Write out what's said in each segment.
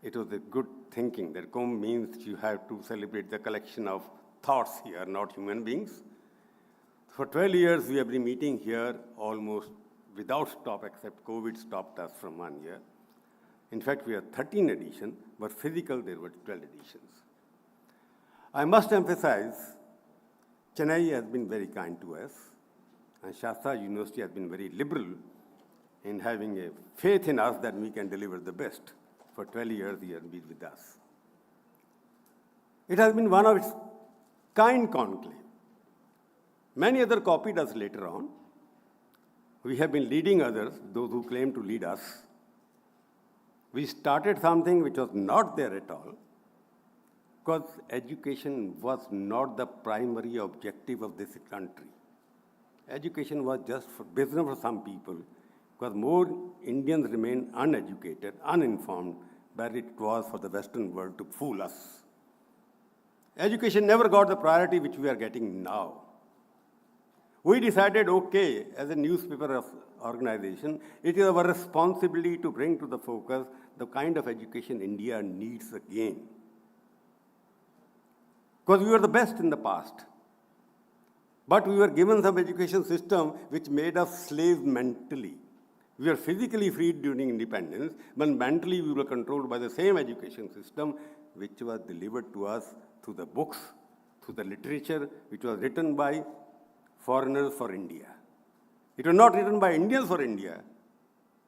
it was a good thinking that Kumbh means you have to celebrate the collection of thoughts here, not human beings. For 12 years, we have been meeting here almost without stop, except COVID stopped us from 1 year. In fact, we are 13 editions, but physical, there were 12 editions. I must emphasize, Chennai has been very kind to us, and Shastra University has been very liberal in having a faith in us that we can deliver the best. For 12 years, he has been with us. It has been one of its kind conclave. Many others copied us later on. We have been leading others, those who claim to lead us. We started something which was not there at all, because education was not the primary objective of this country. Education was just for business for some people, because more Indians remain uneducated, uninformed, but it was for the Western world to fool us. Education never got the priority which we are getting now. We decided, okay, as a newspaper organization, it is our responsibility to bring to the focus the kind of education India needs again. Because we were the best in the past. But we were given some education system which made us slaves mentally. We were physically freed during independence, but mentally we were controlled by the same education system which was delivered to us through the books, through the literature, which was written by foreigners for India. It was not written by Indians for India.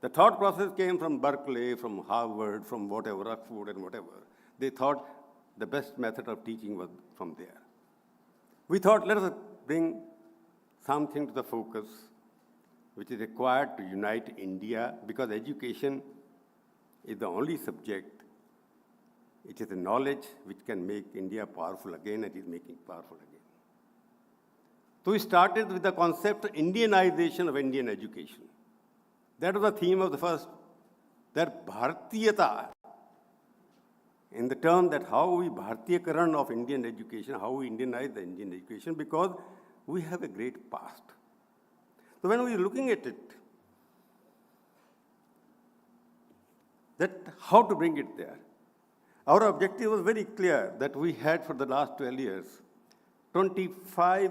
The thought process came from Berkeley, from Harvard, from whatever, Oxford and whatever. They thought the best method of teaching was from there. We thought, let us bring something to the focus which is required to unite India, because education is the only subject. It is a knowledge which can make India powerful again, and is making powerful again. So we started with the concept of Indianization of Indian education. That was the theme of the first, that Bharatiyata, in the term that how we Bharatiyakaran of Indian education, how we Indianize the Indian education, because we have a great past. So when we are looking at it, that how to bring it there, our objective was very clear, that we had for the last 12 years, 25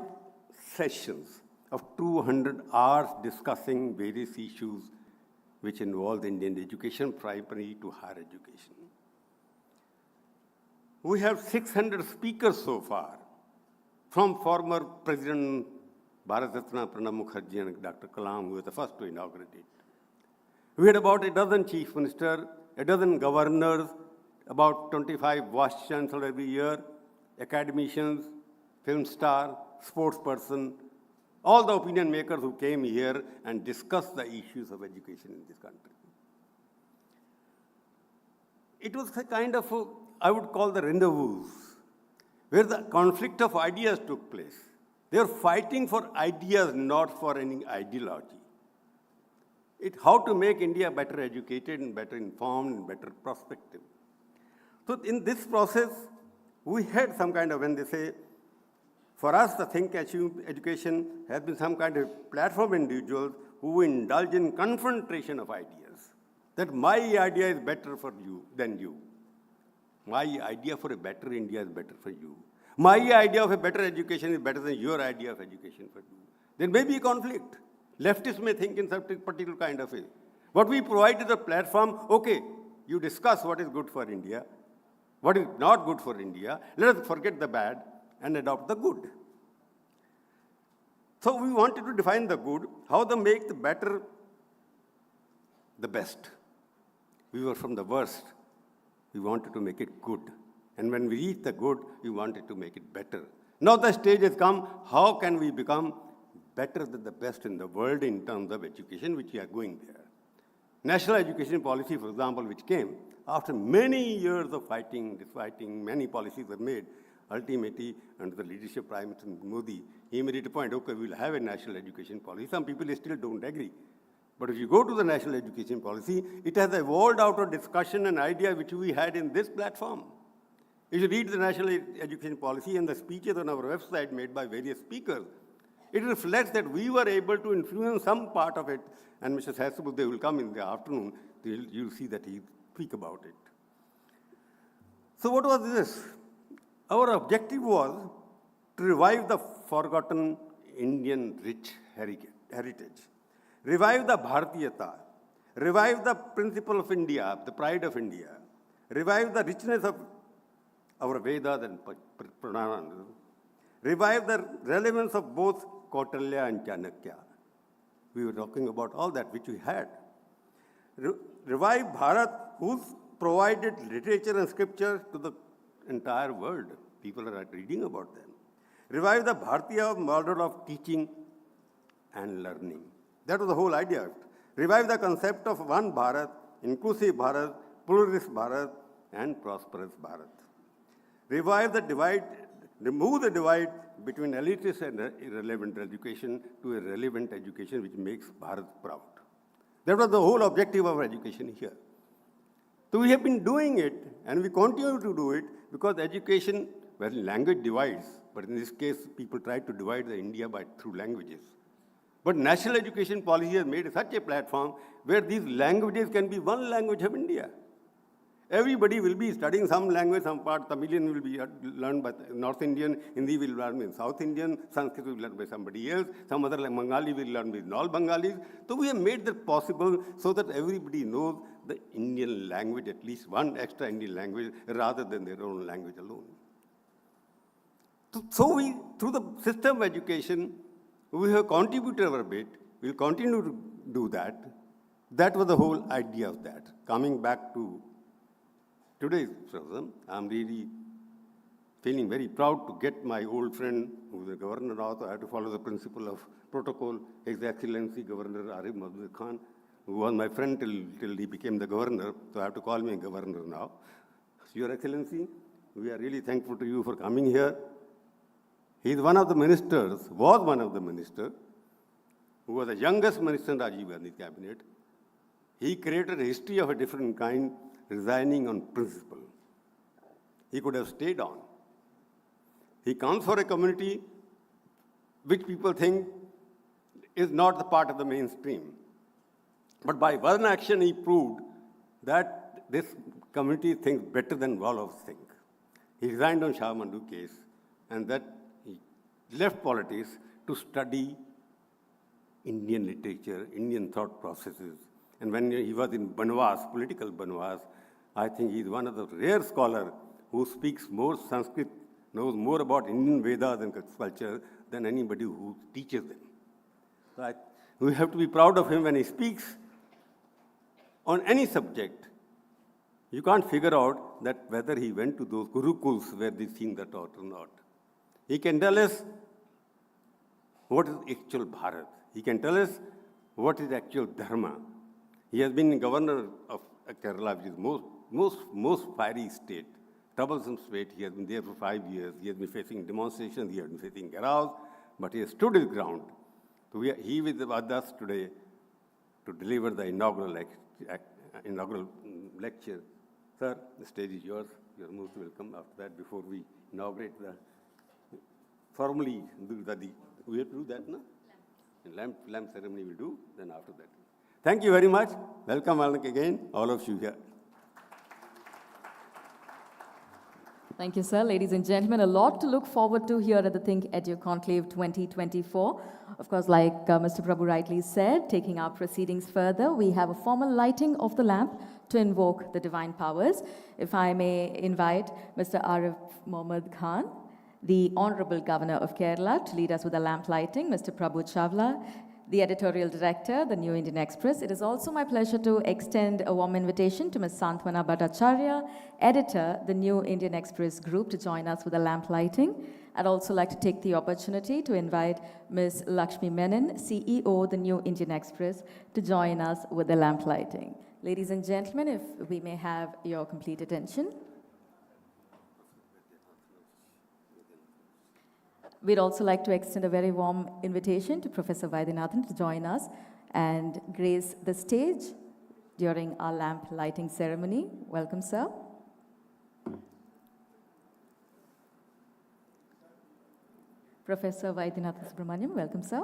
sessions of 200 hours discussing various issues which involve Indian education, primary to higher education. We have 600 speakers so far, from former President Bharat Ratna Pranab Mukherjee and Dr. Kalam, who was the first to inaugurate it. We had about a dozen chief ministers, a dozen governors, about 25 vice chancellors every year, academicians, film star, sports person, all the opinion makers who came here and discussed the issues of education in this country. It was a kind of, I would call the rendezvous, where the conflict of ideas took place. They were fighting for ideas, not for any ideology. How to make India better educated and better informed and better prospective. So in this process, we had some kind of, when they say, for us, the ThinkEdu education has been some kind of platform individuals who indulge in confrontation of ideas. That my idea is better for you than you. My idea for a better India is better for you. My idea of a better education is better than your idea of education for you. There may be a conflict. Leftists may think in some particular kind of way. What we provide is a platform, okay, you discuss what is good for India, what is not good for India. Let us forget the bad and adopt the good. So we wanted to define the good, how to make the better the best. We were from the worst. We wanted to make it good. And when we reach the good, we wanted to make it better. Now the stage has come, how can we become better than the best in the world in terms of education, which we are going there. National education policy, for example, which came after many years of fighting, many policies were made. Ultimately, under the leadership of Prime Minister Modi, he made it a point, okay, we'll have a national education policy. Some people still don't agree. But if you go to the national education policy, it has evolved out of discussion and idea which we had in this platform. If you read the national education policy and the speeches on our website made by various speakers, it reflects that we were able to influence some part of it. And Mr. Sahasrabudhe will come in the afternoon, you'll see that he speak about it. So what was this? Our objective was to revive the forgotten Indian rich heritage, revive the Bharatiyata, revive the principle of India, the pride of India, revive the richness of our Vedas and Puranas, revive the relevance of both Kautilya and Chanakya. We were talking about all that which we had. Revive Bharat, who's provided literature and scripture to the entire world. People are reading about them. Revive the Bharatiya model of teaching and learning. That was the whole idea. Revive the concept of one Bharat, inclusive Bharat, pluralist Bharat, and prosperous Bharat. Revive the divide, remove the divide between elitist and irrelevant education to a relevant education which makes Bharat proud. That was the whole objective of education here. So we have been doing it, and we continue to do it, because education, well, language divides, but in this case, people try to divide the India through languages. But national education policy has made such a platform where these languages can be one language of India. Everybody will be studying some language, some part Tamilian will be learned by North Indian, Hindi will learn by South Indian, Sanskrit will learn by somebody else, some other like Bengali will learn with all Bengalis. So we have made that possible so that everybody knows the Indian language, at least one extra Indian language, rather than their own language alone. So we, through the system of education, we have contributed our bit. We will continue to do that. That was the whole idea of that. Coming back to today's program, I'm really feeling very proud to get my old friend, who's the governor now, so I have to follow the principle of protocol, His Excellency Governor Arif Mahmood Khan, who was my friend till he became the governor, so I have to call me governor now. Your Excellency, we are really thankful to you for coming here. He is one of the ministers, was one of the ministers, who was the youngest minister in Rajiv Gandhi's cabinet. He created a history of a different kind, resigning on principle. He could have stayed on. He comes for a community which people think is not the part of the mainstream. But by one action, he proved that this community thinks better than all of us think. He resigned on Shah Mandu case, and that he left politics to study Indian literature, Indian thought processes. And when he was in Banwas, political Banwas, I think he is one of the rare scholars who speaks more Sanskrit, knows more about Indian Vedas and culture than anybody who teaches them. So we have to be proud of him when he speaks on any subject. You can't figure out that whether he went to those gurukuls where these things are taught or not. He can tell us what is actual Bharat. He can tell us what is actual Dharma. He has been governor of Kerala, which is most fiery state, troublesome state. He has been there for 5 years. He has been facing demonstrations. He has been facing geraws, but he has stood his ground. So he is with us today to deliver the inaugural lecture. Sir, the stage is yours. You are most welcome. After that, before we inaugurate formally we have to do that, no? Lamp ceremony we'll do, then after that. Thank you very much. Welcome again, all of you here. Thank you, sir. Ladies and gentlemen, a lot to look forward to here at the ThinkEdu Conclave 2024. Of course, like Mr. Prabhu rightly said, taking our proceedings further, we have a formal lighting of the lamp to invoke the divine powers. If I may invite Mr. Arif Mahmood Khan, the Honorable Governor of Kerala, to lead us with the lamp lighting, Mr. Prabhu Chawla, the Editorial Director, the New Indian Express. It is also my pleasure to extend a warm invitation to Ms. Santwana Bhattacharya, Editor, the New Indian Express Group, to join us with the lamp lighting. I'd also like to take the opportunity to invite Ms. Lakshmi Menon, CEO, the New Indian Express, to join us with the lamp lighting. Ladies and gentlemen, if we may have your complete attention. We'd also like to extend a very warm invitation to Professor Vaidyanathan to join us and grace the stage during our lamp lighting ceremony. Welcome, sir. Professor Vaidyanathan Subramaniam, welcome, sir.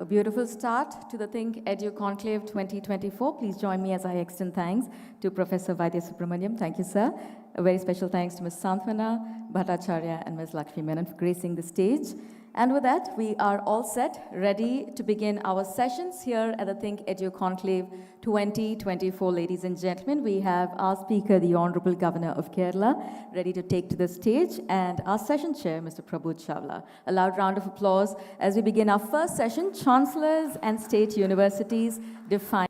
A beautiful start to the ThinkEdu Conclave 2024. Please join me as I extend thanks to Professor Vaidya Subramaniam. Thank you, sir. A very special thanks to Ms. Santhana Bhattacharya and Ms. Lakshmi Menon for gracing the stage. And with that, we are all set, ready to begin our sessions here at the ThinkEdu Conclave 2024. Ladies and gentlemen, we have our speaker, the Honorable Governor of Kerala, ready to take to the stage, and our session chair, Mr. Prabhu Chawla. A loud round of applause as we begin our first session, Chancellors and State Universities define.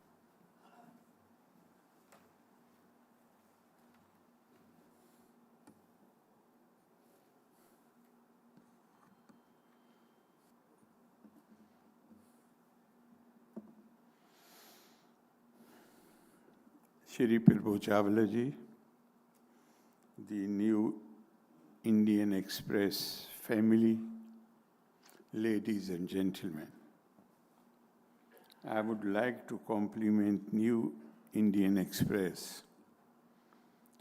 Shri Prabhu Chawla ji, the new Indian Express family, ladies and gentlemen. I would like to compliment new Indian Express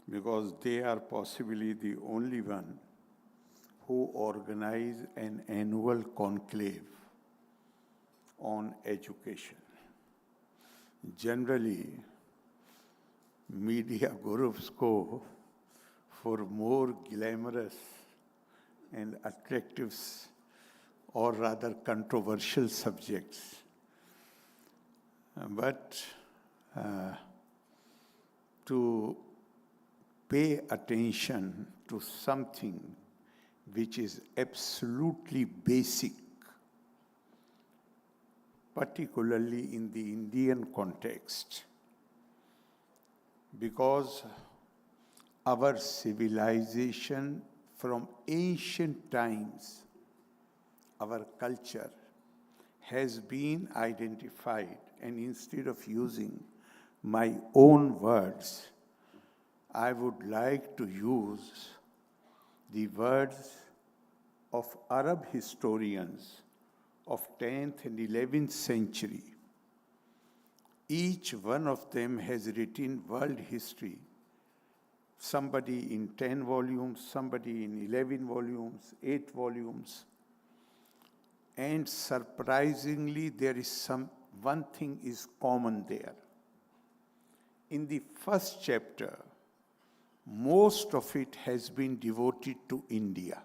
because they are possibly the only one who organize an annual conclave on education. Generally, media groups go for more glamorous and attractive or rather controversial subjects. But to pay attention to something which is absolutely basic, particularly in the Indian context, because our civilization from ancient times, our culture has been identified, and instead of using my own words, I would like to use the words of Arab historians of 10th and 11th century. Each one of them has written world history, somebody in 10 volumes, somebody in 11 volumes, 8 volumes. And surprisingly, there is one thing is common there. In the first chapter, most of it has been devoted to India.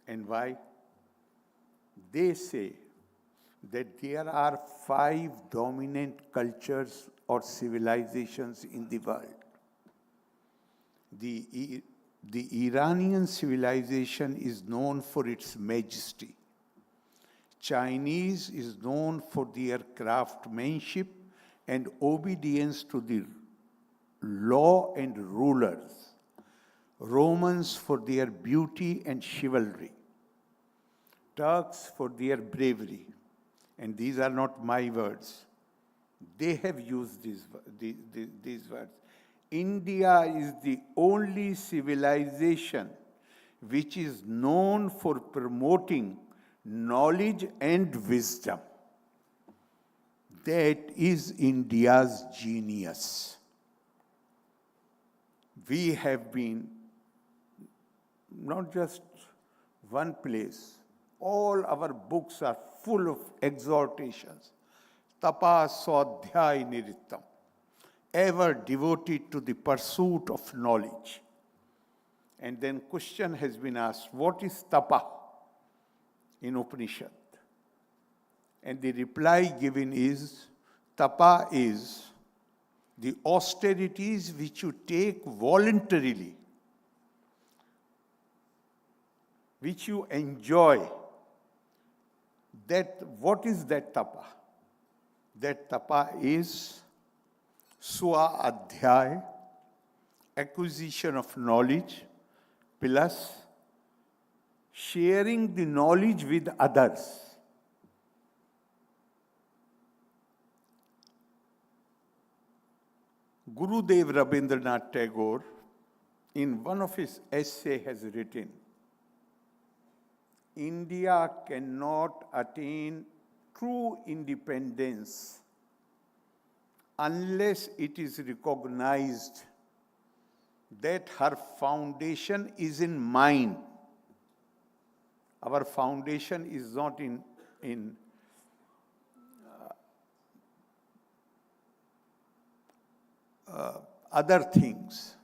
And why? They say that there are 5 dominant cultures or civilizations in the world. The Iranian civilization is known for its majesty. Chinese is known for their craftsmanship and obedience to the law and rulers. Romans for their beauty and chivalry. Turks for their bravery. And these are not my words. They have used these words. India is the only civilization which is known for promoting knowledge and wisdom. That is India's genius. We have been not just one place. All our books are full of exhortations. Tapa swadhyay nirittam. Ever devoted to the pursuit of knowledge. And then question has been asked, what is tapa in Upanishad? And the reply given is, tapa is the austerities which you take voluntarily, which you enjoy. That, what is that tapa? That tapa is swa adhyay, acquisition of knowledge, plus sharing the knowledge with others. Gurudev Rabindranath Tagore, in one of his essays, has written, India cannot attain true independence unless it is recognized that her foundation is in mind. Our foundation is not in other things.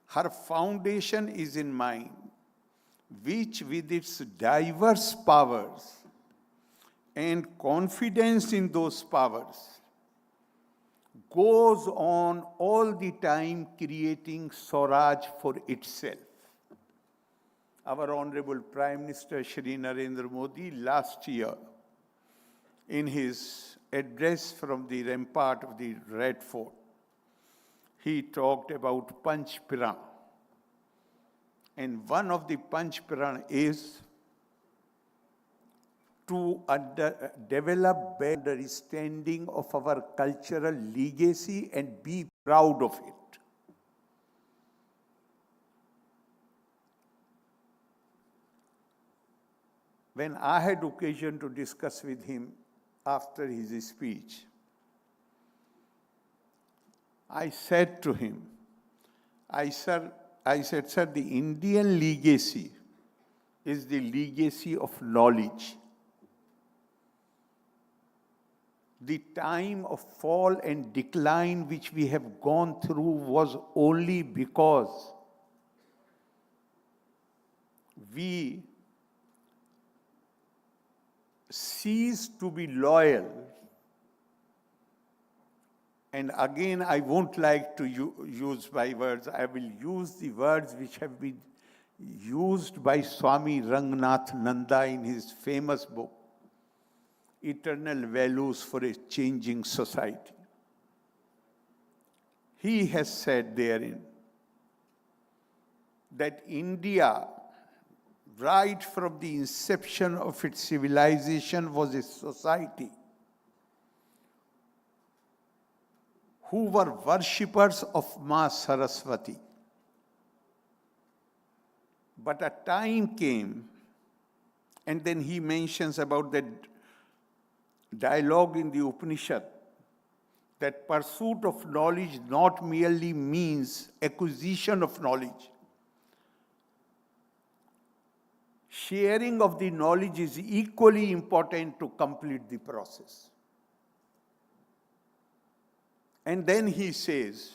Her foundation is in mind, which with its diverse powers and confidence in those powers goes on all the time creating Swaraj for itself. Our Honorable Prime Minister Shri Narendra Modi last year, in his address from the rampart of the Red Fort, he talked about Panch Piran. And one of the Panch Piran is to develop better understanding of our cultural legacy and be proud of it. When I had occasion to discuss with him after his speech, I said to him, I said, sir, the Indian legacy is the legacy of knowledge. The time of fall and decline which we have gone through was only because we ceased to be loyal. And again, I won't like to use my words. I will use the words which have been used by Swami Rangnath Nanda in his famous book, Eternal Values for a Changing Society. He has said therein that India, right from the inception of its civilization, was a society who were worshippers of Ma Saraswati. But a time came, and then he mentions about that dialogue in the Upanishad, that pursuit of knowledge not merely means acquisition of knowledge. Sharing of the knowledge is equally important to complete the process. And then he says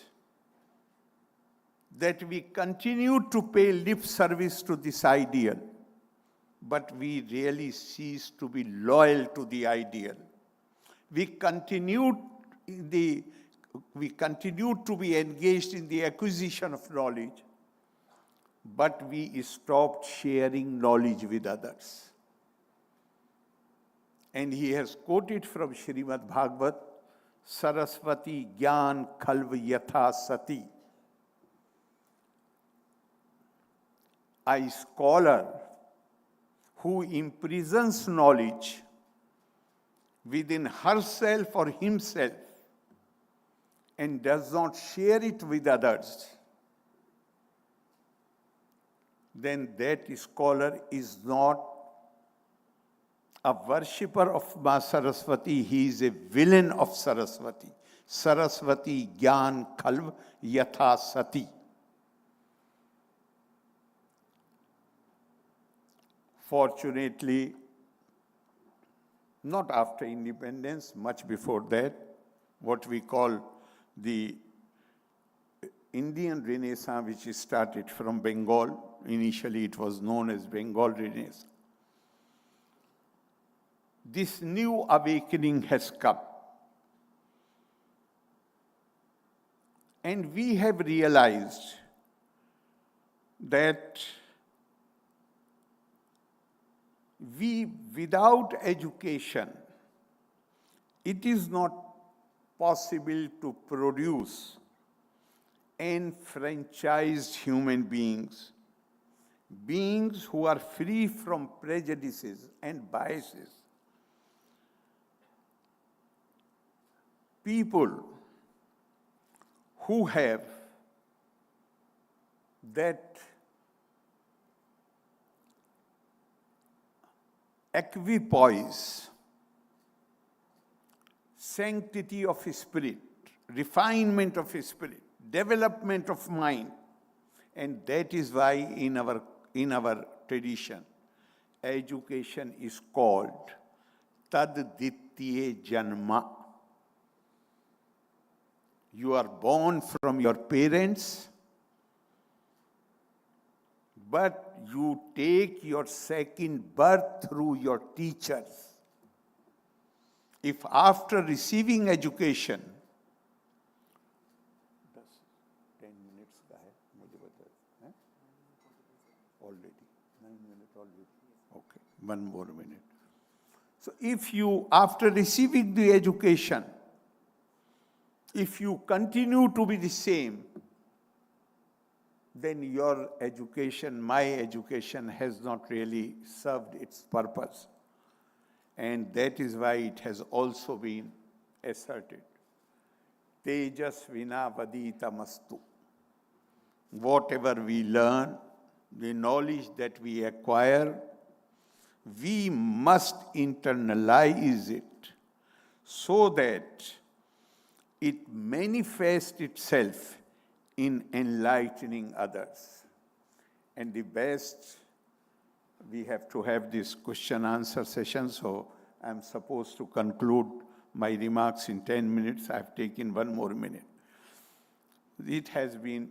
that we continue to pay lip service to this ideal, but we really cease to be loyal to the ideal. We continue to be engaged in the acquisition of knowledge, but we stopped sharing knowledge with others. And he has quoted from Srimad Bhagavat, Saraswati Gyan Khalv Yatha Sati. A scholar who imprisons knowledge within herself or himself and does not share it with others, then that scholar is not a worshipper of Ma Saraswati, he is a villain of Saraswati. Saraswati Gyan Khalv Yatha Sati. Fortunately, not after independence, much before that, what we call the Indian Renaissance, which started from Bengal. Initially, it was known as Bengal Renaissance. This new awakening has come. And we have realized that without education, it is not possible to produce enfranchised human beings, beings who are free from prejudices and biases. People who have that equipoise, sanctity of spirit, refinement of spirit, development of mind. And that is why in our tradition, education is called Tad Dittiye Janma. You are born from your parents, but you take your second birth through your teachers. If after receiving education, 10 minutes का है, मुझे बता, हैं? Already, 9 minutes already. Okay, 1 more minute. So if you, after receiving the education, if you continue to be the same, then your education, my education, has not really served its purpose. And that is why it has also been asserted. Tejas vina vadita mastu. Whatever we learn, the knowledge that we acquire, we must internalize it so that it manifests itself in enlightening others. And the best, we have to have this question-answer session, so I'm supposed to conclude my remarks in 10 minutes. I've taken 1 more minute. It has been,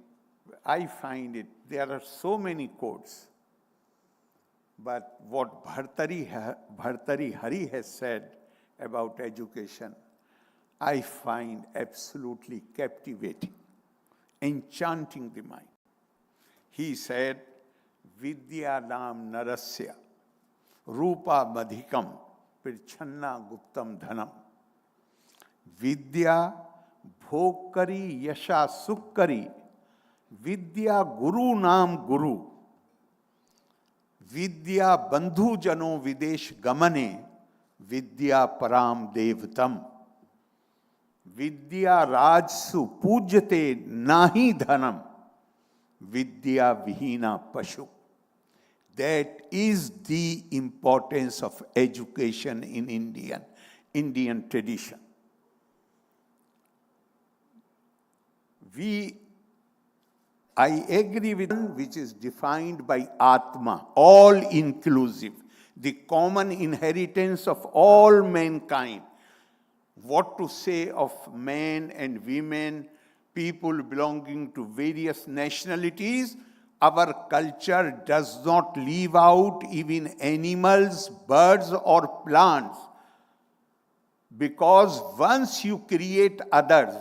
I find it, there are so many quotes, but what Bhartari Hari has said about education, I find absolutely captivating, enchanting the mind. He said, Vidya nam narasya, rupa madhikam, pirchanna guptam dhanam. Vidya bhokari yasha sukkari, vidya guru nam guru. Vidya bandhu jano videsh gamane, vidya param devtam. Vidya rajsu pujyate nahi dhanam, vidya vihina pashu. That is the importance of education in Indian tradition. I agree with one which is defined by Atma, all inclusive, the common inheritance of all mankind. What to say of men and women, people belonging to various nationalities? Our culture does not leave out even animals, birds, or plants. Because once you create others,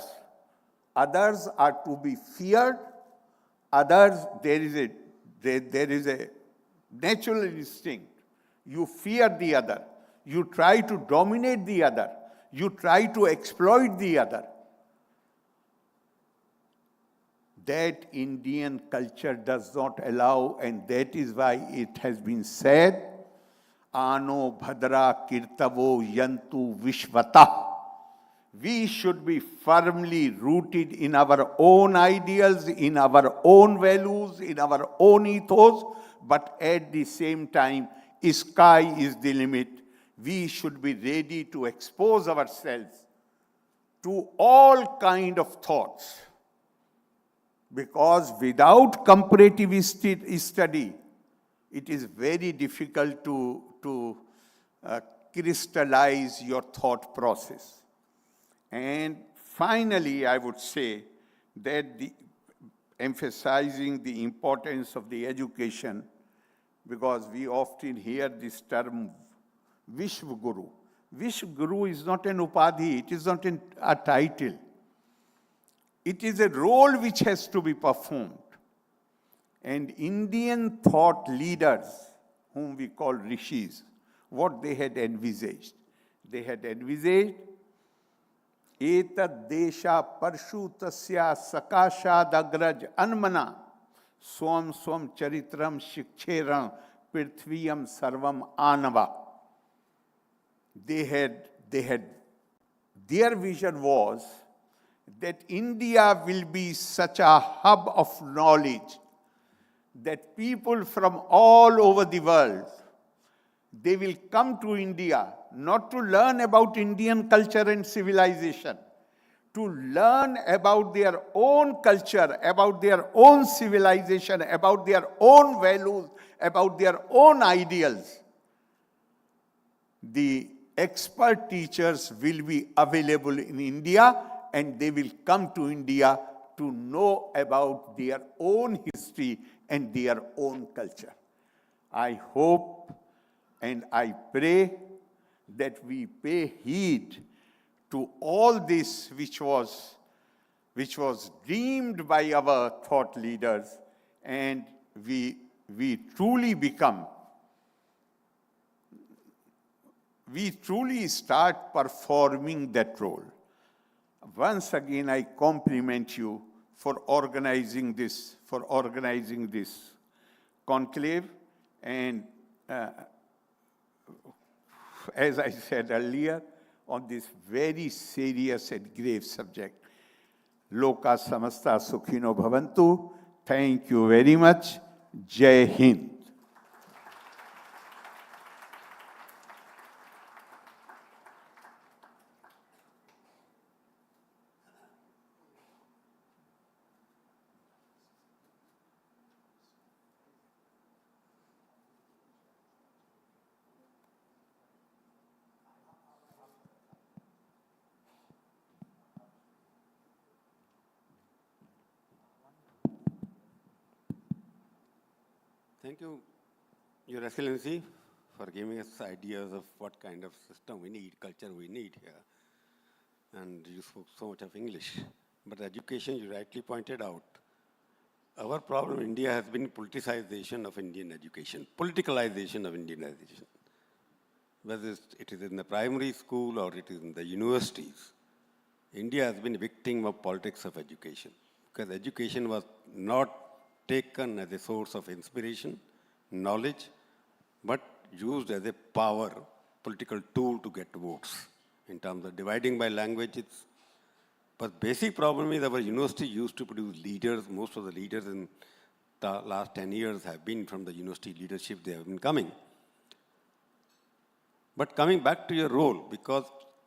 others are to be feared. Others, there is a natural instinct. You fear the other. You try to dominate the other. You try to exploit the other. That Indian culture does not allow, and that is why it has been said, Ano bhadra kirtavo yantu vishvata. We should be firmly rooted in our own ideals, in our own values, in our own ethos, but at the same time, sky is the limit. We should be ready to expose ourselves to all kind of thoughts. Because without comparative study, it is very difficult to crystallize your thought process. And finally, I would say that emphasizing the importance of the education, because we often hear this term Vishwa Guru. Vishwa Guru is not an upadhi, it is not a title. It is a role which has to be performed. And Indian thought leaders, whom we call rishis, what they had envisaged. They had envisaged Etad desha parshu tasya sakashad agraj anmana swam swam charitram shikcheram prithviyam sarvam anava. Their vision was that India will be such a hub of knowledge that people from all over the world, they will come to India not to learn about Indian culture and civilization, to learn about their own culture, about their own civilization, about their own values, about their own ideals. The expert teachers will be available in India, and they will come to India to know about their own history and their own culture. I hope and I pray that we pay heed to all this which was dreamed by our thought leaders, and we truly start performing that role. Once again, I compliment you for organizing this conclave, and as I said earlier, on this very serious and grave subject. Loka samasta sukhino bhavantu. Thank you very much. Jai Hind. Thank you, Your Excellency, for giving us ideas of what kind of system we need, culture we need here. And you spoke so much of English. But education, you rightly pointed out, our problem in India has been politicization of Indian education, politicalization of Indian education. Whether it is in the primary school or it is in the universities, India has been victim of politics of education, because education was not taken as a source of inspiration, knowledge, but used as a power, political tool to get votes in terms of dividing by languages. But basic problem is our university used to produce leaders. Most of the leaders in the last 10 years have been from the university leadership. They have been coming. But coming back to your role, because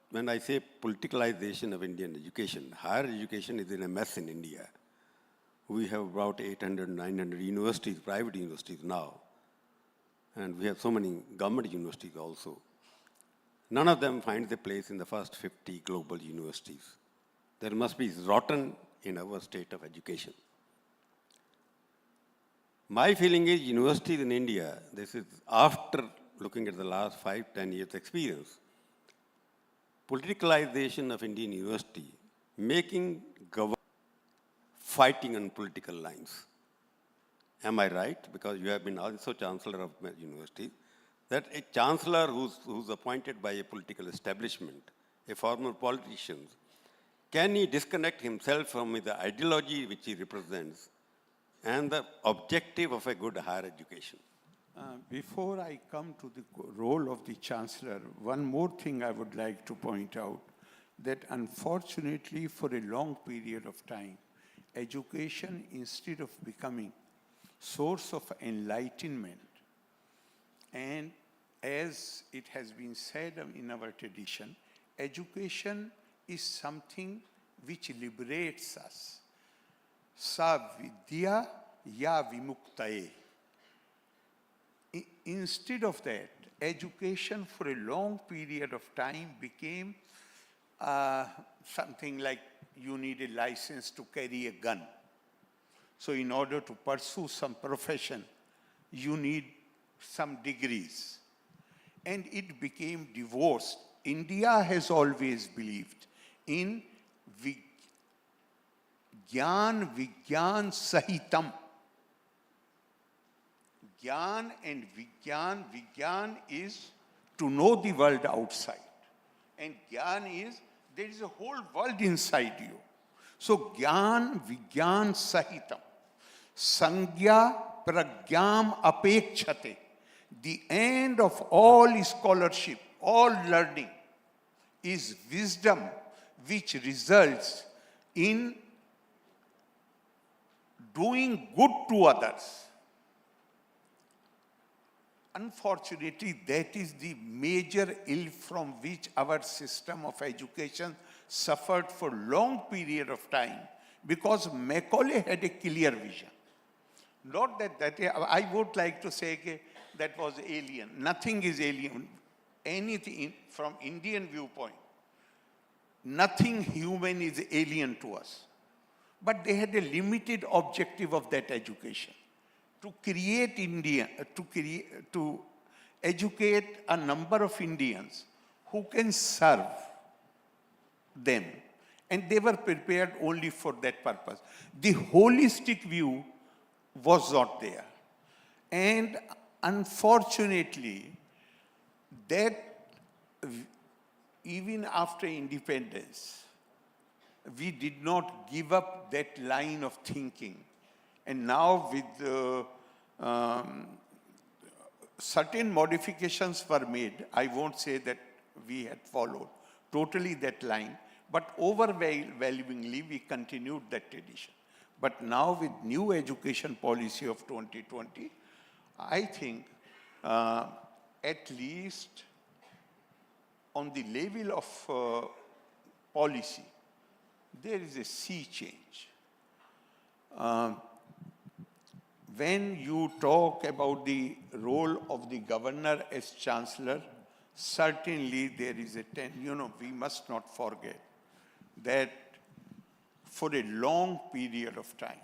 when I say politicalization of Indian education, higher education is in a mess in India. We have about 800, 900 universities, private universities now. And we have so many government universities also. None of them finds a place in the first 50 global universities. There must be rotten in our state of education. My feeling is universities in India, this is after looking at the last 5, 10 years experience, politicalization of Indian university, making government fighting on political lines. Am I right? Because you have been also chancellor of university, that a chancellor who's appointed by a political establishment, a former politician, can he disconnect himself from the ideology which he represents and the objective of a good higher education? Before I come to the role of the chancellor, one more thing I would like to point out, that unfortunately for a long period of time, education, instead of becoming source of enlightenment, and as it has been said in our tradition, education is something which liberates us. Sa vidya ya vimuktaye. Instead of that, education for a long period of time became something like you need a license to carry a gun. So in order to pursue some profession, you need some degrees. And it became divorced. India has always believed in Gyan Vigyan Sahitam. Gyan and Vigyan. Vigyan is to know the world outside. And Gyan is there is a whole world inside you. So Gyan Vigyan Sahitam. Sangya Pragyam Apekshate. The end of all scholarship, all learning, is wisdom which results in doing good to others. Unfortunately, that is the major ill from which our system of education suffered for long period of time, because Macaulay had a clear vision. Not that I would like to say that was alien. Nothing is alien. Anything from Indian viewpoint. nothing human is alien to us. But they had a limited objective of that education, to create India, to educate a number of Indians who can serve them. And they were prepared only for that purpose. The holistic view was not there. And unfortunately, that even after independence, we did not give up that line of thinking. And now with certain modifications were made, I won't say that we had followed totally that line, but overwhelmingly we continued that tradition. But now with new education policy of 2020, I think at least on the level of policy, there is a sea change. When you talk about the role of the governor as chancellor, certainly there is a we must not forget that for a long period of time,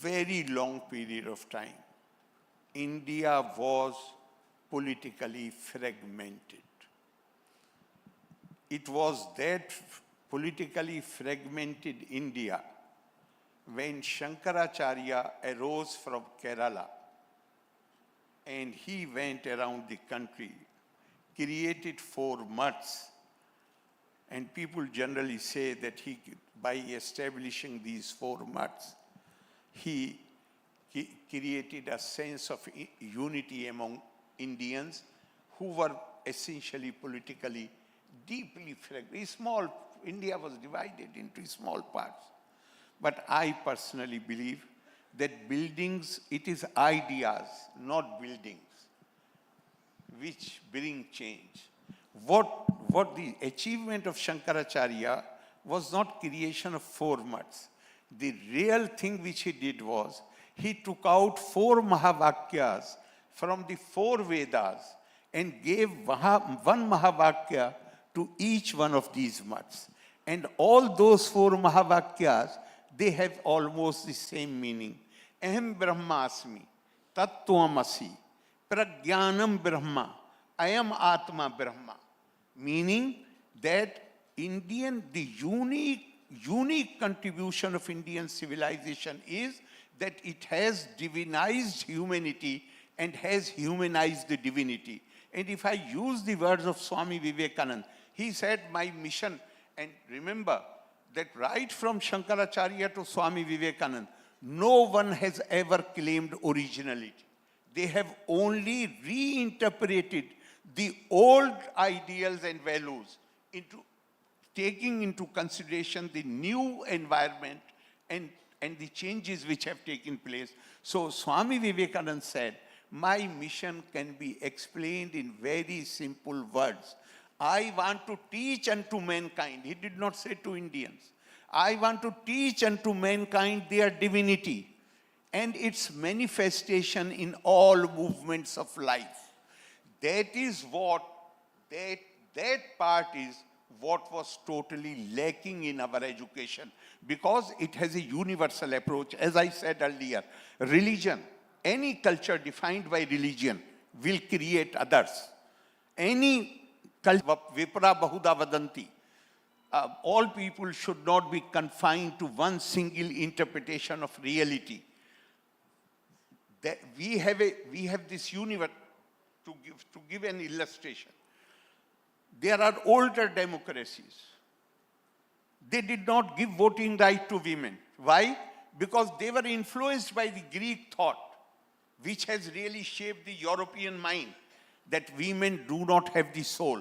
very long period of time, India was politically fragmented. It was that politically fragmented India when Shankaracharya arose from Kerala and he went around the country, created 4 mutts, and people generally say that by establishing these 4 mutts, he created a sense of unity among Indians who were essentially politically deeply fragmented. India was divided into small parts. But I personally believe that buildings, it is ideas, not buildings, which bring change. What the achievement of Shankaracharya was not creation of 4 mutts. The real thing which he did was, he took out 4 Mahavakyas from the 4 Vedas and gave one Mahavakya to each one of these mutts. And all those 4 Mahavakyas, they have almost the same meaning. Aham Brahmasmi, Tattvam-asi, Pragyanam Brahma, Ayam Atma Brahma. Meaning that the unique contribution of Indian civilization is that it has divinized humanity and has humanized the divinity. And if I use the words of Swami Vivekananda, he said, my mission, and remember that right from Shankaracharya to Swami Vivekananda, no one has ever claimed originality. They have only reinterpreted the old ideals and values into taking into consideration the new environment and the changes which have taken place. So Swami Vivekananda said, my mission can be explained in very simple words. I want to teach unto mankind. He did not say to Indians. I want to teach unto mankind their divinity and its manifestation in all movements of life. That is what, that part is what was totally lacking in our education, because it has a universal approach. As I said earlier, religion, any culture defined by religion will create others. Any culture, vipra bahuda vadanti, all people should not be confined to one single interpretation of reality. That we have this universe. To give an illustration, there are older democracies. They did not give voting right to women. Why? Because they were influenced by the Greek thought, which has really shaped the European mind, that women do not have the soul.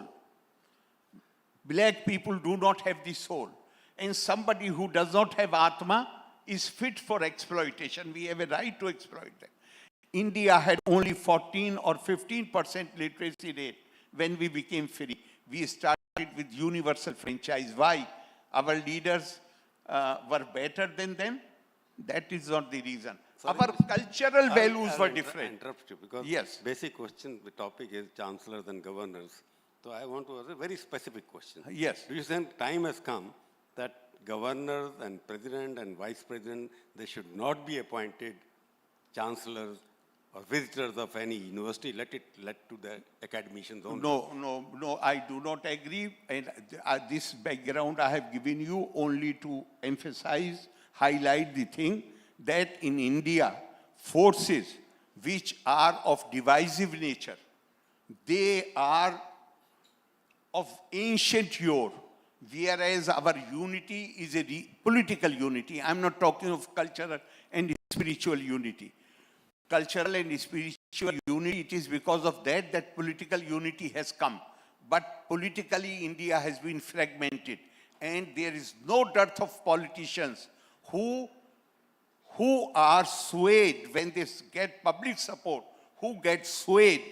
Black people do not have the soul. And somebody who does not have Atma is fit for exploitation. We have a right to exploit them. India had only 14 or 15% literacy rate when we became free. We started with universal franchise. Why? Our leaders were better than them? That is not the reason. Sorry, our cultural values were different. I interrupt you because yes. Basic question, the topic is chancellors and governors. So I want to ask a very specific question. Yes. Do you think time has come that governors and president and vice president, they should not be appointed chancellors or visitors of any university? Let to the academicians only. No, I do not agree. And this background I have given you only to emphasize, highlight the thing that in India, forces which are of divisive nature, they are of ancient yore, whereas our unity is a political unity. I'm not talking of cultural and spiritual unity. Cultural and spiritual unity, it is because of that political unity has come. But politically, India has been fragmented. And there is no dearth of politicians who are swayed when they get public support, who get swayed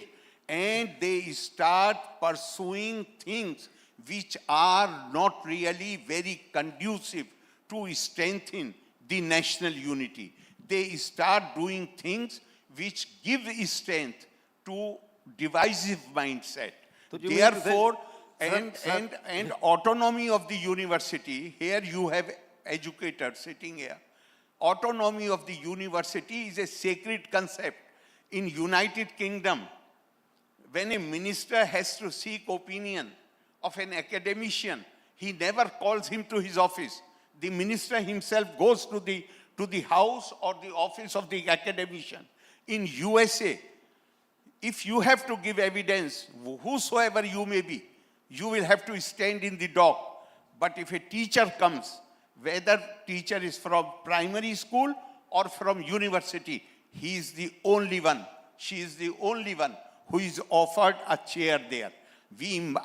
and they start pursuing things which are not really very conducive to strengthen the national unity. They start doing things which give strength to divisive mindset. So you mean to say- Therefore, Sir, and autonomy of the university, here you have educators sitting here. Autonomy of the university is a sacred concept. In United Kingdom, when a minister has to seek opinion of an academician, he never calls him to his office. The minister himself goes to the house or the office of the academician. In USA, if you have to give evidence, whosoever you may be, you will have to stand in the dock. But if a teacher comes, whether teacher is from primary school or from university, he is the only one, she is the only one who is offered a chair there.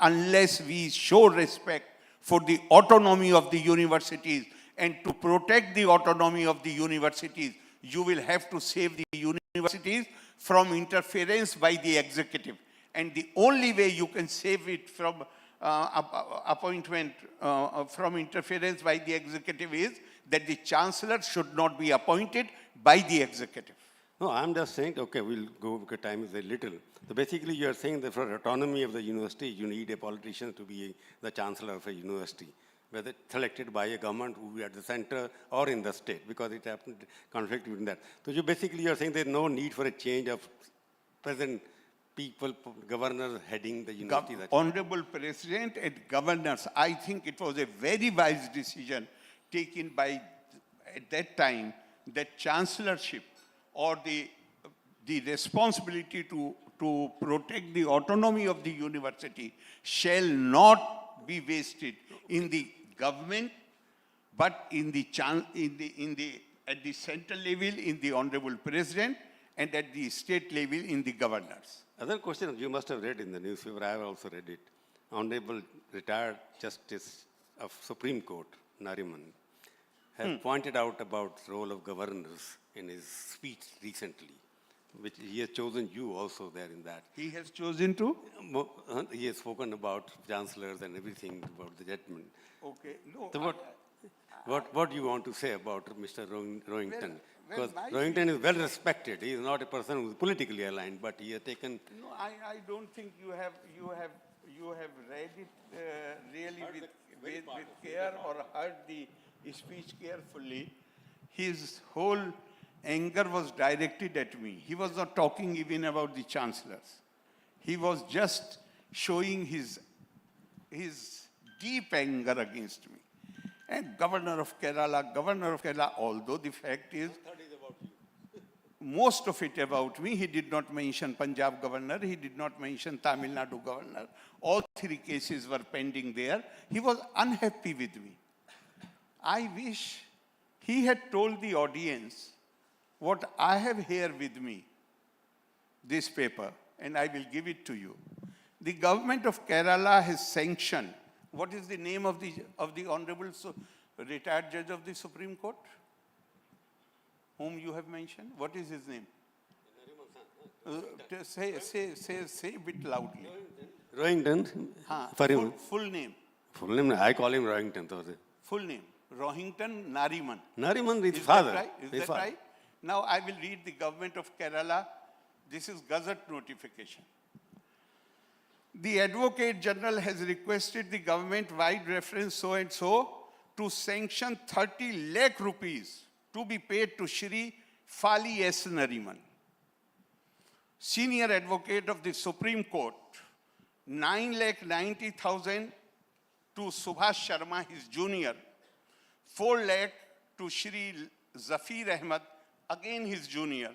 Unless we show respect for the autonomy of the universities and to protect the autonomy of the universities, you will have to save the universities from interference by the executive. And the only way you can save it from from interference by the executive is that the chancellor should not be appointed by the executive. No, I'm just saying, okay, we'll go because time is a little. So basically, you're saying that for autonomy of the university, you need a politician to be the chancellor of a university, whether selected by a government who is at the center or in the state, because it happened conflict between that. So you're saying there's no need for a change of present people, governors heading the university. Honorable President and governors, I think it was a very wise decision taken by, at that time, that chancellorship or the responsibility to protect the autonomy of the university shall not be wasted in the government, but at the central level in the Honorable President and at the state level in the governors. Other question you must have read in the newspaper, I have also read it. Honorable retired Justice of Supreme Court, Nariman, has pointed out about the role of governors in his speech recently, which he has chosen you also there in that. He has chosen to? He has spoken about chancellors and everything about the judgment. Okay. No, So what do you want to say about Mr. Rohington? Well, Because Rohington is well respected. He is not a person who is politically aligned, but he has taken. No, I don't think you have read it really with care or heard the speech carefully. His whole anger was directed at me. He was not talking even about the chancellors. He was just showing his deep anger against me. And Governor of Kerala, although the fact is, most of it about me, he did not mention Punjab governor, he did not mention Tamil Nadu governor. All three cases were pending there. He was unhappy with me. I wish he had told the audience what I have here with me, this paper, and I will give it to you. The government of Kerala has sanctioned. What is the name of the Honorable retired judge of the Supreme Court, whom you have mentioned? What is his name? Say a bit loudly. Rohington. Full name. Full name. I call him Rohington. Full name. Rohington Nariman. Nariman is Is father. that right? Is that right? Now I will read the government of Kerala. This is Gazette notification. The Advocate General has requested the government-wide reference so and so to sanction 30 lakh rupees to be paid to Shri Fali S. Nariman, Senior Advocate of the Supreme Court, 9,90,000 to Subhash Sharma, his junior, 4 lakh to Shri Zafir Ahmed, again his junior,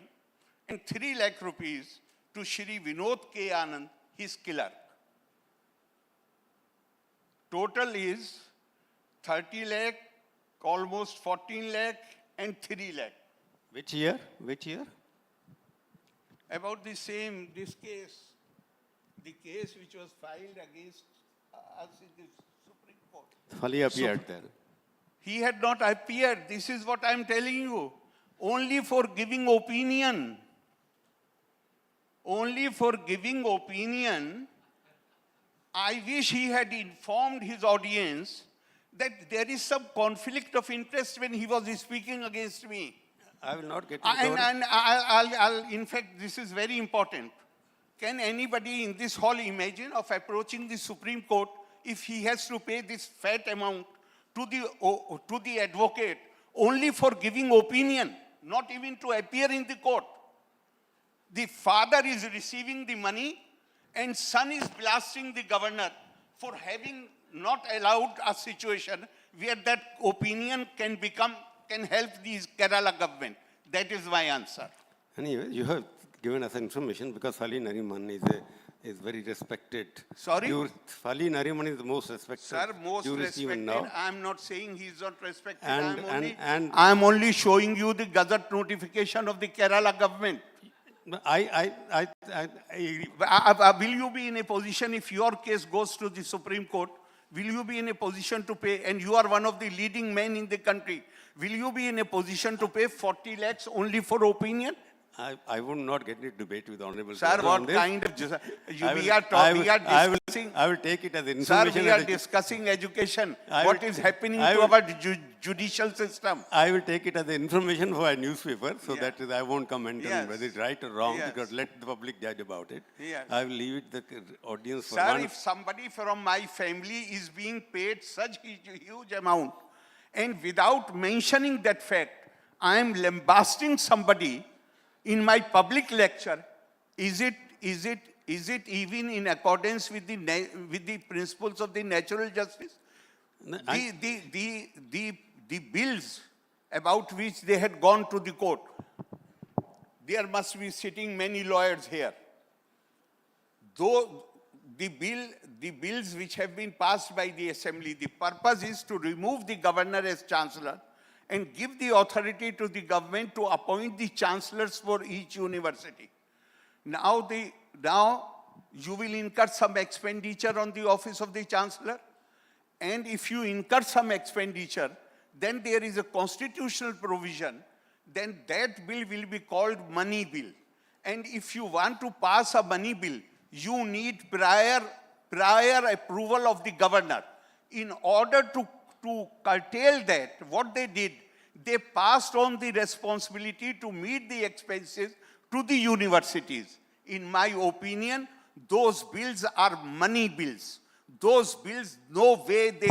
and 3 lakh rupees to Shri Vinod K. Anand, his clerk. Total is 30 lakh, almost 14 lakh, and 3 lakh. Which year? Which year? About the same, this case, the case which was filed against us in the Supreme Court. Fali appeared there. He had not appeared. This is what I am telling you. Only for giving opinion. Only for giving opinion. I wish he had informed his audience that there is some conflict of interest when he was speaking against me. I will not get And I'll, in fact, this is very important. Can anybody in this hall imagine of approaching the Supreme Court if he has to pay this fat amount to the advocate only for giving opinion, not even to appear in the court? The father is receiving the money and son is blasting the governor for having not allowed a situation where that opinion can help the Kerala government. That is my answer. Anyway, you have given us information because Fali Nariman is very respected. Sorry? Fali Nariman is the most respected. Sir, most jurist even respected. now. I am not saying he is not respected. And I am only showing you the gazette notification of the Kerala government. I Will you be in a position, if your case goes to the Supreme Court, will you be in a position to pay, and you are one of the leading men in the country, will you be in a position to pay 40 lakhs only for opinion? I would not get into debate with Honorable Sir, Chairman on what this. kind of... I will take it as information. Sir, we are discussing education. I What will- is happening I to will- our judicial system? I will take it as information for a newspaper, so Yeah. that is, I won't comment Yes. on whether it's right or wrong, Yes. because let the public judge about it. Yes. I will leave it the audience for Sir, one. if somebody from my family is being paid such huge amount, and without mentioning that fact, I am lambasting somebody in my public lecture, is it even in accordance with the principles of the natural justice? No, The bills about which they had gone to the court, there must be sitting many lawyers here. Though the bills which have been passed by the assembly, the purpose is to remove the governor as chancellor and give the authority to the government to appoint the chancellors for each university. Now you will incur some expenditure on the office of the chancellor, and if you incur some expenditure, then there is a constitutional provision, then that bill will be called money bill. And if you want to pass a money bill, you need prior approval of the governor. In order to curtail that, what they did, they passed on the responsibility to meet the expenses to the universities. In my opinion, those bills are money bills. Those bills, no way I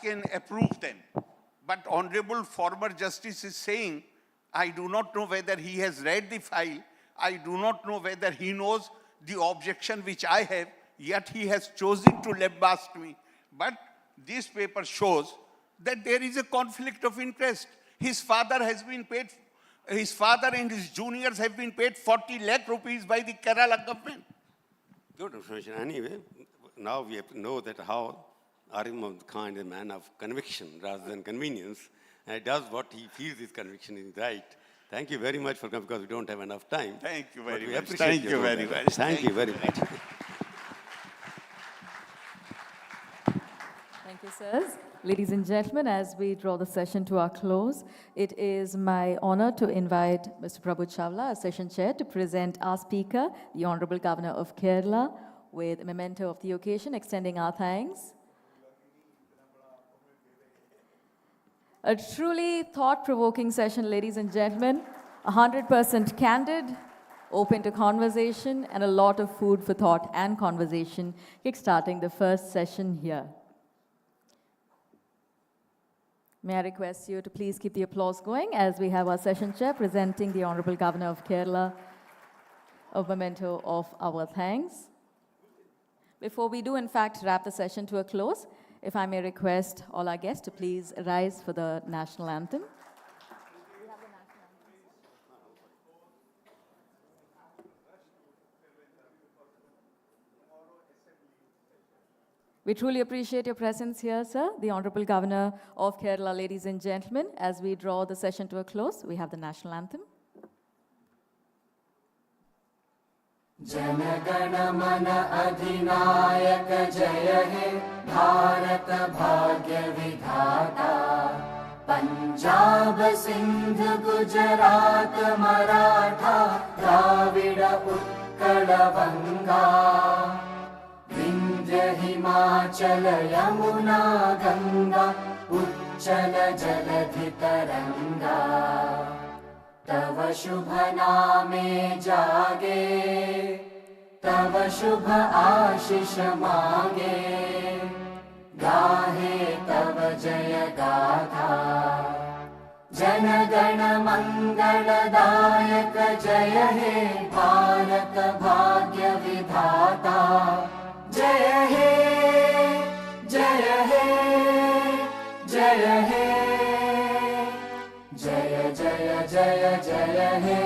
can approve them. But Honorable former Justice is saying, I do not know whether he has read the file. I do not know whether he knows the objection which I have, yet he has chosen to lambast me. But this paper shows that there is a conflict of interest. His father and his juniors have been paid 40 lakh rupees by the Kerala government. Good information. Anyway, now we have to know that how Arif Khan is a man of conviction rather than convenience, and he does what he feels his conviction is right. Thank you very much for coming, because we don't have enough time. Thank you But very we much. appreciate Thank your you very work. much. Thank you very much. Thank you, sirs. Ladies and gentlemen, as we draw the session to our close, it is my honor to invite Mr. Prabhu Chawla, as session chair, to present our speaker, the Honorable Governor of Kerala, with a memento of the occasion, extending our thanks. A truly thought-provoking session, ladies and gentlemen, 100% candid, open to conversation, and a lot of food for thought and conversation, kickstarting the first session here. May I request you to please keep the applause going as we have our session chair presenting the Honorable Governor of Kerala a memento of our thanks. Before we do, in fact, wrap the session to a close, if I may request all our guests to please rise for the national anthem. We truly appreciate your presence here, sir. The Honorable Governor of Kerala, ladies and gentlemen, as we draw the session to a close, we have the national anthem. जनगण मन अधिनायक जय हे भारत भाग्य विधाता पंजाब सिंध गुजरात मराठा द्राविड़ उत्कल बंगा विंध्य हिमाचल यमुना गंगा उच्चल जलधि तरंगा तव शुभ नामे जागे तव शुभ आशीष मांगे गाहे तव जय गाथा जन गण मंगलदायक जय हे भारत भाग्य विधाता जय हे जय हे जय हे जय जय जय जय हे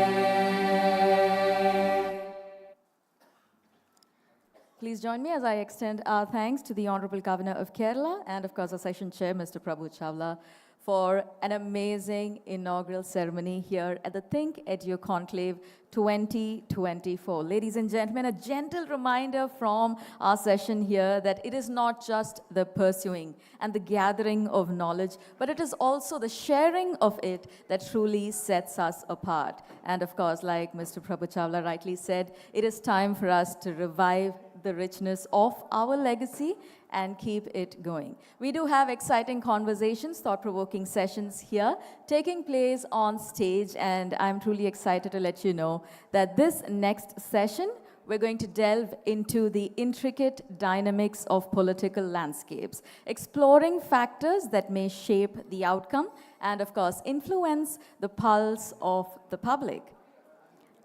Please join me as I extend our thanks to the Honorable Governor of Kerala and, of course, our session chair, Mr. Prabhu Chola, for an amazing inaugural ceremony here at the ThinkEdu Conclave 2024. Ladies and gentlemen, a gentle reminder from our session here that it is not just the pursuing and the gathering of knowledge, but it is also the sharing of it that truly sets us apart. And of course, like Mr. Prabhu Chola rightly said, it is time for us to revive the richness of our legacy and keep it going. We do have exciting conversations, thought-provoking sessions here taking place on stage, and I'm truly excited to let you know that this next session, we're going to delve into the intricate dynamics of political landscapes, exploring factors that may shape the outcome and, of course, influence the pulse of the public.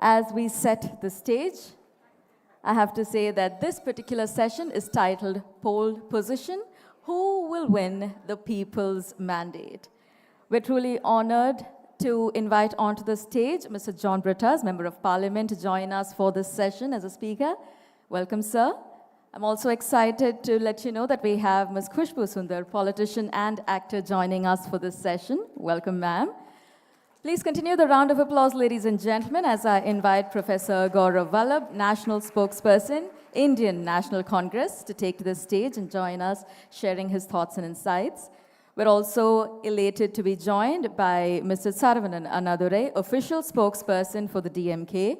As we set the stage, I have to say that this particular session is titled Pole Position, Who Will Win the People's Mandate? We're truly honored to invite onto the stage Mr. John Brittas, Member of Parliament, to join us for this session as a speaker. Welcome, sir. I'm also excited to let you know that we have Ms. Khushbu Sundar, politician and actor, joining us for this session. Welcome, ma'am. Please continue the round of applause, ladies and gentlemen, as I invite Professor Gaurav Vallabh, National Spokesperson, Indian National Congress, to take to the stage and join us, sharing his thoughts and insights. We're also elated to be joined by Mr. Saravanan Annadurai, official spokesperson for the DMK.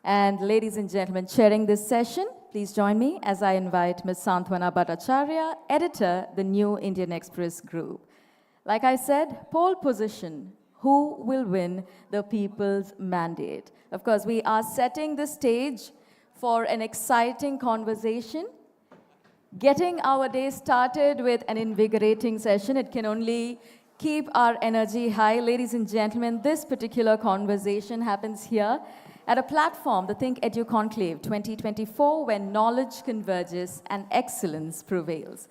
And ladies and gentlemen, chairing this session, please join me as I invite Ms. Santwana Bhattacharya, editor, the New Indian Express Group. Like I said, pole position. Who will win the people's mandate? Of course, we are setting the stage for an exciting conversation, getting our day started with an invigorating session. It can only keep our energy high. Ladies and gentlemen, this particular conversation happens here at a platform, the ThinkEdu Conclave 2024, where knowledge converges and excellence prevails.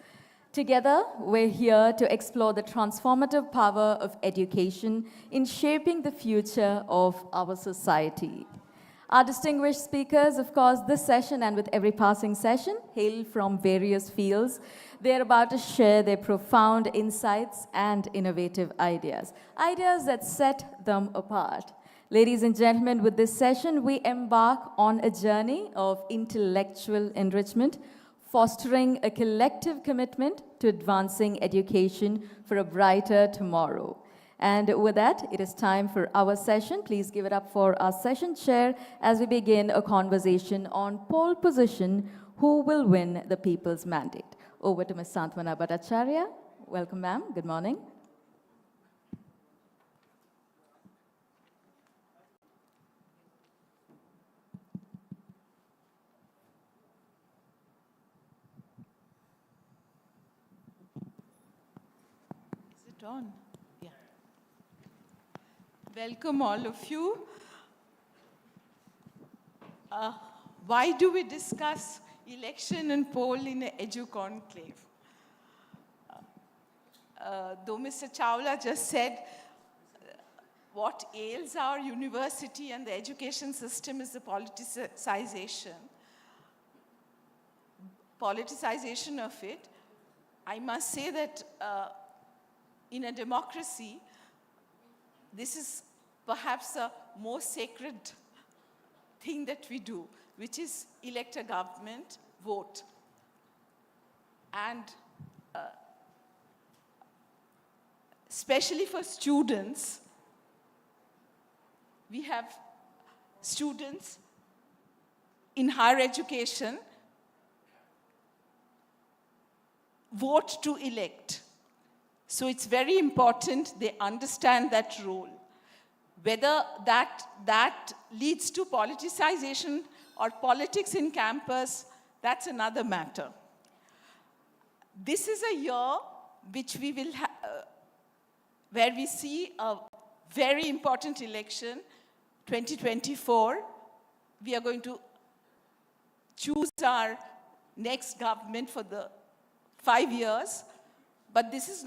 Together, we're here to explore the transformative power of education in shaping the future of our society. Our distinguished speakers, of course, this session and with every passing session, hail from various fields. They're about to share their profound insights and innovative ideas that set them apart. Ladies and gentlemen, with this session, we embark on a journey of intellectual enrichment, fostering a collective commitment to advancing education for a brighter tomorrow. And with that, it is time for our session. Please give it up for our session chair as we begin a conversation on pole position, who will win the people's mandate. Over to Ms. Santwana Bhattacharya. Welcome, ma'am. Good morning. on? Yeah. Welcome all of you. Why do we discuss election and poll in an edu conclave? Though Mr. Chola just said what ails our university and the education system is the politicization of it, I must say that in a democracy, this is perhaps the most sacred thing that we do, which is elect a government, vote. And especially for students, we have students in higher education vote to elect. So it's very important they understand that role. Whether that leads to politicization or politics in campus, that's another matter. This is a year which we will where we see a very important election, 2024. We are going to choose our next government for the 5 years. But this is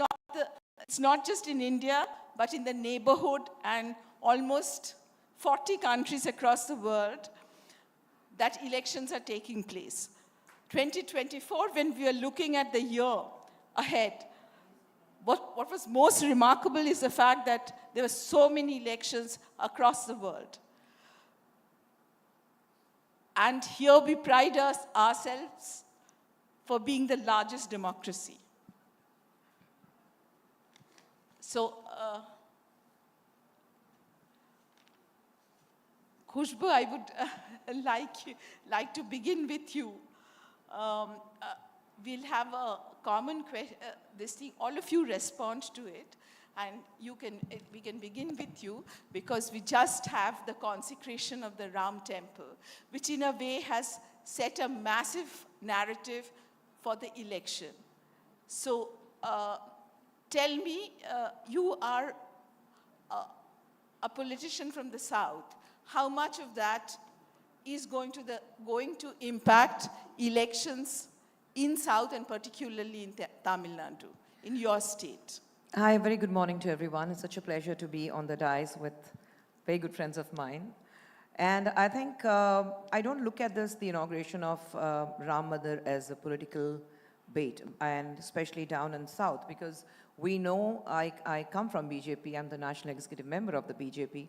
it's not just in India, but in the neighborhood and almost 40 countries across the world that elections are taking place. 2024, when we are looking at the year ahead, what was most remarkable is the fact that there were so many elections across the world. And here we pride ourselves for being the largest democracy. So, Kumbh, I would like to begin with you. We'll have a common question, this thing, all of you respond to it, and we can begin with you, because we just have the consecration of the Ram temple, which in a way has set a massive narrative for the election. So, tell me, you are a politician from the South. How much of that is going to impact elections in South and particularly in Tamil Nadu, in your state? Hi, very good morning to everyone. It's such a pleasure to be on the dais with very good friends of mine. And I think I don't look at this, the inauguration of Ram Mandir, as a political bait, and especially down in South, because we know I come from BJP, I'm the national executive member of the BJP,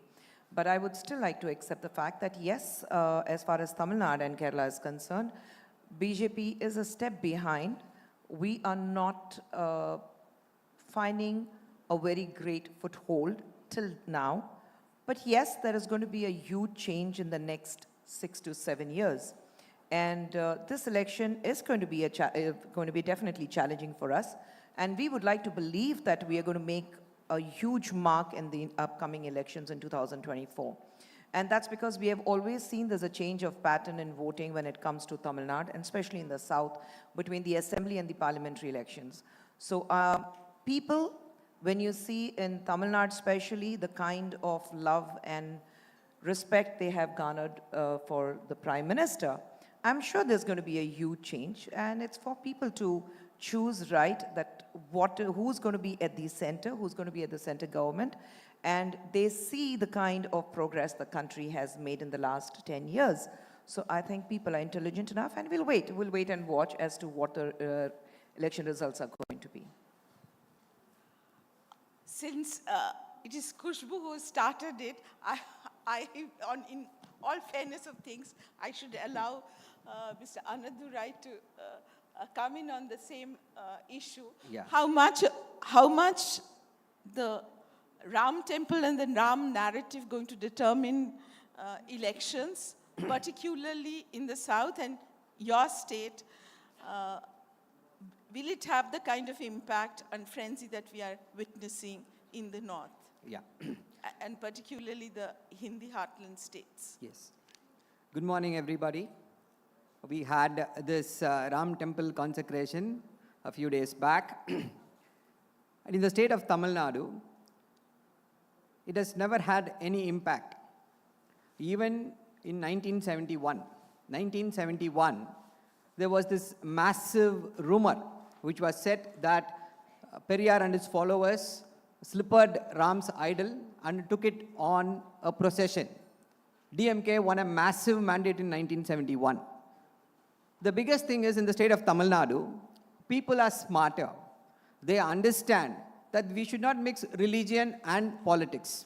but I would still like to accept the fact that yes, as far as Tamil Nadu and Kerala is concerned, BJP is a step behind. We are not finding a very great foothold till now, but yes, there is going to be a huge change in the next 6 to 7 years. And this election is going to be definitely challenging for us. And we would like to believe that we are going to make a huge mark in the upcoming elections in 2024. And that's because we have always seen there's a change of pattern in voting when it comes to Tamil Nadu, and especially in the South, between the assembly and the parliamentary elections. So people, when you see in Tamil Nadu especially, the kind of love and respect they have garnered for the Prime Minister, I'm sure there's going to be a huge change, and it's for people to choose right that who's going to be at the center, who's going to be at the center government, and they see the kind of progress the country has made in the last 10 years. So I think people are intelligent enough, and we'll wait and watch as to what the election results are going to be. Since it is Kumbh who started it, in all fairness of things, I should allow Mr. Anadu Rai to come in on the same issue. Yeah. How much the Ram temple and the Ram narrative going to determine elections, particularly in the South and your state? Will it have the kind of impact and frenzy that we are witnessing in the North? Yeah. And particularly the Hindi heartland states? Yes. Good morning, everybody. We had this Ram temple consecration a few days back. And in the state of Tamil Nadu, it has never had any impact. Even in 1971, there was this massive rumor which was said that Periyar and his followers slippered Ram's idol and took it on a procession. DMK won a massive mandate in 1971. The biggest thing is in the state of Tamil Nadu, people are smarter. They understand that we should not mix religion and politics.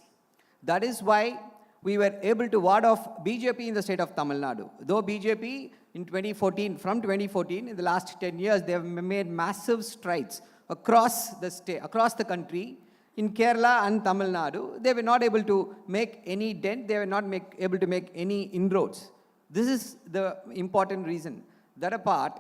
That is why we were able to ward off BJP in the state of Tamil Nadu. Though BJP in 2014, from 2014, in the last 10 years, they have made massive strides across the state, across the country. In Kerala and Tamil Nadu, they were not able to make any dent. They were not able to make any inroads. This is the important reason. That apart,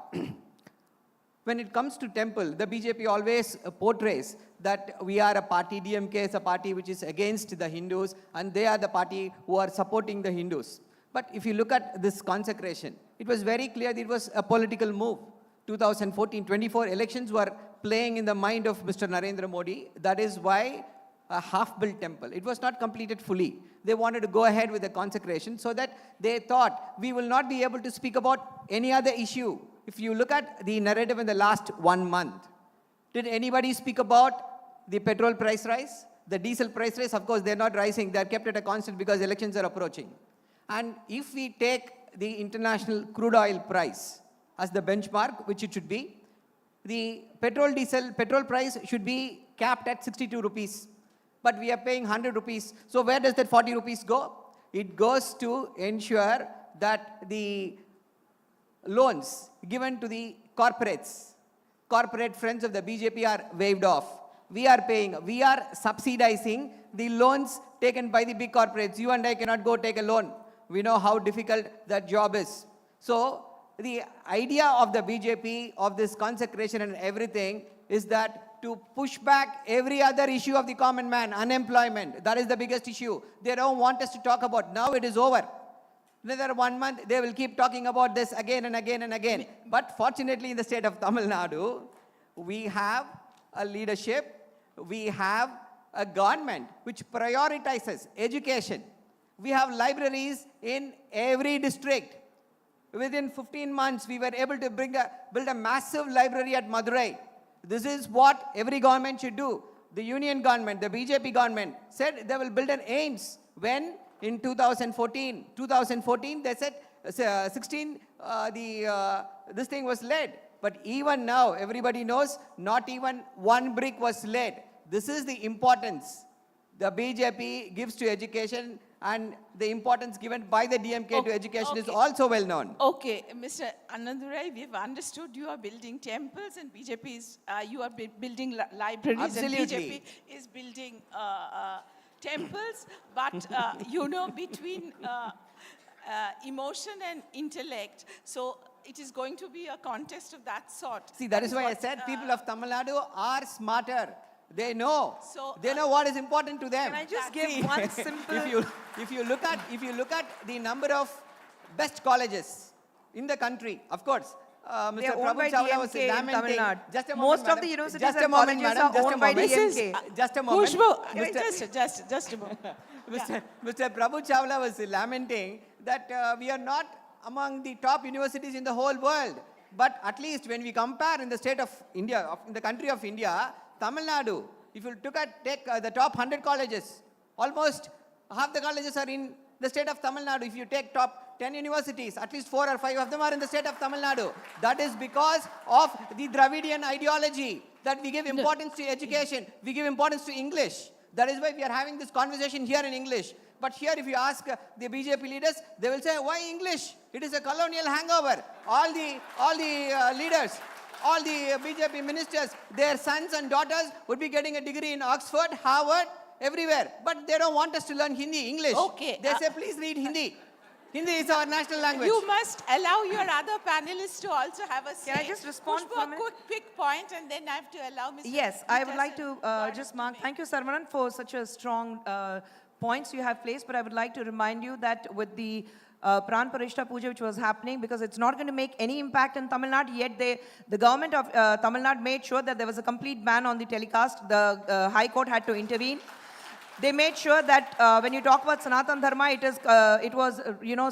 when it comes to temple, the BJP always portrays that we are a party, DMK is a party which is against the Hindus, and they are the party who are supporting the Hindus. But if you look at this consecration, it was very clear that it was a political move. 2014, 24 elections were playing in the mind of Mr. Narendra Modi. That is why a half-built temple. It was not completed fully. They wanted to go ahead with the consecration so that they thought we will not be able to speak about any other issue. If you look at the narrative in the last 1 month, did anybody speak about the petrol price rise? The diesel price rise? Of course, they're not rising. They're kept at a constant because elections are approaching. And if we take the international crude oil price as the benchmark, which it should be, the petrol price should be capped at 62 rupees. But we are paying 100 rupees. So where does that 40 rupees go? It goes to ensure that the loans given to the corporate friends of the BJP are waived off. We are subsidizing the loans taken by the big corporates. You and I cannot go take a loan. We know how difficult that job is. So the idea of the BJP, of this consecration and everything, is that to push back every other issue of the common man, unemployment, that is the biggest issue. They don't want us to talk about. Now it is over. Another 1 month, they will keep talking about this again and again and again. But fortunately, in the state of Tamil Nadu, we have a leadership, we have a government which prioritizes education. We have libraries in every district. Within 15 months, we were able to build a massive library at Madurai. This is what every government should do. The union government, the BJP government said they will build an AIMS. When? In 2014. 2014, they said 16, this thing was laid. But even now, everybody knows, not even one brick was laid. This is the importance the BJP gives to education, and the importance given by the DMK to education is also well known. Okay, Mr. Anandurai, we've understood you are building temples and BJP is, you are building libraries. Absolutely. And BJP is building temples. But, you know, between emotion and intellect, so it is going to be a contest of that sort. See, that is why I said people of Tamil Nadu are smarter. They know. They know what is important to them. Can I just give one simple... If you look at the number of best colleges in the country, of course, Mr. Prabhu Chola was lamenting. Just a moment, Most of madam. the universities Just a and moment, colleges madam. are owned by DMK. Just a moment. Khushbu, just a moment. Mr. Prabhu Chola was lamenting that we are not among the top universities in the whole world. But at least when we compare in the state of India, in the country of India, Tamil Nadu, if you take the top 100 colleges, almost half the colleges are in the state of Tamil Nadu. If you take top 10 universities, at least 4 or 5 of them are in the state of Tamil Nadu. That is because of the Dravidian ideology, that we give importance to education, we give importance to English. That is why we are having this conversation here in English. But here, if you ask the BJP leaders, they will say, why English? It is a colonial hangover. All the leaders, all the BJP ministers, their sons and daughters would be getting a degree in Oxford, Harvard, everywhere. But they don't want us to learn Hindi, English. Okay. They say, please read Hindi. Hindi is our national language. You must allow your other panelists to also have a say. Can I just respond Khushbu, for a minute? quick point, and then I have to allow Mr. Yes, I would like to just mark, thank you, Sarvanan, for such a strong points you have placed, but I would like to remind you that with the Pran Parishta Puja, which was happening, because it's not going to make any impact in Tamil Nadu, yet the government of Tamil Nadu made sure that there was a complete ban on the telecast. The High Court had to intervene. They made sure that when you talk about Sanatan Dharma, it was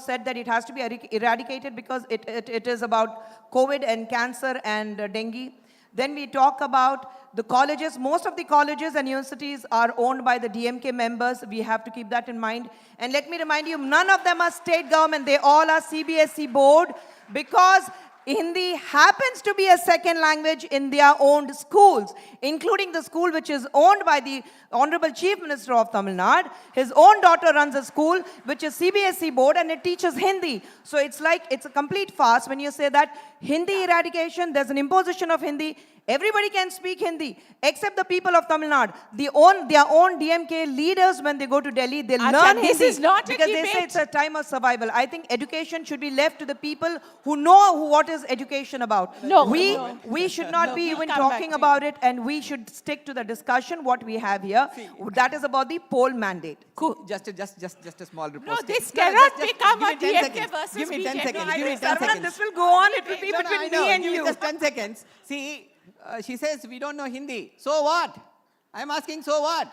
said that it has to be eradicated because it is about COVID and cancer and dengue. Then we talk about the colleges. Most of the colleges and universities are owned by the DMK members. We have to keep that in mind. And let me remind you, none of them are state government. They all are CBSE board, because Hindi happens to be a second language in their own schools, including the school which is owned by the Honorable Chief Minister of Tamil Nadu. His own daughter runs a school which is CBSE board, and it teaches Hindi. So it's a complete farce when you say that Hindi eradication, there's an imposition of Hindi. Everybody can speak Hindi except the people of Tamil Nadu. Their own DMK leaders, when they go to Delhi, they learn this Hindi is not a because they say debate. it's a time of survival. I think education should be left to the people who know what is education about. No, We should not be we'll even come back talking to about it, and we should stick to the discussion what we have here. That is about the poll mandate. Just a small report. No, this cannot become a give me 10 DMK seconds. versus Give me 10 BJP. seconds. No, Give me 10 Saravanan, seconds. this will go on. It will be No, no, between I know. me and Give me you. just 10 seconds. See, she says we don't know Hindi. So what? I'm asking, so what?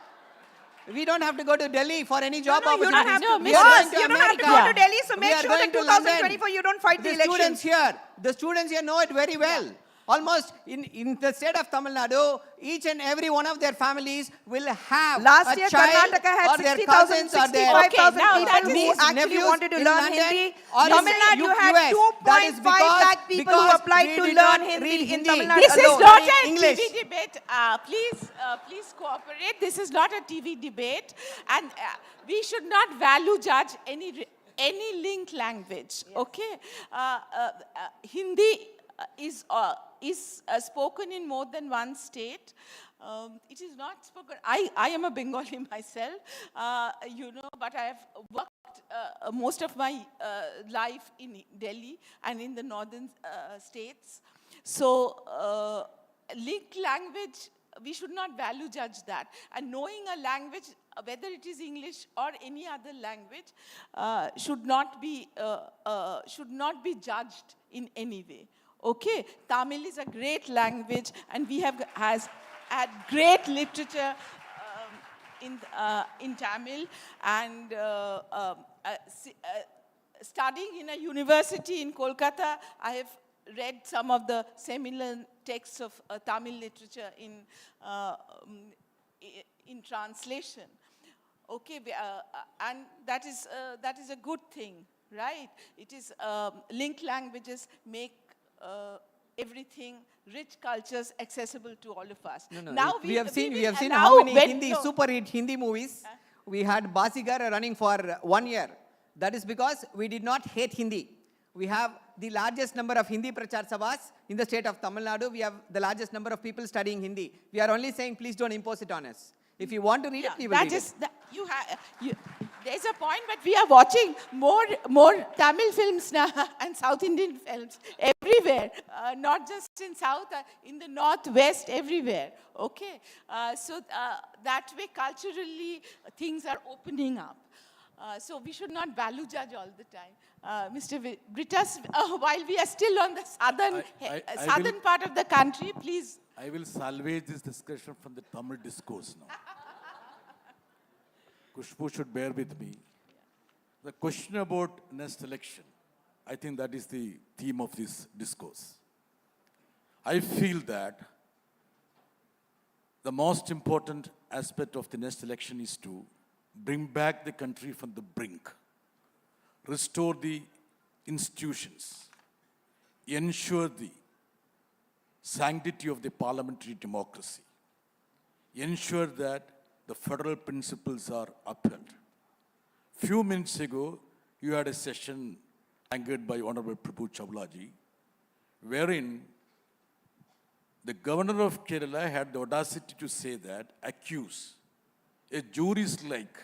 We don't have to go to Delhi for any job No, you don't opportunities. have No, to. We are going You don't have to America. go to Delhi, so We make are sure going that to London. 2024 you don't fight the students elections. the students here know it very well. Almost in the state of Tamil Nadu, each and every one of their families will have Last a year, child Karnataka had or their 60,000, cousins or their 65,000 now people that who niece, actually nephews wanted to in learn London Hindi. or in Tamil Nadu, you had US. That is 2.5 because- lakh people who because applied we to did learn not read Hindi in Hindi. Tamil Nadu This is alone. not a English. TV debate. Please cooperate. This is not a TV debate, and we should not value judge any linked language. Okay, Hindi is spoken in more than one state. It is not spoken. I am a Bengali myself, but I have worked most of my life in Delhi and in the northern states. So, linked language, we should not value judge that. And knowing a language, whether it is English or any other language, should not be judged in any way. Okay, Tamil is a great language, and we have had great literature in Tamil, and studying in a university in Kolkata, I have read some of the seminal texts of Tamil literature in translation. Okay, and that is a good thing, right? It is linked languages make everything, rich cultures accessible to all of us. No, Now we have seen allow how many when- super hit Hindi movies. We had Basigar running for 1 year. That is because we did not hate Hindi. We have the largest number of Hindi Prachar Sabhas in the state of Tamil Nadu. We have the largest number of people studying Hindi. We are only saying, please don't impose it on us. If you want to read it, we will read it. There's a point, but we are watching more Tamil films now and South Indian films everywhere, not just in South, in the Northwest, everywhere. Okay, so that way culturally things are opening up. So we should not value judge all the time. Mr. Britas, while we are still on the southern part of the country, please. I will salvage this discussion from the Tamil discourse now. Kushbu should bear with me. The question about next election, I think that is the theme of this discourse. I feel that the most important aspect of the next election is to bring back the country from the brink, restore the institutions, ensure the sanctity of the parliamentary democracy, ensure that the federal principles are upheld. Few minutes ago, you had a session anchored by Honorable Prabhu Chawlaji, wherein the governor of Kerala had the audacity to say that, accuse a jurist like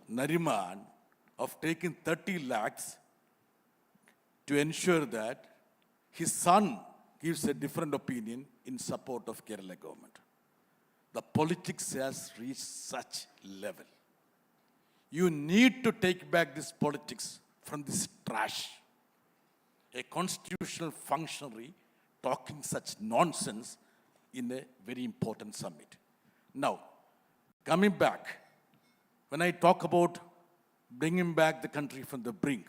Nariman of taking 30 lakhs to ensure that his son gives a different opinion in support of Kerala government. The politics has reached such level. You need to take back this politics from this trash. A constitutional functionary talking such nonsense in a very important summit. Now, coming back, when I talk about bringing back the country from the brink,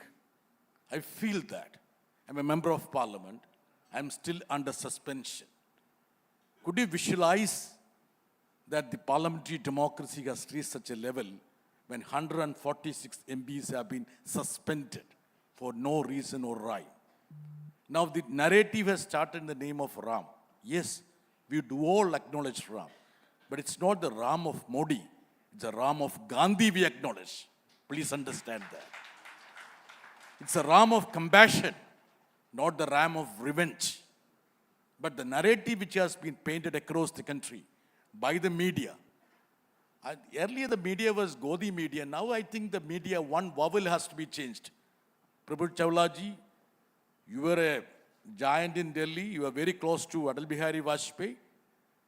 I feel that I'm a member of parliament, I'm still under suspension. Could you visualize that the parliamentary democracy has reached such a level when 146 MPs have been suspended for no reason or rhyme? Now the narrative has started in the name of Ram. Yes, we do all acknowledge Ram, but it's not the Ram of Modi, it's the Ram of Gandhi we acknowledge. Please understand that. It's a Ram of compassion, not the Ram of revenge. But the narrative which has been painted across the country by the media, earlier the media was Godi media, now I think the media, one vowel has to be changed. Prabhu Chola ji, you were a giant in Delhi, you are very close to Atal Bihari Vajpayee.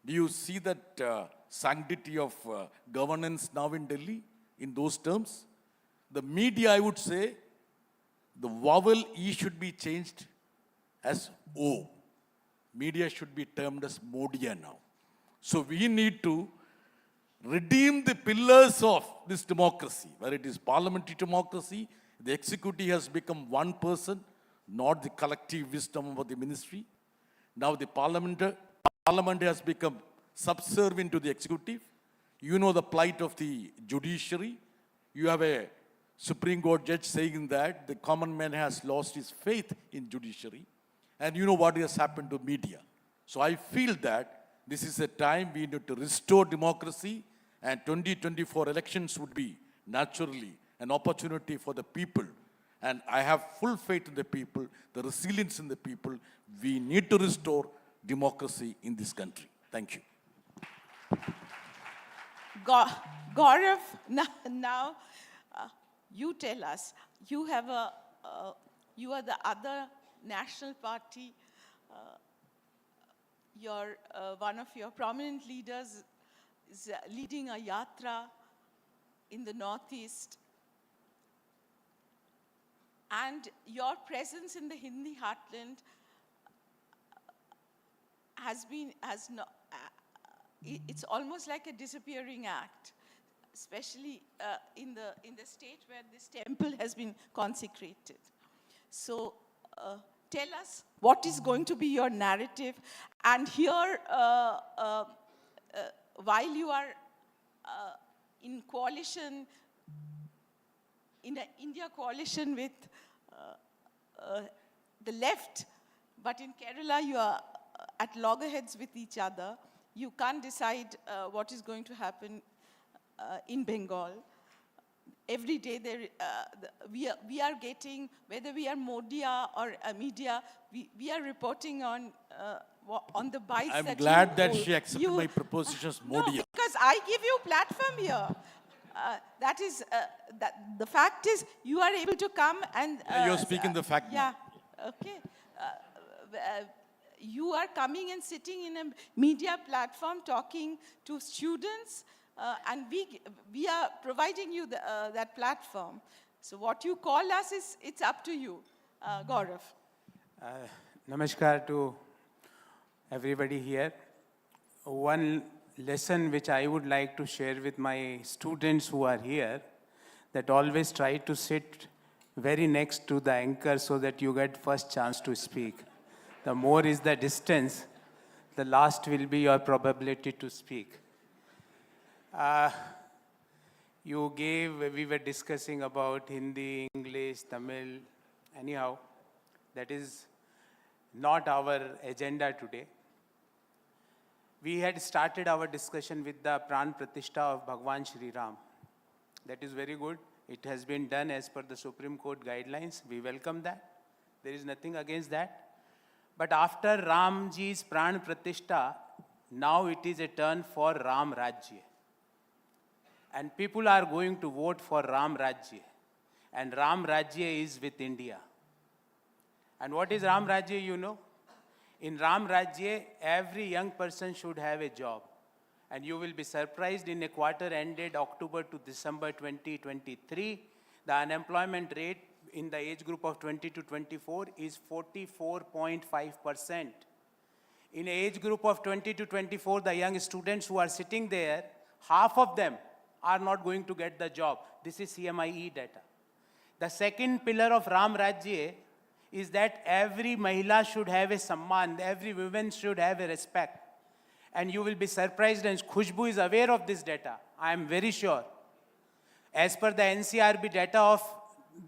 Do you see that sanctity of governance now in Delhi in those terms? The media, I would say, the vowel E should be changed as O. Media should be termed as Modia now. So we need to redeem the pillars of this democracy, where it is parliamentary democracy, the executive has become one person, not the collective wisdom of the ministry. Now the parliament has become subservient to the executive. You know the plight of the judiciary. You have a Supreme Court judge saying that the common man has lost his faith in judiciary. And you know what has happened to media. So I feel that this is a time we need to restore democracy, and 2024 elections would be naturally an opportunity for the people. And I have full faith in the people, the resilience in the people. We need to restore democracy in this country. Thank you. Gaurav, now you tell us. You have you are the other national party. One of your prominent leaders is leading a yatra in the Northeast. And your presence in the Hindi heartland it's almost like a disappearing act, especially in the state where this temple has been consecrated. So tell us what is going to be your narrative. And here, while you are in coalition, in an India coalition with the left, but in Kerala you are at loggerheads with each other. You can't decide what is going to happen in Bengal. Every day we are getting, whether we are Modia or media, we are reporting on the bites I'm that glad you that hold. she accepted my proposition as No, Modia. because I give you platform here. That is, the fact is, you are able to come and... You're speaking the fact now. Yeah, okay. You are coming and sitting in a media platform talking to students, and we are providing you that platform. So what you call us, it's up to you, Gaurav. Namaskar to everybody here. One lesson which I would like to share with my students who are here, that always try to sit very next to the anchor so that you get first chance to speak. The more is the distance, the last will be your probability to speak. We were discussing about Hindi, English, Tamil. Anyhow, that is not our agenda today. We had started our discussion with the Pran Pratishtha of Bhagwan Shri Ram. That is very good. It has been done as per the Supreme Court guidelines. We welcome that. There is nothing against that. But after Ramji's Pran Pratishtha, now it is a turn for Ram Rajya. And people are going to vote for Ram Rajya. And Ram Rajya is with India. And what is Ram Rajya, you know? In Ram Rajya, every young person should have a job. And you will be surprised, in a quarter ended October to December 2023, the unemployment rate in the age group of 20 to 24 is 44.5%. In the age group of 20 to 24, the young students who are sitting there, half of them are not going to get the job. This is CMIE data. The second pillar of Ram Rajya is that every Mahila should have a Samman, every woman should have a respect. And you will be surprised, and Khushbu is aware of this data, I am very sure. As per the NCRB data of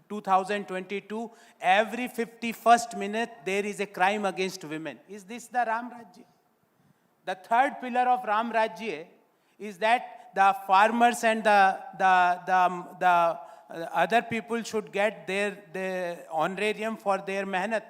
2022, every 51st minute there is a crime against women. Is this the Ram Rajya? The third pillar of Ram Rajya is that the farmers and the other people should get their honorarium for their mehnat.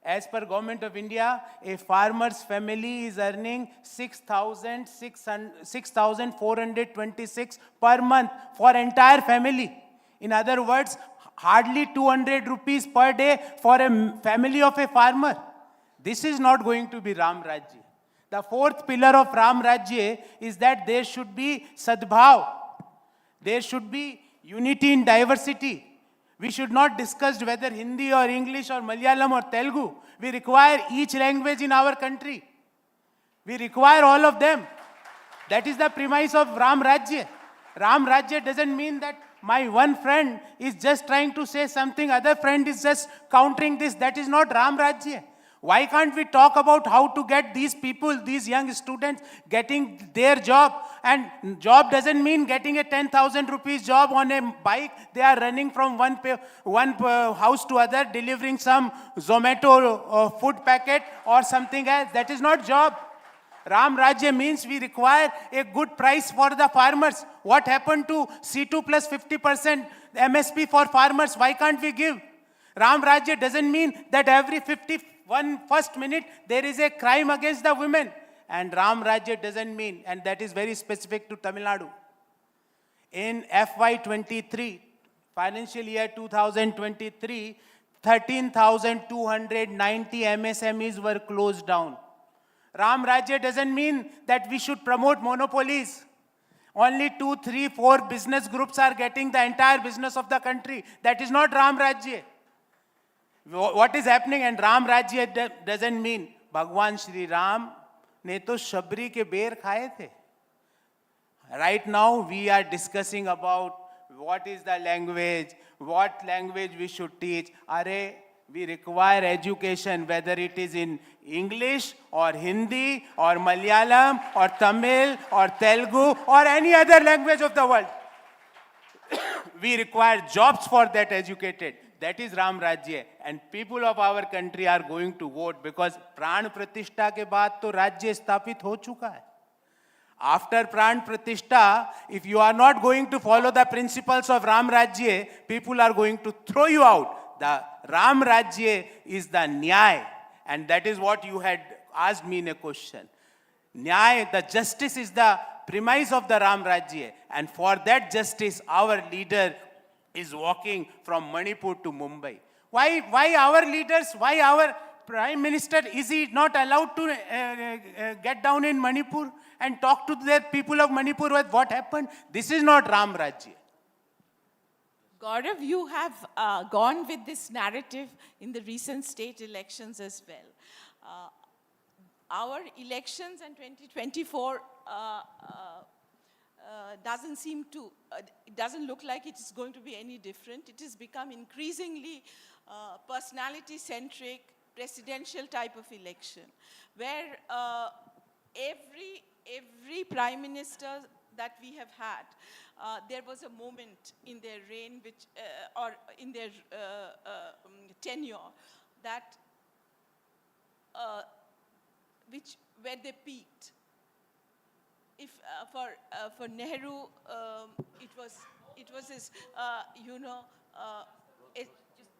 As per Government of India, a farmer's family is earning 6,426 per month for entire family. In other words, hardly 200 rupees per day for a family of a farmer. This is not going to be Ram Rajya. The fourth pillar of Ram Rajya is that there should be Sadbhav. There should be unity in diversity. We should not discuss whether Hindi or English or Malayalam or Telugu. We require each language in our country. We require all of them. That is the premise of Ram Rajya. Ram Rajya doesn't mean that my one friend is just trying to say something, other friend is just countering this. That is not Ram Rajya. Why can't we talk about how to get these people, these young students, getting their job? And job doesn't mean getting a 10,000 rupees job on a bike. They are running from one house to other, delivering some Zomato food packet or something else. That is not job. Ram Rajya means we require a good price for the farmers. What happened to C2 plus 50% MSP for farmers? Why can't we give? Ram Rajya doesn't mean that every 51st minute there is a crime against the women. And Ram Rajya doesn't mean, and that is very specific to Tamil Nadu. In FY23, financial year 2023, 13,290 MSMEs were closed down. Ram Rajya doesn't mean that we should promote monopolies. Only 2, 3, 4 business groups are getting the entire business of the country. That is not Ram Rajya. What is happening? And Ram Rajya doesn't mean Bhagwan Shri Ram ne to shabri ke beer khaye the. Right now we are discussing about what is the language, what language we should teach. Are we require education, whether it is in English or Hindi or Malayalam or Tamil or Telugu or any other language of the world. We require jobs for that educated. That is Ram Rajya. And people of our country are going to vote because Pran Pratishta ke baad to Rajya sthapit ho chuka hai. After Pran Pratishtha, if you are not going to follow the principles of Ram Rajya, people are going to throw you out. The Ram Rajya is the Nyay. And that is what you had asked me in a question. Nyay, the justice is the premise of the Ram Rajya. And for that justice, our leader is walking from Manipur to Mumbai. Why our leaders, why our Prime Minister, is he not allowed to get down in Manipur and talk to the people of Manipur with what happened? This is not Ram Rajya. Gaurav, you have gone with this narrative in the recent state elections as well. Our elections in 2024 doesn't seem to, it doesn't look like it is going to be any different. It has become increasingly personality-centric, presidential type of election, where every prime minister that we have had, there was a moment in their reign, which, or in their tenure, that where they peaked. If for Nehru, it was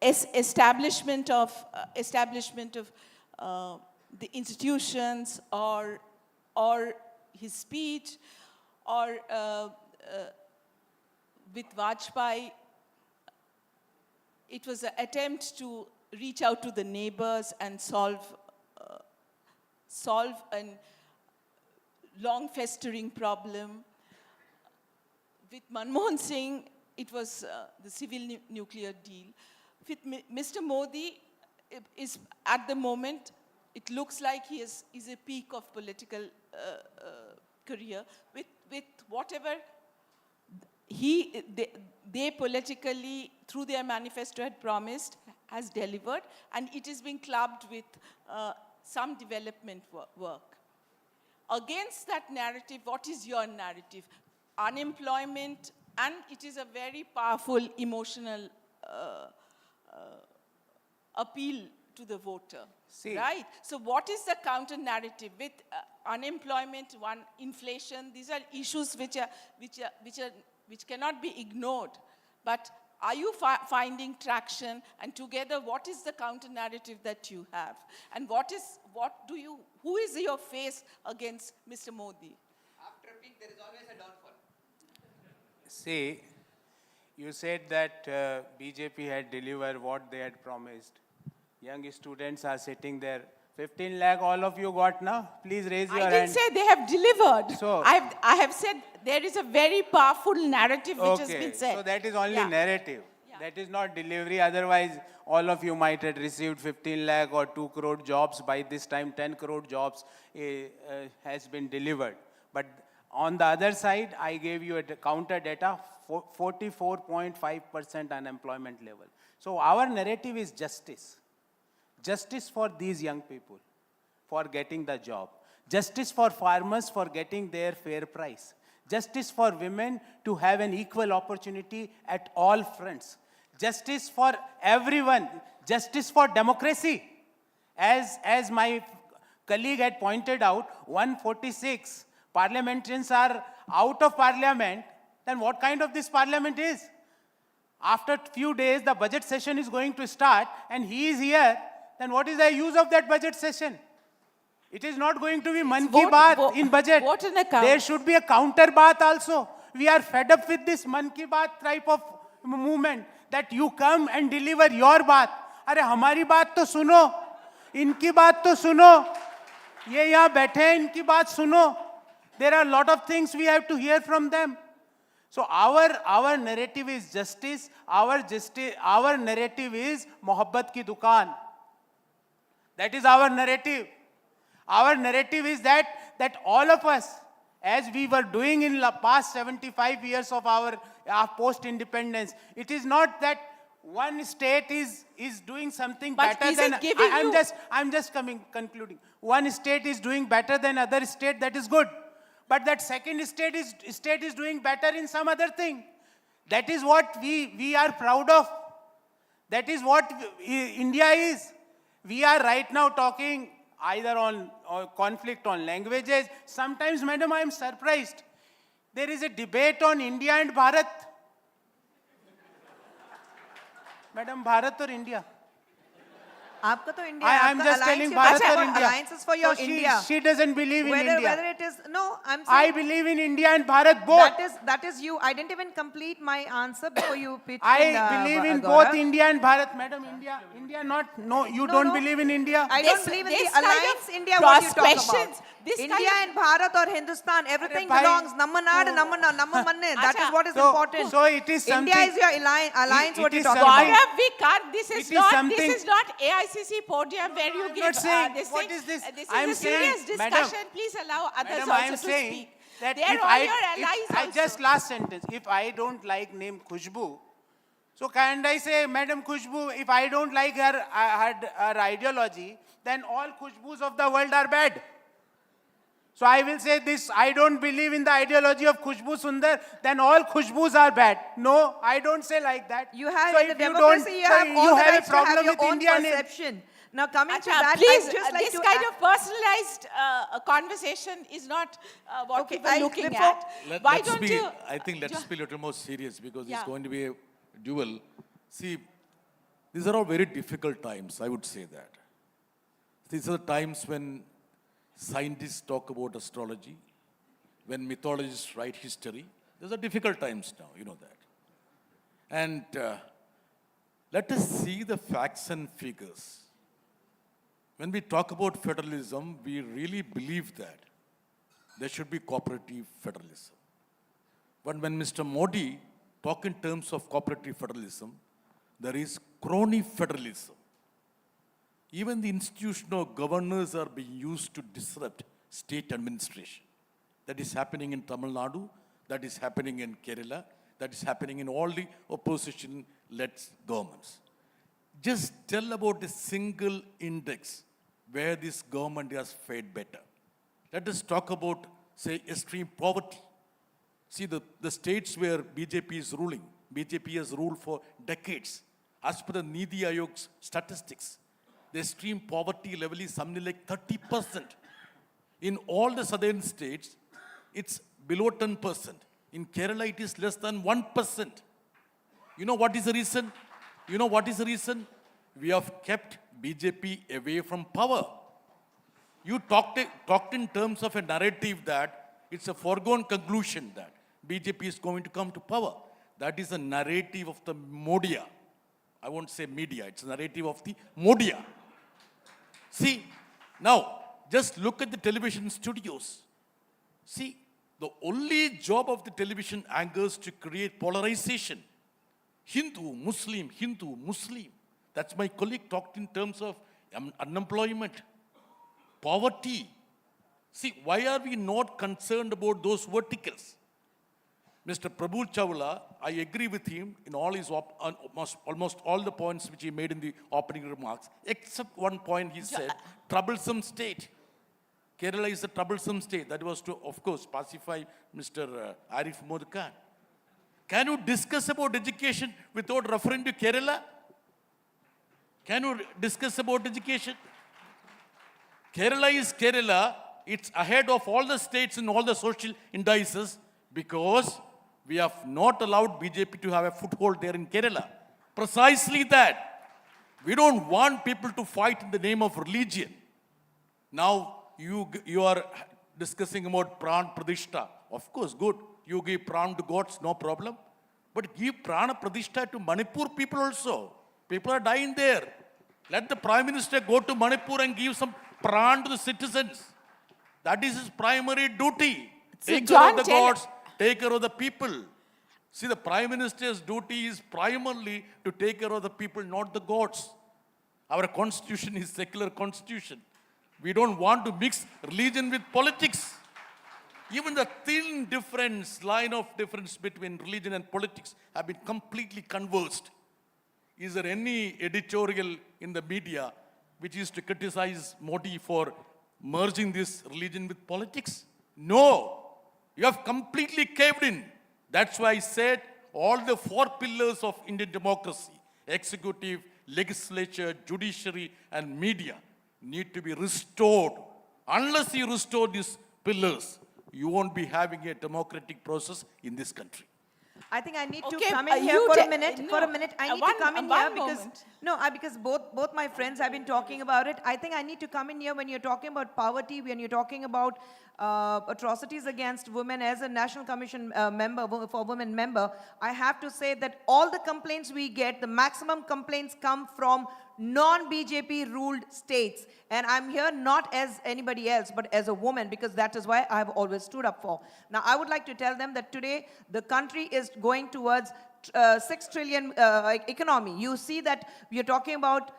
his establishment of the institutions, or his speech, or with Vajpayee, it was an attempt to reach out to the neighbors and solve and long festering problem. With Manmohan Singh, it was the civil nuclear deal. With Mr. Modi, is at the moment, it looks like he is a peak of political career. With whatever they politically, through their manifesto, had promised, has delivered, and it is being clubbed with some development work. Against that narrative, what is your narrative? Unemployment, and it is a very powerful emotional appeal to the voter. See. Right? So what is the counter narrative with unemployment, inflation? These are issues which cannot be ignored. But are you finding traction? And together, what is the counter narrative that you have? And who is your face against Mr. Modi? After a peak, there is always a downfall. See, you said that BJP had delivered what they had promised. Young students are sitting there. 15 lakh, all of you got now? Please raise your hand. I didn't say they have delivered. So- I have said there is a very powerful narrative which has been said. So that is only Yeah. narrative. Yeah. That is not delivery. Otherwise, all of you might have received 15 lakh or 2 crore jobs. By this time, 10 crore jobs has been delivered. But on the other side, I gave you a counter data, 44.5% unemployment level. So our narrative is justice. Justice for these young people for getting the job. Justice for farmers for getting their fair price. Justice for women to have an equal opportunity at all fronts. Justice for everyone. Justice for democracy. As my colleague had pointed out, 146 parliamentarians are out of parliament. Then what kind of this parliament is? After a few days, the budget session is going to start, and he is here. Then what is the use of that budget session? It is not going to be Man Ki Baat in budget. Vote in account. There should be a counter baat also. We are fed up with this Man Ki Baat type of movement that you come and deliver your baat. अरे हमारी बात तो सुनो, इनकी बात तो सुनो. ये यहाँ बैठे हैं, इनकी बात सुनो. There are a lot of things we have to hear from them. So our narrative is justice. Our narrative is मोहब्बत की दुकान. That is our narrative. Our narrative is that all of us, as we were doing in the past 75 years of our post-independence, it is not that one state is doing something But better is than... it giving I'm just concluding. One state is doing better than other state, that is good. But that second state is doing better in some other thing. That is what we are proud of. That is what India is. We are right now talking either on conflict on languages. Sometimes, madam, I am surprised. There is a debate on India and Bharat. Madam, Bharat or India? आपका तो India I'm just telling Bharat or India. Alliances for your So India. She doesn't believe in India. Whether it is, no, I'm I saying believe in India and Bharat both. that is you. I didn't even complete my answer before you pitched I in, believe in Gaurav. both India and Bharat. Madam, India not, no, you No, don't no. believe in India? I don't believe in the this kind alliance of India what you talk cross-questions, about. this India kind and Bharat or Hindustan, everything bhai, belongs. Namma naad, namma manne. That is what is important. So it is something... India is your alliance It what you is talk something- about. Gaurav, we can't. This It is is not AICC podium where you I'm give not saying- this what thing. is this? This I'm is a serious saying, madam, discussion. Please allow others Madam, also I am to saying speak. that They are if all your allies I also. just last sentence, if I don't like name Khushbu, so can't I say, Madam Khushbu, if I don't like her ideology, then all Khushbus of the world are bad. So I will say this, I don't believe in the ideology of Khushbu Sundar, then all Khushbus are bad. No, I don't say like that. You have so in the if you democracy, don't- you so have all you the have a rights to have problem your with own India. perception. Now coming to Acha, that, please, I'd just like this to kind of personalized conversation is not what Okay, we were looking before- at. Why Let's don't be, you? I think let's be a little more serious because Yeah. it's going to be a duel. See, these are all very difficult times, I would say that. These are the times when scientists talk about astrology, when mythologists write history. Those are difficult times now, you know that. And let us see the facts and figures. When we talk about federalism, we really believe that there should be cooperative federalism. But when Mr. Modi talk in terms of cooperative federalism, there is crony federalism. Even the institution of governors are being used to disrupt state administration. That is happening in Tamil Nadu, that is happening in Kerala, that is happening in all the opposition-led governments. Just tell about a single index where this government has fared better. Let us talk about, say, extreme poverty. See, the states where BJP is ruling, BJP has ruled for decades. As per the Niti Aayog's statistics, the extreme poverty level is something like 30%. In all the southern states, it's below 10%. In Kerala, it is less than 1%. You know what is the reason? You know what is the reason? We have kept BJP away from power. You talked in terms of a narrative that it's a foregone conclusion that BJP is going to come to power. That is a narrative of the Modia. I won't say media, it's a narrative of the Modia. See, now, just look at the television studios. See, the only job of the television anchors to create polarization. Hindu, Muslim, Hindu, Muslim. That's my colleague talked in terms of unemployment, poverty. See, why are we not concerned about those verticals? Mr. Prabhu Chola, I agree with him in all his almost all the points which he made in the opening remarks, except one point he said, troublesome state. Kerala is a troublesome state. That was to, of course, pacify Mr. Arif Mohd Khan. Can you discuss about education without referring to Kerala? Can you discuss about education? Kerala is Kerala. It's ahead of all the states in all the social indices because we have not allowed BJP to have a foothold there in Kerala. Precisely that. We don't want people to fight in the name of religion. Now, you are discussing about Pran Pradishta. Of course, good. You give Pran to gods, no problem. But give Prana Pradishta to Manipur people also. People are dying there. Let the Prime Minister go to Manipur and give some Pran to the citizens. That is his primary duty. Take care of the gods, take care of the people. See, the Prime Minister's duty is primarily to take care of the people, not the gods. Our constitution is secular constitution. We don't want to mix religion with politics. Even the thin line of difference between religion and politics have been completely conversed. Is there any editorial in the media which is to criticize Modi for merging this religion with politics? No. You have completely caved in. That's why I said all the 4 pillars of Indian democracy, executive, legislature, judiciary, and media, need to be restored. Unless you restore these pillars, you won't be having a democratic process in this country. I think I need to Okay, come in here you for a ta- minute. no, For a minute, I need to one- come in one here because moment. because both my friends have been talking about it. I think I need to come in here when you're talking about poverty, when you're talking about atrocities against women. As a National Commission for Women member, I have to say that all the complaints we get, the maximum complaints come from non-BJP ruled states. And I'm here not as anybody else, but as a woman, because that is why I've always stood up for. Now, I would like to tell them that today the country is going towards 6 trillion economy. You see that we are talking about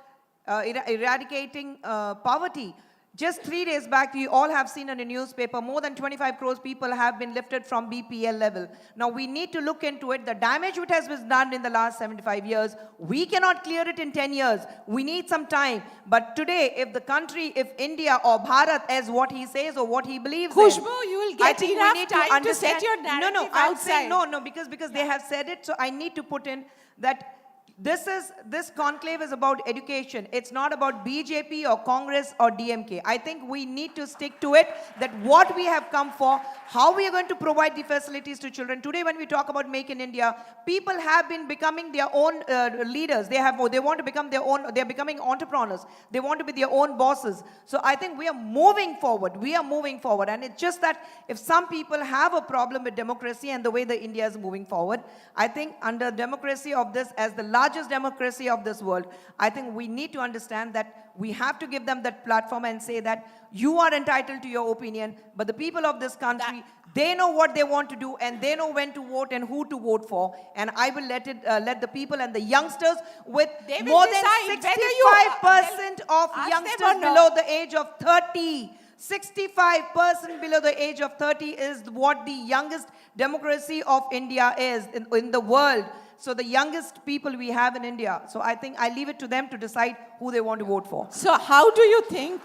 eradicating poverty. Just 3 days back, we all have seen in the newspaper, more than 25 crores people have been lifted from BPL level. Now, we need to look into it. The damage which has been done in the last 75 years, we cannot clear it in 10 years. We need some time. But today, if the country, if India or Bharat, as what he says or what he believes Khushbu, in, you will I get think enough we need time to to set understand. your narrative No, I'm saying outside. because they have said it. So I need to put in that this conclave is about education. It's not about BJP or Congress or DMK. I think we need to stick to it, that what we have come for, how we are going to provide the facilities to children. Today, when we talk about Make in India, people have been becoming their own leaders. They want to become their own, they're becoming entrepreneurs. They want to be their own bosses. So I think we are moving forward. We are moving forward. And it's just that if some people have a problem with democracy and the way the India is moving forward, I think under democracy of this, as the last largest democracy of this world, I think we need to understand that we have to give them that platform and say that you are entitled to your opinion, but the people of this country, they know what they want to do and they know when to vote and who to vote for. And I will let the people and the youngsters with They will more than decide whether you- 65% of ask them youngsters or not. below the age of 30. 65% below the age of 30 is what the youngest democracy of India is in the world. So the youngest people we have in India. So I think I leave it to them to decide who they want to vote for. So how do you think,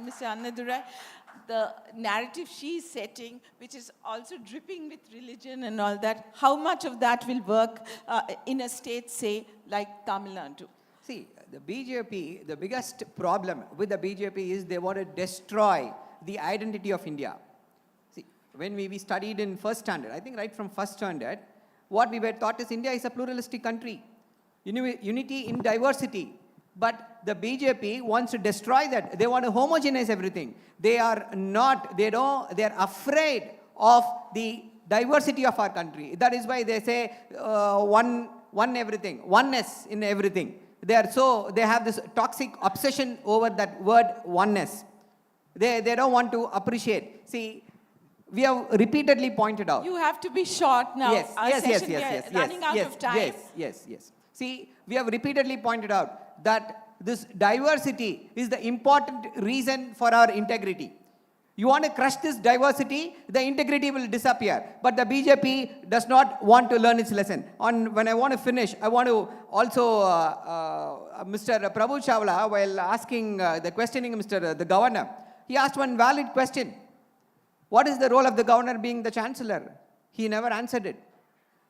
Mr. Annadurai, the narrative she is setting, which is also dripping with religion and all that, how much of that will work in a state, say, like Tamil Nadu? See, the BJP, the biggest problem with the BJP is they want to destroy the identity of India. See, when we studied in first standard, I think right from first standard, what we were taught is India is a pluralistic country. Unity in diversity. But the BJP wants to destroy that. They want to homogenize everything. They are afraid of the diversity of our country. That is why they say everything, oneness in everything. They have this toxic obsession over that word oneness. They don't want to appreciate. See, we have repeatedly pointed out. You have to be short now. Yes, Our yes, session, yes. we are running out of time. Yes. See, we have repeatedly pointed out that this diversity is the important reason for our integrity. You want to crush this diversity, the integrity will disappear. But the BJP does not want to learn its lesson. When I want to finish, I want to also, Mr. Prabhu Chawla, while questioning the governor, he asked one valid question. What is the role of the governor being the chancellor? He never answered it.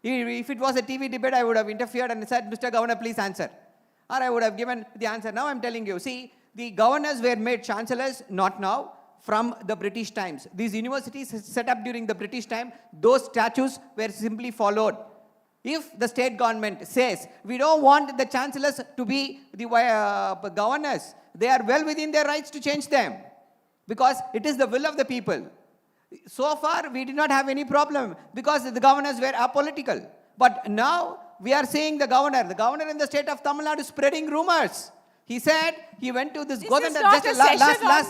If it was a TV debate, I would have interfered and said, Mr. Governor, please answer. Or I would have given the answer. Now I'm telling you, see, the governors were made chancellors, not now, from the British times. These universities set up during the British time, those statutes were simply followed. If the state government says, we don't want the chancellors to be the governors, they are well within their rights to change them. Because it is the will of the people. So far, we did not have any problem because the governors were apolitical. But now, we are seeing the governor in the state of Tamil Nadu spreading rumors. He said he went to this Godanda. Last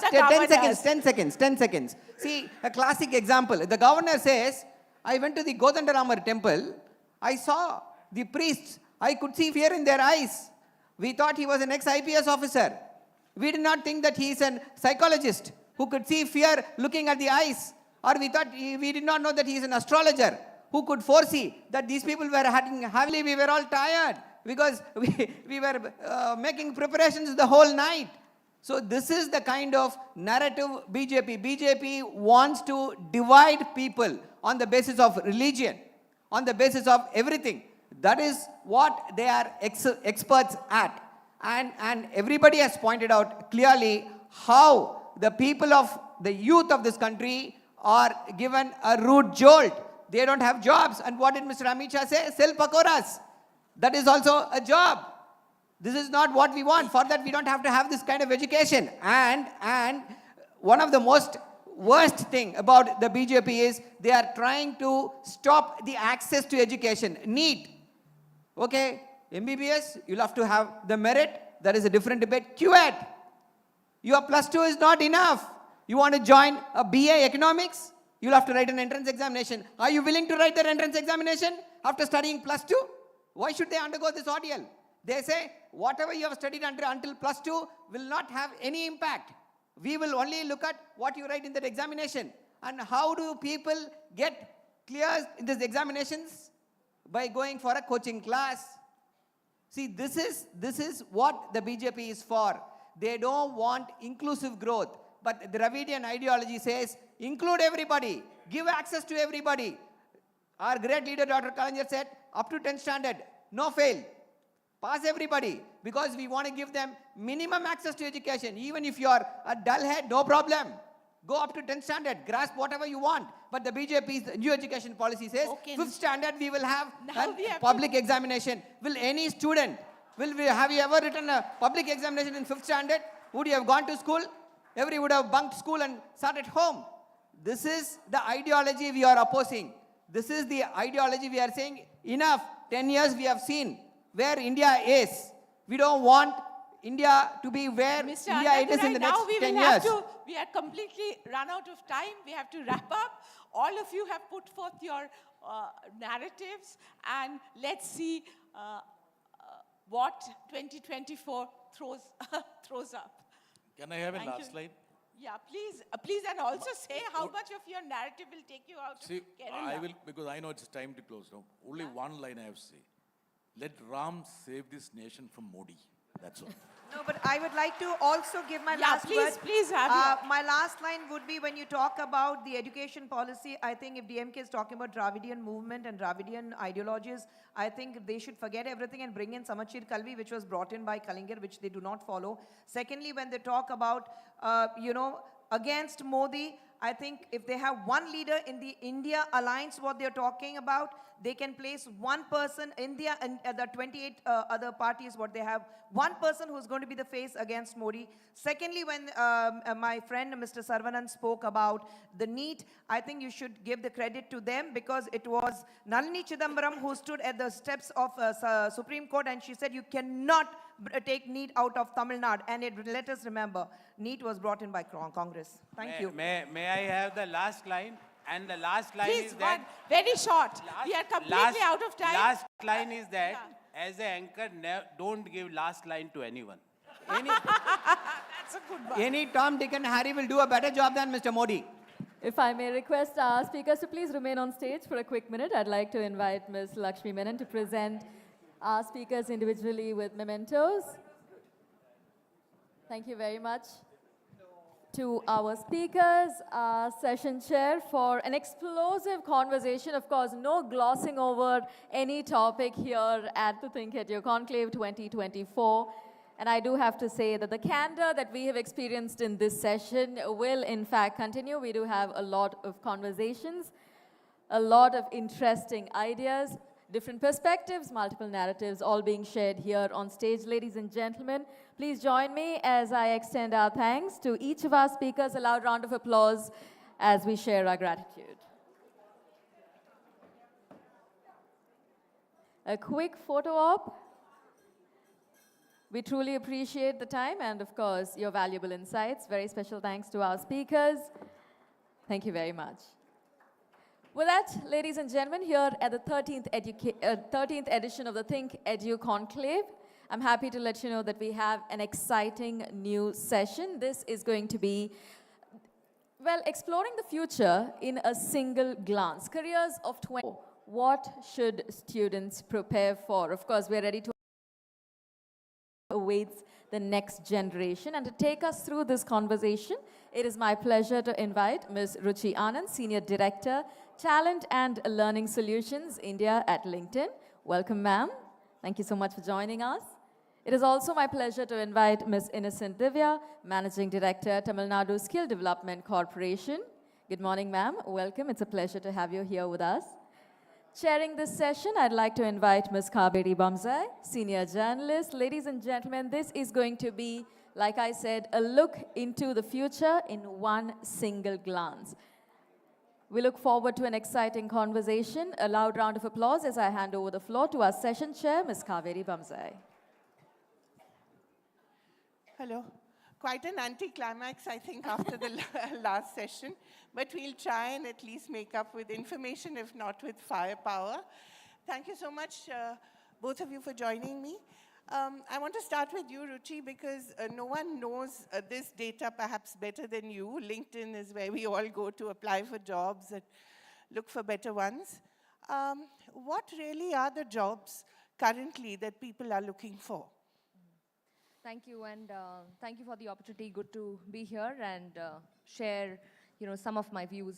10 seconds. See, a classic example. The governor says, I went to the Godandaramar temple. I saw the priests. I could see fear in their eyes. We thought he was an ex-IPS officer. We did not think that he is a psychologist who could see fear looking at the eyes. Or we did not know that he is an astrologer who could foresee that these people were having heavily. We were all tired because we were making preparations the whole night. So this is the kind of narrative BJP wants to divide people on the basis of religion, on the basis of everything. That is what they are experts at. And everybody has pointed out clearly how the people of the youth of this country are given a rude jolt. They don't have jobs. And what did Mr. Amit Shah say? Sell pakoras. That is also a job. This is not what we want. For that, we don't have to have this kind of education. And one of the most worst thing about the BJP is they are trying to stop the access to education. NEET. Okay, MBBS, you'll have to have the merit. That is a different debate. QET. Your +2 is not enough. You want to join a BA economics? You'll have to write an entrance examination. Are you willing to write their entrance examination after studying +2? Why should they undergo this ordeal? They say, whatever you have studied until +2 will not have any impact. We will only look at what you write in that examination. And how do people get clear in these examinations? By going for a coaching class. See, this is what the BJP is for. They don't want inclusive growth. But the Dravidian ideology says, include everybody, give access to everybody. Our great leader, Dr. Kalaignar, said, up to 10th standard, no fail. Pass everybody, because we want to give them minimum access to education. Even if you are a dull head, no problem. Go up to 10th standard, grasp whatever you want. But the BJP's new education policy says, 5th standard we will have a public examination. Will any student, have you ever written a public examination in 5th standard? Would you have gone to school? Everybody would have bunked school and sat at home. This is the ideology we are opposing. This is the ideology we are saying, enough, 10 years we have seen. where India is. We don't want India to be where Mr. India it is in the Anandarai, now next we 10 will have years. to, we are completely run out of time. We have to wrap up. All of you have put forth your narratives, and let's see what 2024 throws up. Can I have a Thank last you. slide? Yeah, please, and also say how much of your narrative will take you out See, of Kerala. I will, because I know it's time to close now. Only one line I have to say. Let Ram save this nation from Modi. That's all. No, but I would like to also give my Yeah, last please, word. please have your- My last line would be when you talk about the education policy, I think if DMK is talking about Dravidian movement and Dravidian ideologies, I think they should forget everything and bring in Samachir Kalvi, which was brought in by Kalingar, which they do not follow. Secondly, when they talk about, against Modi, I think if they have one leader in the India alliance, what they're talking about, they can place one person, India and the 28 other parties, what they have, one person who's going to be the face against Modi. Secondly, when my friend Mr. Sarvanan spoke about the NEET, I think you should give the credit to them because it was Nalini Chidambaram who stood at the steps of Supreme Court and she said you cannot take NEET out of Tamil Nadu. And let us remember, NEET was brought in by Congress. Thank you. May I have the last line? And the last line Please, is that... one, very short. We are completely out of time. Last line is that, as an anchor, don't give last line to anyone. Any, That's a good one. any Tom, Dick and Harry will do a better job than Mr. Modi. If I may request our speakers to please remain on stage for a quick minute, I'd like to invite Ms. Lakshmi Menon to present our speakers individually with mementos. Thank you very much to our speakers, our session chair, for an explosive conversation. Of course, no glossing over any topic here at the ThinkEdu Conclave 2024. And I do have to say that the candor that we have experienced in this session will in fact continue. We do have a lot of conversations, a lot of interesting ideas, different perspectives, multiple narratives, all being shared here on stage. Ladies and gentlemen, please join me as I extend our thanks to each of our speakers. A loud round of applause as we share our gratitude. A quick photo op. We truly appreciate the time and, of course, your valuable insights. Very special thanks to our speakers. Thank you very much. With that, ladies and gentlemen, here at the 13th edition of the ThinkEdu Conclave, I'm happy to let you know that we have an exciting new session. This is going to be, well, exploring the future in a single glance. Careers of 20. What should students prepare for? Of course, we're ready to awaits the next generation. And to take us through this conversation, it is my pleasure to invite Ms. Ruchi Anand, Senior Director, Talent and Learning Solutions, India at LinkedIn. Welcome, ma'am. Thank you so much for joining us. It is also my pleasure to invite Ms. Innocent Divya, Managing Director, Tamil Nadu Skill Development Corporation. Good morning, ma'am. Welcome. It's a pleasure to have you here with us. Chairing this session, I'd like to invite Ms. Kaveri Bamzai, Senior Journalist. Ladies and gentlemen, this is going to be, like I said, a look into the future in one single glance. We look forward to an exciting conversation. A loud round of applause as I hand over the floor to our session chair, Ms. Kaveri Bamzai. Hello. Quite an anticlimax, I think, after the last session. But we'll try and at least make up with information, if not with firepower. Thank you so much, both of you, for joining me. I want to start with you, Ruchi, because no one knows this data perhaps better than you. LinkedIn is where we all go to apply for jobs and look for better ones. What really are the jobs currently that people are looking for? Thank you, and thank you for the opportunity. Good to be here and share, some of my views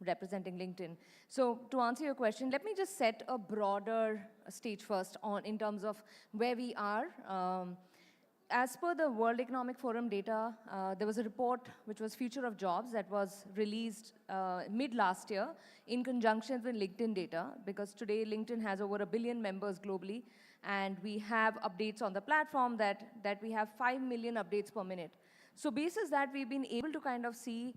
representing LinkedIn. So to answer your question, let me just set a broader stage first in terms of where we are. As per the World Economic Forum data, there was a report which was Future of Jobs that was released mid last year in conjunction with LinkedIn data, because today LinkedIn has over 1 billion members globally, and we have updates on the platform that we have 5 million updates per minute. So basis that, we've been able to kind of see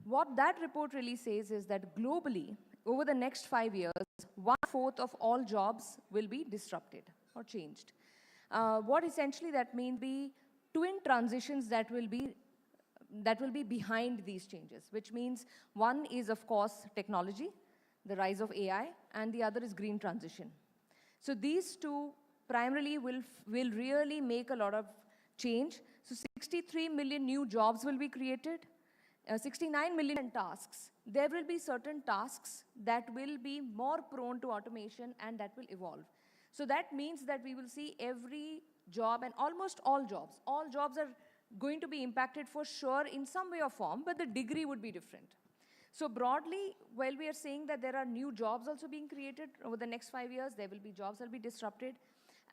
what that report really says is that globally, over the next 5 years, 1 1/4 of all jobs will be disrupted or changed. What essentially that means be twin transitions that will be behind these changes, which means one is, of course, technology, the rise of AI, and the other is green transition. So these two primarily will really make a lot of change. So 63 million new jobs will be created, 69 million tasks. There will be certain tasks that will be more prone to automation and that will evolve. So that means that we will see every job and almost all jobs are going to be impacted for sure in some way or form, but the degree would be different. So broadly, while we are saying that there are new jobs also being created over the next 5 years, there will be jobs that will be disrupted.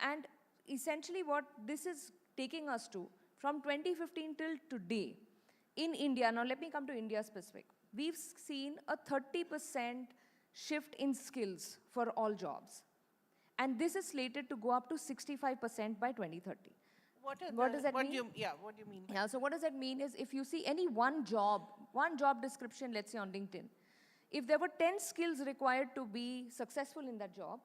And essentially what this is taking us to, from 2015 till today, in India, now let me come to India specific, we've seen a 30% shift in skills for all jobs. And this is slated to go up to 65% by 2030. What does that mean? What do you mean? Yeah, so what does that mean is if you see any one job description, let's say on LinkedIn, if there were 10 skills required to be successful in that job,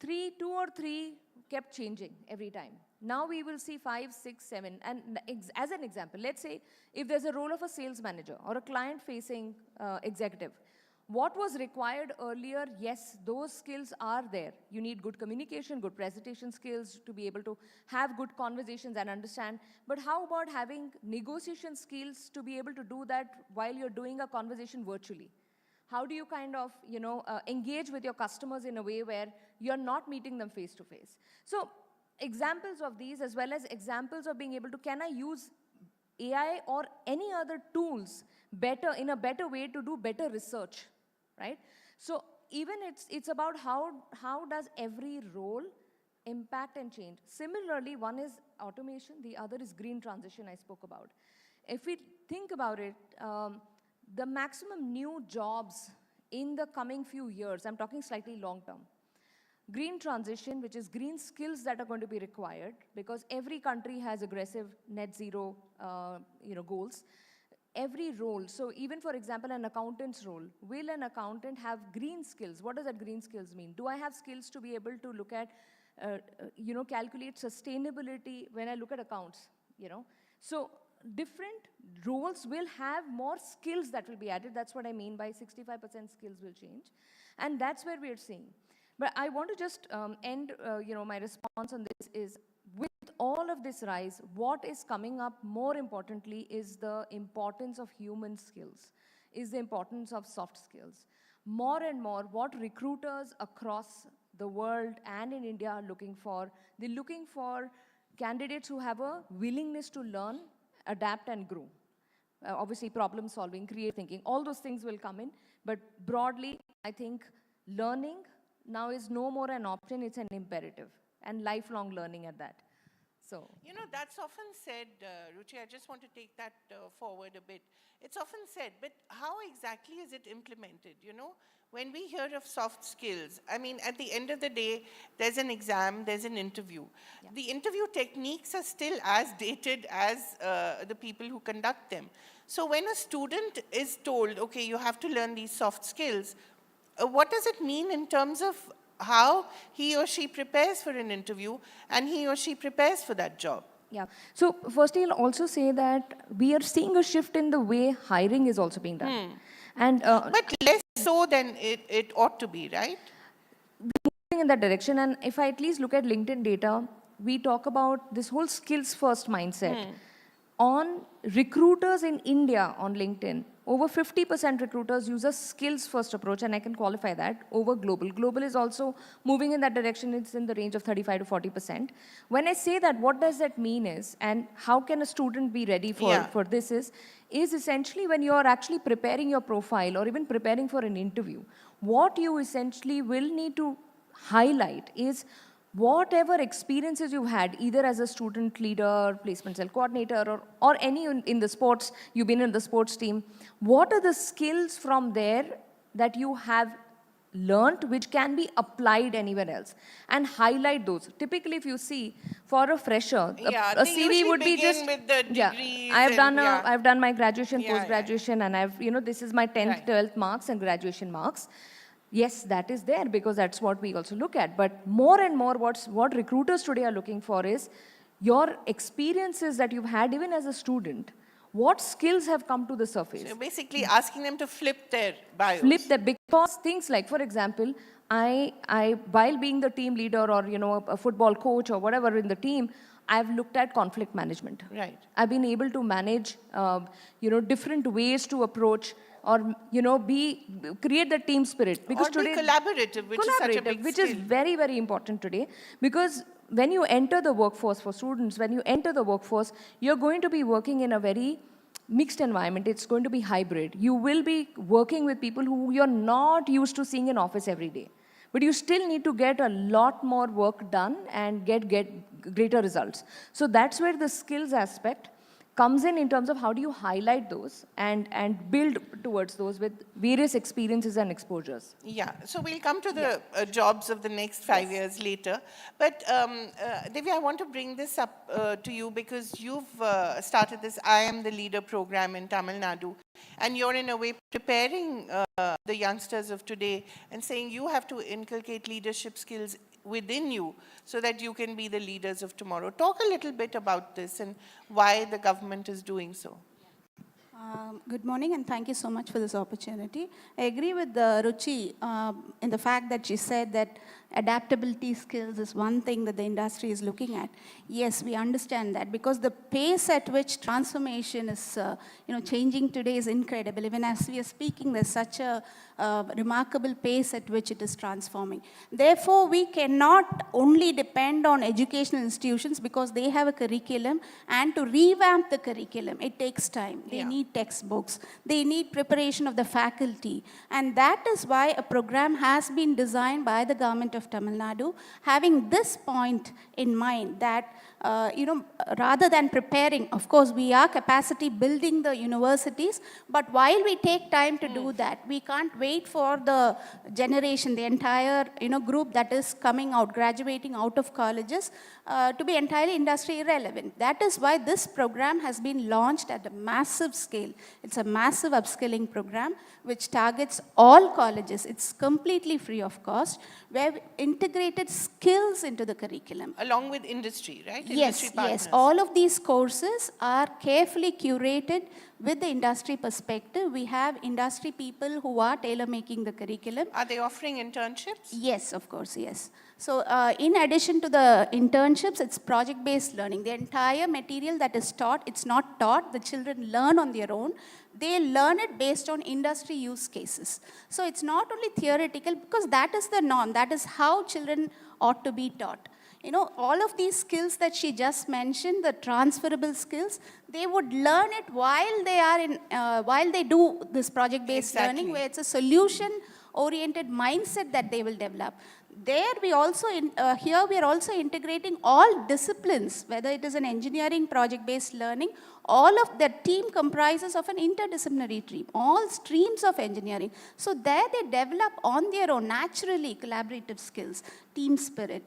2 or 3 kept changing every time. Now we will see 5, 6, 7. And as an example, let's say if there's a role of a sales manager or a client-facing executive, what was required earlier, yes, those skills are there. You need good communication, good presentation skills to be able to have good conversations and understand. But how about having negotiation skills to be able to do that while you're doing a conversation virtually? How do you kind of, engage with your customers in a way where you're not meeting them face to face? So examples of these, as well as examples of being able to, can I use AI or any other tools better, in a better way to do better research, right? So even it's about how does every role impact and change. Similarly, one is automation, the other is green transition I spoke about. If we think about it, the maximum new jobs in the coming few years, I'm talking slightly long term, green transition, which is green skills that are going to be required, because every country has aggressive net zero goals. Every role, so even for example an accountant's role, will an accountant have green skills? What does that green skills mean? Do I have skills to be able to look at, calculate sustainability when I look at accounts, So different roles will have more skills that will be added. That's what I mean by 65% skills will change. And that's where we're seeing. But I want to just end, my response on this is, with all of this rise, what is coming up more importantly is the importance of human skills, is the importance of soft skills. More and more, what recruiters across the world and in India are looking for, they're looking for candidates who have a willingness to learn, adapt and grow. Obviously, problem solving, creative thinking, all those things will come in. But broadly, I think learning now is no more an option, it's an imperative. And lifelong learning at that. So, that's often said, Ruchi, I just want to take that forward a bit. It's often said, but how exactly is it implemented? When we hear of soft skills, I mean, at the end of the day, there's an exam, there's an interview. Yeah. The interview techniques are still as dated as the people who conduct them. So when a student is told, okay, you have to learn these soft skills, what does it mean in terms of how he or she prepares for an interview and he or she prepares for that job? Yeah. So firstly, I'll also say that we are seeing a shift in the way hiring is also being done. And but less so than it ought to be, right? Moving in that direction. And if I at least look at LinkedIn data, we talk about this whole skills first mindset. On recruiters in India on LinkedIn, over 50% recruiters use a skills-first approach, and I can qualify that, over global. Global is also moving in that direction. It's in the range of 35 to 40%. When I say that, what does that mean is, and how can a student be ready for this is essentially when you're actually preparing your profile or even preparing for an interview, what you essentially will need to highlight is whatever experiences you've had, either as a student leader, placement cell coordinator, or any in the sports, you've been in the sports team, what are the skills from there that you have learned which can be applied anywhere else? And highlight those. Typically, if you see, for a fresher, a CV would be just, with the degrees I've done my graduation, post-graduation, and this is my 10th, 12th marks and graduation marks. Yes, that is there because that's what we also look at. But more and more what recruiters today are looking for is your experiences that you've had even as a student. What skills have come to the surface? So basically asking them to flip their bios. Flip that, because things like, for example, I while being the team leader or a football coach or whatever in the team, I've looked at conflict management. Right. I've been able to manage different ways to approach or create the team spirit, because Or be today collaborative, which is such a big which is skill. very, very important today, because when you enter the workforce, for students, when you enter the workforce, you're going to be working in a very mixed environment. It's going to be hybrid. You will be working with people who you're not used to seeing in office every day. But you still need to get a lot more work done and get greater results. So that's where the skills aspect comes in terms of how do you highlight those and build towards those with various experiences and exposures. Yeah, so we'll come to the jobs of the next 5 years later. But Divya, I want to bring this up to you because you've started this I Am the Leader program in Tamil Nadu. And you're in a way preparing the youngsters of today and saying you have to inculcate leadership skills within you so that you can be the leaders of tomorrow. Talk a little bit about this and why the government is doing so. Good morning, and thank you so much for this opportunity. I agree with Ruchi in the fact that she said that adaptability skills is one thing that the industry is looking at. Yes, we understand that because the pace at which transformation is changing today is incredible. Even as we are speaking, there's such a remarkable pace at which it is transforming. Therefore, we cannot only depend on educational institutions because they have a curriculum, and to revamp the curriculum, it takes time. They need textbooks. They need preparation of the faculty. And that is why a program has been designed by the government of Tamil Nadu, having this point in mind that, rather than preparing, of course, we are capacity building the universities, but while we take time to do that, we can't wait for the generation, the entire, group that is coming out, graduating out of colleges, to be entirely industry irrelevant. That is why this program has been launched at a massive scale. It's a massive upskilling program which targets all colleges. It's completely free of cost, where we integrated skills into the curriculum. Along with industry, right? Yes, yes. All of these courses are carefully curated with the industry perspective. We have industry people who are tailor-making the curriculum. Are they offering internships? Yes, of course, yes. So in addition to the internships, it's project-based learning. The entire material that is taught, it's not taught. The children learn on their own. They learn it based on industry use cases. So it's not only theoretical, because that is the norm. That is how children ought to be taught. All of these skills that she just mentioned, the transferable skills, they would learn it while they are while they do this project-based learning, where it's a solution-oriented mindset that they will develop. There we also, here we are also integrating all disciplines, whether it is an engineering project-based learning, all of the team comprises of an interdisciplinary team, all streams of engineering. So there they develop on their own, naturally, collaborative skills, team spirit,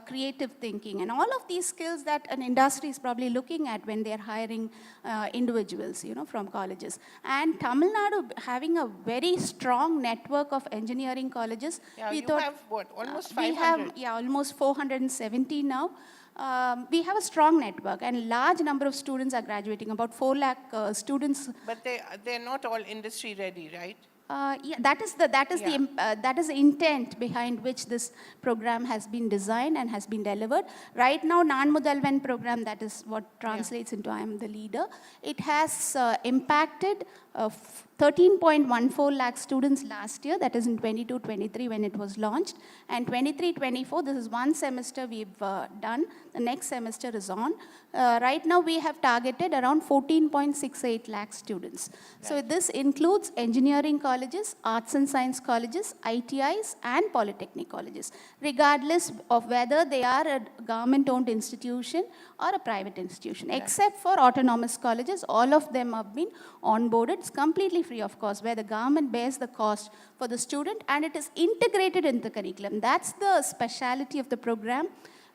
creative thinking, and all of these skills that an industry is probably looking at when they're hiring individuals, from colleges. And Tamil Nadu having a very strong network of engineering colleges. Yeah, we have what, almost 500? We have, almost 470 now. We have a strong network, and large number of students are graduating, about 4 lakh students. But they're not all industry ready, right? That is the intent behind which this program has been designed and has been delivered. Right now, Nan Mudalvan program, that is what translates into I Am the Leader. It has impacted 13.14 lakh students last year, that is in 22-23 when it was launched, and 23-24, this is one semester we've done, the next semester is on. Right now we have targeted around 14.68 lakh students. Right. So this includes engineering colleges, arts and science colleges, ITIs and polytechnic colleges, regardless of whether they are a government-owned institution or a private institution. Right. Except for autonomous colleges, all of them have been onboarded. It's completely free of cost, where the government bears the cost for the student and it is integrated in the curriculum. That's the speciality of the program.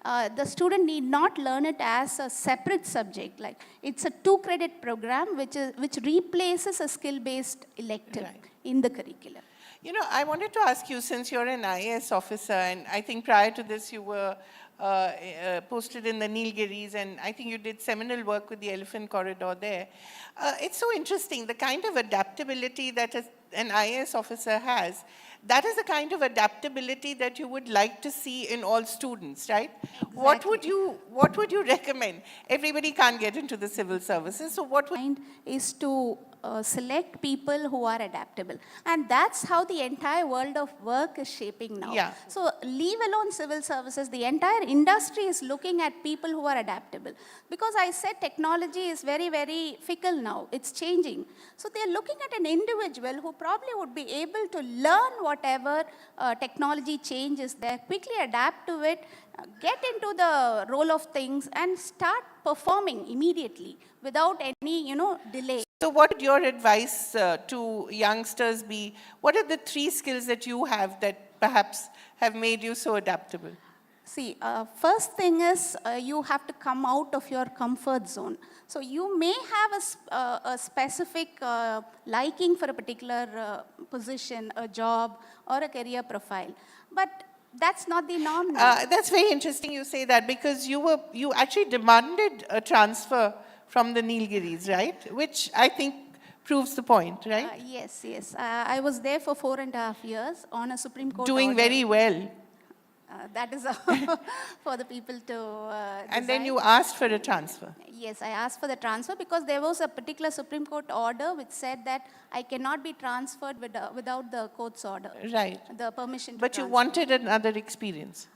The student need not learn it as a separate subject. Like, it's a 2-credit program which replaces a skill-based elective in the curriculum. You know, I wanted to ask you, since you're an IAS officer, and I think prior to this you were posted in the Nilgiris, and I think you did seminal work with the Elephant Corridor there. It's so interesting, the kind of adaptability that an IAS officer has. That is the kind of adaptability that you would like to see in all students, right? Exactly. What would you recommend? Everybody can't get into the civil services, so what would... Mind is to select people who are adaptable. And that's how the entire world of work is shaping now. Yeah. So leave alone civil services, the entire industry is looking at people who are adaptable. Because I said technology is very, very fickle now. It's changing. So they're looking at an individual who probably would be able to learn whatever technology change is there, quickly adapt to it, get into the role of things and start performing immediately without any, delay. So what would your advice to youngsters be? What are the 3 skills that you have that perhaps have made you so adaptable? See, first thing is you have to come out of your comfort zone. So you may have a specific liking for a particular position, a job, or a career profile. But that's not the norm now. That's very interesting you say that, because you actually demanded a transfer from the Nilgiris, right? Which I think proves the point, right? Yes, yes. I was there for 4.5 years on a Supreme Court Doing order. very well. That is for the people to And then decide. you asked for a transfer. Yes, I asked for the transfer because there was a particular Supreme Court order which said that I cannot be transferred without the court's order. Right. The permission to But you transfer. wanted another experience.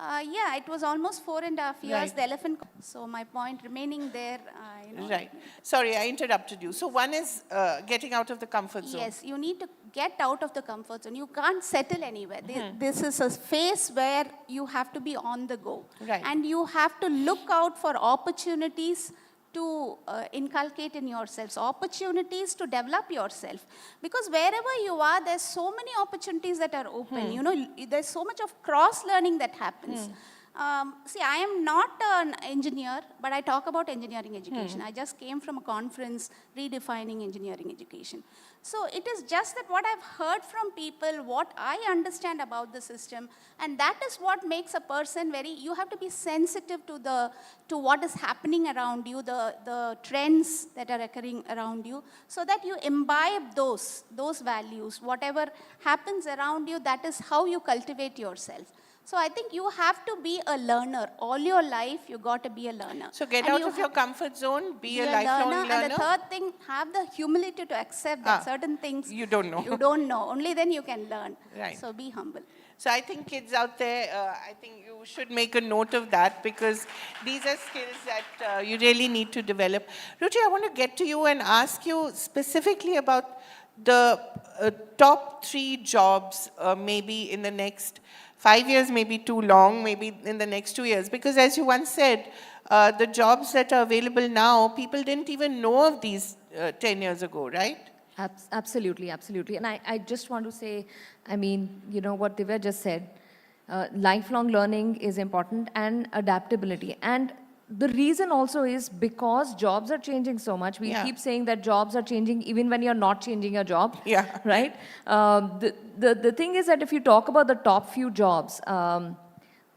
Yeah, it was almost 4.5 years, Right. the elephant. So my point remaining there, Right. Sorry, I interrupted you. So one is getting out of the comfort zone. Yes, you need to get out of the comfort zone. You can't settle anywhere. This is a phase where you have to be on the go. Right. And you have to look out for opportunities to inculcate in yourselves, opportunities to develop yourself. Because wherever you are, there's so many opportunities that are open. There's so much of cross-learning that happens. See, I am not an engineer, but I talk about engineering education. I just came from a conference redefining engineering education. So it is just that what I've heard from people, what I understand about the system, and that is what makes a person you have to be sensitive to what is happening around you, the trends that are occurring around you, so that you imbibe those values. Whatever happens around you, that is how you cultivate yourself. So I think you have to be a learner. All your life, you got to be a learner. So get out of your comfort zone, be a lifelong learner. And the third thing, have the humility to accept that certain things you don't know. You don't know. Only then you can learn. Right. So be humble. So I think kids out there, I think you should make a note of that, because these are skills that you really need to develop. Ruchi, I want to get to you and ask you specifically about the top 3 jobs maybe in the next 5 years, may be too long, maybe in the next 2 years. Because as you once said, the jobs that are available now, people didn't even know of these 10 years ago, right? Absolutely, absolutely. And I just want to say, I mean, what Divya just said, lifelong learning is important, and adaptability. And the reason also is because jobs are changing so much. We keep saying that jobs are changing even when you're not changing your job. Yeah. Right? The thing is that if you talk about the top few jobs,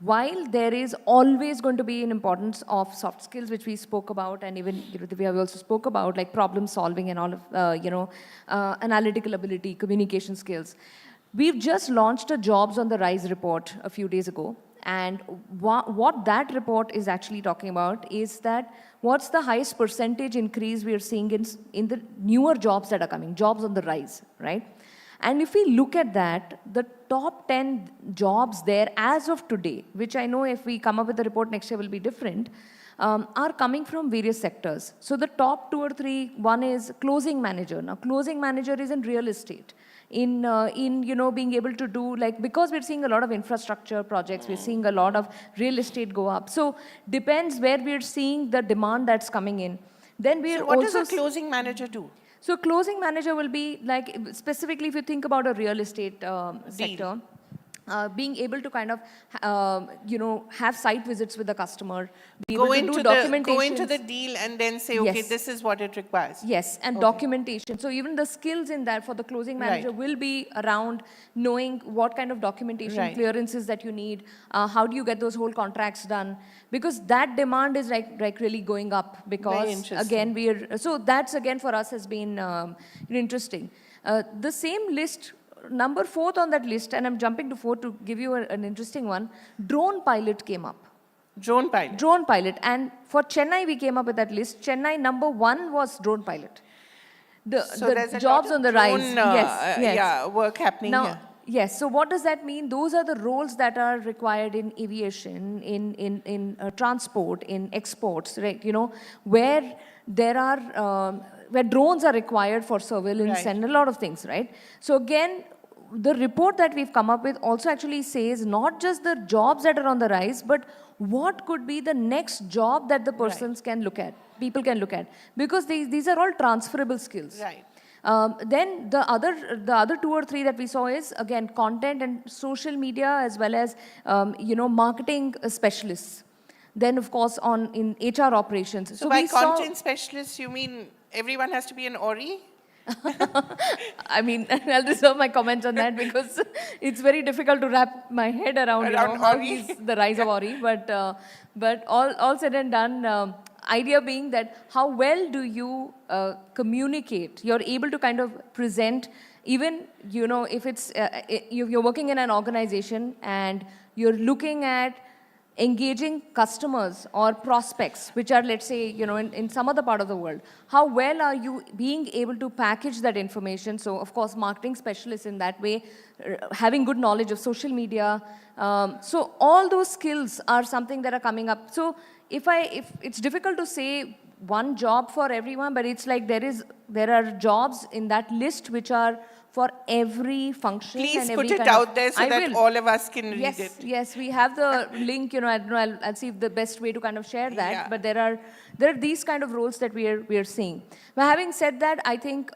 while there is always going to be an importance of soft skills, which we spoke about, and even we also spoke about, like problem solving and all of, analytical ability, communication skills. We've just launched a Jobs on the Rise report a few days ago. And what that report is actually talking about is that what's the highest percentage increase we are seeing in the newer jobs that are coming, jobs on the rise, right? And if we look at that, the top 10 jobs there as of today, which I know if we come up with a report next year will be different, are coming from various sectors. So the top 2 or 3, one is closing manager. Now, closing manager is in real estate. In being able to do, because we're seeing a lot of infrastructure projects, we're seeing a lot of real estate go up. So depends where we're seeing the demand that's coming in. Then we're So what does a closing manager do? So closing manager will be specifically if you think about a real estate sector, being able to kind of, have site visits with the customer, be Go able to into do the documentation. deal and then say, okay, Yes. this is what it requires. Yes, and documentation. So even the skills in that for the closing manager Right. will be around knowing what kind of documentation Right. clearances that you need, how do you get those whole contracts done, because that demand is like really going up, because interesting. again so that's again for us has been interesting. The same list, number 4th on that list, and I'm jumping to 4 to give you an interesting one, drone pilot came up. Drone pilot. Drone pilot. And for Chennai, we came up with that list. Chennai, number 1 was drone pilot. So The there's a jobs lot of on the drone, rise. Yes, yes. Yeah, work happening Now, here. yes, so what does that mean? Those are the roles that are required in aviation, in transport, in exports, right? Where there are, where drones are required for surveillance Right. and a lot of things, right? So again, the report that we've come up with also actually says not just the jobs that are on the rise, but what could be the next job that the persons can look at, people can look at, because these are all transferable skills. Right. Then the other 2 or 3 that we saw is again content and social media, as well as marketing specialists. Then of course in HR operations. So by we saw, content specialists, you mean everyone has to be an Ori? I mean, I'll reserve my comments on that because it's very difficult to wrap my head around, how Ori. he's the rise of Ori. But all said and done, idea being that how well do you communicate? You're able to kind of present, even, if it's, you're working in an organization and you're looking at engaging customers or prospects, which are, let's say, in some other part of the world. How well are you being able to package that information? So, of course, marketing specialists in that way, having good knowledge of social media. So all those skills are something that are coming up. So if it's difficult to say one job for everyone, but it's like there are jobs in that list which are for every function. Please and every put it kind out there so I that will. all of us can read Yes, it. yes, we have the link. I don't know. I'll see if the best way to kind of share that. Yeah. But there are these kind of roles that we are seeing. But having said that, I think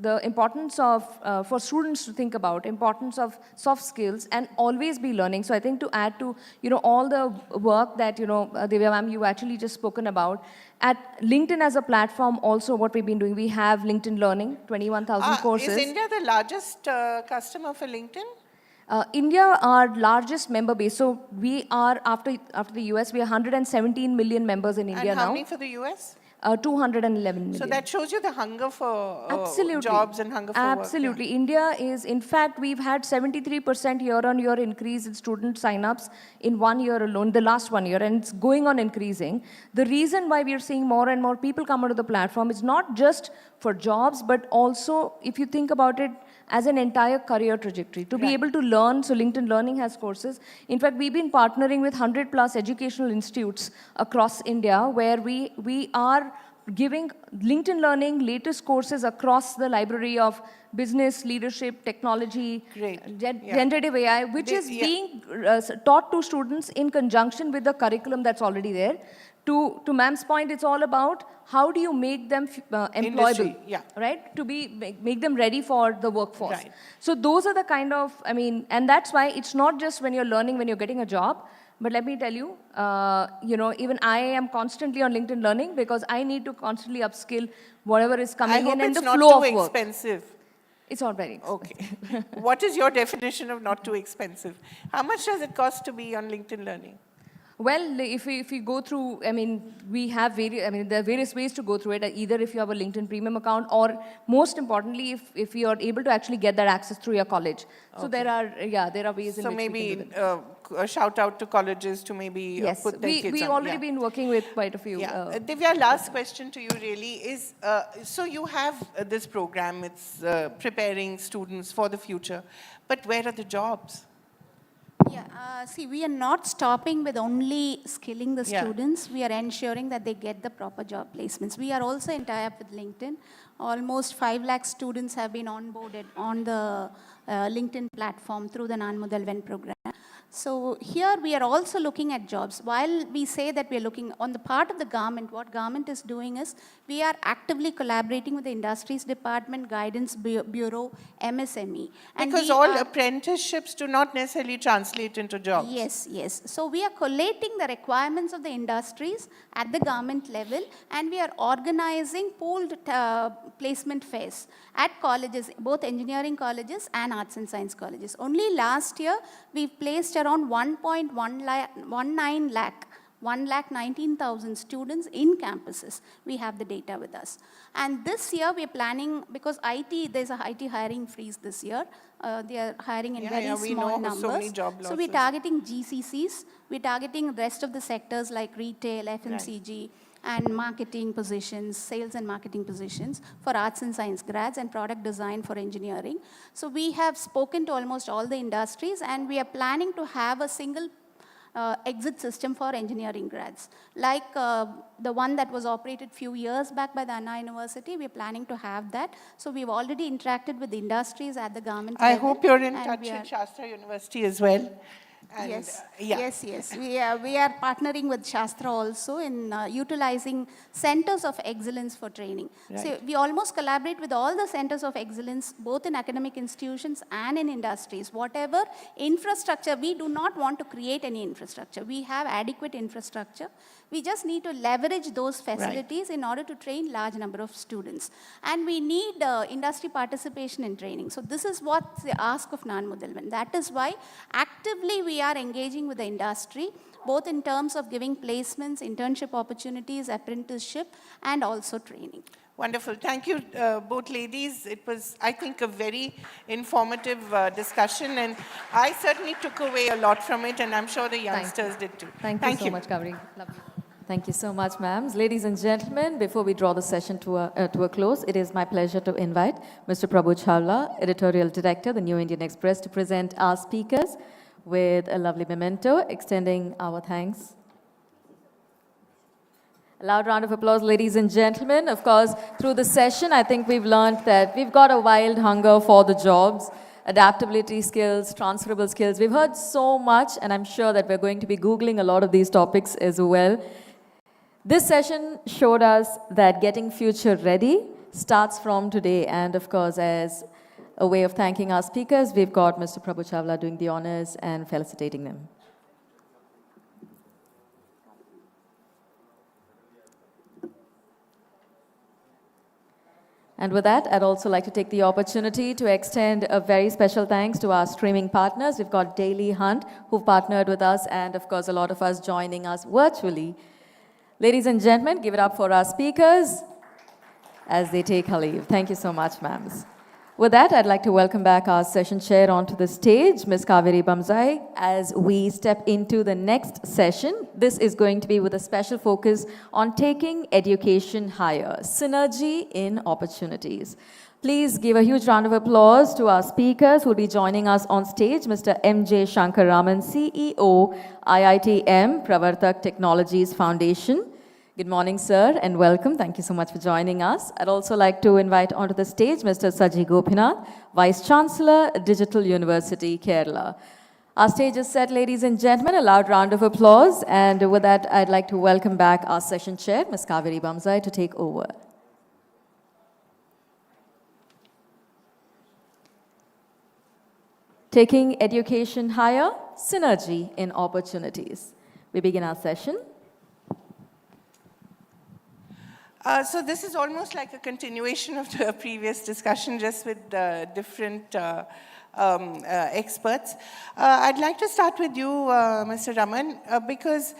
the importance of for students to think about importance of soft skills and always be learning. So I think to add to all the work that Divya ma'am, you actually just spoken about. At LinkedIn as a platform, also what we've been doing, we have LinkedIn Learning, 21,000 courses. Is India the largest customer for LinkedIn? India, our largest member base. So we are, after the US, we are 117 million members in India And how now. many for the US? 211 million. So that shows you the hunger for Absolutely. jobs and hunger for Absolutely. India is, in fact, we've had 73% year-on-year increase in student sign-ups in 1 year alone, the last 1 year, and it's going on increasing. The reason why we are seeing more and more people come onto the platform is not just for jobs, but also, if you think about it, as an entire career trajectory. To be able to learn, so LinkedIn Learning has courses. In fact, we've been partnering with 100 plus educational institutes across India, where we are giving LinkedIn Learning latest courses across the library of business, leadership, technology, generative AI, which is being taught to students in conjunction with the curriculum that's already there. To ma'am's point, it's all about how do you make them employable, right? To make them ready for the workforce. Right. So those are the kind of, and that's why it's not just when you're learning, when you're getting a job. But let me tell you, even I am constantly on LinkedIn Learning because I need to constantly upskill whatever is coming in and the flow of work. I hope it's not too expensive. It's not very expensive. Okay. What is your definition of not too expensive? How much does it cost to be on LinkedIn Learning? Well, if we go through, we have there are various ways to go through it, either if you have a LinkedIn Premium account or most importantly, if you are able to actually get that access through your college. So there are ways in which we can do that. So maybe a shout out to colleges to maybe put their kids on. We've already been working with quite a few. Divya, last question to you really is, so you have this program, it's preparing students for the future, but where are the jobs? Yeah, see, we are not stopping with only skilling the students. We are ensuring that they get the proper job placements. We are also in tie-up with LinkedIn. Almost 5 lakh students have been onboarded on the LinkedIn platform through the Nan Mudalvan program. So here we are also looking at jobs. While we say that we are looking on the part of the government, what government is doing is we are actively collaborating with the Industries Department, Guidance Bureau, MSME. And Because we all are- apprenticeships do not necessarily translate into jobs. Yes, yes. So we are collating the requirements of the industries at the government level, and we are organizing pooled placement fairs at colleges, both engineering colleges and arts and science colleges. Only last year, we've placed around 1.19 lakh 1,19,000 students in campuses. We have the data with us. And this year we're planning, because there's a IT hiring freeze this year. They are hiring in very we small know numbers. so many job So we're losses. targeting GCCs. We're targeting the rest of the sectors like retail, FMCG, and marketing positions, sales and marketing positions for arts and science grads and product design for engineering. So we have spoken to almost all the industries, and we are planning to have a single exit system for engineering grads. Like the one that was operated few years back by the Anna University, we're planning to have that. So we've already interacted with the industries at the government I level, hope you're in and touch we are- with Shastra University as well. And, Yes, yeah. yes. We are partnering with Shastra also in utilizing centers of excellence for training. So Right. we almost collaborate with all the centers of excellence, both in academic institutions and in industries. Whatever infrastructure, we do not want to create any infrastructure. We have adequate infrastructure. We just need to leverage those facilities in order to train large number of students. And we need industry participation in training. So this is what's the ask of Nan Mudalvan. That is why actively we are engaging with the industry, both in terms of giving placements, internship opportunities, apprenticeship, and also training. Wonderful. Thank you, both ladies. It was, I think, a very informative discussion, and I certainly took away a lot from it, and I'm sure the youngsters did too. Thank you so much, Kaveri. Lovely. Thank you so much, ma'am. Ladies and gentlemen, before we draw the session to a close, it is my pleasure to invite Mr. Prabhu Chola, Editorial Director, The New Indian Express, to present our speakers with a lovely memento, extending our thanks. A loud round of applause, ladies and gentlemen. Of course, through the session, I think we've learned that we've got a wild hunger for the jobs, adaptability skills, transferable skills. We've heard so much, and I'm sure that we're going to be Googling a lot of these topics as well. This session showed us that getting future ready starts from today. And of course, as a way of thanking our speakers, we've got Mr. Prabhu Chawla doing the honors and felicitating them. And with that, I'd also like to take the opportunity to extend a very special thanks to our streaming partners. We've got Daily Hunt, who've partnered with us, and of course, a lot of us joining us virtually. Ladies and gentlemen, give it up for our speakers as they take her leave. Thank you so much, ma'ams. With that, I'd like to welcome back our session chair onto the stage, Ms. Kaveri Bamzai, as we step into the next session. This is going to be with a special focus on taking education higher, synergy in opportunities. Please give a huge round of applause to our speakers who will be joining us on stage, Mr. M.J. Shankar Raman, CEO, IITM, Pravartak Technologies Foundation. Good morning, sir, and welcome. Thank you so much for joining us. I'd also like to invite onto the stage Mr. Saji Gopinath, Vice Chancellor, Digital University, Kerala. Our stage is set, ladies and gentlemen. A loud round of applause. And with that, I'd like to welcome back our session chair, Ms. Kaveri Bamzai, to take over. Taking education higher, synergy in opportunities. We begin our session. So this is almost like a continuation of the previous discussion, just with different experts. I'd like to start with you, Mr. Raman, because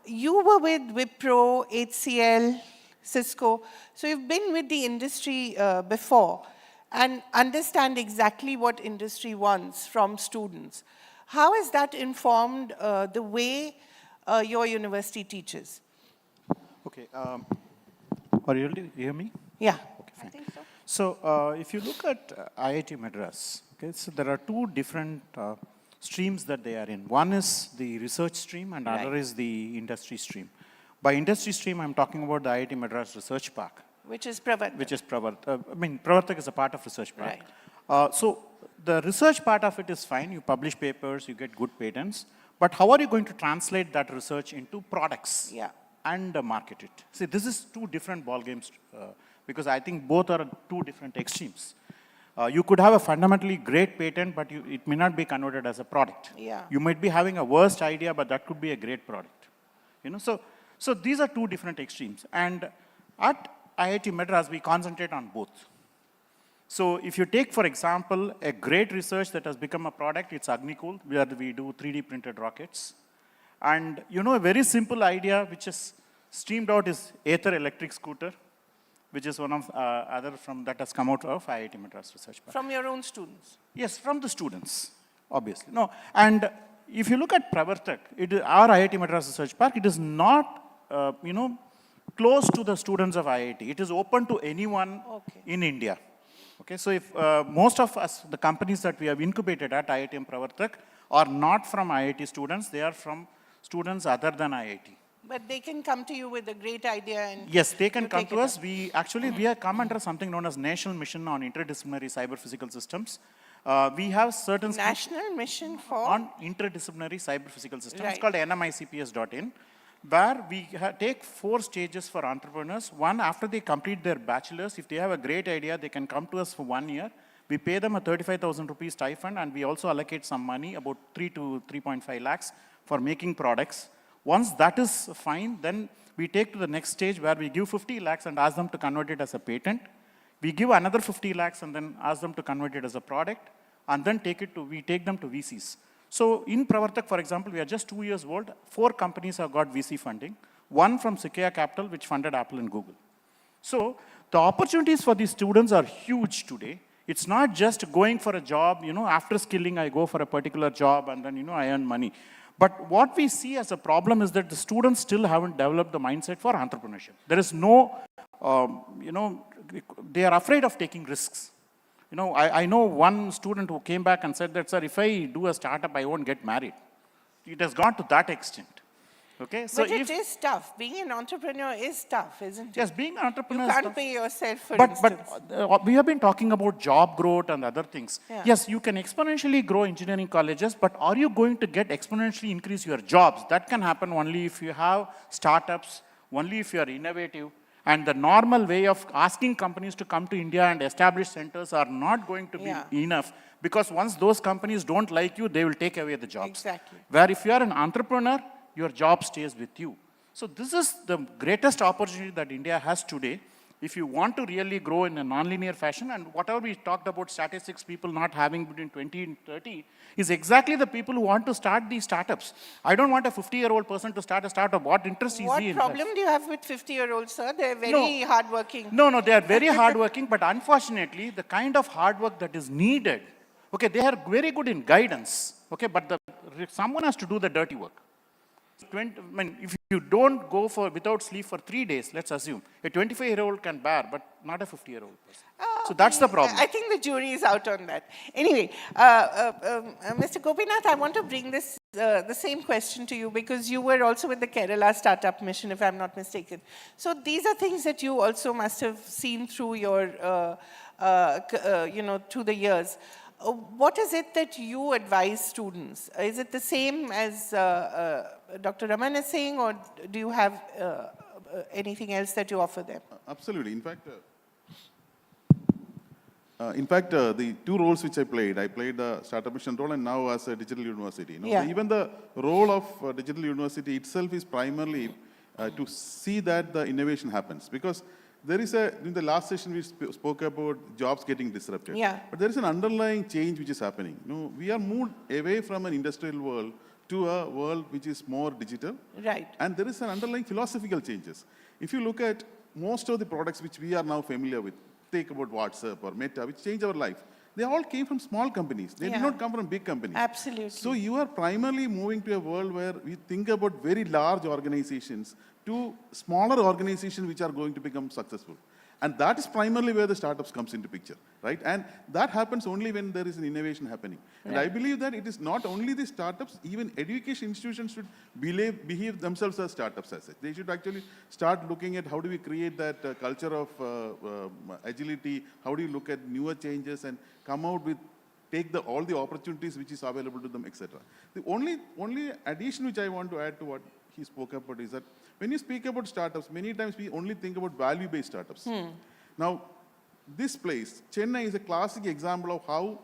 you were with Wipro, HCL, Cisco, so you've been with the industry before and understand exactly what industry wants from students. How has that informed the way your university teaches? Okay. Are you able to hear me? Yeah. Okay, fine. I think so. So if you look at IIT Madras, okay, so there are two different streams that they are in. One is the research stream and Right. other is the industry stream. By industry stream, I'm talking about the IIT Madras Research Park. Which is Pravartak. Which is Pravartak. Pravartak is a part of Research Park. Right. So the research part of it is fine. You publish papers, you get good patents. But how are you going to translate that research into products and market it? See, this is two different ball games because I think both are two different extremes. You could have a fundamentally great patent, but it may not be converted as a product. You might be having a worst idea, but that could be a great product. You know, so these are two different extremes. And at IIT Madras, we concentrate on both. So if you take, for example, a great research that has become a product, it's Agnikul, where we do 3D printed rockets. And you know, a very simple idea which is streamed out is Aether electric scooter, which is one of other from that has come out of IIT Madras Research Park. From your own students? Yes, from the students, obviously. No, and if you look at Pravartak, our IIT Madras Research Park, it is not, you know, close to the students of IIT. It is open to anyone in India. Okay, so if most of us, the companies that we have incubated at IIT Pravartak are not from IIT students, they are from students other than IIT. But they can come to you with a great idea and yes, they can come to us. We have come under something known as National Mission on Interdisciplinary Cyber Physical Systems. We have certain National Mission for on Interdisciplinary Cyber Physical Systems. It's called nmicps.in, where we take 4 stages for entrepreneurs. One, after they complete their bachelor's, if they have a great idea, they can come to us for 1 year. We pay them a 35,000 rupees stipend, and we also allocate some money, about 3 to 3.5 lakhs, for making products. Once that is fine, then we take to the next stage where we give 50 lakhs and ask them to convert it as a patent. We give another 50 lakhs and then ask them to convert it as a product, and then we take them to VCs. So in Pravartak, for example, we are just 2 years old. 4 companies have got VC funding. One from Sequoia Capital, which funded Apple and Google. So the opportunities for these students are huge today. It's not just going for a job, you know, after skilling, I go for a particular job and then, you know, I earn money. But what we see as a problem is that the students still haven't developed the mindset for entrepreneurship. There is no, you know, they are afraid of taking risks. You know, I know one student who came back and said that, sir, if I do a startup, I won't get married. It has gone to that extent. Okay, so but it is tough. Being an entrepreneur is tough, isn't it? Yes, being an entrepreneur you is can't tough. pay yourself, for But instance. we have been talking about job growth and other things. Yeah. Yes, you can exponentially grow engineering colleges, but are you going to get exponentially increase your jobs? That can happen only if you have startups, only if you are innovative. And the normal way of asking companies to come to India and establish centers are not going to be enough, because once those companies don't like you, they will take away the jobs. Exactly. Where if you are an entrepreneur, your job stays with you. So this is the greatest opportunity that India has today if you want to really grow in a nonlinear fashion. And whatever we talked about statistics, people not having between 20 and 30, is exactly the people who want to start these startups. I don't want a 50-year-old person to start a startup. What interest is he in? What problem do you have with 50-year-olds, sir? They're very hardworking. No, they are very hardworking, but unfortunately, the kind of hard work that is needed, okay, they are very good in guidance, okay, but someone has to do the dirty work. If you don't go without sleep for 3 days, let's assume, a 25-year-old can bear, but not a 50-year-old person. So that's the problem. I think the jury is out on that. Anyway, Mr. Gopinath, I want to bring this the same question to you, because you were also with the Kerala Startup Mission, if I'm not mistaken. So these are things that you also must have seen through your, you know, through the years. What is it that you advise students? Is it the same as Dr. Raman is saying, or do you have anything else that you offer them? Absolutely. In fact, the 2 roles which I played the startup mission role and now as a digital university. You know, even the role of digital university itself is primarily to see that the innovation happens. Because there is in the last session we spoke about jobs getting disrupted. But there is an underlying change which is happening. You know, we are moved away from an industrial world to a world which is more digital. Right. And there is an underlying philosophical changes. If you look at most of the products which we are now familiar with, take about WhatsApp or Meta, which changed our life, they all came from small companies. They did not come from big companies. Absolutely. So you are primarily moving to a world where we think about very large organizations to smaller organizations which are going to become successful. And that is primarily where the startups comes into picture, right? And that happens only when there is an innovation happening. And I believe that it is not only the startups, even education institutions should behave themselves as startups as such. They should actually start looking at how do we create that culture of agility, how do you look at newer changes and come out with take all the opportunities which is available to them, etc. The only addition which I want to add to what he spoke about is that when you speak about startups, many times we only think about value-based startups. Now, this place, Chennai, is a classic example of how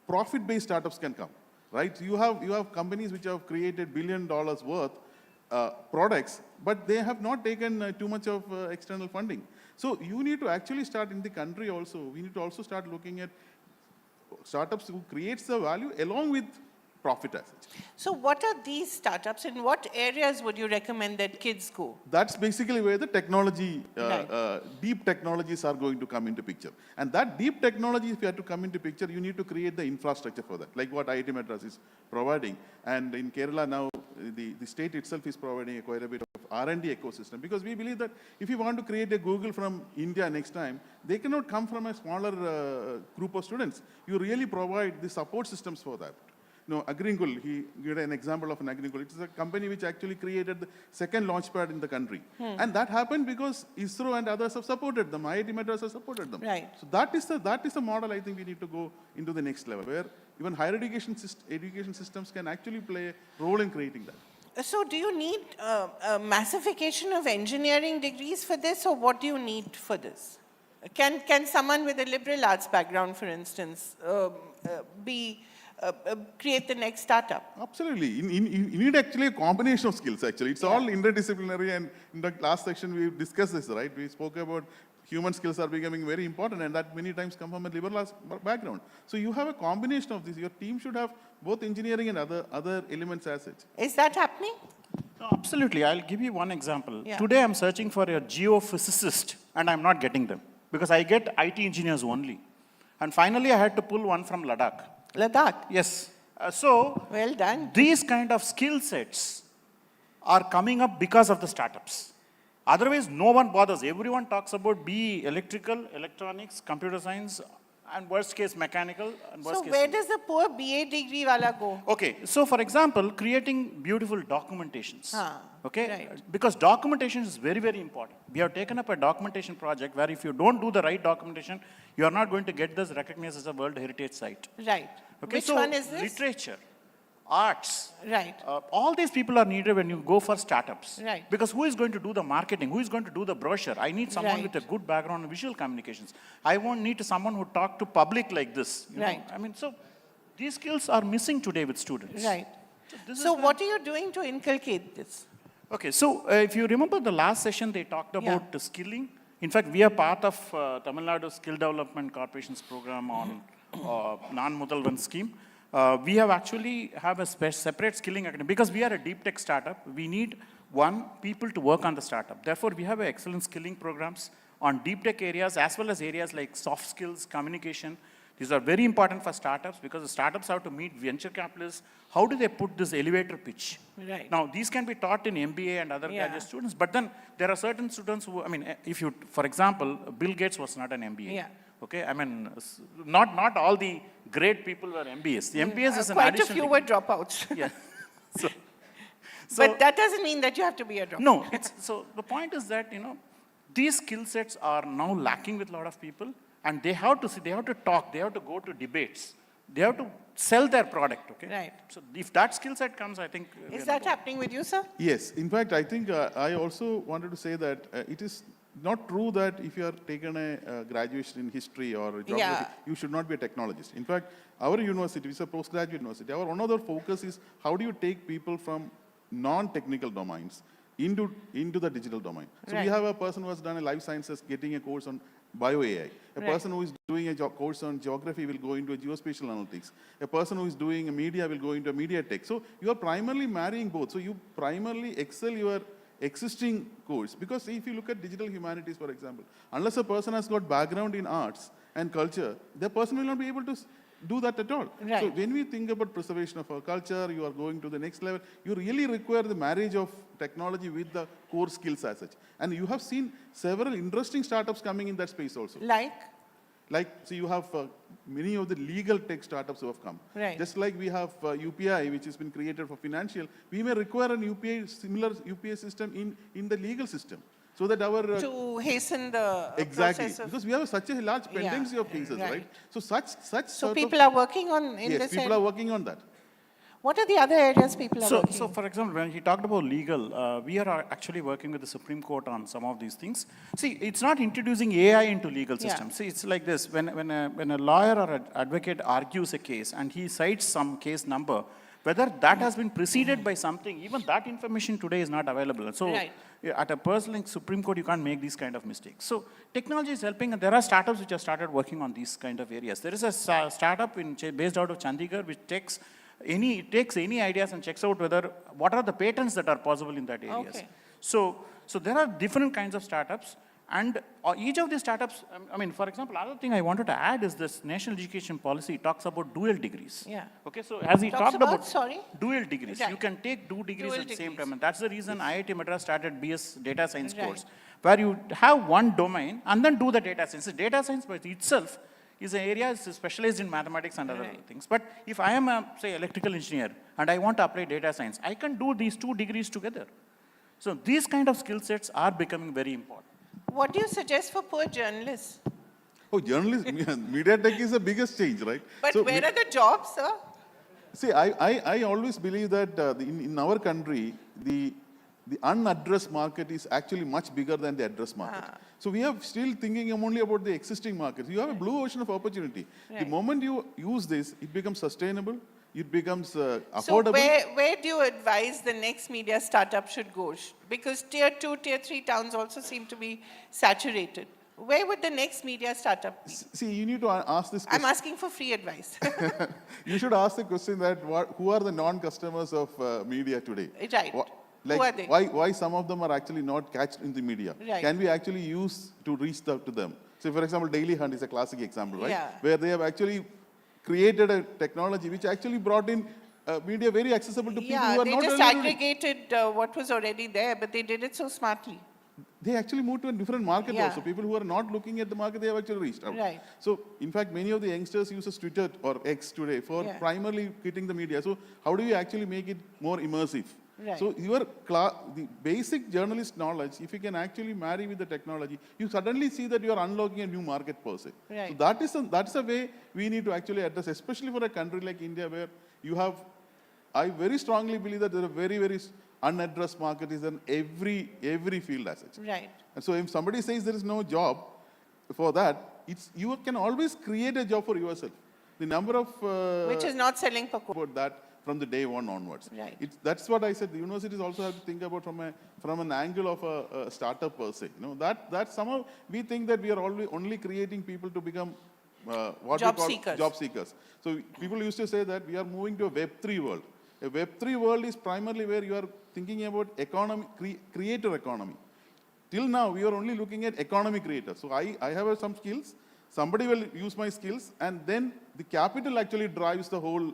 profit-based startups can come, right? You have companies which have created $1 billion worth products, but they have not taken too much of external funding. So you need to actually start in the country also. We need to also start looking at startups who creates the value along with profit as such. So what are these startups? In what areas would you recommend that kids go? That's basically where the technology, deep technologies are going to come into picture. And that deep technology, if you have to come into picture, you need to create the infrastructure for that, like what IIT Madras is providing. And in Kerala now, the state itself is providing quite a bit of R&D ecosystem, because we believe that if you want to create a Google from India next time, they cannot come from a smaller group of students. You really provide the support systems for that. No, Agrinkul, he gave an example of an Agrinkul. It is a company which actually created the second launch pad in the country. And that happened because ISRO and others have supported them. IIT Madras has supported them. Right. So that is the model I think we need to go into the next level, where even higher education systems can actually play a role in creating that. So do you need massification of engineering degrees for this, or what do you need for this? Can someone with a liberal arts background, for instance, create the next startup? Absolutely. You need actually a combination of skills, actually. It's all interdisciplinary, and in the last section we discussed this, right? We spoke about human skills are becoming very important, and that many times come from a liberal arts background. So you have a combination of this. Your team should have both engineering and other elements as such. Is that happening? No, absolutely. I'll give you one example. Today I'm searching for a geophysicist, and I'm not getting them, because I get IT engineers only. And finally I had to pull one from Ladakh. Ladakh? Yes. Well done. These kind of skill sets are coming up because of the startups. Otherwise, no one bothers. Everyone talks about BE, electrical, electronics, computer science, and worst case mechanical. And worst case where does the poor BA degree wala go? Okay, so for example, creating beautiful documentations. Okay, right. Because documentation is very, very important. We have taken up a documentation project where if you don't do the right documentation, you are not going to get this recognized as a World Heritage Site. Right. Okay, Which so one is this? Literature, arts. Right. All these people are needed when you go for startups. Right. Because who is going to do the marketing? Who is going to do the brochure? I need someone Right. with a good background in visual communications. I won't need someone who talk to public like this. You Right. know? I mean, so these skills are missing today with students. Right. This So is what are you doing to inculcate this? Okay, so if you remember the last session, they talked about skilling. In fact, we are part of Tamil Nadu Skill Development Corporation's program on non-Mudalvan scheme. We have actually have a separate skilling academy, because we are a deep tech startup. We need people to work on the startup. Therefore, we have excellent skilling programs on deep tech areas, as well as areas like soft skills, communication. These are very important for startups, because the startups have to meet venture capitalists. How do they put this elevator pitch? Right. Now, these can be taught in MBA and other graduate students, but then there are certain students who, I mean, if you, for example, Bill Gates was not an MBA. Yeah. Okay, I mean, not all the great people were MBAs. The MBAs is an Quite a additional few were dropouts. Yeah. So, but that doesn't mean that you have to be a dropout. no, so the point is that, these skill sets are now lacking with a lot of people, and they have to talk, they have to go to debates, they have to sell their product, okay? Right. So if that skill set comes, I think... Is that happening with you, sir? Yes. In fact, I think I also wanted to say that it is not true that if you are taken a graduation in history or geography, you should not be a technologist. In fact, our university is a postgraduate university. Our one other focus is how do you take people from non-technical domains into the digital domain. So we have a person who has done a life sciences getting a course on bio AI. A person who is doing a course on geography will go into a geospatial analytics. A person who is doing a media will go into a media tech. So you are primarily marrying both. So you primarily excel your existing course. Because if you look at digital humanities, for example, unless a person has got background in arts and culture, the person will not be able to do that at all. Right. So when we think about preservation of our culture, you are going to the next level, you really require the marriage of technology with the core skills as such. And you have seen several interesting startups coming in that space also. Like, so you have many of the legal tech startups who have come. Right. Just like we have UPI, which has been created for financial, we may require an UPI, similar UPI system in the legal system. so that our to hasten the exactly process of, because we have such a large pendency of cases, right? So So people are working on in yes, this people area? are working on that. What are the other areas people are working? So, for example, when he talked about legal, we are actually working with the Supreme Court on some of these things. See, it's not introducing AI into legal systems. See, it's like this. When a lawyer or an advocate argues a case and he cites some case number, whether that has been preceded by something, even that information today is not available. So, at a person like Supreme Court, you can't make these kind of mistakes. So, technology is helping, and there are startups which have started working on these kind of areas. There is a startup based out of Chandigarh which takes any ideas and checks out what are the patents that are possible in that areas. Okay. So there are different kinds of startups, and each of these startups, I mean, for example, another thing I wanted to add is this national education policy talks about dual degrees. Yeah. Okay, so as he talked about sorry? dual degrees, Right. you can take 2 degrees Dual at the same degrees. time, and that's the reason IIT Madras started BS Data Science course, where you have one domain and then do the data science. Data science by itself is an area specialized in mathematics and other things. But if I am a, say, electrical engineer and I want to apply data science, I can do these 2 degrees together. So these kind of skill sets are becoming very important. What do you suggest for poor journalists? Oh, journalism, media tech is the biggest change, right? But So where are the jobs, sir? see, I always believe that in our country, the unaddressed market is actually much bigger than the addressed market. So we are still thinking only about the existing markets. You have a blue ocean of opportunity. The moment you use this, it becomes sustainable, it becomes affordable. So where do you advise the next media startup should go? Because tier 2, tier 3 towns also seem to be saturated. Where would the next media startup be? See, you need to ask this question. I'm asking for free advice. You should ask the question that who are the non-customers of media today? Right. Like Who are they? why some of them are actually not catched in the media? Right. Can we actually use to reach out to them? So, for example, Daily Hunt is a classic example, right? Yeah. Where they have actually created a technology which actually brought in media very accessible to people who are They not just able to read. aggregated what was already there, but they did it so smartly. They actually moved to a different market Yeah. also. People who are not looking at the market, they have actually reached out. Right. So, in fact, many of the youngsters use Twitter or X today for primarily hitting the media. So, how do you actually make it more immersive? Right. So, the basic journalist knowledge, if you can actually marry with the technology, you suddenly see that you are unlocking a new market per se. Right. So, that's a way we need to actually address, especially for a country like India where you have, I very strongly believe that there are very, very unaddressed market is in every field as such. Right. And so if somebody says there is no job for that, you can always create a job for yourself. The number of Which is not selling per about that from the day one onwards. Right. That's what I said. The universities also have to think about from an angle of a startup per se. You know that somehow we think that we are only creating people to become what Job we call seekers. job seekers. So people used to say that we are moving to a Web3 world. A Web3 world is primarily where you are thinking about economy, creator economy. Till now, we are only looking at economy creators. So I have some skills, somebody will use my skills, and then the capital actually drives the whole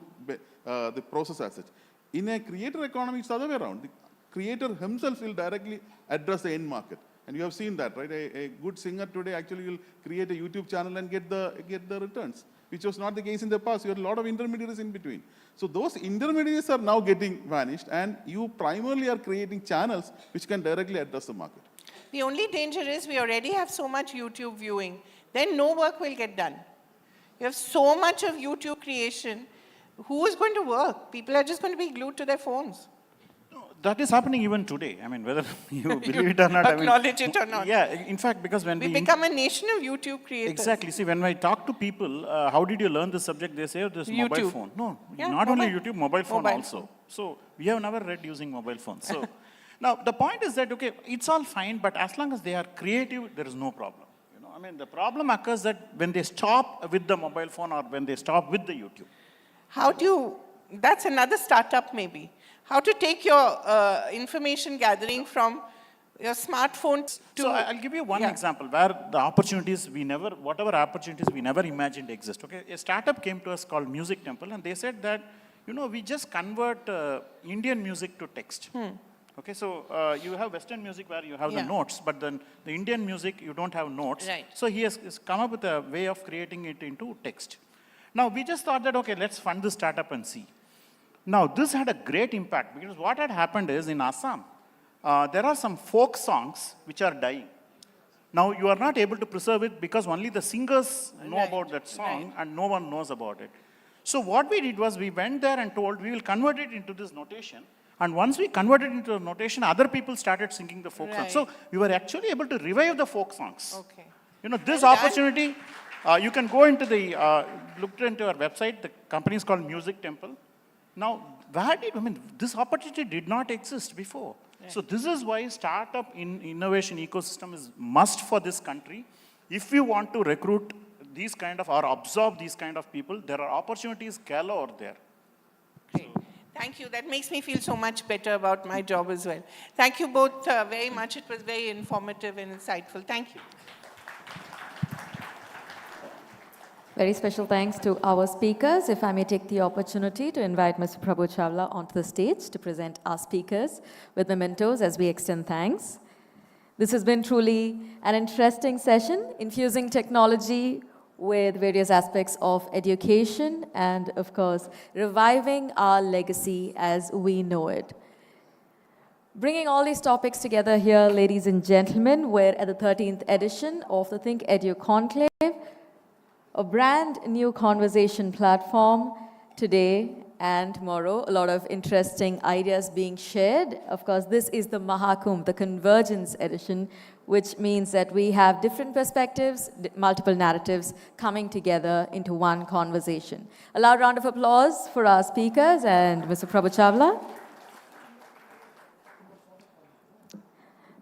the process as such. In a creator economy, it's the other way around. The creator himself will directly address the end market. And you have seen that, right? A good singer today actually will create a YouTube channel and get the returns, which was not the case in the past. You had a lot of intermediaries in between. So those intermediaries are now getting vanished, and you primarily are creating channels which can directly address the market. The only danger is we already have so much YouTube viewing, then no work will get done. You have so much of YouTube creation, who is going to work? People are just going to be glued to their phones. That is happening even today. I mean, whether you believe it or not. Acknowledge it or not. Yeah, in fact, because when we become a nation of YouTube creators. Exactly. See, when I talk to people, how did you learn this subject? They say, oh, this YouTube. mobile phone. No, Yeah, not mobile. only YouTube, mobile phone Mobile also. phone. So we have never read using mobile phones. So now the point is that, okay, it's all fine, but as long as they are creative, there is no problem. You know, I mean, the problem occurs that when they stop with the mobile phone or when they stop with the YouTube. How do you, that's another startup maybe. How to take your information gathering from your smartphone to... So I'll give you one example where the opportunities whatever opportunities we never imagined exist. Okay, a startup came to us called Music Temple, and they said that, you know, we just convert Indian music to text. Okay, so you have Western music where you have the notes, but then the Indian music, you don't have notes. Right. So he has come up with a way of creating it into text. Now, we just thought that, okay, let's fund this startup and see. Now, this had a great impact because what had happened is in Assam, there are some folk songs which are dying. Now, you are not able to preserve it because only the singers know about that song and no one knows about it. So what we did was we went there and told we will convert it into this notation. And once we converted it into a notation, other people started singing the folk songs. So we were actually able to revive the folk songs. Okay. You know, this opportunity, you can go into the, look into our website, the company is called Music Temple. Now, this opportunity did not exist before. So this is why startup innovation ecosystem is must for this country. If we want to recruit these kind of, or absorb these kind of people, there are opportunities galore there. Great. Thank you. That makes me feel so much better about my job as well. Thank you both very much. It was very informative and insightful. Thank you. Very special thanks to our speakers. If I may take the opportunity to invite Mr. Prabhu Chawla onto the stage to present our speakers with mementos as we extend thanks. This has been truly an interesting session, infusing technology with various aspects of education and, of course, reviving our legacy as we know it. Bringing all these topics together here, ladies and gentlemen, we're at the 13th edition of the ThinkEdu Conclave, a brand new conversation platform today and tomorrow. A lot of interesting ideas being shared. Of course, this is the Maha Kumbh, the Convergence edition, which means that we have different perspectives, multiple narratives coming together into one conversation. A loud round of applause for our speakers and Mr. Prabhu Chawla.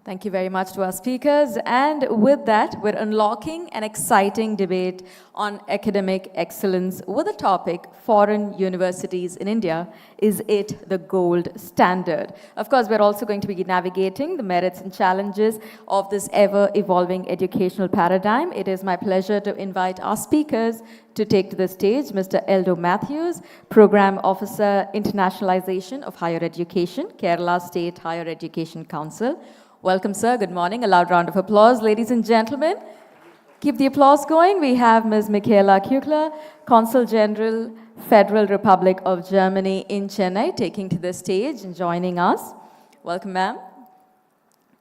Thank you very much to our speakers. And with that, we're unlocking an exciting debate on academic excellence with the topic, foreign universities in India, is it the gold standard? Of course, we're also going to be navigating the merits and challenges of this ever-evolving educational paradigm. It is my pleasure to invite our speakers to take to the stage Mr. Eldo Matthews, Program Officer, Internationalization of Higher Education, Kerala State Higher Education Council. Welcome, sir. Good morning. A loud round of applause, ladies and gentlemen. Keep the applause going. We have Ms. Michaela Kukler, Consul General, Federal Republic of Germany in Chennai, taking to the stage and joining us. Welcome, ma'am.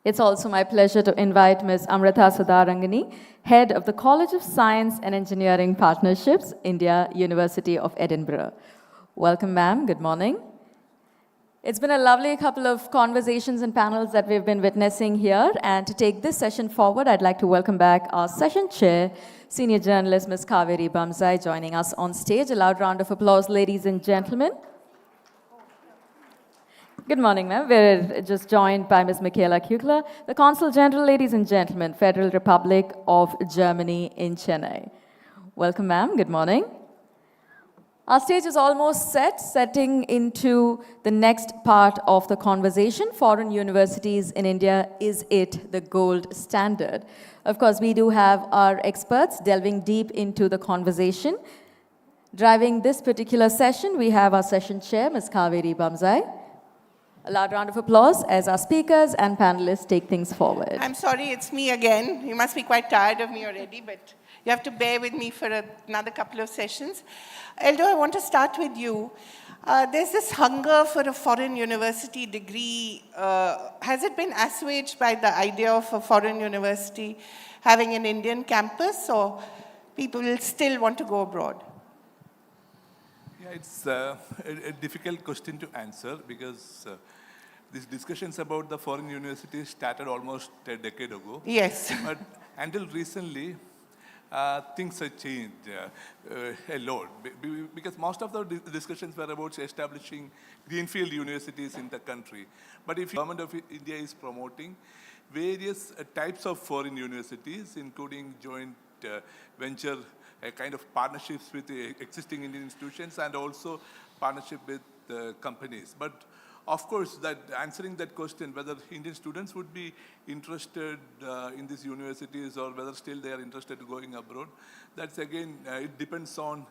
It's also my pleasure to invite Ms. Amrita Sudarangani, Head of the College of Science and Engineering Partnerships, India University of Edinburgh. Welcome, ma'am. Good morning. It's been a lovely couple of conversations and panels that we've been witnessing here. And to take this session forward, I'd like to welcome back our session chair, senior journalist Ms. Kaveri Bamzai, joining us on stage. A loud round of applause, ladies and gentlemen. Good morning, ma'am. We're just joined by Ms. Michaela Kukler, the Consul General, ladies and gentlemen, Federal Republic of Germany in Chennai. Welcome, ma'am. Good morning. Our stage is almost set, setting into the next part of the conversation. Foreign universities in India, is it the gold standard? Of course, we do have our experts delving deep into the conversation. Driving this particular session, we have our session chair, Ms. Kaveri Bamzai. A loud round of applause as our speakers and panelists take things forward. I'm sorry, it's me again. You must be quite tired of me already, but you have to bear with me for another couple of sessions. Eldo, I want to start with you. There's this hunger for a foreign university degree. Has it been assuaged by the idea of a foreign university having an Indian campus, or people will still want to go abroad? Yeah, it's a difficult question to answer because these discussions about the foreign universities started almost a decade ago. Yes. But until recently, things have changed a lot because most of the discussions were about establishing greenfield universities in the country. But if the government of India is promoting various types of foreign universities, including joint venture, a kind of partnerships with the existing Indian institutions and also partnership with companies. But of course, that answering that question, whether Indian students would be interested in these universities or whether still they are interested in going abroad, that's again, it depends on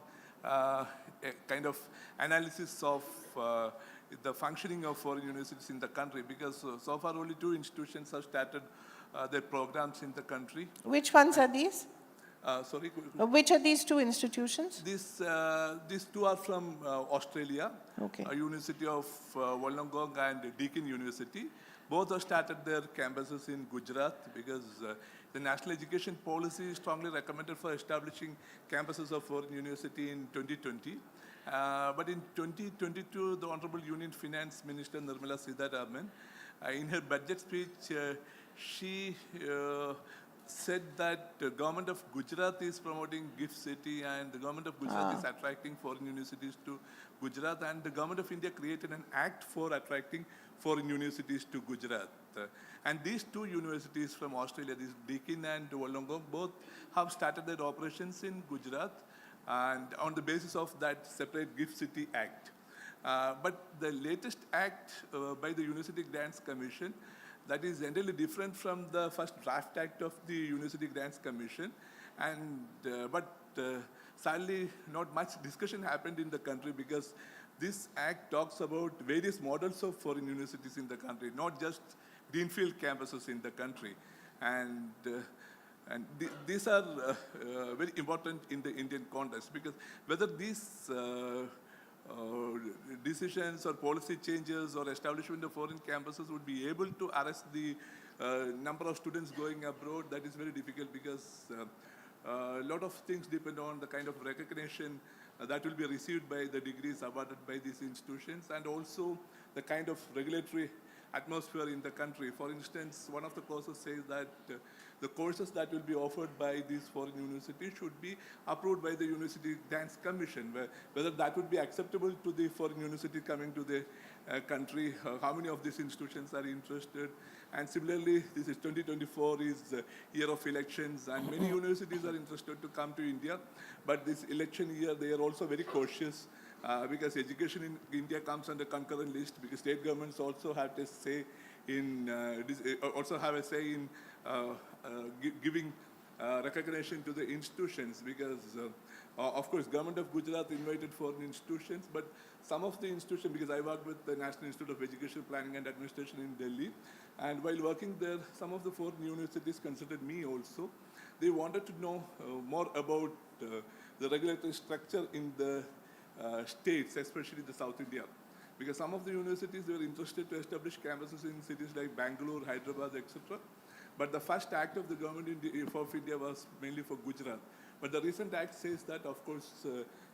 a kind of analysis of the functioning of foreign universities in the country, because so far only 2 institutions have started their programs in the country. Which ones are these? Sorry? Which are these two institutions? These two are from Australia. Okay. University of Wollongong and Deakin University. Both have started their campuses in Gujarat because the national education policy strongly recommended for establishing campuses of foreign university in 2020. But in 2022, the Honorable Union Finance Minister Nirmala Sitharaman, in her budget speech, she said that the government of Gujarat is promoting Gift City and the government of Gujarat is attracting foreign universities to Gujarat, and the government of India created an act for attracting foreign universities to Gujarat. And these two universities from Australia, these Deakin and Wollongong, both have started their operations in Gujarat and on the basis of that separate Gift City Act. But the latest act by the University Grants Commission, that is entirely different from the first draft act of the University Grants Commission. And, sadly, not much discussion happened in the country because this act talks about various models of foreign universities in the country, not just greenfield campuses in the country. And these are very important in the Indian context because whether these decisions or policy changes or establishment of foreign campuses would be able to arrest the number of students going abroad, that is very difficult because a lot of things depend on the kind of recognition that will be received by the degrees awarded by these institutions and also the kind of regulatory atmosphere in the country. For instance, one of the clauses says that the courses that will be offered by these foreign universities should be approved by the University Grants Commission, whether that would be acceptable to the foreign university coming to the country, how many of these institutions are interested. And similarly, this is 2024 is the year of elections and many universities are interested to come to India. But this election year, they are also very cautious because education in India comes under concurrent list because state governments also have a say in giving recognition to the institutions because of course government of Gujarat invited foreign institutions, but some of the institutions, because I work with the National Institute of Education Planning and Administration in Delhi, and while working there, some of the foreign universities considered me also. They wanted to know more about the regulatory structure in the states, especially the South India. Because some of the universities were interested to establish campuses in cities like Bangalore, Hyderabad, etc. But the first act of the government of India was mainly for Gujarat. But the recent act says that, of course,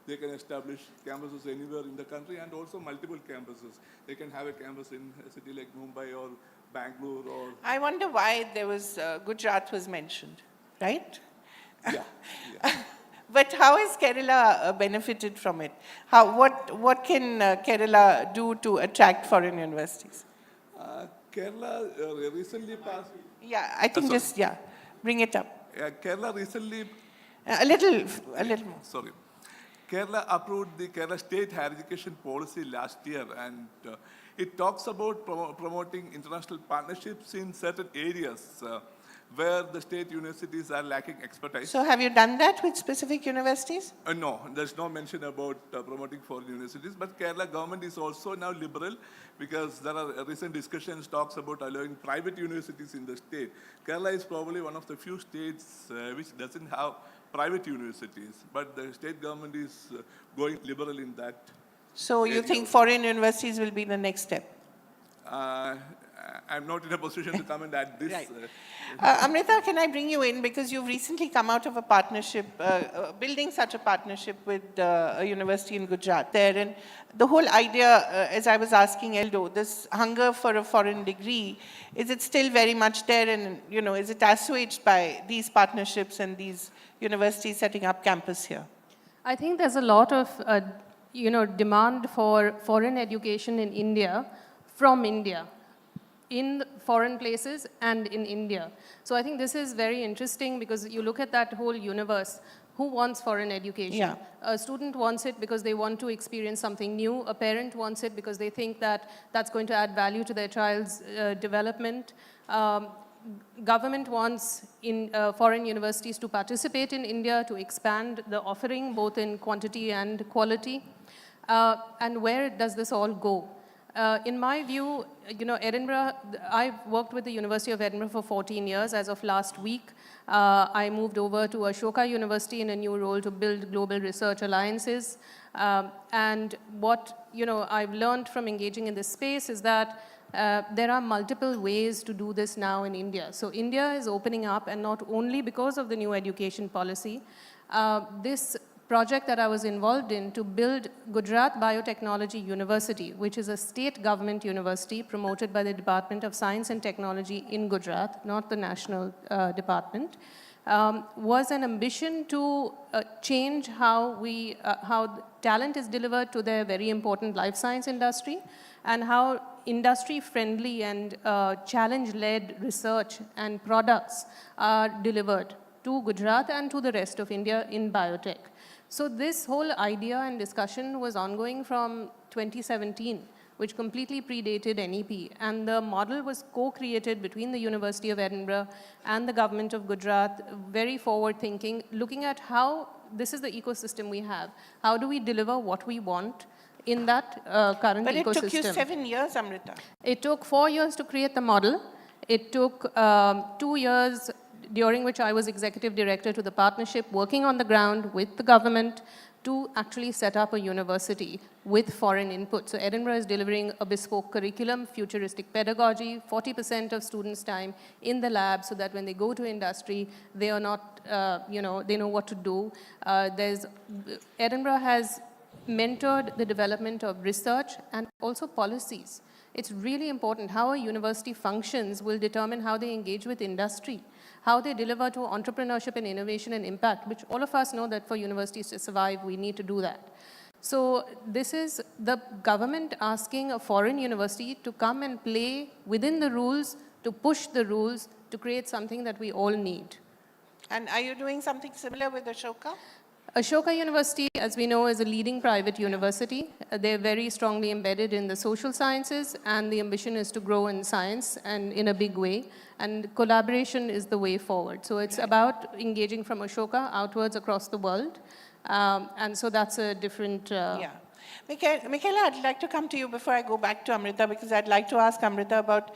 they can establish campuses anywhere in the country and also multiple campuses. They can have a campus in a city like Mumbai or Bangalore or... I wonder why there was, Gujarat was mentioned, right? Yeah. But how has Kerala benefited from it? What can Kerala do to attract foreign universities? Kerala recently passed... Yeah, I think bring it up. Kerala recently... A little more. Sorry. Kerala approved the Kerala State Higher Education Policy last year, and it talks about promoting international partnerships in certain areas where the state universities are lacking expertise. So have you done that with specific universities? No, there's no mention about promoting foreign universities, but Kerala government is also now liberal because there are recent discussions, talks about allowing private universities in the state. Kerala is probably one of the few states which doesn't have private universities, but the state government is going liberal in that. So you think foreign universities will be the next step? I'm not in a position to comment at this. Right. Amrita, can I bring you in? Because you've recently come out of a partnership, building such a partnership with a university in Gujarat there. And the whole idea, as I was asking Eldo, this hunger for a foreign degree, is it still very much there? And, is it assuaged by these partnerships and these universities setting up campus here? I think there's a lot of, demand for foreign education in India, from India, in foreign places and in India. So I think this is very interesting because you look at that whole universe. Who wants foreign education? Yeah. A student wants it because they want to experience something new. A parent wants it because they think that that's going to add value to their child's development. Government wants foreign universities to participate in India, to expand the offering both in quantity and quality. And where does this all go? In my view, Edinburgh, I've worked with the University of Edinburgh for 14 years. As of last week, I moved over to Ashoka University in a new role to build global research alliances. And what, I've learned from engaging in this space is that there are multiple ways to do this now in India. So India is opening up, and not only because of the new education policy. This project that I was involved in to build Gujarat Biotechnology University, which is a state government university promoted by the Department of Science and Technology in Gujarat, not the national department, was an ambition to change how talent is delivered to their very important life science industry, and how industry-friendly and challenge-led research and products are delivered to Gujarat and to the rest of India in biotech. So this whole idea and discussion was ongoing from 2017, which completely predated NEP. And the model was co-created between the University of Edinburgh and the government of Gujarat, very forward-thinking, looking at how this is the ecosystem we have. How do we deliver what we want in that current ecosystem? But it took you 7 years, Amrita. It took 4 years to create the model. It took 2 years during which I was executive director to the partnership, working on the ground with the government to actually set up a university with foreign input. So Edinburgh is delivering a bespoke curriculum, futuristic pedagogy, 40% of students' time in the lab, so that when they go to industry, they are not, they know what to do. Edinburgh has mentored the development of research and also policies. It's really important. How a university functions will determine how they engage with industry, how they deliver to entrepreneurship and innovation and impact, which all of us know that for universities to survive, we need to do that. So this is the government asking a foreign university to come and play within the rules, to push the rules, to create something that we all need. And are you doing something similar with Ashoka? Ashoka University, as we know, is a leading private university. They're very strongly embedded in the social sciences, and the ambition is to grow in science and in a big way. And collaboration is the way forward. So it's about engaging from Ashoka outwards across the world. And so that's a different... Yeah. Michaela, I'd like to come to you before I go back to Amrita, because I'd like to ask Amrita about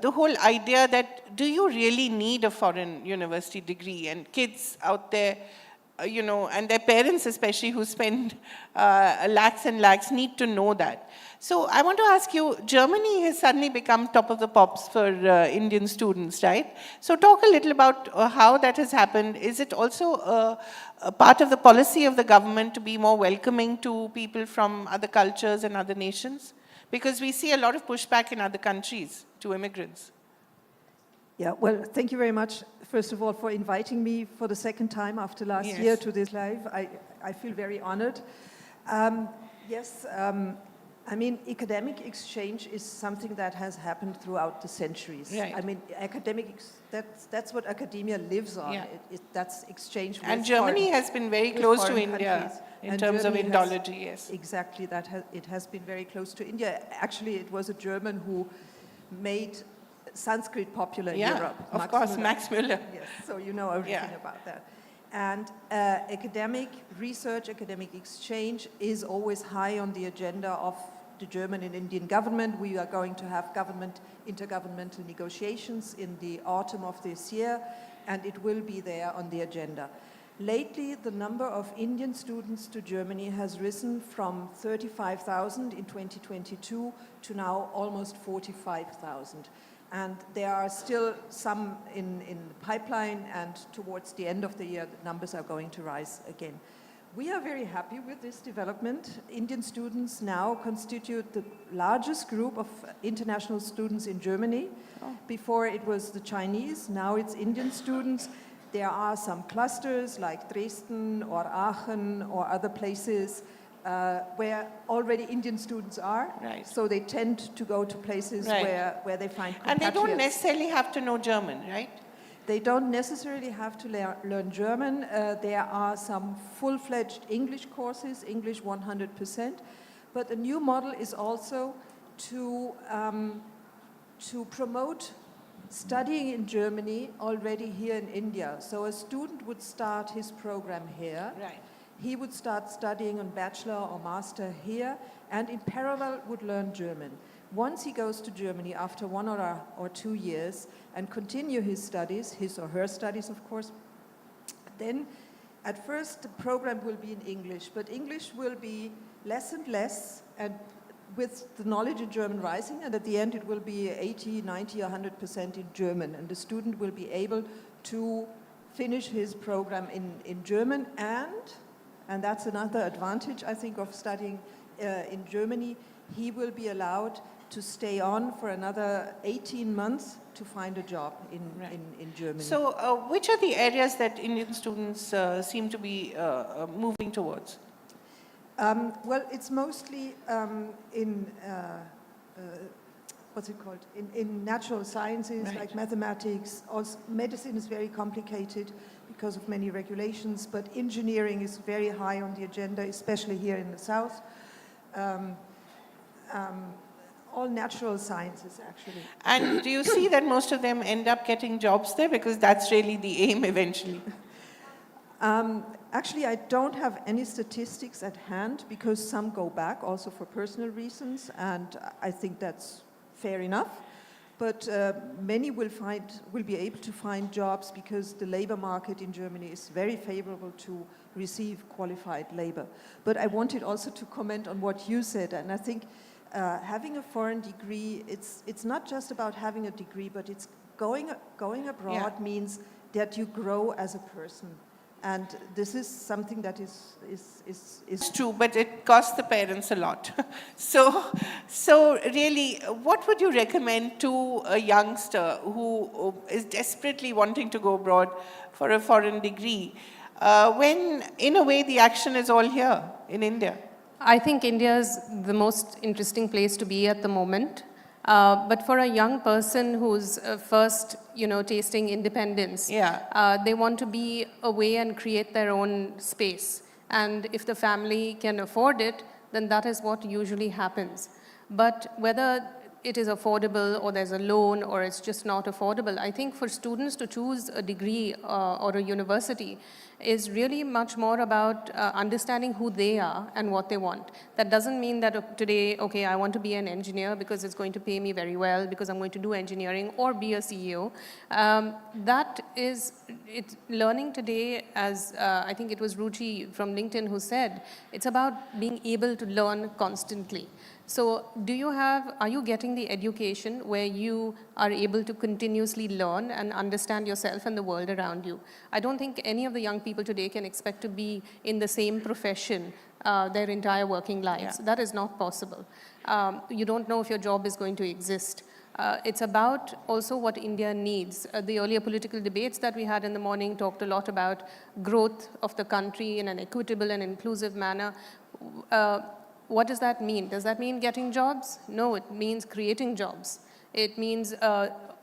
the whole idea that, do you really need a foreign university degree? And kids out there, and their parents especially, who spend lakhs and lakhs, need to know that. So I want to ask you, Germany has suddenly become top of the pops for Indian students, right? So talk a little about how that has happened. Is it also a part of the policy of the government to be more welcoming to people from other cultures and other nations? Because we see a lot of pushback in other countries to immigrants. Yeah, well, thank you very much, first of all, for inviting me for the second time after last year to this live. I feel very honored. I mean, academic exchange is something that has happened throughout the centuries. Right. I mean, that's what academia lives on. Yeah. That's exchange with And Germany has been very close to India in terms of Indology, yes. Exactly, it has been very close to India. Actually, it was a German who made Sanskrit popular in Europe. Of course, Max Müller. Yes, so you know everything about that. And academic research, academic exchange is always high on the agenda of the German and Indian government. We are going to have intergovernmental negotiations in the autumn of this year, and it will be there on the agenda. Lately, the number of Indian students to Germany has risen from 35,000 in 2022 to now almost 45,000. And there are still some in the pipeline, and towards the end of the year, the numbers are going to rise again. We are very happy with this development. Indian students now constitute the largest group of international students in Germany. Before it was the Chinese, now it's Indian students. There are some clusters like Dresden or Aachen or other places where already Indian students are. Right. So they tend to go to places where they find compatriots. And they don't necessarily have to know German, right? They don't necessarily have to learn German. There are some full-fledged English courses, English 100%. But a new model is also to promote studying in Germany already here in India. So a student would start his program here. Right. he would start studying on bachelor or master here, and in parallel would learn German. Once he goes to Germany after 1 or 2 years and continue his studies, his or her studies, of course, then at first the program will be in English, but English will be less and less, and with the knowledge in German rising, and at the end it will be 80, 90, 100% in German, and the student will be able to finish his program in German, and that's another advantage, I think, of studying in Germany. He will be allowed to stay on for another 18 months to find a job in Germany. So which are the areas that Indian students seem to be moving towards? Well, it's mostly in, what's it called, in natural sciences, like mathematics. Also, medicine is very complicated because of many regulations, but engineering is very high on the agenda, especially here in the south. All natural sciences, actually. And do you see that most of them end up getting jobs there? Because that's really the aim eventually. Actually, I don't have any statistics at hand because some go back also for personal reasons, and I think that's fair enough. But many will be able to find jobs because the labor market in Germany is very favorable to receive qualified labor. But I wanted also to comment on what you said, and I think having a foreign degree, it's not just about having a degree, but it's going abroad means that you grow as a person. And this is something that is true, but it costs the parents a lot. So really, what would you recommend to a youngster who is desperately wanting to go abroad for a foreign degree, when in a way the action is all here in India? I think India is the most interesting place to be at the moment. But for a young person who's first, tasting independence, they want to be away and create their own space. And if the family can afford it, then that is what usually happens. But whether it is affordable or there's a loan or it's just not affordable, I think for students to choose a degree or a university is really much more about understanding who they are and what they want. That doesn't mean that today, okay, I want to be an engineer because it's going to pay me very well, because I'm going to do engineering or be a CEO. That is, it's learning today, as I think it was Ruchi from LinkedIn who said, it's about being able to learn constantly. So are you getting the education where you are able to continuously learn and understand yourself and the world around you? I don't think any of the young people today can expect to be in the same profession their entire working lives. That is not possible. You don't know if your job is going to exist. It's about also what India needs. The earlier political debates that we had in the morning talked a lot about growth of the country in an equitable and inclusive manner. What does that mean? Does that mean getting jobs? No, it means creating jobs. It means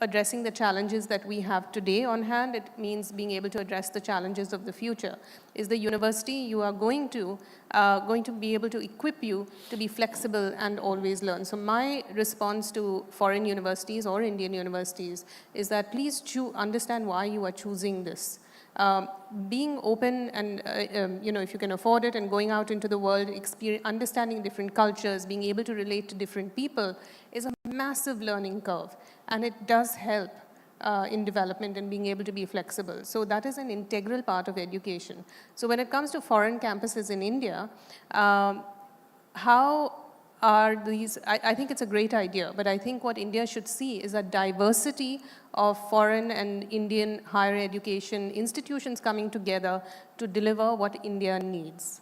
addressing the challenges that we have today on hand. It means being able to address the challenges of the future. Is the university you are going to be able to equip you to be flexible and always learn? So my response to foreign universities or Indian universities is that please understand why you are choosing this. Being open and, if you can afford it, and going out into the world, understanding different cultures, being able to relate to different people is a massive learning curve. And it does help in development and being able to be flexible. So that is an integral part of education. So when it comes to foreign campuses in India, how are these, I think it's a great idea, but I think what India should see is a diversity of foreign and Indian higher education institutions coming together to deliver what India needs.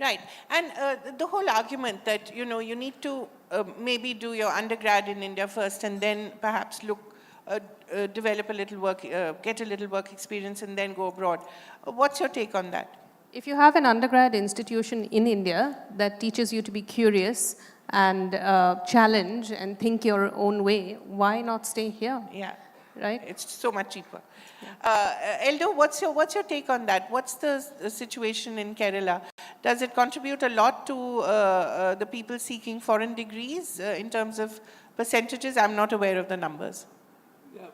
Right, and the whole argument that, you need to maybe do your undergrad in India first and then perhaps develop a little work, get a little work experience and then go abroad. What's your take on that? If you have an undergrad institution in India that teaches you to be curious and challenge and think your own way, why not stay here? Yeah. Right? It's so much cheaper. Eldo, what's your take on that? What's the situation in Kerala? Does it contribute a lot to the people seeking foreign degrees in terms of percentages? I'm not aware of the numbers. Yeah,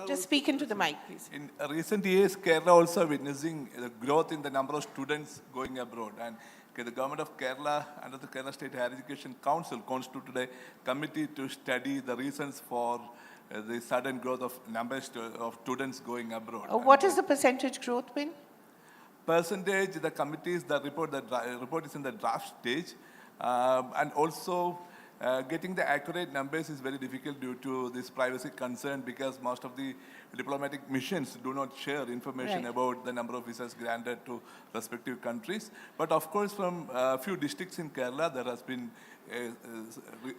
Just speak into the mic, please. In recent years, Kerala also witnessing the growth in the number of students going abroad. And the government of Kerala, under the Kerala State Higher Education Council, constituted a committee to study the reasons for the sudden growth of numbers of students going abroad. What is the percentage growth been? Percentage, the committees, the report is in the draft stage. And also, getting the accurate numbers is very difficult due to this privacy concern, because most of the diplomatic missions do not share information about the number of visas granted to respective countries. But of course, from a few districts in Kerala, there has been...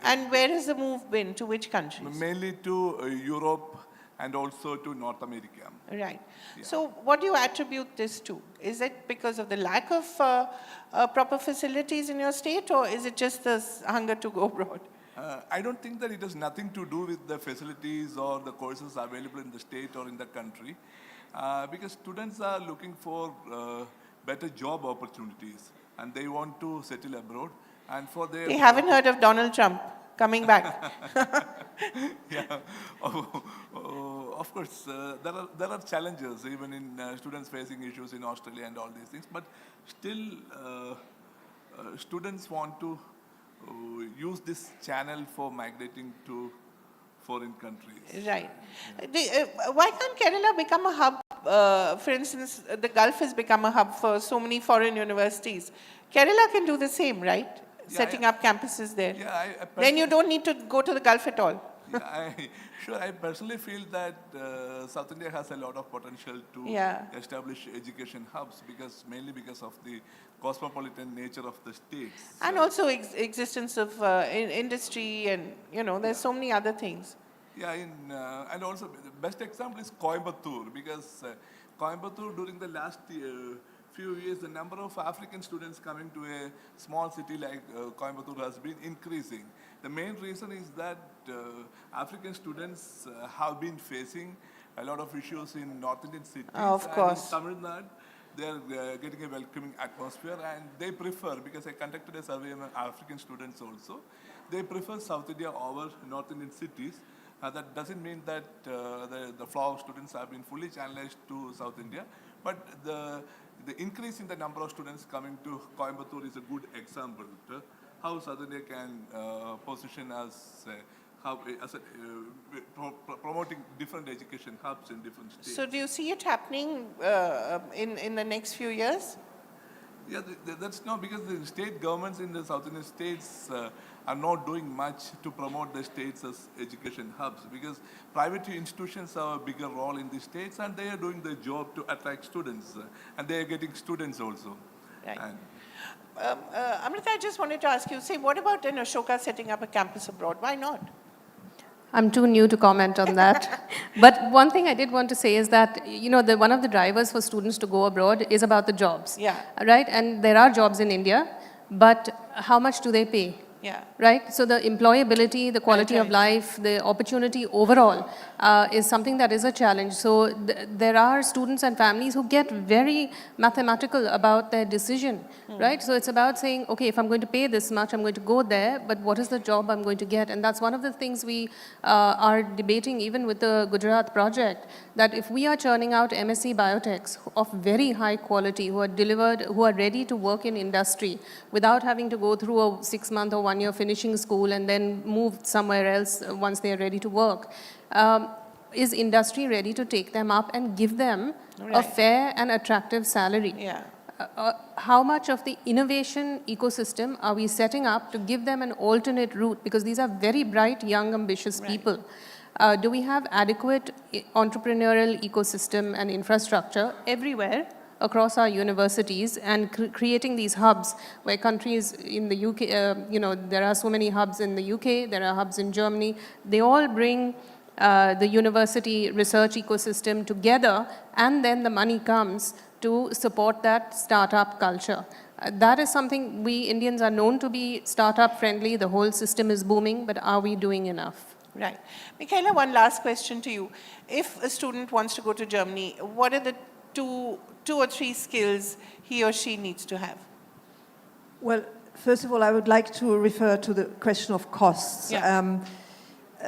And where has the move been? To which countries? Mainly to Europe and also to North America. Right. Yeah. So what do you attribute this to? Is it because of the lack of proper facilities in your state, or is it just the hunger to go abroad? I don't think that it has nothing to do with the facilities or the courses available in the state or in the country, because students are looking for better job opportunities and they want to settle abroad. And for their... They haven't heard of Donald Trump coming back. Yeah. Of course, there are challenges even in students facing issues in Australia and all these things, but still students want to use this channel for migrating to foreign countries. Right. Why can't Kerala become a hub? For instance, the Gulf has become a hub for so many foreign universities. Kerala can do the same, right? Setting up campuses there. Yeah, then you don't need to go to the Gulf at all. Yeah, I personally feel that South India has a lot of potential to establish education hubs, mainly because of the cosmopolitan nature of the states. And also existence of industry, and there's so many other things. Yeah, and also the best example is Coimbatore, because Coimbatore during the last few years, the number of African students coming to a small city like Coimbatore has been increasing. The main reason is that African students have been facing a lot of issues in North Indian cities. Of course. And in Tamil Nadu, they are getting a welcoming atmosphere, and they prefer, because I conducted a survey among African students also, they prefer South India over North Indian cities. That doesn't mean that the flow of students have been fully channelized to South India, but the increase in the number of students coming to Coimbatore is a good example to how South India can position as promoting different education hubs in different states. So do you see it happening in the next few years? Yeah, that's no, because the state governments in the South Indian states are not doing much to promote the states as education hubs, because private institutions have a bigger role in the states, and they are doing their job to attract students, and they are getting students also. Right. Amrita, I just wanted to ask you, what about in Ashoka setting up a campus abroad? Why not? I'm too new to comment on that. But one thing I did want to say is that, one of the drivers for students to go abroad is about the jobs. Yeah. Right? And there are jobs in India, but how much do they pay? Yeah. Right? So the employability, the quality of life, the opportunity overall is something that is a challenge. So there are students and families who get very mathematical about their decision, right? So it's about saying, okay, if I'm going to pay this much, I'm going to go there, but what is the job I'm going to get? And that's one of the things we are debating even with the Gujarat project, that if we are churning out MSc biotechs of very high quality, who are ready to work in industry without having to go through a 6-month or 1-year finishing school and then move somewhere else once they are ready to work, is industry ready to take them up and give them a fair and attractive salary? Yeah. How much of the innovation ecosystem are we setting up to give them an alternate route? Because these are very bright, young, ambitious people. Do we have adequate entrepreneurial ecosystem and infrastructure everywhere across our universities, and creating these hubs where countries in the UK, there are so many hubs in the UK, there are hubs in Germany, they all bring the university research ecosystem together, and then the money comes to support that startup culture. That is something we Indians are known to be startup friendly, the whole system is booming, but are we doing enough? Right. Michaela, one last question to you. If a student wants to go to Germany, what are the two or three skills he or she needs to have? Well, first of all, I would like to refer to the question of costs. Yeah.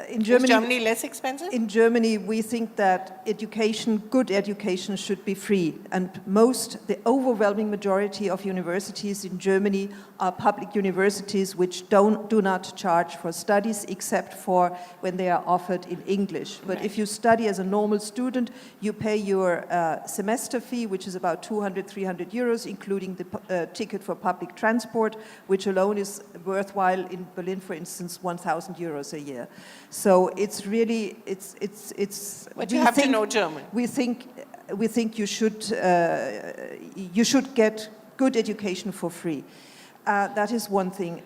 in Germany, is Germany less expensive? In Germany, we think that education, good education, should be free. And the overwhelming majority of universities in Germany are public universities which do not charge for studies except for when they are offered in English. But if you study as a normal student, you pay your semester fee, which is about 200, 300 euros, including the ticket for public transport, which alone is worthwhile in Berlin, for instance, 1,000 euros a year. So it's really, But you have to know German. We think you should get good education for free. That is one thing.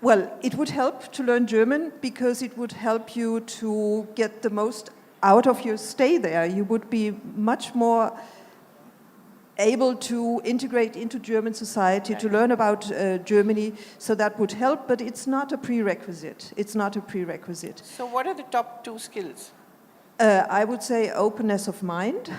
Well, it would help to learn German because it would help you to get the most out of your stay there. You would be much more able to integrate into German society, to learn about Germany, so that would help, but it's not a prerequisite. It's not a prerequisite. So what are the top 2 skills? I would say openness of mind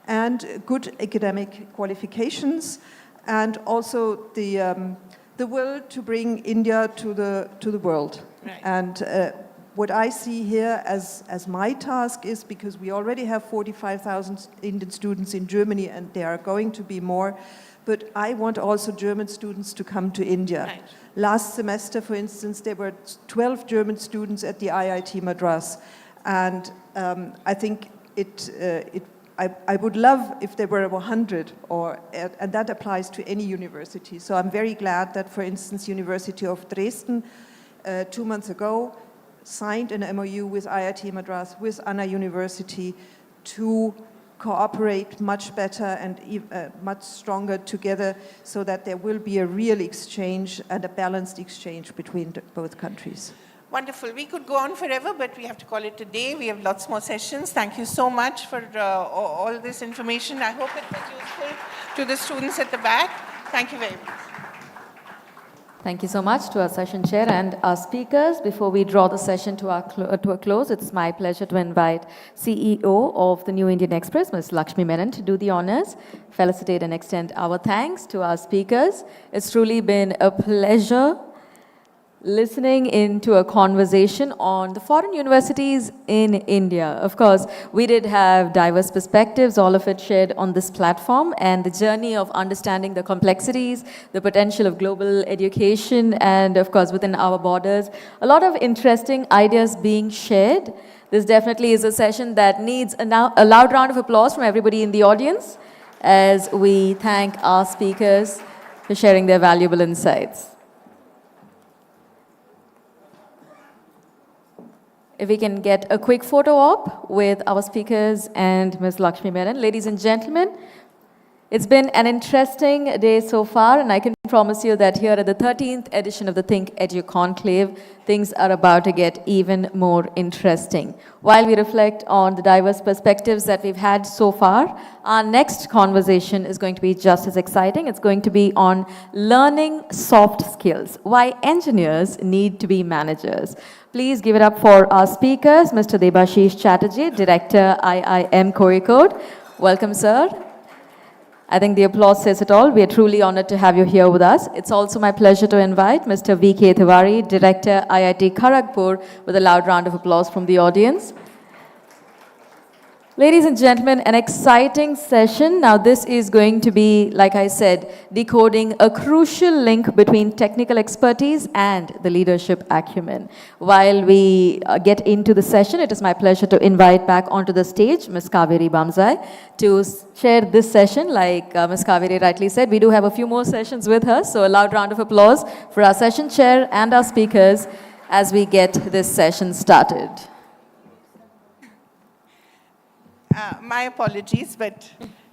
and good academic qualifications, and also the will to bring India to the world. Right. And what I see here as my task is, because we already have 45,000 Indian students in Germany and there are going to be more, but I want also German students to come to India. Right. Last semester, for instance, there were 12 German students at the IIT Madras, and I think I would love if there were 100, and that applies to any university. So I'm very glad that, for instance, University of Dresden 2 months ago signed an MOU with IIT Madras, with Anna University, to cooperate much better and much stronger together, so that there will be a real exchange and a balanced exchange between both countries. Wonderful. We could go on forever, but we have to call it a day. We have lots more sessions. Thank you so much for all this information. I hope it was useful to the students at the back. Thank you very much. Thank you so much to our session chair and our speakers. Before we draw the session to a close, it's my pleasure to invite CEO of the New Indian Express, Ms. Lakshmi Menon, to do the honors, felicitate and extend our thanks to our speakers. It's truly been a pleasure listening into a conversation on the foreign universities in India. Of course, we did have diverse perspectives, all of it shared on this platform, and the journey of understanding the complexities, the potential of global education, and of course, within our borders, a lot of interesting ideas being shared. This definitely is a session that needs a loud round of applause from everybody in the audience as we thank our speakers for sharing their valuable insights. If we can get a quick photo op with our speakers and Ms. Lakshmi Menon. Ladies and gentlemen, it's been an interesting day so far, and I can promise you that here at the 13th edition of the ThinkEdu Conclave, things are about to get even more interesting. While we reflect on the diverse perspectives that we've had so far, our next conversation is going to be just as exciting. It's going to be on learning soft skills, why engineers need to be managers. Please give it up for our speakers, Mr. Debashish Chatterjee, Director, IIM Kozhikode. Welcome, sir. I think the applause says it all. We are truly honored to have you here with us. It's also my pleasure to invite Mr. V.K. Tiwari, Director, IIT Kharagpur, with a loud round of applause from the audience. Ladies and gentlemen, an exciting session. Now this is going to be, like I said, decoding a crucial link between technical expertise and the leadership acumen. While we get into the session, it is my pleasure to invite back onto the stage Ms. Kaveri Bamzai to share this session. Like Ms. Kaveri rightly said, we do have a few more sessions with her, so a loud round of applause for our session chair and our speakers as we get this session started. My apologies, but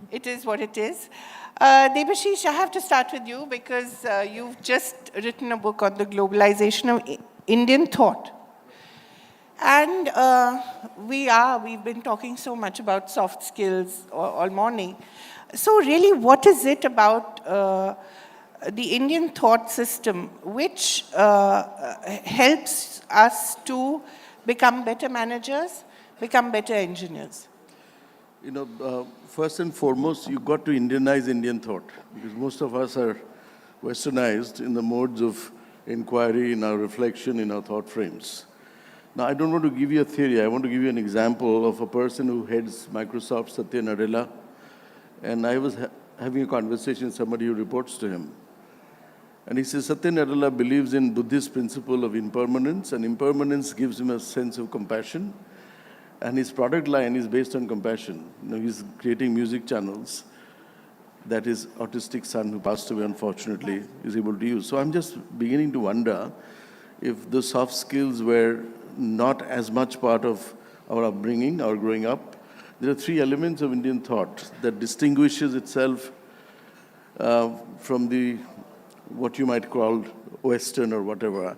it is what it is. Debashish, I have to start with you because you've just written a book on the globalization of Indian thought. And we've been talking so much about soft skills all morning. So really, what is it about the Indian thought system which helps us to become better managers, become better engineers? You know, first and foremost, you've got to Indianize Indian thought, because most of us are westernized in the modes of inquiry, in our reflection, in our thought frames. Now, I don't want to give you a theory. I want to give you an example of a person who heads Microsoft, Satya Nadella. And I was having a conversation with somebody who reports to him. And he says, Satya Nadella believes in Buddhist principle of impermanence, and impermanence gives him a sense of compassion. And his product line is based on compassion. You know, he's creating music channels that his autistic son, who passed away unfortunately, is able to use. So I'm just beginning to wonder if the soft skills were not as much part of our upbringing, our growing up. There are three elements of Indian thought that distinguishes itself from the, what you might call Western or whatever.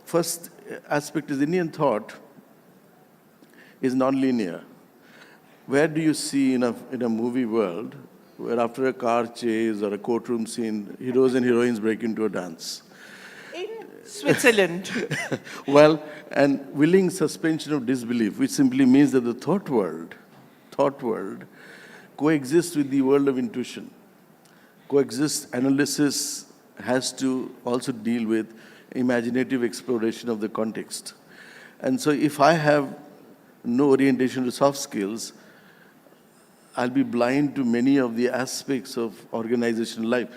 First aspect is Indian thought is non-linear. Where do you see in a movie world where after a car chase or a courtroom scene, heroes and heroines break into a dance? In Switzerland. Well, and willing suspension of disbelief, which simply means that the thought world coexists with the world of intuition. Coexist analysis has to also deal with imaginative exploration of the context. And so if I have no orientation to soft skills, I'll be blind to many of the aspects of organizational life.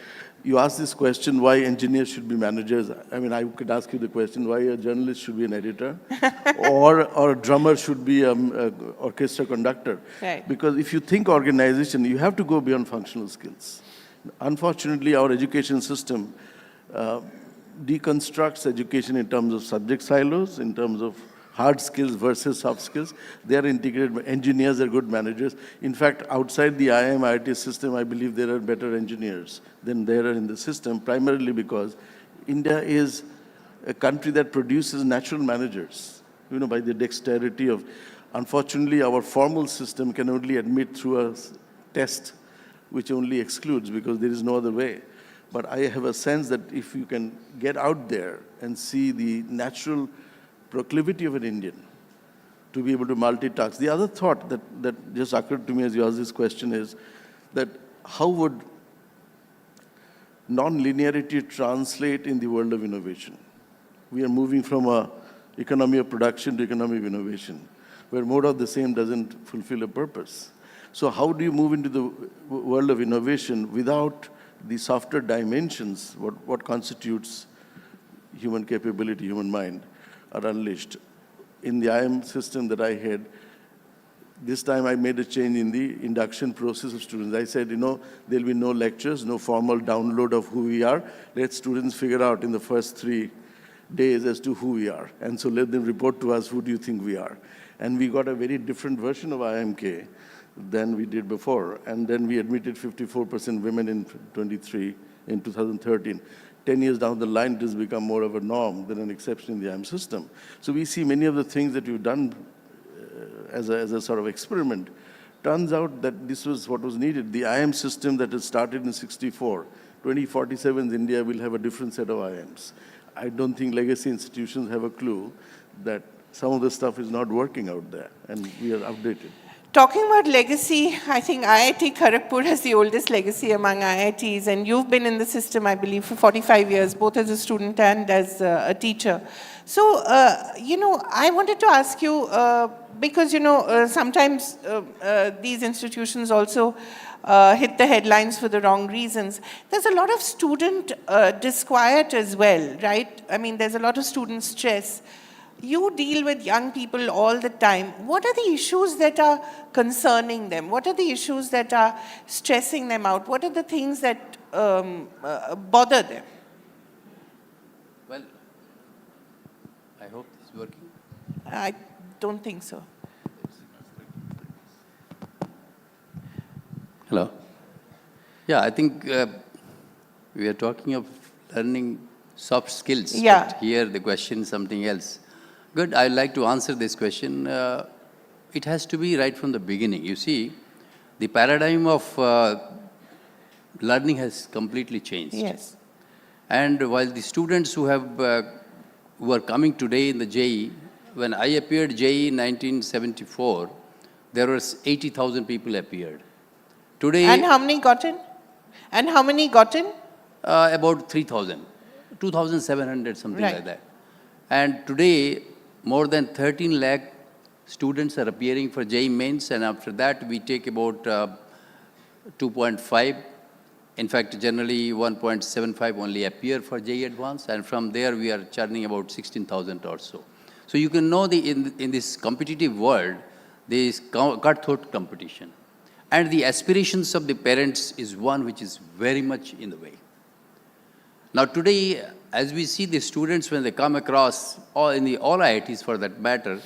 You asked this question, why engineers should be managers. I mean, I could ask you the question, why a journalist should be an editor, or a drummer should be an orchestra conductor. Right. Because if you think organization, you have to go beyond functional skills. Unfortunately, our education system deconstructs education in terms of subject silos, in terms of hard skills versus soft skills. They are integrated. Engineers are good managers. In fact, outside the IIM, IIT system, I believe there are better engineers than there are in the system, primarily because India is a country that produces natural managers, you know, by the dexterity of, unfortunately, our formal system can only admit through a test which only excludes because there is no other way. But I have a sense that if you can get out there and see the natural proclivity of an Indian to be able to multitask. The other thought that just occurred to me as you asked this question is that how would non-linearity translate in the world of innovation? We are moving from an economy of production to economy of innovation, where more of the same doesn't fulfill a purpose. So how do you move into the world of innovation without the softer dimensions, what constitutes human capability, human mind, are unleashed? In the IIM system that I had, this time I made a change in the induction process of students. I said, you know, there'll be no lectures, no formal download of who we are. Let students figure out in the first 3 days as to who we are. And so let them report to us, who do you think we are? And we got a very different version of IMK than we did before. And then we admitted 54% women in 2013. 10 years down the line, it has become more of a norm than an exception in the IIM system. So we see many of the things that we've done as a sort of experiment. Turns out that this was what was needed. The IIM system that has started in 64, 2047, India will have a different set of IIMs. I don't think legacy institutions have a clue that some of the stuff is not working out there, and we are outdated. Talking about legacy, I think IIT Kharagpur has the oldest legacy among IITs, and you've been in the system, I believe, for 45 years, both as a student and as a teacher. So, you know, I wanted to ask you, because, you know, sometimes these institutions also hit the headlines for the wrong reasons. There's a lot of student disquiet as well, right? I mean, there's a lot of student stress. You deal with young people all the time. What are the issues that are concerning them? What are the issues that are stressing them out? What are the things that bother them? Well, I hope this is working. I don't think so. Hello. Yeah, I think we are talking of learning soft skills. Yeah. But here the question is something else. Good, I'd like to answer this question. It has to be right from the beginning. You see, the paradigm of learning has completely changed. Yes. And while the students who are coming today in the JEE, when I appeared JEE in 1974, there was 80,000 people appeared. Today, And how many got in? And how many got in? about 3,000, 2,700, something Right. like that. And today, more than 13 lakh students are appearing for JEE mains, and after that we take about 2.5. In fact, generally 1.75 only appear for JEE advanced, and from there we are churning about 16,000 or so. So you can know in this competitive world, there is cutthroat competition. And the aspirations of the parents is one which is very much in the way. Now today, as we see the students when they come across, or in the all IITs for that matter,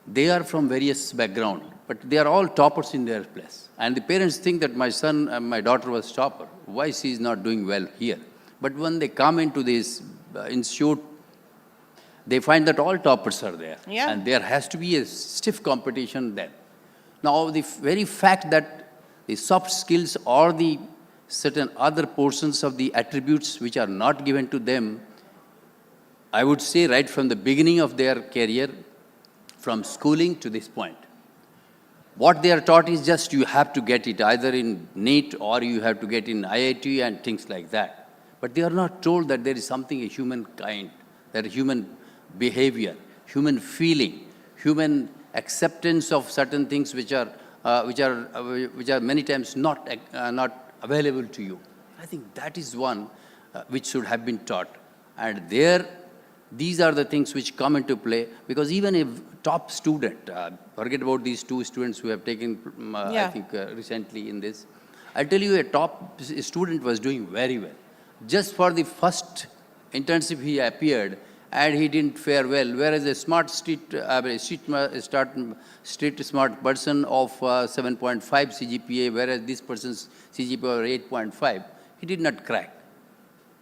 they are from various backgrounds, but they are all toppers in their place. And the parents think that my son and my daughter was topper. Why she is not doing well here? But when they come into this institute, they find that all toppers are there. Yeah. And there has to be a stiff competition then. Now, the very fact that the soft skills or the certain other portions of the attributes which are not given to them, I would say right from the beginning of their career, from schooling to this point. What they are taught is just you have to get it either in NEET or you have to get in IIT and things like that. But they are not told that there is something, a human kind, that human behavior, human feeling, human acceptance of certain things which are many times not available to you. I think that is one which should have been taught. And these are the things which come into play, because even a top student, forget about these two students who have taken, I think, recently in this. I'll tell you, a top student was doing very well. Just for the first internship he appeared, and he didn't fare well, whereas a smart street smart person of 7.5 CGPA, whereas this person's CGPA was 8.5, he did not crack.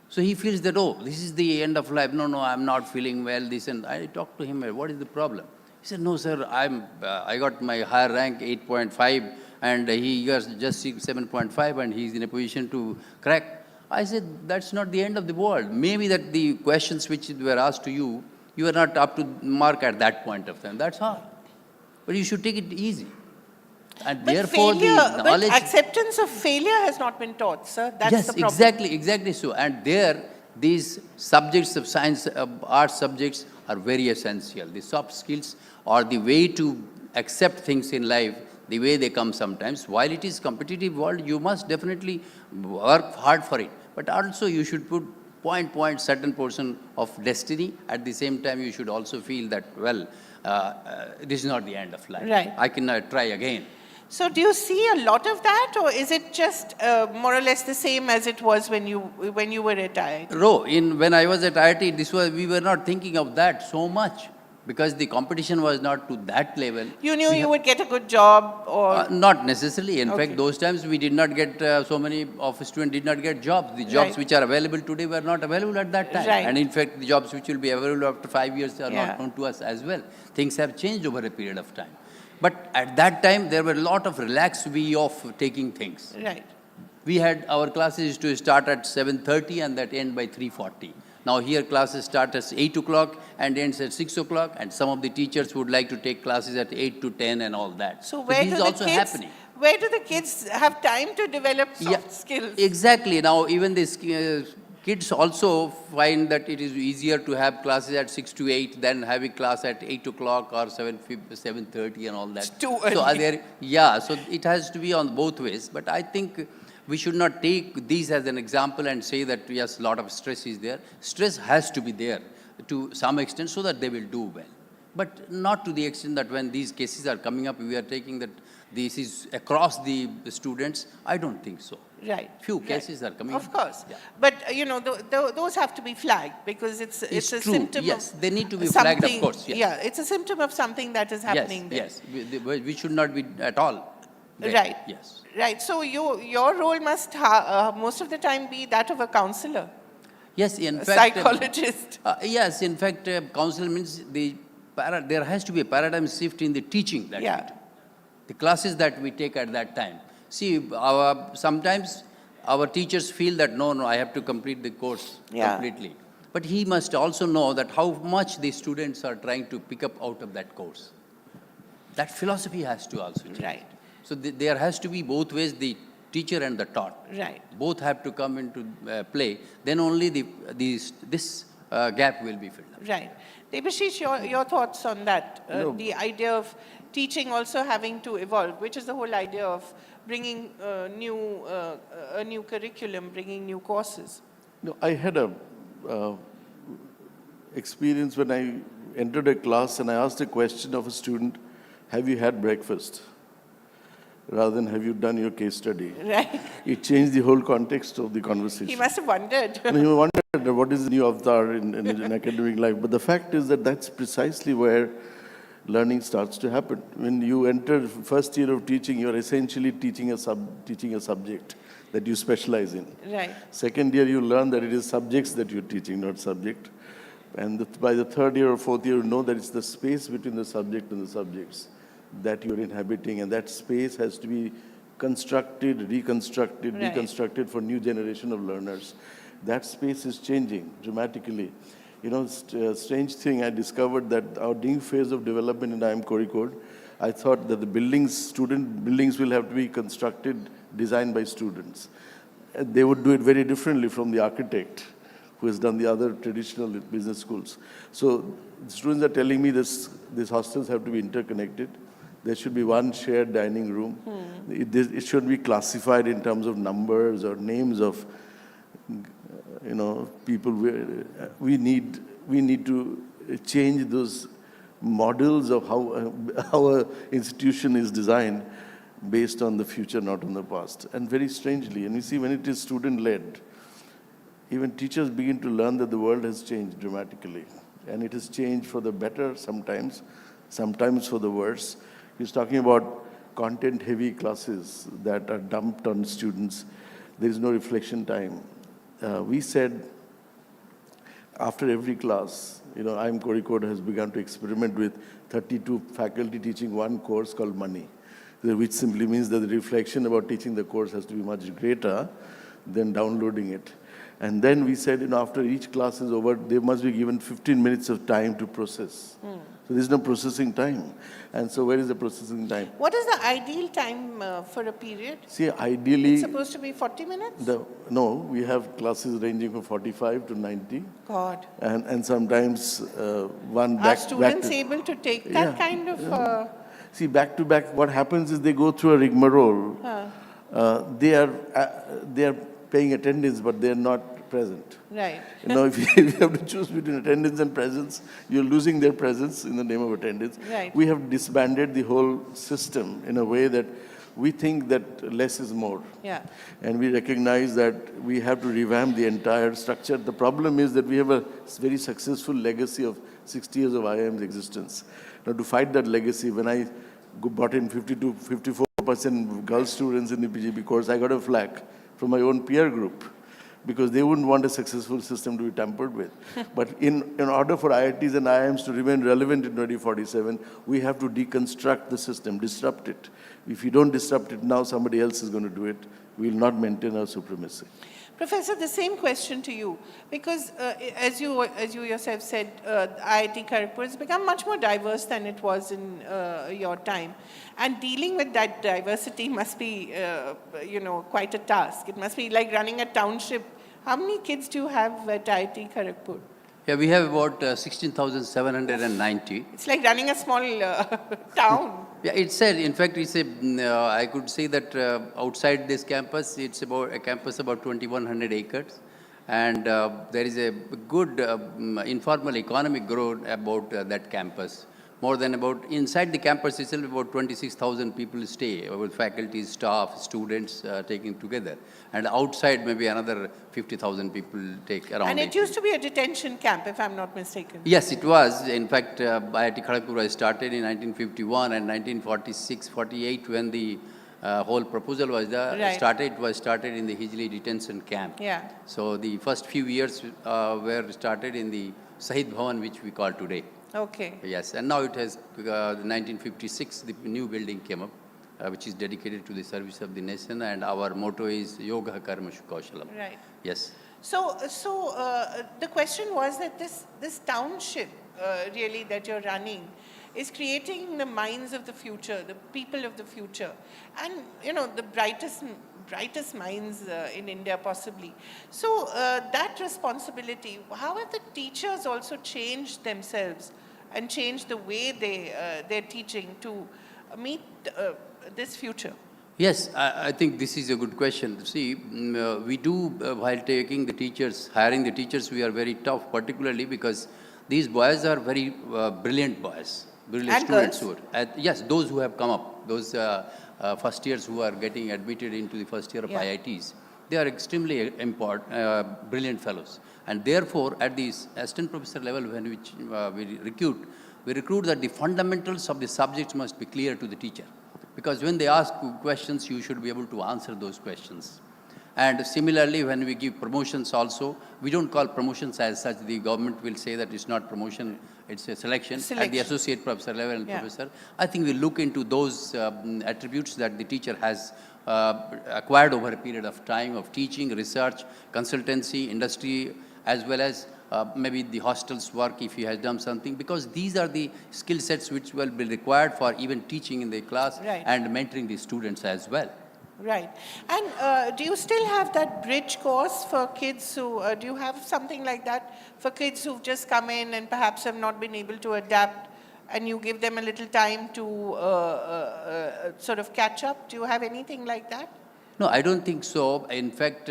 So he feels that, oh, this is the end of life. No, I'm not feeling well, this and I talked to him, what is the problem? He said, no, sir, I got my higher rank, 8.5, and he got just 7.5, and he's in a position to crack. I said, that's not the end of the world. Maybe that the questions which were asked to you, you are not up to mark at that point of time. That's all. But you should take it easy. And but therefore, the knowledge... But acceptance of failure has not been taught, sir. That's the problem. Yes, exactly so. And these subjects of science, art subjects are very essential. The soft skills or the way to accept things in life, the way they come sometimes. While it is competitive world, you must definitely work hard for it. But also you should put point certain portion of destiny. At the same time, you should also feel that, well, this is not the end of life. Right. I can try again. So do you see a lot of that, or is it just more or less the same as it was when you were at IIT? No, when I was at IIT, we were not thinking of that so much, because the competition was not to that level. You knew you would get a good job, or not necessarily. In fact, those times we did not get so many of students did not get jobs. The jobs which are available today were not available at that time. Right. And in fact, the jobs which will be available after 5 years are not known to us as well. Things have changed over a period of time. But at that time, there were a lot of relaxed way of taking things. Right. We had our classes used to start at 7:30 and that end by 3:40. Now here classes start at 8 o'clock and ends at 6 o'clock, and some of the teachers would like to take classes at 8 to 10 and all that. So where this do is also happening. Where do the kids have time to develop soft skills? Exactly. Now even these kids also find that it is easier to have classes at 6 to 8 than having class at 8 o'clock or 7:30 and all that. It's too early. So it has to be on both ways. But I think we should not take these as an example and say that, yes, a lot of stress is there. Stress has to be there to some extent so that they will do well. But not to the extent that when these cases are coming up, we are taking that this is across the students. I don't think so. Right. Few cases are coming up. Of course. Yeah. But, those have to be flagged, because it's a true. symptom Yes, of they need to be flagged, of course. Yes. Yeah, it's a symptom of something that is happening there. Yes, we should not be at all there. Right. Yes. Right. So your role must most of the time be that of a counselor. Yes, in a fact. Psychologist. Yes, in fact, counselor means there has to be a paradigm shift in the teaching that we do. The classes that we take at that time. See, sometimes our teachers feel that, no, I have to complete the course completely. But he must also know that how much the students are trying to pick up out of that course. That philosophy has to also change. Right. So there has to be both ways, the teacher and the taught. Right. Both have to come into play. Then only this gap will be filled up. Right. Debashish, your thoughts on that? The idea of teaching also having to evolve, which is the whole idea of bringing a new curriculum, bringing new courses. No, I had a experience when I entered a class and I asked a question of a student, have you had breakfast? Rather than have you done your case study. Right. It changed the whole context of the conversation. He must have wondered. And he wondered what is the new avatar in academic life. But the fact is that that's precisely where learning starts to happen. When you enter first year of teaching, you're essentially teaching a subject that you specialize in. Right. Second year, you learn that it is subjects that you're teaching, not subject. And by the third year or fourth year, you know that it's the space between the subject and the subjects that you're inhabiting, and that space has to be constructed, reconstructed, Right. deconstructed for new generation of learners. That space is changing dramatically. You know, strange thing, I discovered that our new phase of development in IIM Kozhikode, I thought that the student buildings will have to be constructed, designed by students. And they would do it very differently from the architect who has done the other traditional business schools. So students are telling me these hostels have to be interconnected. There should be one shared dining room. It should be classified in terms of numbers or names of, people. We need to change those models of how an institution is designed based on the future, not on the past. And very strangely, and you see when it is student-led, even teachers begin to learn that the world has changed dramatically. And it has changed for the better sometimes for the worse. He's talking about content-heavy classes that are dumped on students. There is no reflection time. We said, after every class, IIM Kozhikode has begun to experiment with 32 faculty teaching one course called Money, which simply means that the reflection about teaching the course has to be much greater than downloading it. And then we said, after each class is over, they must be given 15 minutes of time to process. So there's no processing time. And so where is the processing time? What is the ideal time for a period? See, ideally... It's supposed to be 40 minutes? No, we have classes ranging from 45 to 90. God. And sometimes one Are students able to take that kind of... See, back to back, what happens is they go through a rigmarole. They are paying attendance, but they're not present. Right. If you have to choose between attendance and presence, you're losing their presence in the name of attendance. Right. We have disbanded the whole system in a way that we think that less is more. Yeah. And we recognize that we have to revamp the entire structure. The problem is that we have a very successful legacy of 60 years of IIM's existence. Now, to fight that legacy, when I brought in 54% girl students in the PGB course, I got a flack from my own peer group, because they wouldn't want a successful system to be tampered with. But in order for IITs and IIMs to remain relevant in 2047, we have to deconstruct the system, disrupt it. If you don't disrupt it now, somebody else is going to do it. We will not maintain our supremacy. Professor, the same question to you, because as you yourself said, IIT Kharagpur has become much more diverse than it was in your time. And dealing with that diversity must be, quite a task. It must be like running a township. How many kids do you have at IIT Kharagpur? Yeah, we have about 16,790. It's like running a small town. Yeah, it's said, in fact, I could say that outside this campus, it's about a campus about 2,100 acres. And there is a good informal economic growth about that campus. More than inside the campus itself, about 26,000 people stay, with faculty, staff, students taking together. And outside, maybe another 50,000 people take around. And it used to be a detention camp, if I'm not mistaken. Yes, it was. In fact, IIT Kharagpur was started in 1951 and 1946-48 when the whole proposal was started. It was started in the Hijli detention camp. Yeah. So the first few years were started in the Sahid Bhavan, which we call today. Okay. Yes, and now it has, 1956, the new building came up, which is dedicated to the service of the nation, and our motto is Yoga Karma Kaushalam. Right. Yes. So the question was that this township really that you're running is creating the minds of the future, the people of the future. And, the brightest minds in India possibly. So that responsibility, how have the teachers also changed themselves and changed the way they're teaching to meet this future? Yes, I think this is a good question. See, we do, while taking the teachers, hiring the teachers, we are very tough, particularly because these boys are very brilliant boys, brilliant And students. girls. Yes, those who have come up, those first years who are getting admitted into the first year of Yeah. IITs, they are extremely brilliant fellows. And therefore, at the assistant professor level, when we recruit that the fundamentals of the subjects must be clear to the teacher. Because when they ask questions, you should be able to answer those questions. And similarly, when we give promotions also, we don't call promotions as such. The government will say that it's not promotion, it's a selection. At the associate professor level and professor. I think we look into those attributes that the teacher has acquired over a period of time of teaching, research, consultancy, industry, as well as maybe the hostel's work if he has done something, because these are the skill sets which will be required for even teaching in the class and mentoring the students as well. Right. And do you still have that bridge course for kids who, do you have something like that for kids who've just come in and perhaps have not been able to adapt, and you give them a little time to sort of catch up? Do you have anything like that? No, I don't think so. In fact,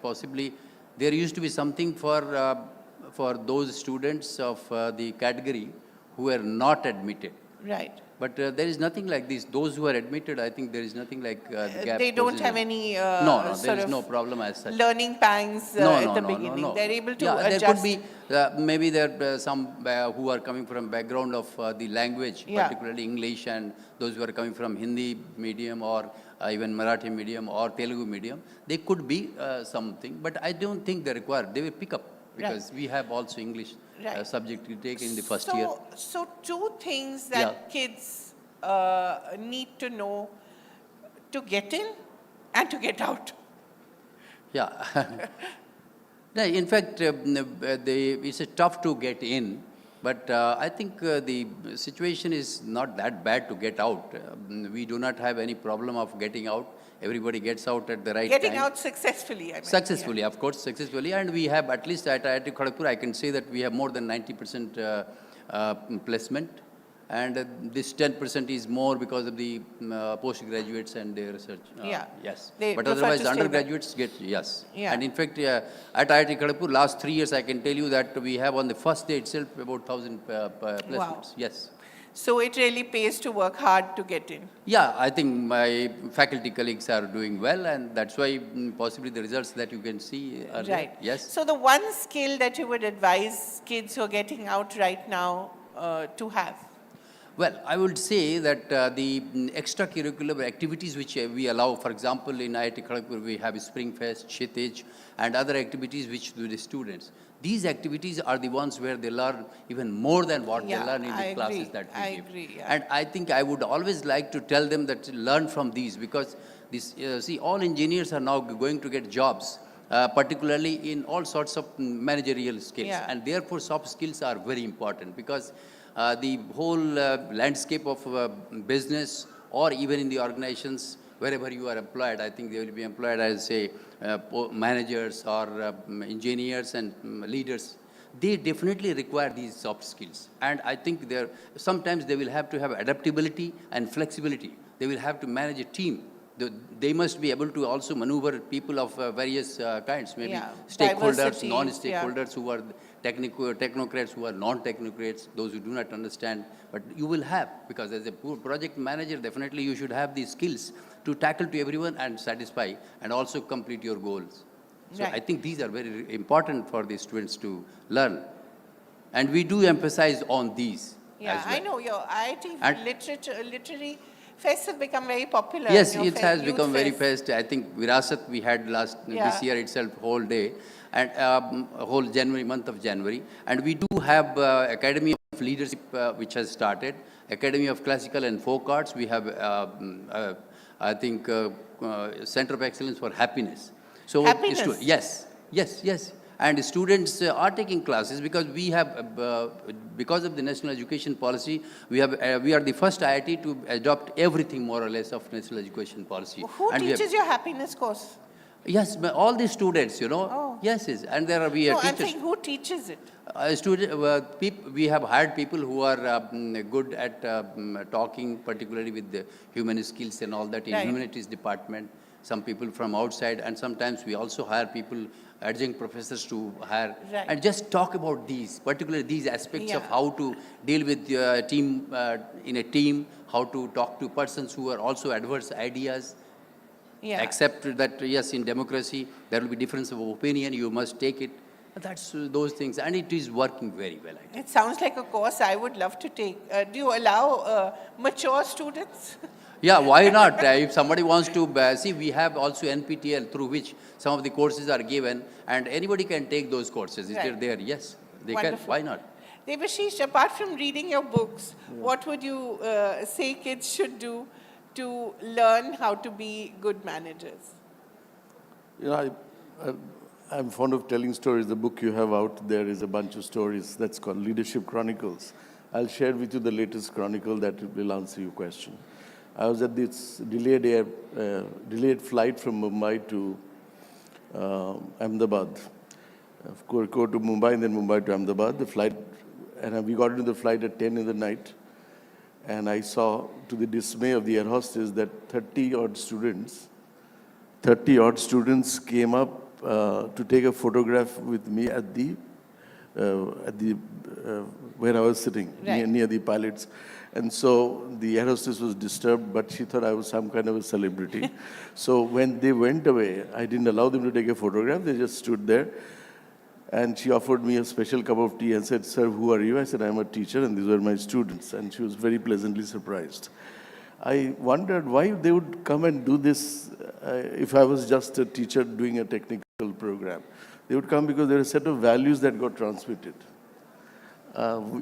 possibly there used to be something for those students of the category who were not admitted. Right. But there is nothing like this. Those who are admitted, I think there is nothing like the gap. They don't have any no, sort there is of no problem as such. learning pangs at the beginning. No. They're able to yeah, adjust. there could be, maybe there are some who are coming from background of the language, particularly English, and those who are coming from Hindi medium or even Marathi medium or Telugu medium. They could be something, but I don't think they require. They will pick up because we have also English subject to take in the first year. So two things that kids need to know to get in and to get out. Yeah. In fact, it's tough to get in, but I think the situation is not that bad to get out. We do not have any problem of getting out. Everybody gets out at the right time. Getting out successfully, I mean. Successfully, of course, successfully. And we have, at least at IIT Kharagpur, I can say that we have more than 90% placement. And this 10% is more because of the postgraduates and their research. Yes. But otherwise, undergraduates get, And in fact, at IIT Kharagpur, last 3 years, I can tell you that we have on the first day itself about 1,000 placements. Wow. Yes. So it really pays to work hard to get in. Yeah, I think my faculty colleagues are doing well, and that's why possibly the results that you can see are there. Yes. So the one skill that you would advise kids who are getting out right now to have? Well, I would say that the extracurricular activities which we allow, for example, in IIT Kharagpur, we have Spring Fest, Kshitij, and other activities which do the students. These activities are the ones where they learn even more than what they learn in the classes that we give. Agree. And I think I would always like to tell them that learn from these, because this, see, all engineers are now going to get jobs, particularly in all sorts of managerial skills. And therefore, soft skills are very important, because the whole landscape of business, or even in the organizations, wherever you are employed, I think they will be employed as, say, managers or engineers and leaders. They definitely require these soft skills. And I think sometimes they will have to have adaptability and flexibility. They will have to manage a team. They must be able to also maneuver people of various kinds, maybe stakeholders, non-stakeholders who are technocrats, who are non-technocrats, those who do not understand. But you will have, because as a project manager, definitely you should have these skills to tackle to everyone and satisfy and also complete your goals. So I think these are very important for the students to learn. And we do emphasize on these. Yeah, I know your IIT literary fests have become very popular. Yes, it has become very fast. I think Virasat we had this year itself, whole day, and whole month of January. And we do have Academy of Leadership, which has started, Academy of Classical and Folk Arts. We have, I think, Center of Excellence for Happiness. So, Happiness? yes. And students are taking classes because we have, because of the national education policy, we are the first IIT to adopt everything more or less of national education policy. Who And teaches your happiness course? Yes, all the students, you know. Oh. Yes, yes. And there are we No, are I'm teachers. saying who teaches it? We have hired people who are good at talking, particularly with the human skills and all that in Right. humanities department. Some people from outside, and sometimes we also hire people, adjunct professors to hire, Right. and just talk about these, particularly these aspects of Yeah. how to deal with team in a team, how to talk to persons who are also adverse ideas. Yeah. Accept that, yes, in democracy, there will be difference of opinion, you must take it. That's those things, and it is working very well. I think. It sounds like a course I would love to take. Do you allow mature students? Yeah, why not? If somebody wants to, see, we have also NPTL through which some of the courses are given, and anybody can take those courses. If they're Right. there, yes, they Wonderful. can. Why not? Debashish, apart from reading your books, what would you say kids should do to learn how to be good managers? You know, I'm fond of telling stories. The book you have out there is a bunch of stories that's called Leadership Chronicles. I'll share with you the latest chronicle that will answer your question. I was at this delayed flight from Mumbai to Ahmedabad. Of course, go to Mumbai and then Mumbai to Ahmedabad. The flight, and we got into the flight at 10 in the night. And I saw, to the dismay of the air hostess, that 30-odd students came up to take a photograph with me at the where I was sitting, near the pilots. And so the air hostess was disturbed, but she thought I was some kind of a celebrity. So when they went away, I didn't allow them to take a photograph. They just stood there. And she offered me a special cup of tea and said, "Sir, who are you?" I said, "I'm a teacher, and these were my students." And she was very pleasantly surprised. I wondered why they would come and do this if I was just a teacher doing a technical program. They would come because there are a set of values that got transmitted,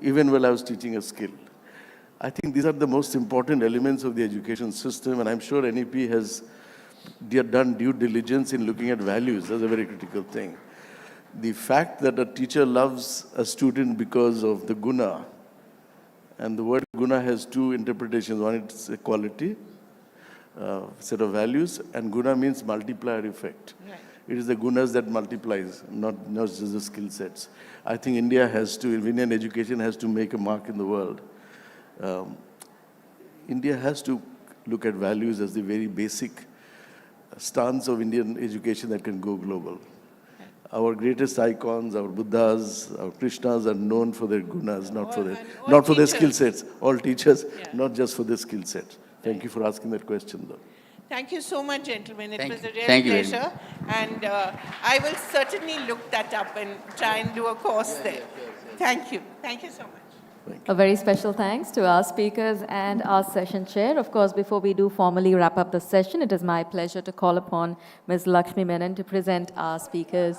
even while I was teaching a skill. I think these are the most important elements of the education system, and I'm sure NEP has done due diligence in looking at values. That's a very critical thing. The fact that a teacher loves a student because of the guna, and the word guna has two interpretations. One, it's a quality, set of values, and guna means multiplier effect. Right. It is the gunas that multiplies, not just the skill sets. I think India has to, Indian education has to make a mark in the world. India has to look at values as the very basic stance of Indian education that can go global. Our greatest icons, our Buddhas, our Krishnas are known for their gunas, not for their skill sets. All teachers, not just for their skill sets. Thank you for asking that question, though. Thank you so much, gentlemen. It was a real Thank you pleasure. And I will certainly look that up and try and do a course there. Thank you. Thank you so much. A very special thanks to our speakers and our session chair. Of course, before we do formally wrap up the session, it is my pleasure to call upon Ms. Lakshmi Menon to present our speakers.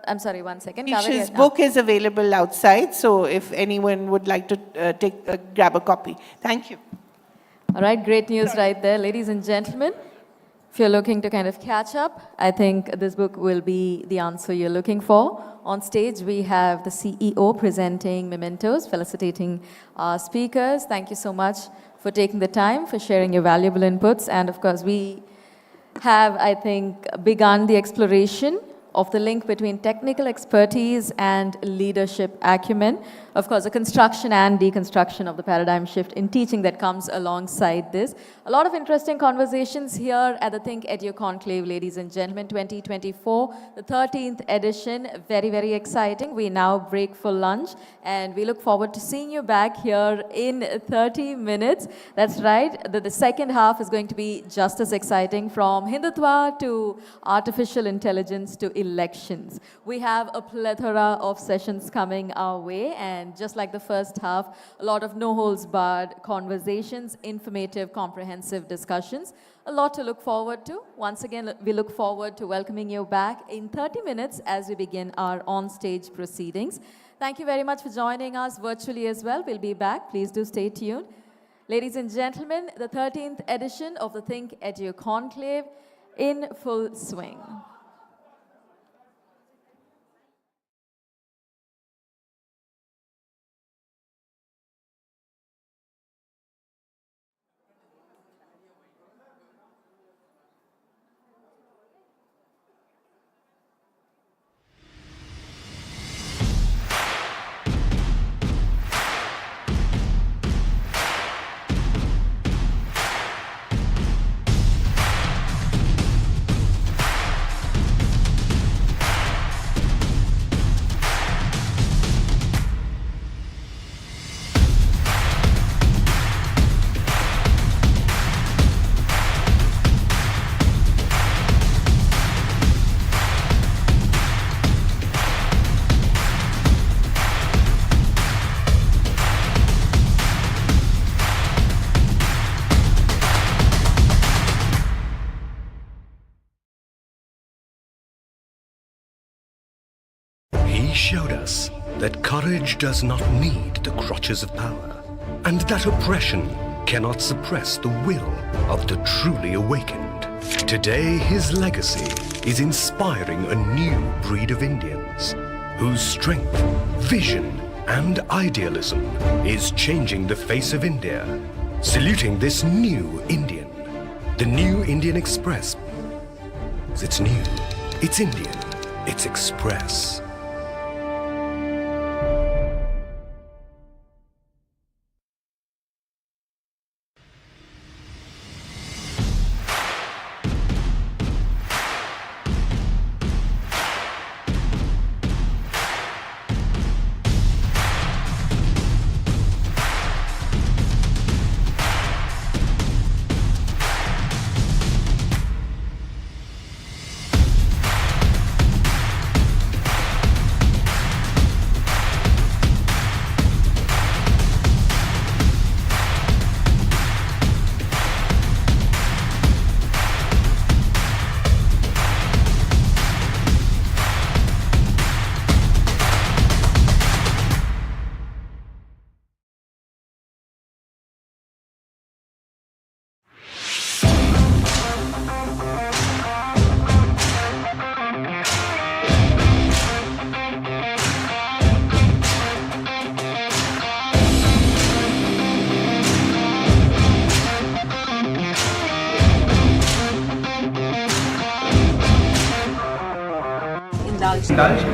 I'm sorry, one second. His book is available outside, so if anyone would like to grab a copy. Thank you. All right, great news right there. Ladies and gentlemen, if you're looking to kind of catch up, I think this book will be the answer you're looking for. On stage, we have the CEO presenting mementos, felicitating our speakers. Thank you so much for taking the time, for sharing your valuable inputs. And of course, we have, I think, begun the exploration of the link between technical expertise and leadership acumen. Of course, the construction and deconstruction of the paradigm shift in teaching that comes alongside this. A lot of interesting conversations here at the ThinkEdu Conclave, ladies and gentlemen, 2024, the 13th edition. Very, very exciting. We now break for lunch, and we look forward to seeing you back here in 30 minutes. That's right. The second half is going to be just as exciting, from Hindutva to artificial intelligence to elections. We have a plethora of sessions coming our way, and just like the first half, a lot of no-holds-barred conversations, informative, comprehensive discussions, a lot to look forward to. Once again, we look forward to welcoming you back in 30 minutes as we begin our on-stage proceedings. Thank you very much for joining us virtually as well. We'll be back. Please do stay tuned. Ladies and gentlemen, the 13th edition of the ThinkEdu Conclave in full swing. showed us that courage does not need the crutches of power, and that oppression cannot suppress the will of the truly awakened. Today, his legacy is inspiring a new breed of Indians whose strength, vision, and idealism is changing the face of India. Saluting this new Indian, the New Indian Express. It's new, it's Indian, it's Express.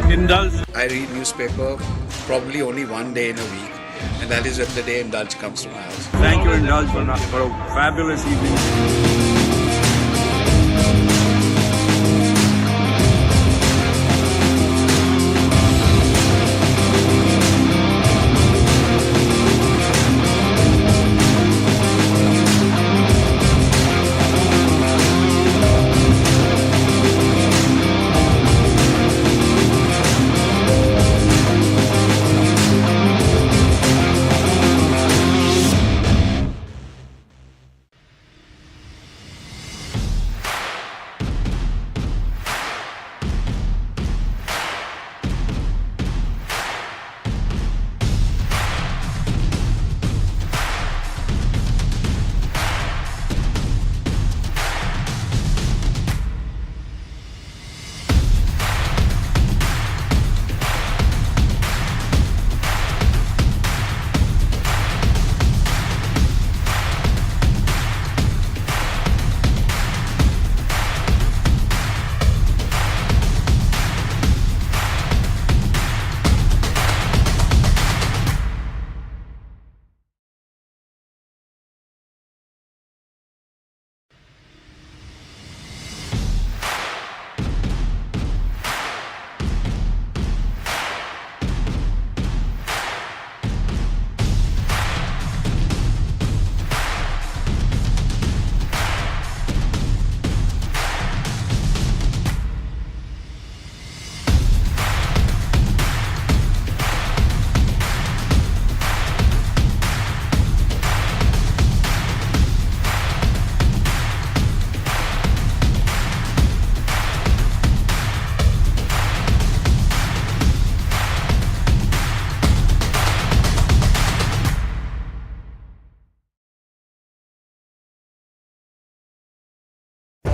Indulge. I read newspaper probably only one day in a week, and that is when the day Indulge comes to my house. Thank you, Indulge, for a fabulous evening.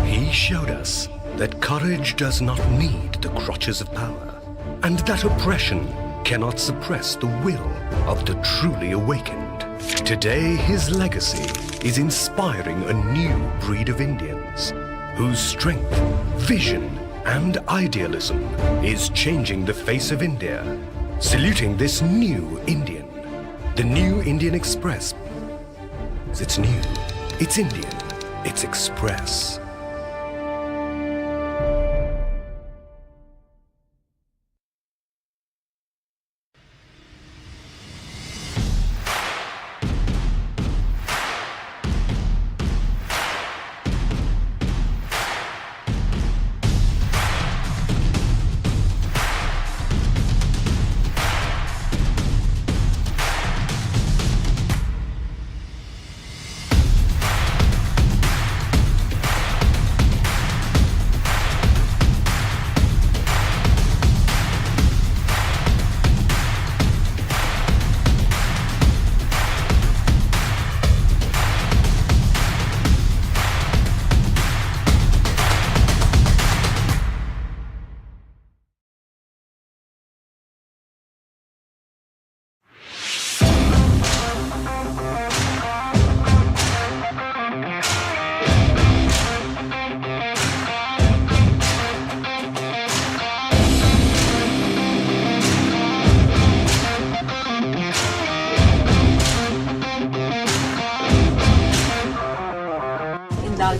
He showed us that courage does not need the crutches of power, and that oppression cannot suppress the will of the truly awakened. Today, his legacy is inspiring a new breed of Indians whose strength, vision, and idealism is changing the face of India. Saluting this new Indian, the New Indian Express. It's new, it's Indian, it's Express.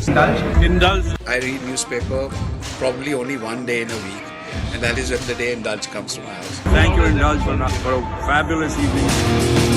Indulge. I read newspaper probably only one day in a week, and that is when the day Indulge comes to my house. Thank you, Indulge, for a fabulous evening.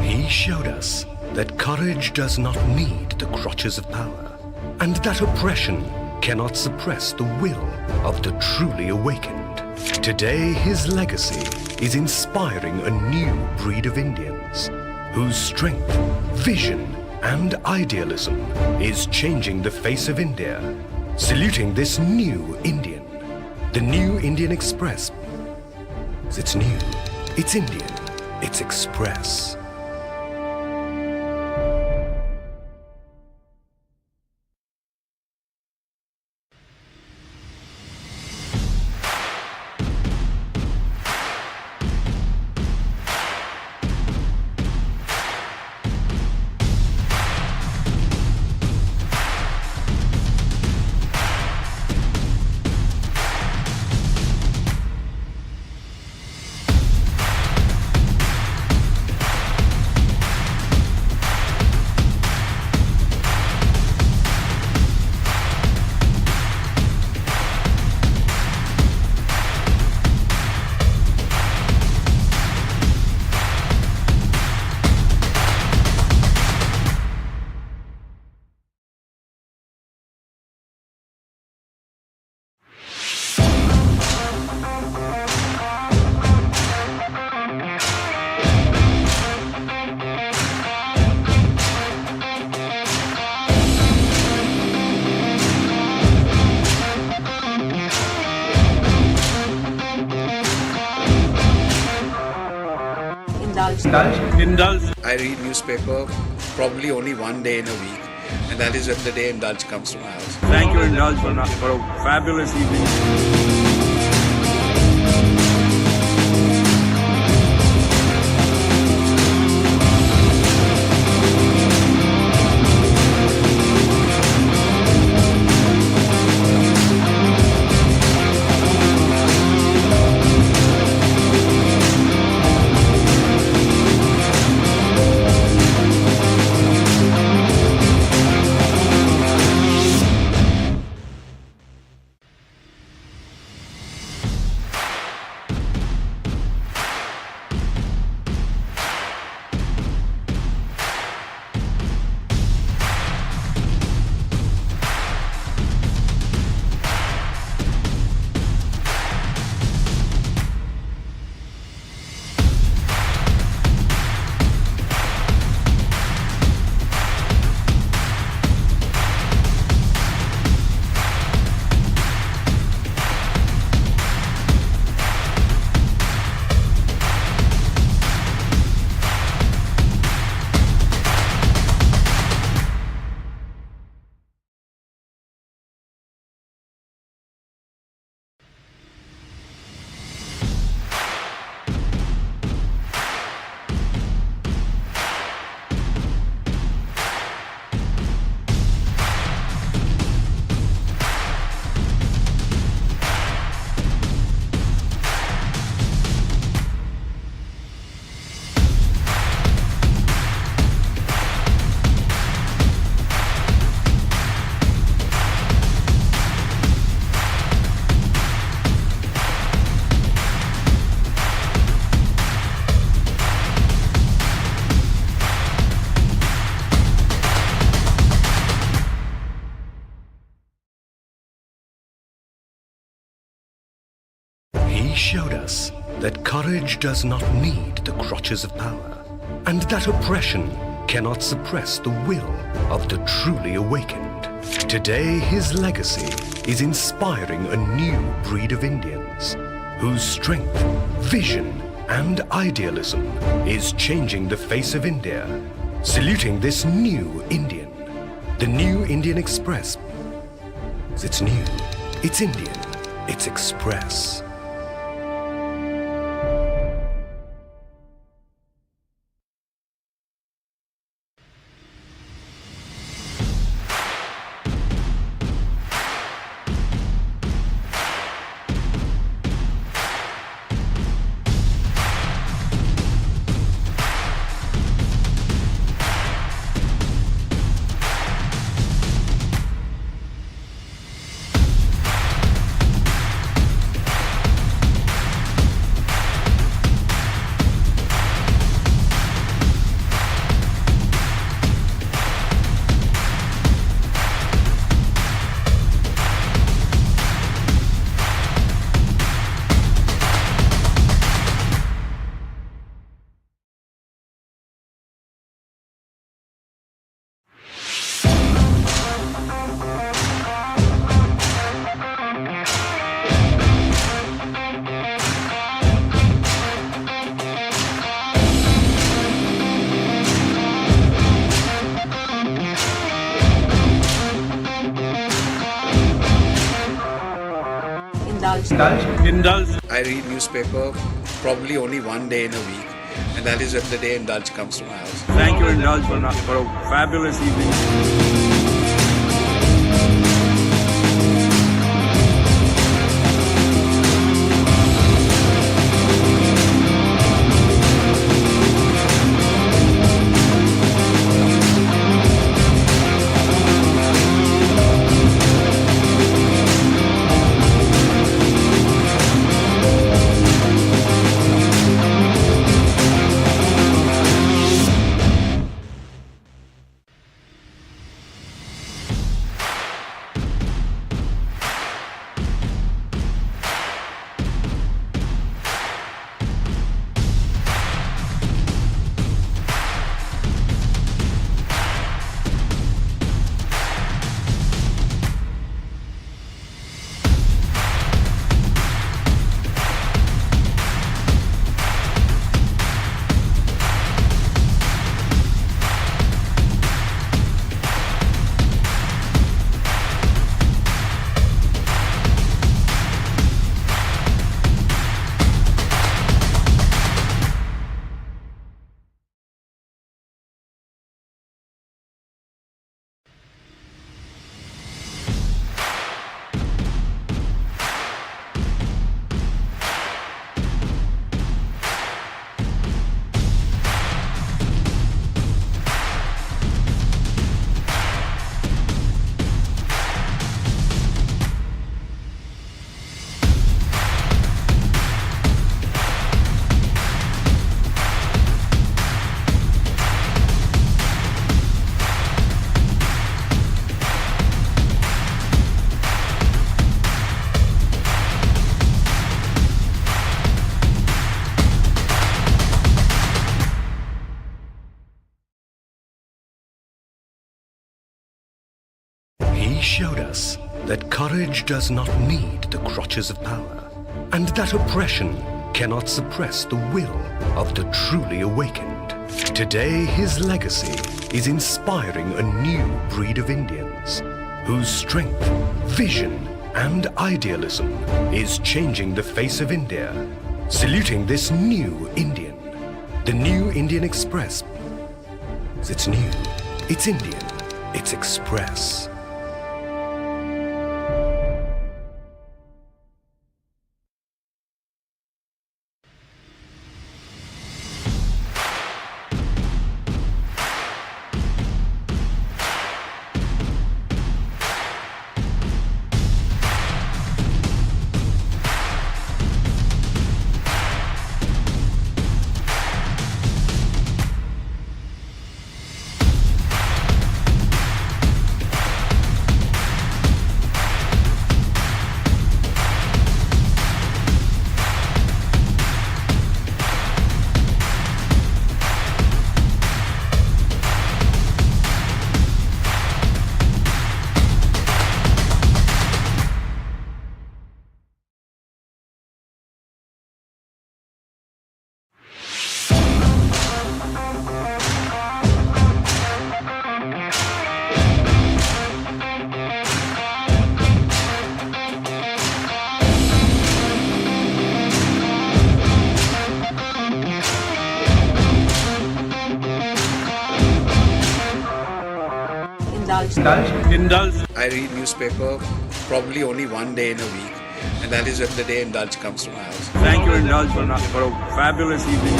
He showed us that courage does not need the crutches of power, and that oppression cannot suppress the will of the truly awakened. Today, his legacy is inspiring a new breed of Indians whose strength, vision, and idealism is changing the face of India. Saluting this new Indian, the New Indian Express. It's new, it's Indian, it's Express. Indulge. I read newspaper probably only one day in a week, and that is when the day Indulge comes to my house. Thank you, Indulge, for a fabulous evening. showed us that courage does not need the crutches of power, and that oppression cannot suppress the will of the truly awakened. Today, his legacy is inspiring a new breed of Indians whose strength, vision, and idealism is changing the face of India. Saluting this new Indian, the New Indian Express. It's new, it's Indian, it's Express. Indulge. I read newspaper probably only one day in a week, and that is when the day Indulge comes to my house. Thank you, Indulge, for a fabulous evening. He showed us that courage does not need the crutches of power, and that oppression cannot suppress the will of the truly awakened. Today, his legacy is inspiring a new breed of Indians whose strength, vision, and idealism is changing the face of India. Saluting this new Indian, the New Indian Express. It's new, it's Indian, it's Express. I read newspaper probably only one day in a week, and that is when the day Indulge comes to my house. Thank you, Indulge, for a fabulous evening.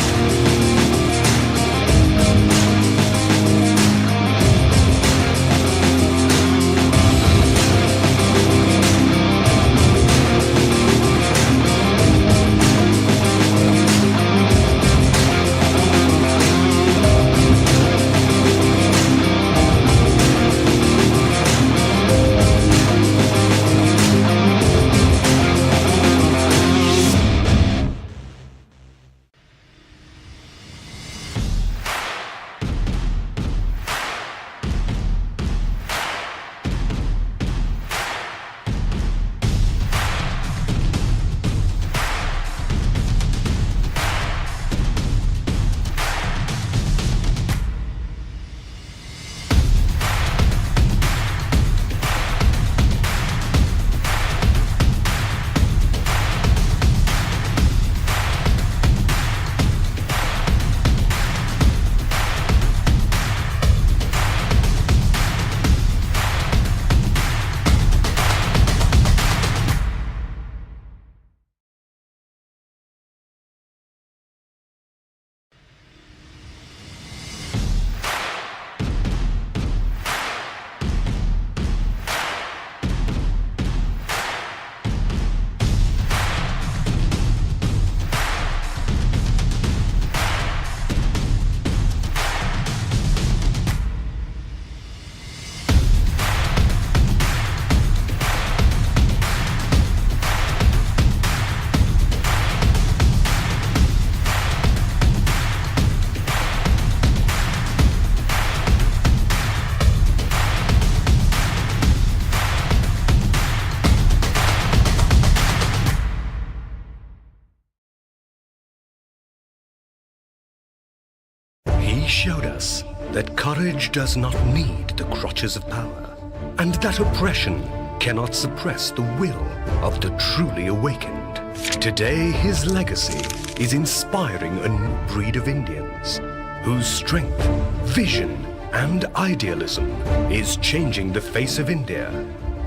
He showed us that courage does not need the crutches of power, and that oppression cannot suppress the will of the truly awakened. Today, his legacy is inspiring a new breed of Indians whose strength, vision, and idealism is changing the face of India.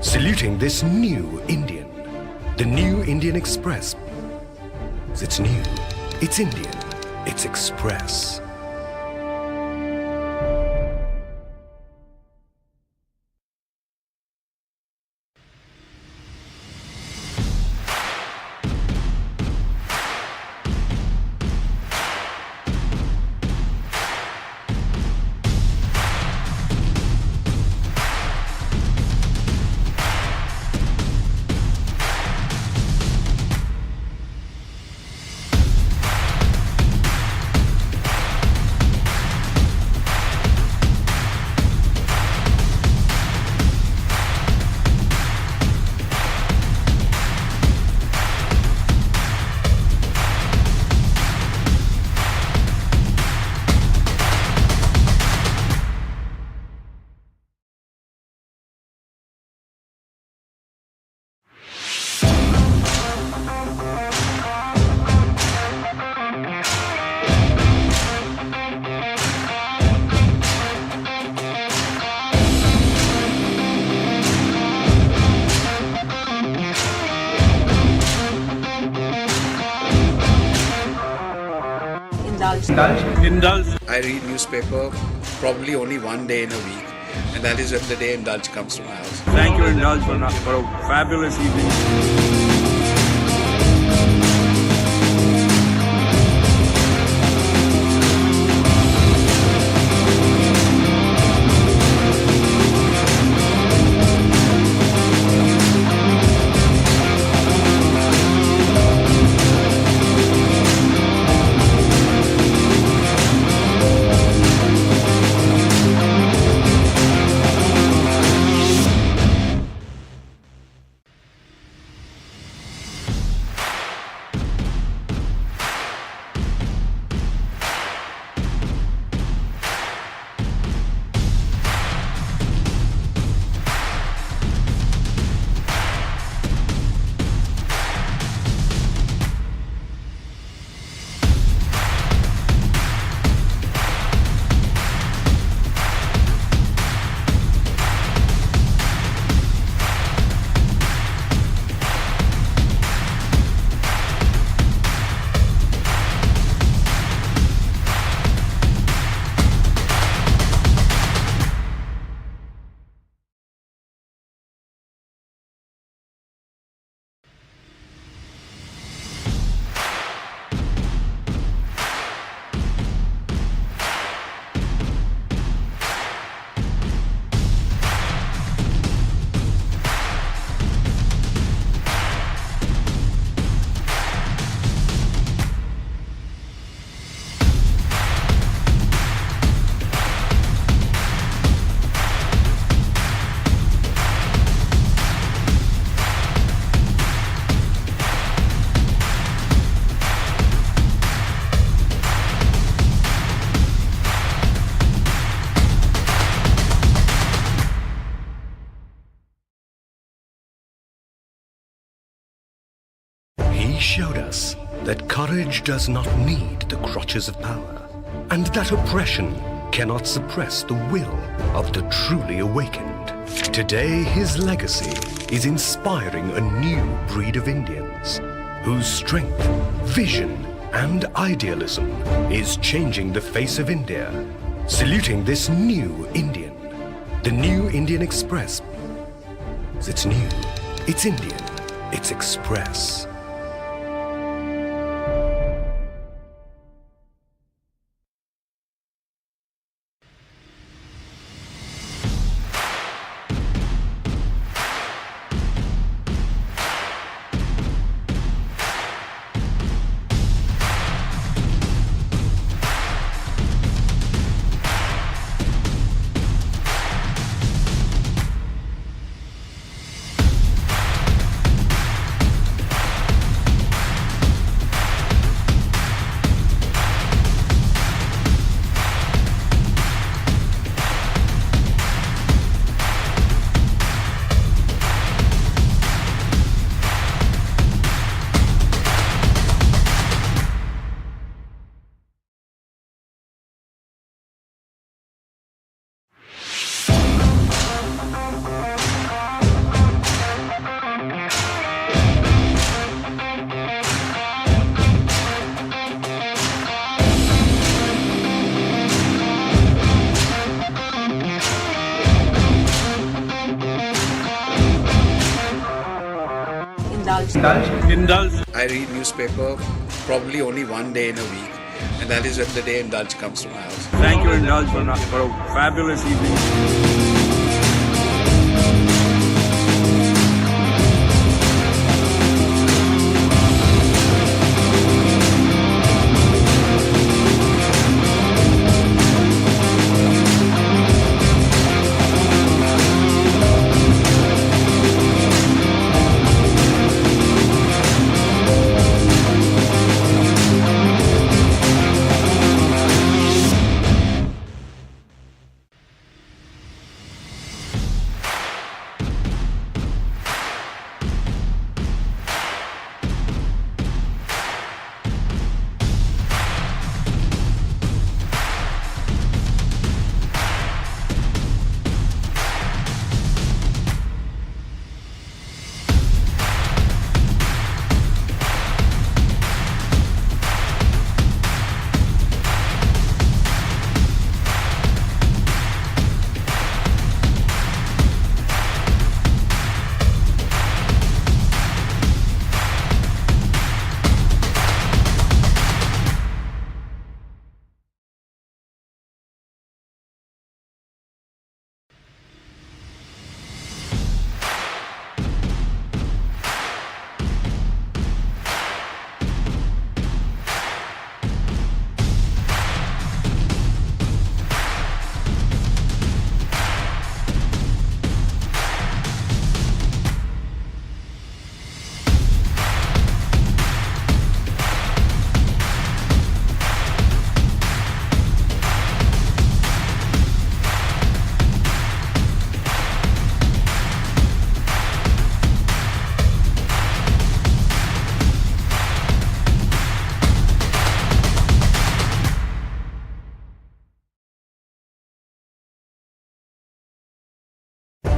Saluting this new Indian, the New Indian Express. It's new, it's Indian, it's Express. Indulge. I read newspaper probably only one day in a week, and that is when the day Indulge comes to my house. Thank you, Indulge, for a fabulous evening. showed us that courage does not need the crutches of power, and that oppression cannot suppress the will of the truly awakened. Today, his legacy is inspiring a new breed of Indians whose strength, vision, and idealism is changing the face of India. Saluting this new Indian, the New Indian Express. It's new, it's Indian, it's Express. Indulge. I read newspaper probably only one day in a week, and that is when the day Indulge comes to my house. Thank you, Indulge, for a fabulous evening.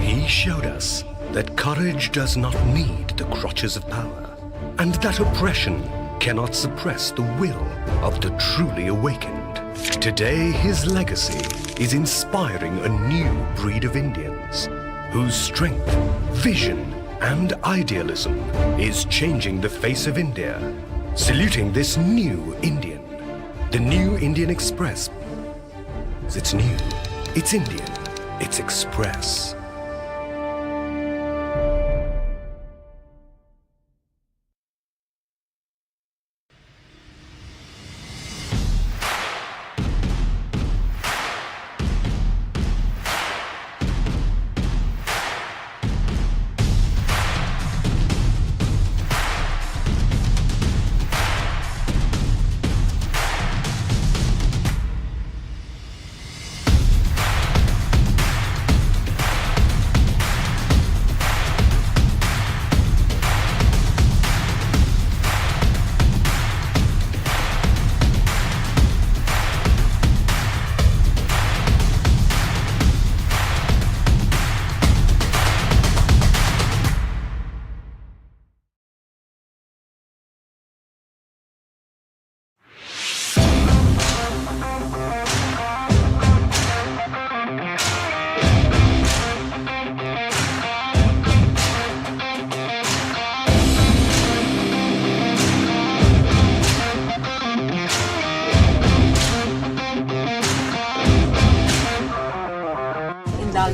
He showed us that courage does not need the crutches of power, and that oppression cannot suppress the will of the truly awakened. Today, his legacy is inspiring a new breed of Indians whose strength, vision, and idealism is changing the face of India. Saluting this new Indian, the New Indian Express. It's new, it's Indian, it's Express.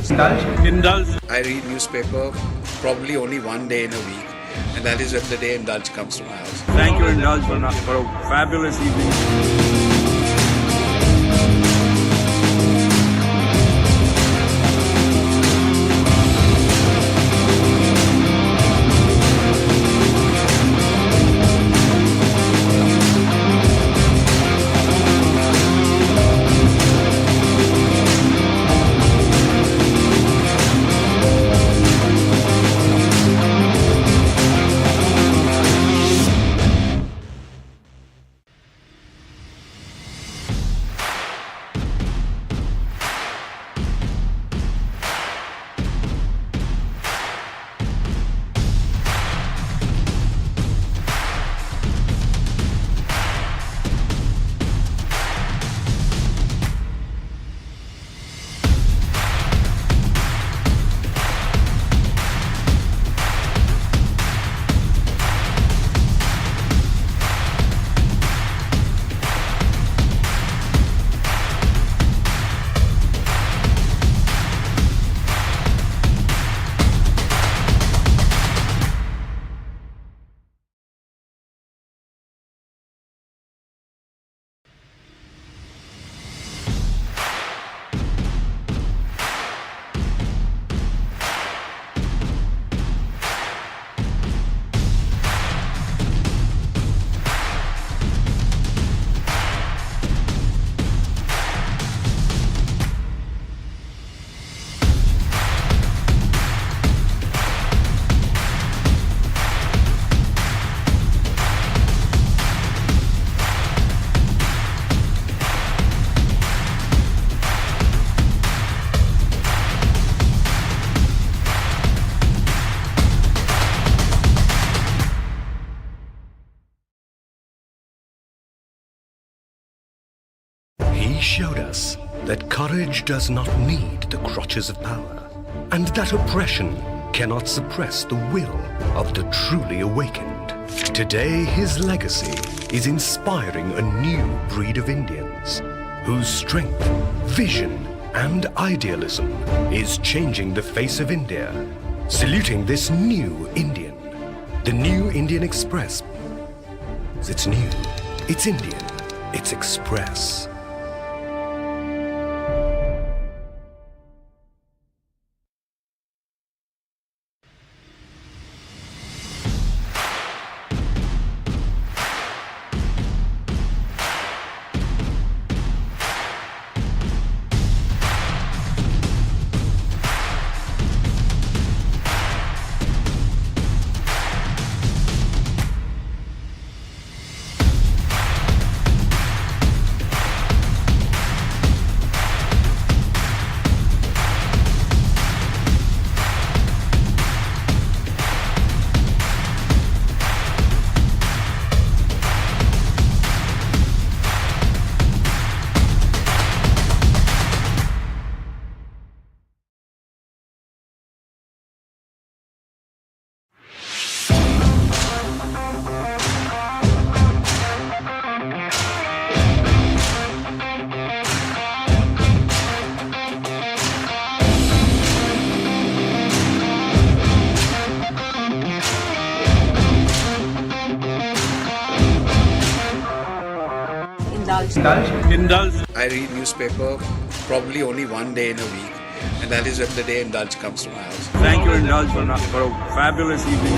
I read newspaper probably only one day in a week, and that is when the day Indulge comes to my house. Thank you, Indulge, for a fabulous evening. He showed us that courage does not need the crutches of power, and that oppression cannot suppress the will of the truly awakened. Today, his legacy is inspiring a new breed of Indians whose strength, vision, and idealism is changing the face of India. Saluting this new Indian, the New Indian Express. It's new, it's Indian, it's Express. Indulge. I read newspaper probably only one day in a week, and that is when the day Indulge comes to my house. Thank you, Indulge, for a fabulous evening.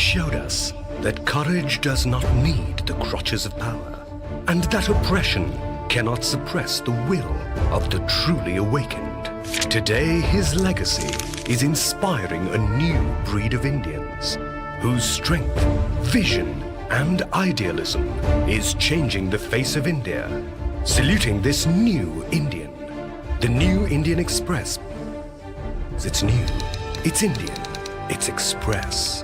showed us that courage does not need the crutches of power, and that oppression cannot suppress the will of the truly awakened. Today, his legacy is inspiring a new breed of Indians whose strength, vision, and idealism is changing the face of India. Saluting this new Indian, the New Indian Express. It's new, it's Indian, it's Express.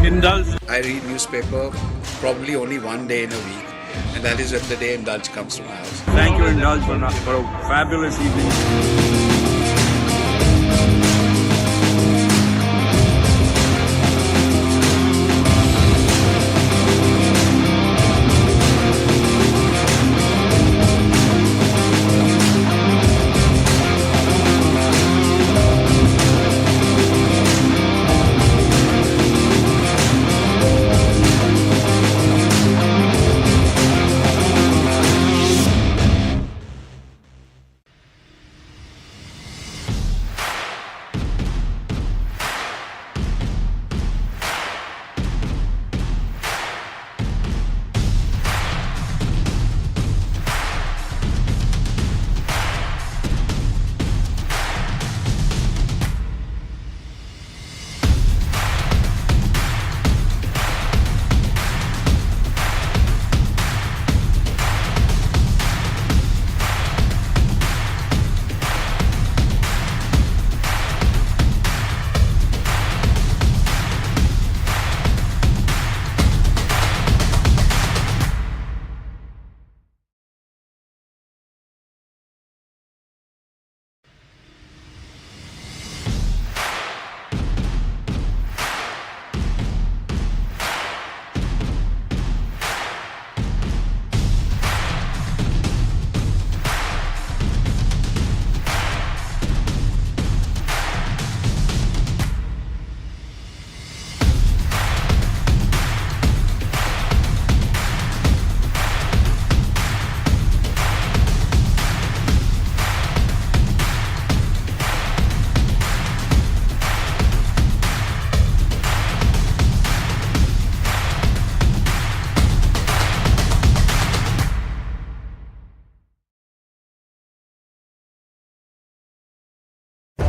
Indulge. I read newspaper probably only one day in a week, and that is when the day Indulge comes to my house. Thank you, Indulge, for a fabulous evening.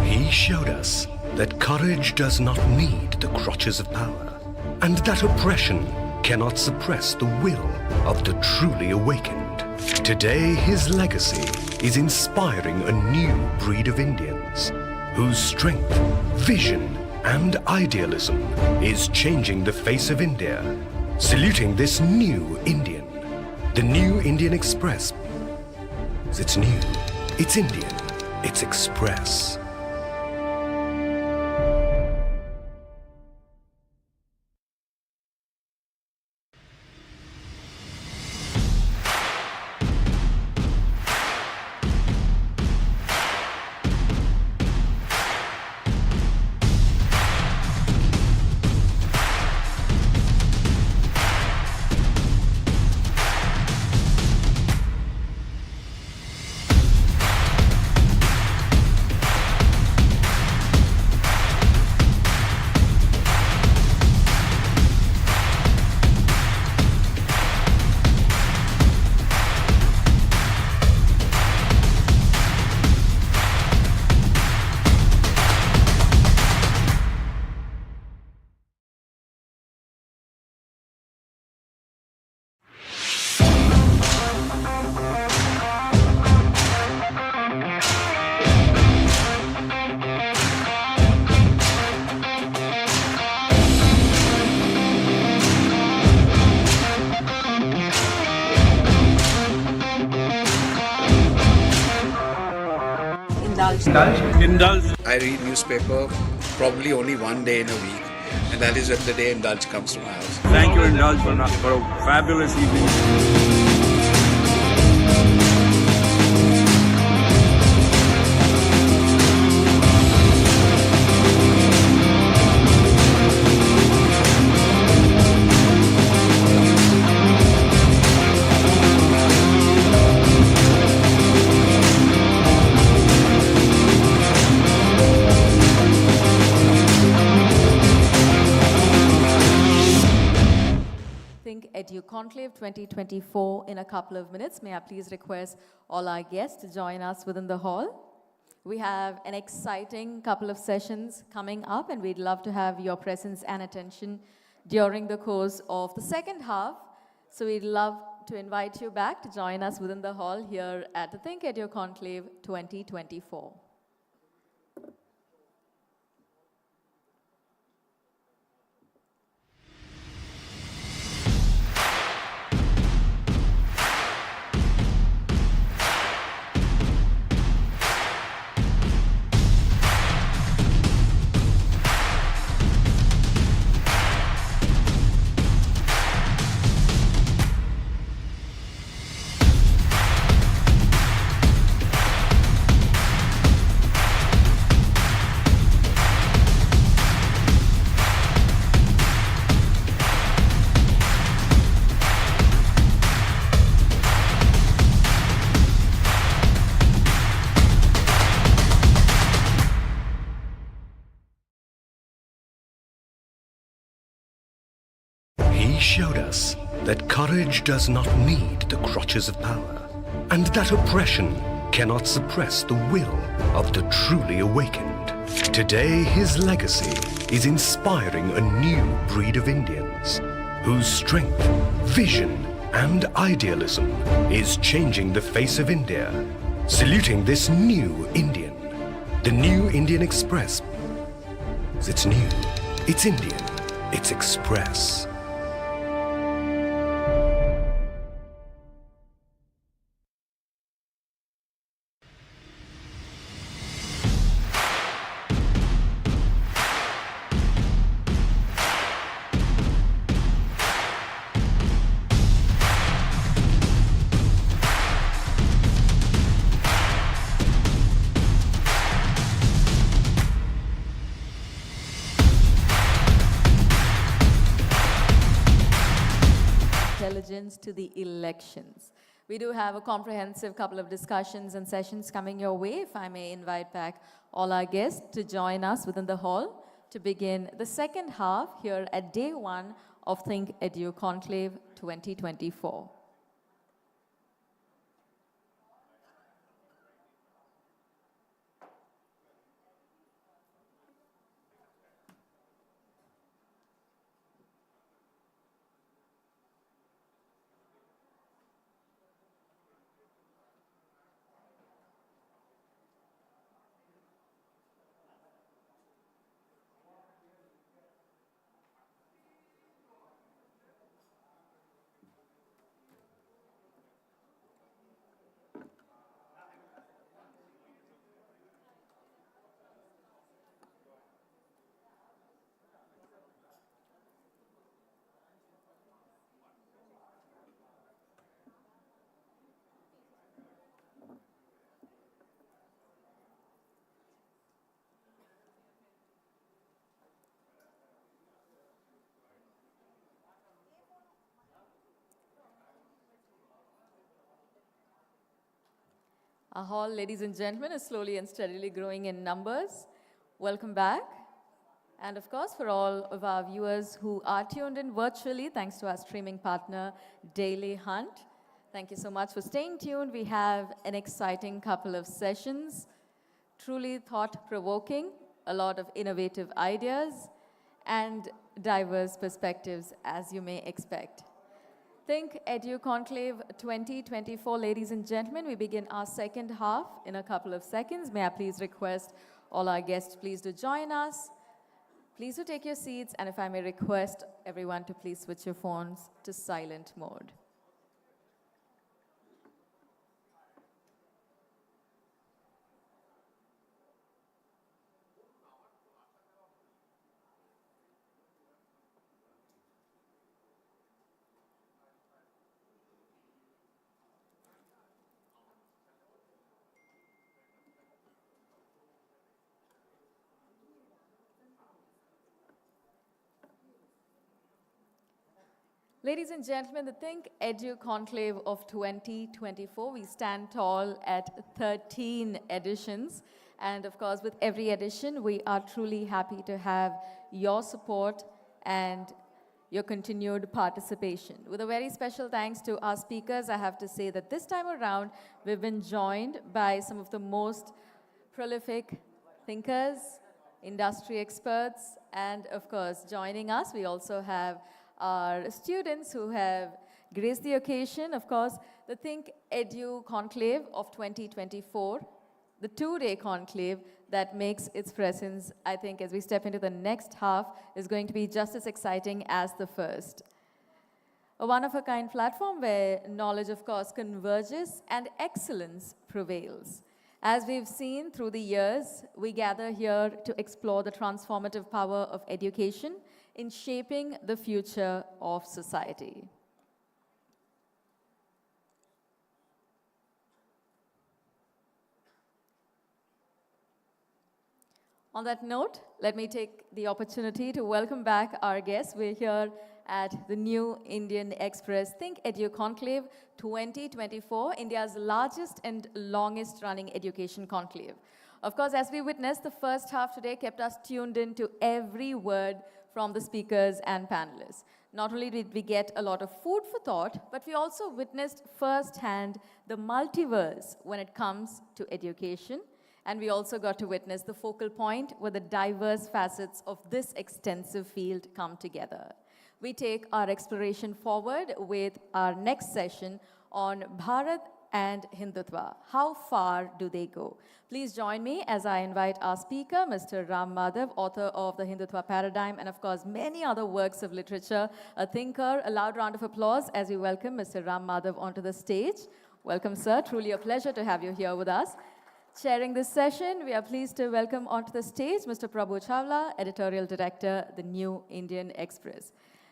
He showed us that courage does not need the crutches of power, and that oppression cannot suppress the will of the truly awakened. Today, his legacy is inspiring a new breed of Indians whose strength, vision, and idealism is changing the face of India. Saluting this new Indian, the New Indian Express. It's new, it's Indian, it's Express. Indulge. I read newspaper probably only one day in a week, and that is when the day Indulge comes to my house. Thank you, Indulge, for a fabulous evening. ThinkEdu Conclave 2024 in a couple of minutes. May I please request all our guests to join us within the hall? We have an exciting couple of sessions coming up, and we'd love to have your presence and attention during the course of the second half. So we'd love to invite you back to join us within the hall here at the ThinkEdu Conclave 2024. He showed us that courage does not need the crutches of power, and that oppression cannot suppress the will of the truly awakened. Today, his legacy is inspiring a new breed of Indians whose strength, vision, and idealism is changing the face of India. Saluting this new Indian, the New Indian Express. It's new, it's Indian, it's Express. Intelligence to the elections. We do have a comprehensive couple of discussions and sessions coming your way. If I may invite back all our guests to join us within the hall to begin the second half here at day one of ThinkEdu Conclave 2024. Our hall, ladies and gentlemen, is slowly and steadily growing in numbers. Welcome back. And of course, for all of our viewers who are tuned in virtually, thanks to our streaming partner, Daily Hunt. Thank you so much for staying tuned. We have an exciting couple of sessions, truly thought-provoking, a lot of innovative ideas, and diverse perspectives, as you may expect. ThinkEdu Conclave 2024, ladies and gentlemen, we begin our second half in a couple of seconds. May I please request all our guests please to join us. Please do take your seats, and if I may request everyone to please switch your phones to silent mode. Ladies and gentlemen, the ThinkEdu Conclave of 2024, we stand tall at 13 editions. And of course, with every edition, we are truly happy to have your support and your continued participation. With a very special thanks to our speakers, I have to say that this time around, we've been joined by some of the most prolific thinkers, industry experts, and of course, joining us, we also have our students who have graced the occasion. Of course, the ThinkEdu Conclave of 2024, the two-day conclave that makes its presence, I think, as we step into the next half, is going to be just as exciting as the first. A one-of-a-kind platform where knowledge, of course, converges and excellence prevails. As we've seen through the years, we gather here to explore the transformative power of education in shaping the future of society. On that note, let me take the opportunity to welcome back our guests. We're here at the New Indian Express ThinkEdu Conclave 2024, India's largest and longest running education conclave. Of course, as we witnessed, the first half today kept us tuned in to every word from the speakers and panelists. Not only did we get a lot of food for thought, but we also witnessed firsthand the multiverse when it comes to education. And we also got to witness the focal point where the diverse facets of this extensive field come together. We take our exploration forward with our next session on Bharat and Hindutva. How far do they go? Please join me as I invite our speaker, Mr. Ram Madhav, author of The Hindutva Paradigm, and of course, many other works of literature, a thinker. A loud round of applause as we welcome Mr. Ram Madhav onto the stage. Welcome, sir. Truly a pleasure to have you here with us. Chairing this session, we are pleased to welcome onto the stage Mr. Prabhu Chawla, Editorial Director, The New Indian Express.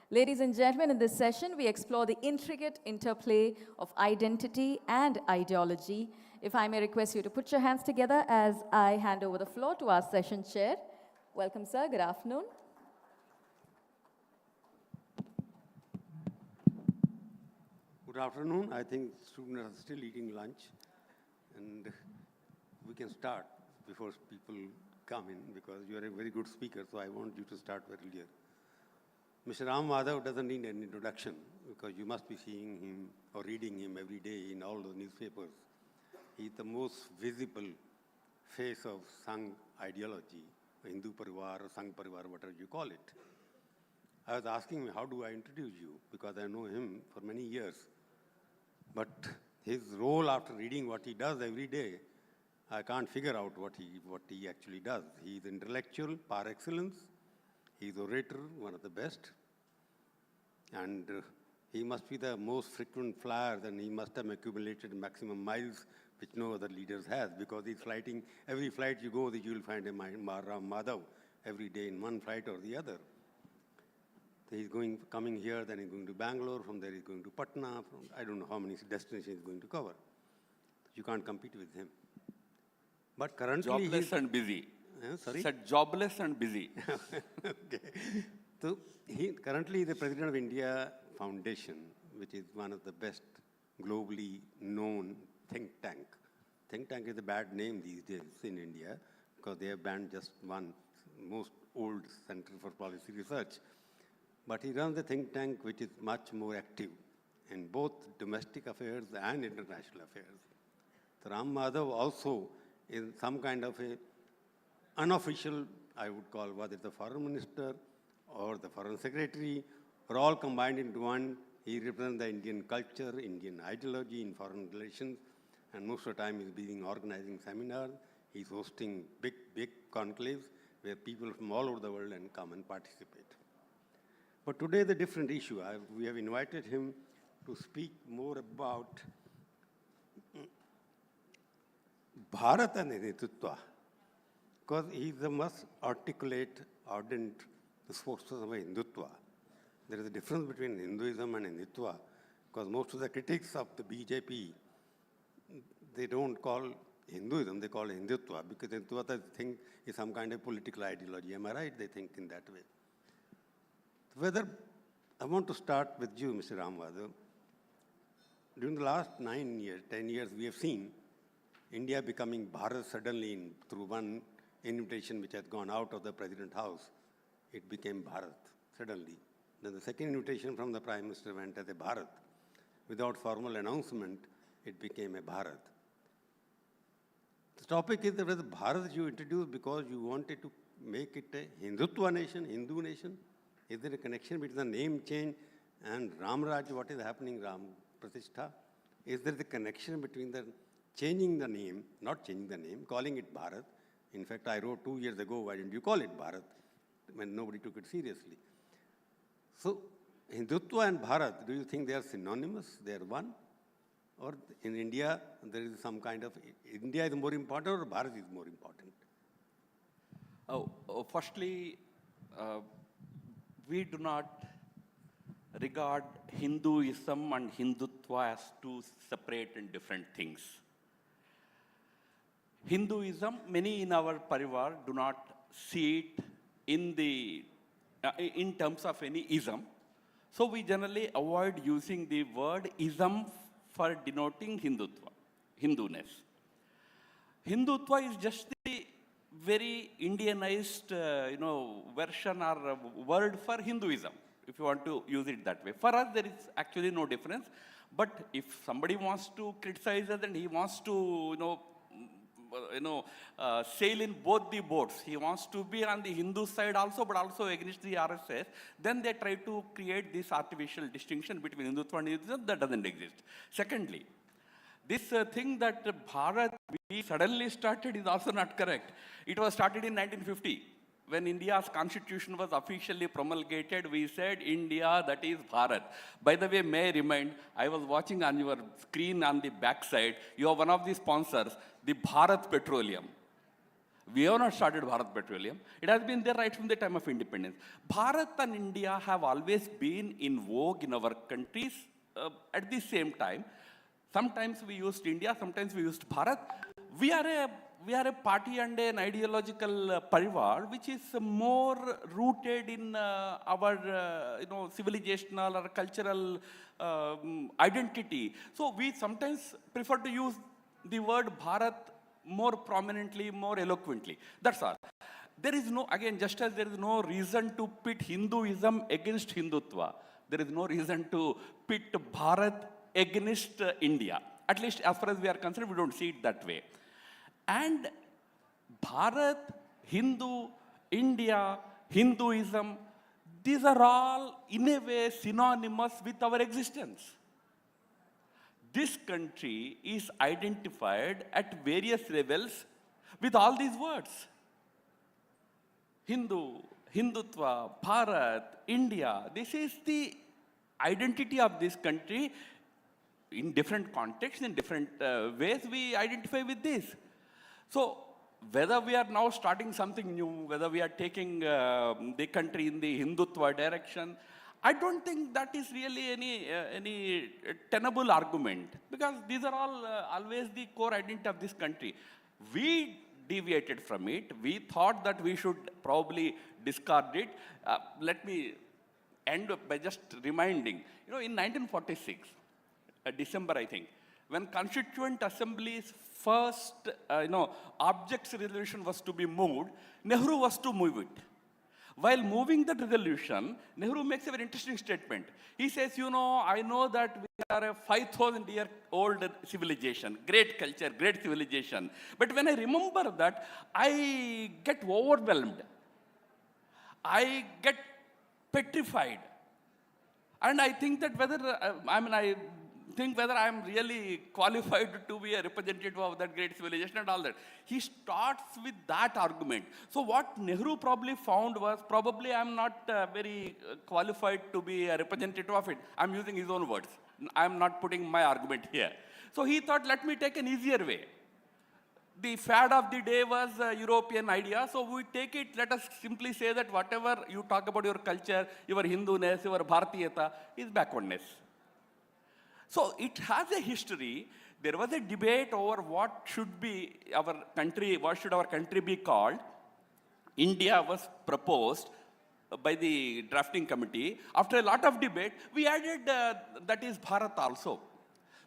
Ladies and gentlemen, in this session, we explore the intricate interplay of identity and ideology. If I may request you to put your hands together as I hand over the floor to our session chair. Welcome, sir. Good afternoon. Good afternoon. I think students are still eating lunch, and we can start before people come in, because you are a very good speaker, so I want you to start very earlier. Mr. Ram Madhav doesn't need an introduction, because you must be seeing him or reading him every day in all the newspapers. He's the most visible face of Sangh ideology, Hindu Parivar or Sangh Parivar, whatever you call it. I was asking him, how do I introduce you? Because I know him for many years. But his role after reading what he does every day, I can't figure out what he actually does. He's intellectual par excellence. He's orator, one of the best. And he must be the most frequent flyer, and he must have accumulated maximum miles, which no other leaders has, because he's flighting. Every flight you go, you will find a Ram Madhav every day in one flight or the other. He's coming here, then he's going to Bangalore, from there he's going to Patna, I don't know how many destinations he's going to cover. You can't compete with him. But currently jobless and busy. Sorry? Said jobless and busy. Okay. So currently the President of India Foundation, which is one of the best globally known think tank. Think tank is a bad name these days in India, because they have banned just one most old Center for Policy Research. But he runs a think tank which is much more active in both domestic affairs and international affairs. So Ram Madhav also is some kind of a unofficial, I would call, whether it's the foreign minister or the foreign secretary, or all combined into one. He represents the Indian culture, Indian ideology in foreign relations, and most of the time he's busy organizing seminars. He's hosting big conclaves where people from all over the world can come and participate. But today the different issue. We have invited him to speak more about Bharat and Hindutva, because he is the most articulate, ardent spokesperson of Hindutva. There is a difference between Hinduism and Hindutva, because most of the critics of the BJP, they don't call Hinduism, they call Hindutva, because Hindutva, they think, is some kind of political ideology. Am I right? They think in that way. Whether I want to start with you, Mr. Ramwadu. During the last 9 years, 10 years, we have seen India becoming Bharat suddenly through one invitation which has gone out of the President House. It became Bharat suddenly. Then the second invitation from the Prime Minister went as a Bharat. Without formal announcement, it became a Bharat. The topic is whether Bharat you introduced because you wanted to make it a Hindutva nation, Hindu nation. Is there a connection between the name change and Ram Raj, what is happening, Ram Pratishtha? Is there the connection between the changing the name, not changing the name, calling it Bharat? In fact, I wrote 2 years ago, why didn't you call it Bharat? When nobody took it seriously. So, Hindutva and Bharat, do you think they are synonymous? They are one? Or in India, there is some kind of, India is more important or Bharat is more important? Firstly, we do not regard Hinduism and Hindutva as two separate and different things. Hinduism, many in our parivar do not see it in terms of any ism. So we generally avoid using the word ism for denoting Hindutva, Hinduness. Hindutva is just the very Indianized, version or word for Hinduism, if you want to use it that way. For us, there is actually no difference. But if somebody wants to criticize us and he wants to, sail in both the boats, he wants to be on the Hindu side also, but also against the RSS, then they try to create this artificial distinction between Hindutva and Hinduism that doesn't exist. Secondly, this thing that Bharat we suddenly started is also not correct. It was started in 1950. When India's constitution was officially promulgated, we said India, that is Bharat. By the way, may I remind, I was watching on your screen on the backside, you are one of the sponsors, the Bharat Petroleum. We have not started Bharat Petroleum. It has been there right from the time of independence. Bharat and India have always been in vogue in our countries at the same time. Sometimes we used India, sometimes we used Bharat. We are a party and an ideological parivar which is more rooted in our civilizational or cultural identity. So we sometimes prefer to use the word Bharat more prominently, more eloquently. That's all. There is no, again, just as there is no reason to pit Hinduism against Hindutva, there is no reason to pit Bharat against India. At least as far as we are concerned, we don't see it that way. And Bharat, Hindu, India, Hinduism, these are all in a way synonymous with our existence. This country is identified at various levels with all these words. Hindu, Hindutva, Bharat, India, this is the identity of this country. In different contexts, in different ways, we identify with this. So, whether we are now starting something new, whether we are taking the country in the Hindutva direction, I don't think that is really any tenable argument, because these are all always the core identity of this country. We deviated from it. We thought that we should probably discard it. Let me end by just reminding, in 1946, December, I think, when Constituent Assembly's first, objects resolution was to be moved, Nehru was to move it. While moving that resolution, Nehru makes a very interesting statement. He says, I know that we are a 5,000-year-old civilization, great culture, great civilization. But when I remember that, I get overwhelmed. I get petrified. And I think that whether I am really qualified to be a representative of that great civilization and all that. He starts with that argument. So what Nehru probably found was, probably I am not very qualified to be a representative of it. I'm using his own words. I'm not putting my argument here. So he thought, let me take an easier way. The fad of the day was a European idea, so we take it, let us simply say that whatever you talk about your culture, your Hinduness, your Bharatiyata, is backwardness. So it has a history. There was a debate over what should be our country, what should our country be called. India was proposed. by the drafting committee. After a lot of debate, we added that is Bharat also.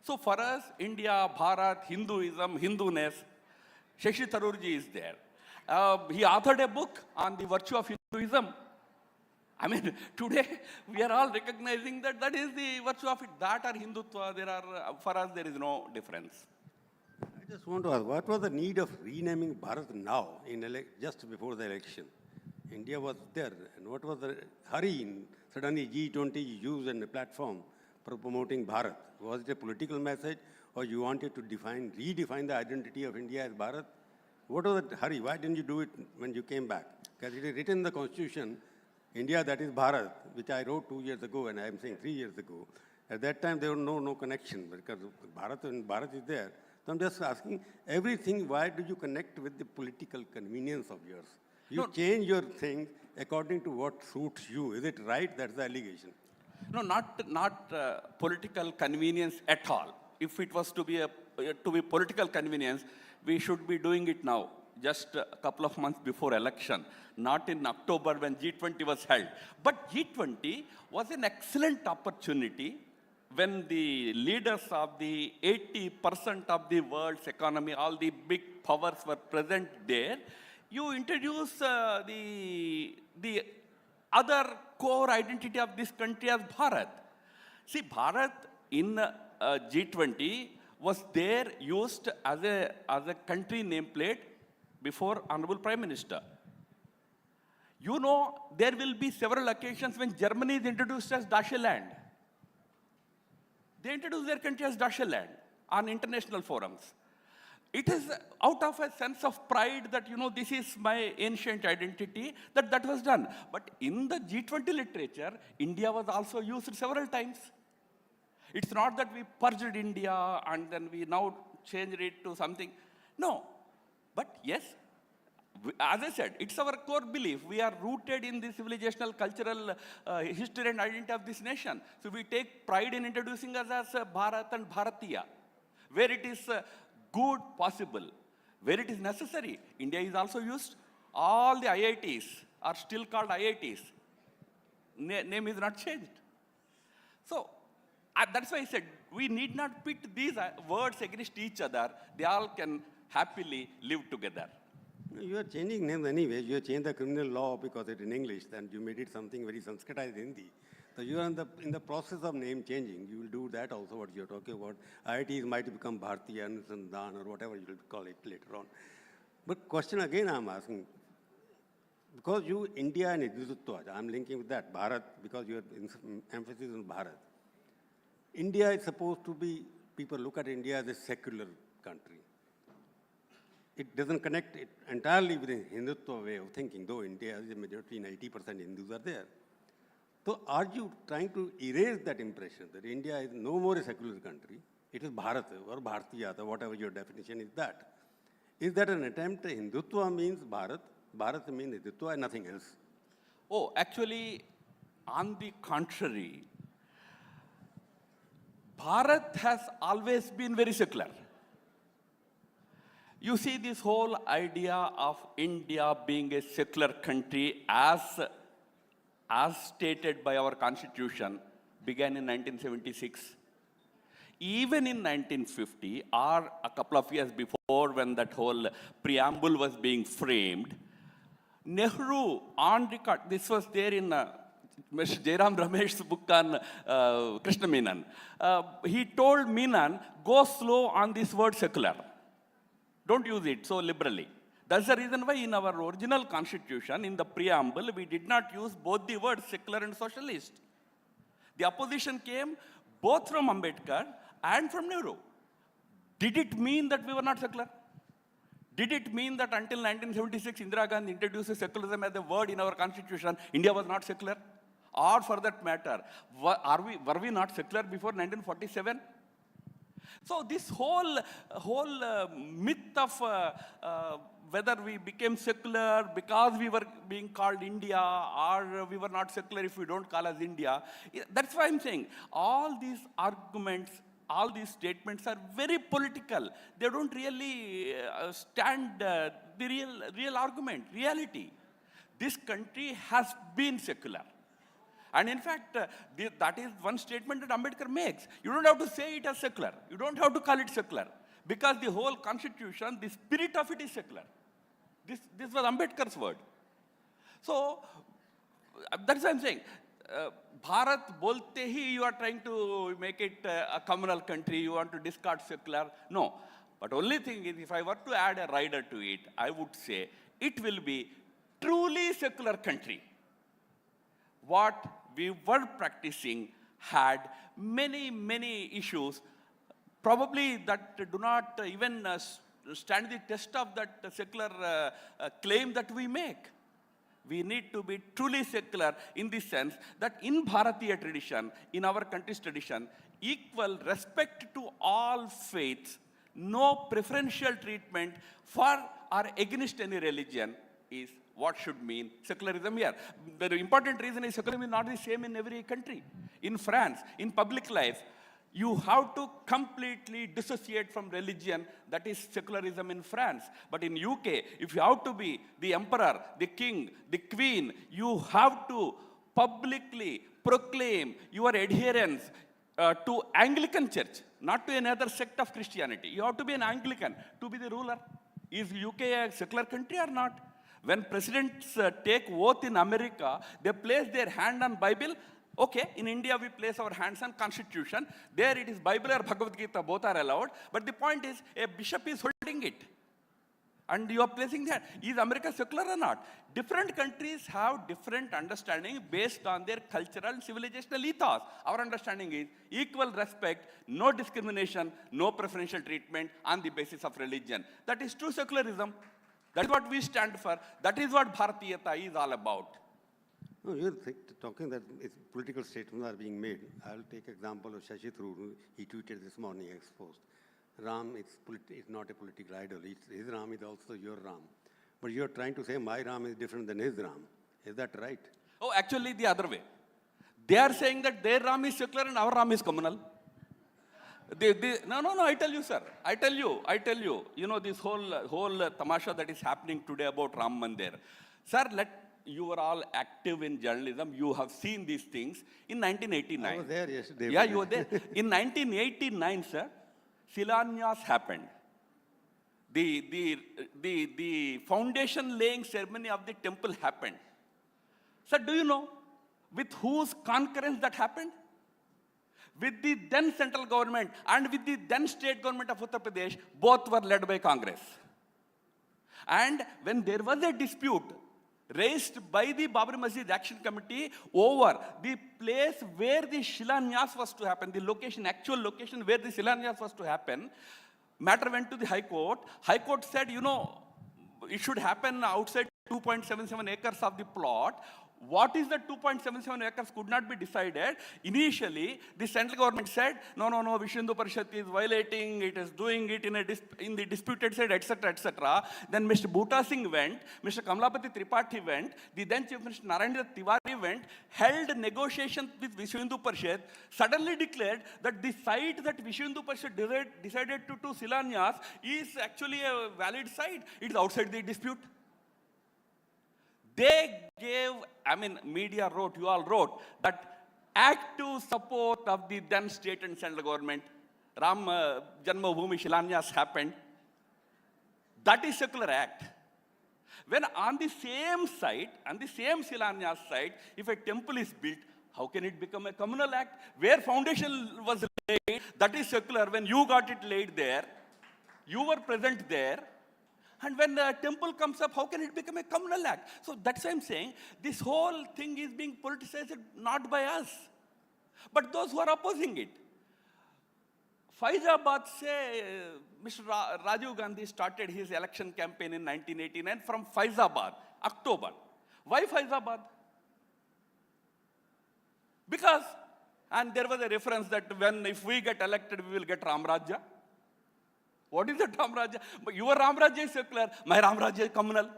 So for us, India, Bharat, Hinduism, Hinduness, Shashi Tharoorji is there. He authored a book on the virtue of Hinduism. I mean, today we are all recognizing that that is the virtue of it. That or Hindutva, for us, there is no difference. I just want to ask, what was the need of renaming Bharat now, just before the election? India was there, and what was the hurry in suddenly G20 used as a platform for promoting Bharat? Was it a political message, or you wanted to redefine the identity of India as Bharat? What was the hurry? Why didn't you do it when you came back? Because it is written in the Constitution, India, that is Bharat, which I wrote 2 years ago, and I am saying 3 years ago. At that time, there was no connection, because Bharat is there. So I'm just asking, everything, why do you connect with the political convenience of yours? You change your thing according to what suits you. Is it right? That's the allegation. No, not political convenience at all. If it was to be political convenience, we should be doing it now, just a couple of months before election, not in October when G20 was held. But G20 was an excellent opportunity when the leaders of the 80% of the world's economy, all the big powers were present there. You introduce the other core identity of this country as Bharat. See, Bharat in G20 was there used as a country nameplate before Honorable Prime Minister. You know, there will be several occasions when Germany is introduced as Dasherland. They introduce their country as Dasherland on international forums. It is out of a sense of pride that, you know, this is my ancient identity, that was done. But in the G20 literature, India was also used several times. It's not that we purged India and then we now changed it to something. No. But yes, as I said, it's our core belief. We are rooted in the civilizational, cultural history and identity of this nation. So we take pride in introducing us as Bharat and Bharatiya, where it is good, possible. Where it is necessary, India is also used. All the IITs are still called IITs. Name is not changed. So that's why I said we need not pit these words against each other. They all can happily live together. You are changing names anyway. You have changed the criminal law because it's in English, then you made it something very Sanskritized Hindi. So you are in the process of name changing. You will do that also, what you're talking about. IITs might become Bharatiya Anusandhan or whatever you will call it later on. But question again I'm asking, because you, India and Hindutva, I'm linking with that, Bharat, because you have emphasis on Bharat. India is supposed to be, people look at India as a secular country. It doesn't connect it entirely with the Hindutva way of thinking, though India is a majority, 90% Hindus are there. So are you trying to erase that impression that India is no more a secular country? It is Bharat or Bharatiya, whatever your definition is that. Is that an attempt? Hindutva means Bharat, Bharat means Hindutva and nothing else. Oh, actually, on the contrary, Bharat has always been very secular. You see, this whole idea of India being a secular country as stated by our constitution began in 1976. Even in 1950, or a couple of years before when that whole preamble was being framed, Nehru, on record, this was there in Mr. Jairam Ramesh's book on Krishna Menon. He told Menon, go slow on this word secular. Don't use it so liberally. That's the reason why in our original constitution, in the preamble, we did not use both the words secular and socialist. The opposition came both from Ambedkar and from Nehru. Did it mean that we were not secular? Did it mean that until 1976, Indira Gandhi introduced secularism as a word in our constitution, India was not secular? Or for that matter, were we not secular before 1947? So this whole myth of whether we became secular because we were being called India or we were not secular if we don't call us India, that's why I'm saying all these arguments, all these statements are very political. They don't really stand the real argument, reality. this country has been secular. And in fact, that is one statement that Ambedkar makes. You don't have to say it as secular. You don't have to call it secular. Because the whole constitution, the spirit of it is secular. This was Ambedkar's word. So, that's what I'm saying. Bharat bolte hi, you are trying to make it a communal country, you want to discard secular. No. But only thing is, if I were to add a rider to it, I would say it will be truly secular country. What we were practicing had many, many issues, probably that do not even stand the test of that secular claim that we make. We need to be truly secular in the sense that in Bharatiya tradition, in our country's tradition, equal respect to all faiths, no preferential treatment for or against any religion is what should mean secularism here. The important reason is secularism is not the same in every country. In France, in public life, you have to completely dissociate from religion. That is secularism in France. But in UK, if you have to be the emperor, the king, the queen, you have to publicly proclaim your adherence to Anglican Church, not to another sect of Christianity. You have to be an Anglican to be the ruler. Is UK a secular country or not? When presidents take oath in America, they place their hand on Bible. Okay, in India we place our hands on Constitution. There it is Bible or Bhagavad Gita, both are allowed. But the point is, a bishop is holding it. And you are placing that. Is America secular or not? Different countries have different understanding based on their cultural and civilizational ethos. Our understanding is equal respect, no discrimination, no preferential treatment on the basis of religion. That is true secularism. That is what we stand for. That is what Bharatiyata is all about. No, you're talking that political statements are being made. I'll take example of Shashi Tharoor. He tweeted this morning, exposed. Ram is not a political idol. His Ram is also your Ram. But you're trying to say my Ram is different than his Ram. Is that right? Oh, actually the other way. They are saying that their Ram is secular and our Ram is communal. No, I tell you, sir. I tell you. You know, this whole tamasha that is happening today about Ram Mandir. Sir, you were all active in journalism. You have seen these things. In 1989. I was there yesterday. Yeah, you were there. In 1989, sir, Shilanyas happened. The foundation laying ceremony of the temple happened. Sir, do you know with whose concurrence that happened? With the then central government and with the then state government of Uttar Pradesh, both were led by Congress. And when there was a dispute raised by the Babri Masjid Action Committee over the place where the Shilanyas was to happen, the location, actual location where the Shilanyas was to happen, matter went to the High Court. High Court said, you know, it should happen outside 2.77 acres of the plot. What is the 2.77 acres could not be decided. Initially, the central government said, no, Vishwa Hindu Parishad is violating, it is doing it in the disputed side, etc., etc. Then Mr. Bhuta Singh went, Mr. Kamalapati Tripathi went, the then Chief Minister Narendra Tiwari went, held negotiations with Vishwa Hindu Parishad, suddenly declared that the site that Vishwa Hindu Parishad decided to do Shilanyas is actually a valid site. It is outside the dispute. They gave, media wrote, you all wrote, that active support of the then state and central government, Ram Janmabhoomi Shilanyas happened. That is secular act. When on the same site, on the same Shilanyas site, if a temple is built, how can it become a communal act? Where foundation was laid, that is secular. When you got it laid there, you were present there. And when the temple comes up, how can it become a communal act? So that's why I'm saying this whole thing is being politicized not by us, but those who are opposing it. Faizabad say Mr. Rajiv Gandhi started his election campaign in 1989 from Faizabad, October. Why Faizabad? Because, and there was a reference that if we get elected, we will get Ram Rajya. What is the Ram Rajya? Your Ram Rajya is secular, my Ram Rajya is communal.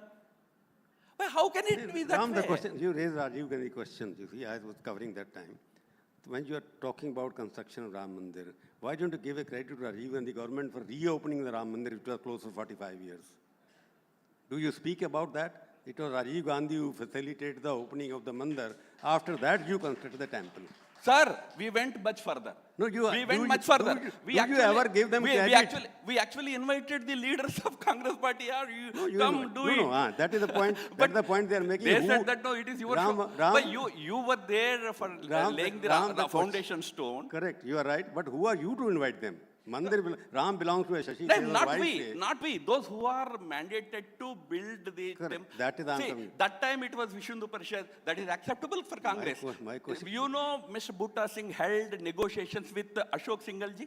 But how can it be that way? The question, you raised Rajiv Gandhi questions, you see, I was covering that time. When you are talking about construction of Ram Mandir, why don't you give a credit to Rajiv Gandhi government for reopening the Ram Mandir, which was closed for 45 years? Do you speak about that? It was Rajiv Gandhi who facilitated the opening of the mandir. After that, you constructed the temple. Sir, we went much further. No, we went much further. Do you ever give them credit? We actually invited the leaders of Congress party. You come, do no, it. No, that is the point. That's the point they are making. They said that no, it is your show. But you were there for laying the foundation stone. Correct, you are right. But who are you to invite them? Ram belongs to a Shashi. Then not we. Those who are mandated to build the temple. That is the answer. That time it was Vishndu Parishad. That is acceptable for Congress. My question. You know, Mr. Bhutta Singh held negotiations with Ashok Singhal ji.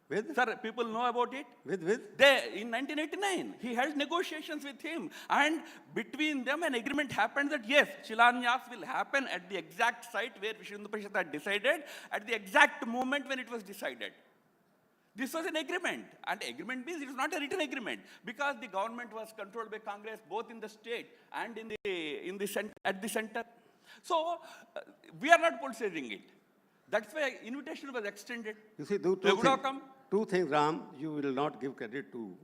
With? Sir, people know about it. With? In 1989, he held negotiations with him. And between them, an agreement happened that yes, Shilanyas will happen at the exact site where Vishndu Parishad had decided, at the exact moment when it was decided. This was an agreement, and agreement means it is not a written agreement because the government was controlled by Congress both in the state and at the center. So we are not politicizing it. That's why invitation was extended. You see, two things, Ram, you will not give credit to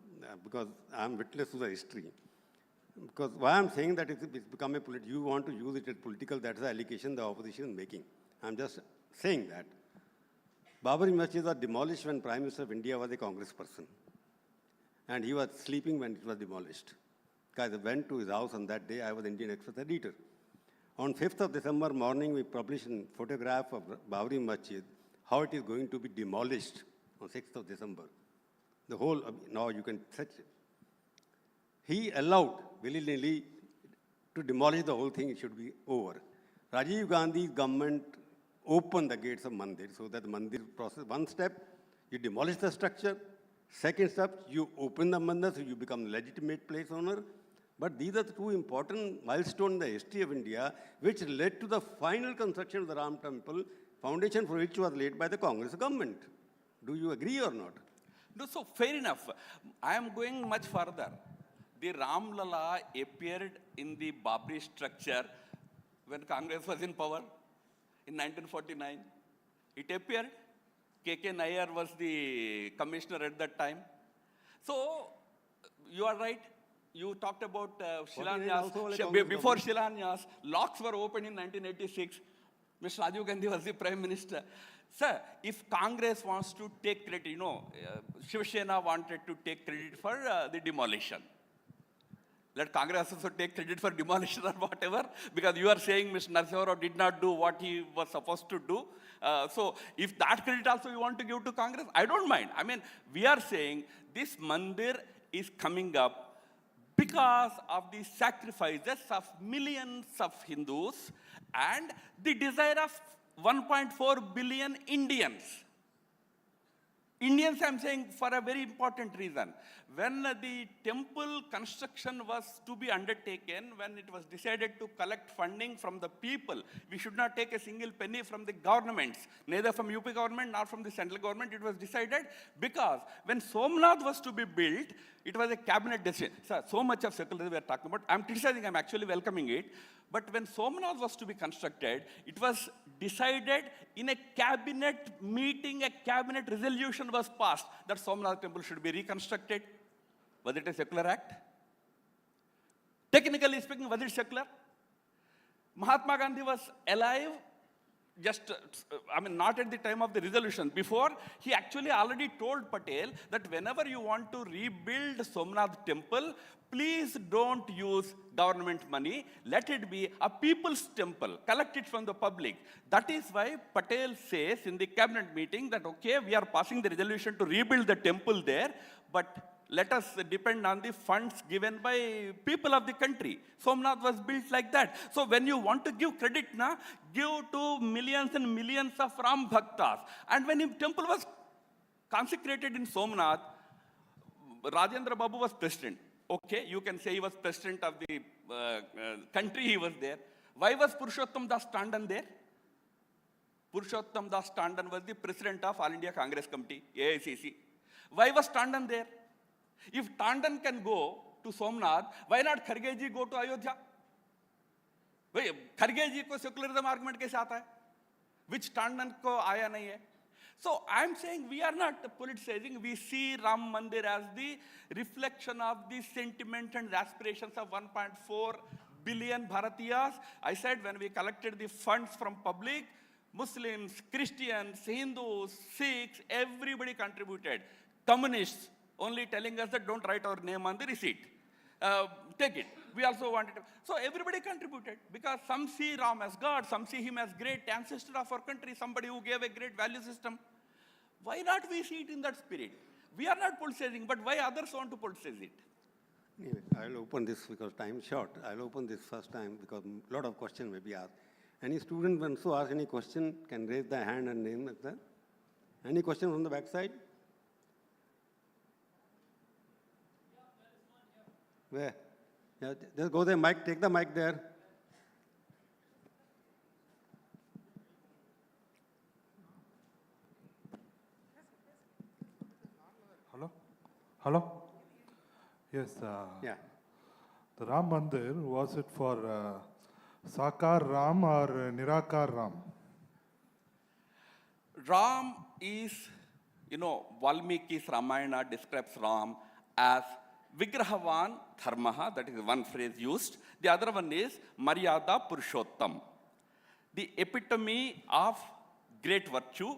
because I am witness to the history. Because why I am saying that it's become you want to use it as political, that's the allegation the opposition is making. I am just saying that. Babri Masjid was demolished when Prime Minister of India was a Congress person. And he was sleeping when it was demolished. I went to his house on that day. I was Indian Express editor. On 5th of December morning, we published a photograph of Babri Masjid, how it is going to be demolished on 6th of December. The whole, now you can search it. He allowed willy-nilly to demolish the whole thing, it should be over. Rajiv Gandhi's government opened the gates of Mandir so that the Mandir process, one step, you demolish the structure. Second step, you open the Mandir so you become legitimate place owner. But these are the two important milestones in the history of India which led to the final construction of the Ram Temple, foundation for which was laid by the Congress government. Do you agree or not? No, so fair enough. I am going much further. The Ram Lala appeared in the Babri structure when Congress was in power. In 1949, it appeared. K.K. Nair was the commissioner at that time. So, you are right. You talked about Shilanyas. Before Shilanyas, locks were opened in 1986. Mr. Rajiv Gandhi was the prime minister. Sir, if Congress wants to take credit, you know, Shiv Sena wanted to take credit for the demolition. Let Congress also take credit for demolition or whatever, because you are saying Mr. Narasimha Rao did not do what he was supposed to do. So if that credit also you want to give to Congress, I don't mind. I mean, we are saying this mandir is coming up because of the sacrifices of millions of Hindus and the desire of 1.4 billion Indians. Indians, I'm saying, for a very important reason. When the temple construction was to be undertaken, when it was decided to collect funding from the people, we should not take a single penny from the governments, neither from UP government nor from the central government. It was decided because when Somnath was to be built, it was a cabinet decision. So much of secularism we are talking about. I'm criticizing, I'm actually welcoming it. But when Somnath was to be constructed, it was decided in a cabinet meeting, a cabinet resolution was passed that Somnath temple should be reconstructed. Was it a secular act? Technically speaking, was it secular? Mahatma Gandhi was alive, not at the time of the resolution. Before, he actually already told Patel that whenever you want to rebuild Somnath temple, please don't use government money. Let it be a people's temple. Collect it from the public. That is why Patel says in the cabinet meeting that, okay, we are passing the resolution to rebuild the temple there, but let us depend on the funds given by people of the country. Somnath was built like that. So when you want to give credit, give to millions and millions of Ram Bhaktas. And when the temple was consecrated in Somnath, Rajendra Babu was president. Okay, you can say he was president of the country, he was there. Why was Purushottam Das Tandon there? Purushottam Das Tandon was the president of All India Congress Committee, AICC. Why was Tandon there? If Tandon can go to Somnath, why not Kharge ji go to Ayodhya? Kharge ji ko secularism argument kaise aata hai? Which Tandon ko aaya nahi hai? So I'm saying we are not politicizing. We see Ram Mandir as the reflection of the sentiment and aspirations of 1.4 billion Bharatiyas. I said when we collected the funds from public, Muslims, Christians, Hindus, Sikhs, everybody contributed. Communists only telling us that don't write our name on the receipt. Take it. We also wanted to. So everybody contributed because some see Ram as God, some see him as great ancestor of our country, somebody who gave a great value system. Why not we see it in that spirit? We are not politicizing, but why others want to politicize it? Anyway, I'll open this because time is short. I'll open this first time because a lot of questions may be asked. Any student wants to ask any question can raise their hand and name like that. Any question from the back side? Where? Yeah, just go there, mic, take the mic there. Hello? Hello? Yes. Yeah. The Ram Mandir, was it for Sakar Ram or Nirakar Ram? Ram is, Valmiki's Ramayana describes Ram as Vigrahavan Dharmaha, that is one phrase used. The other one is Maryada Purushottam, the epitome of great virtue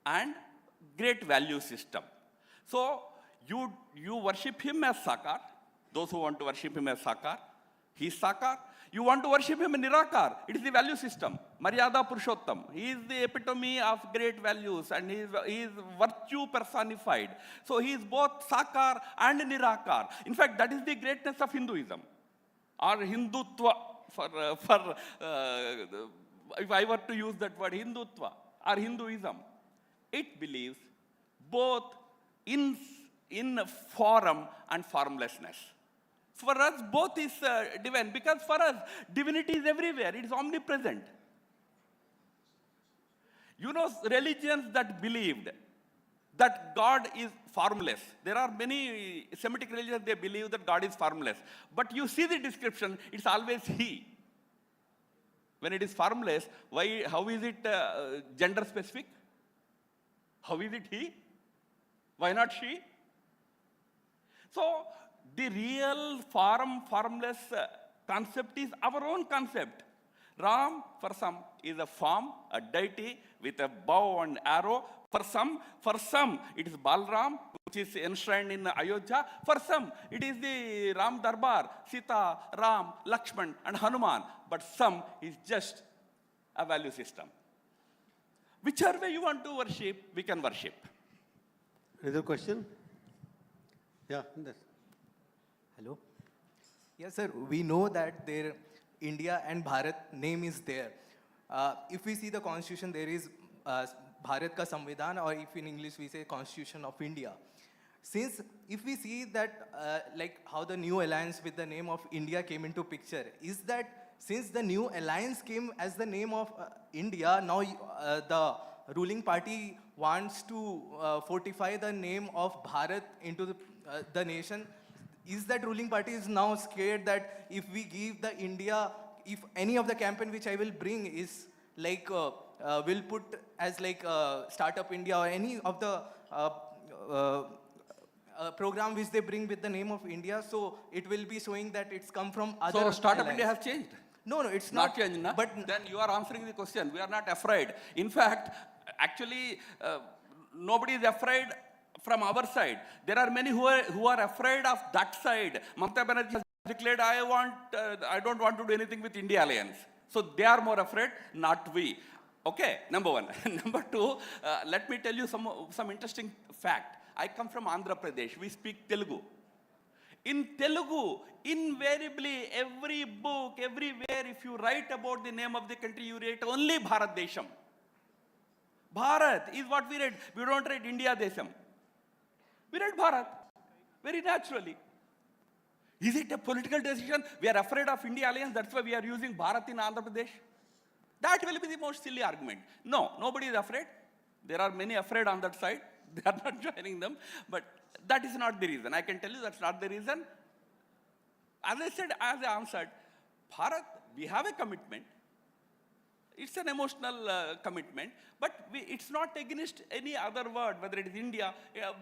and great value system. So you worship him as Sakar, those who want to worship him as Sakar, he is Sakar. You want to worship him in Nirakar, it is the value system, Maryada Purushottam. He is the epitome of great values and he is virtue personified. So he is both Sakar and Nirakar. In fact, that is the greatness of Hinduism, or Hindutva, if I were to use that word, Hindutva, or Hinduism. It believes both in form and formlessness. For us, both is divine, because for us, divinity is everywhere. It is omnipresent. Religions that believed that God is formless. There are many Semitic religions, they believe that God is formless. But you see the description, it's always he. When it is formless, how is it gender specific? How is it he? Why not she? So, the real formless concept is our own concept. Ram, for some, is a form, a deity with a bow and arrow. For some, it is Balram, which is enshrined in Ayodhya. For some, it is the Ram Darbar, Sita, Ram, Lakshman, and Hanuman. But some is just a value system. Whichever way you want to worship, we can worship. Another question? Yeah. Hello. Yes, sir. We know that their India and Bharat name is there. If we see the constitution, there is Bharat ka Samvidhan, or if in English we say Constitution of India. Since if we see that like how the new alliance with the name of India came into picture, is that since the new alliance came as the name of India, now the ruling party wants to fortify the name of Bharat into the nation. Is that ruling party is now scared that if we give the India, if any of the campaign which I will bring is like, will put as like Startup India or any of the program which they bring with the name of India, so it will be showing that it's come from other. So Startup India has changed? No, it's not changed. Na? But then you are answering the question. We are not afraid. In fact, actually, nobody is afraid from our side. There are many who are afraid of that side. Mamata Banerjee has declared, I don't want to do anything with India Alliance. So they are more afraid, not we. Okay, number one. Number two, let me tell you some interesting fact. I come from Andhra Pradesh. We speak Telugu. In Telugu, invariably, every book, everywhere, if you write about the name of the country, you write only Bharat Desham. Bharat is what we read. We don't write India Desham. We read Bharat, very naturally. Is it a political decision? We are afraid of India Alliance, that's why we are using Bharat in Andhra Pradesh. That will be the most silly argument. No, nobody is afraid. There are many afraid on that side. They are not joining them. But that is not the reason. I can tell you that's not the reason. As I said, as I answered, Bharat, we have a commitment. It's an emotional commitment, but it's not against any other word, whether it is India.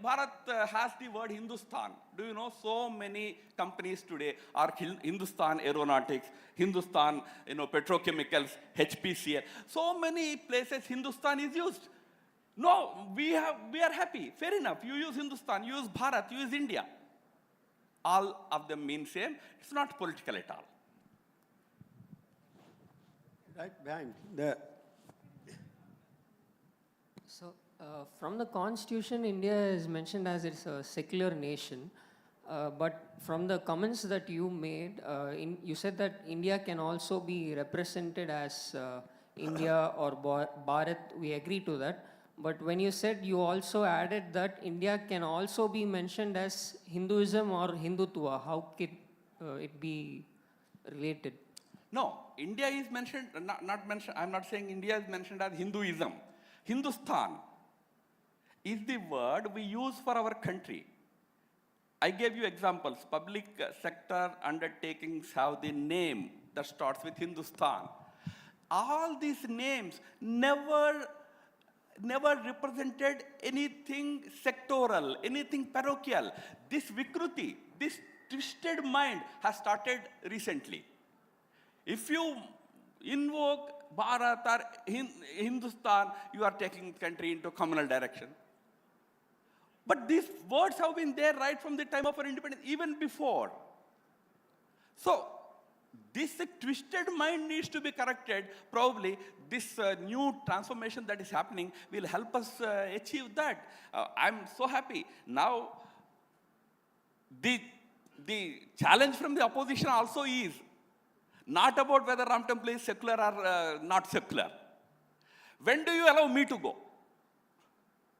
Bharat has the word Hindustan. Do you know so many companies today are Hindustan Aeronautics, Hindustan, petrochemicals, HPCL. So many places Hindustan is used. No, we are happy. Fair enough. You use Hindustan, you use Bharat, you use India. All of them mean same. It's not political at all. Right behind. So, from the Constitution, India is mentioned as it's a secular nation. But from the comments that you made, you said that India can also be represented as India or Bharat. We agree to that. But when you said, you also added that India can also be mentioned as Hinduism or Hindutva. How could it be related? No, India is mentioned, not mentioned, I'm not saying India is mentioned as Hinduism. Hindustan is the word we use for our country. I gave you examples. Public sector undertakings have the name that starts with Hindustan. All these names never represented anything sectoral, anything parochial. This Vikruti, this twisted mind has started recently. If you invoke Bharat or Hindustan, you are taking the country into communal direction. But these words have been there right from the time of our independence, even before. So, this twisted mind needs to be corrected. Probably this new transformation that is happening will help us achieve that. I'm so happy. Now, the challenge from the opposition also is not about whether Ram Temple is secular or not secular. When do you allow me to go?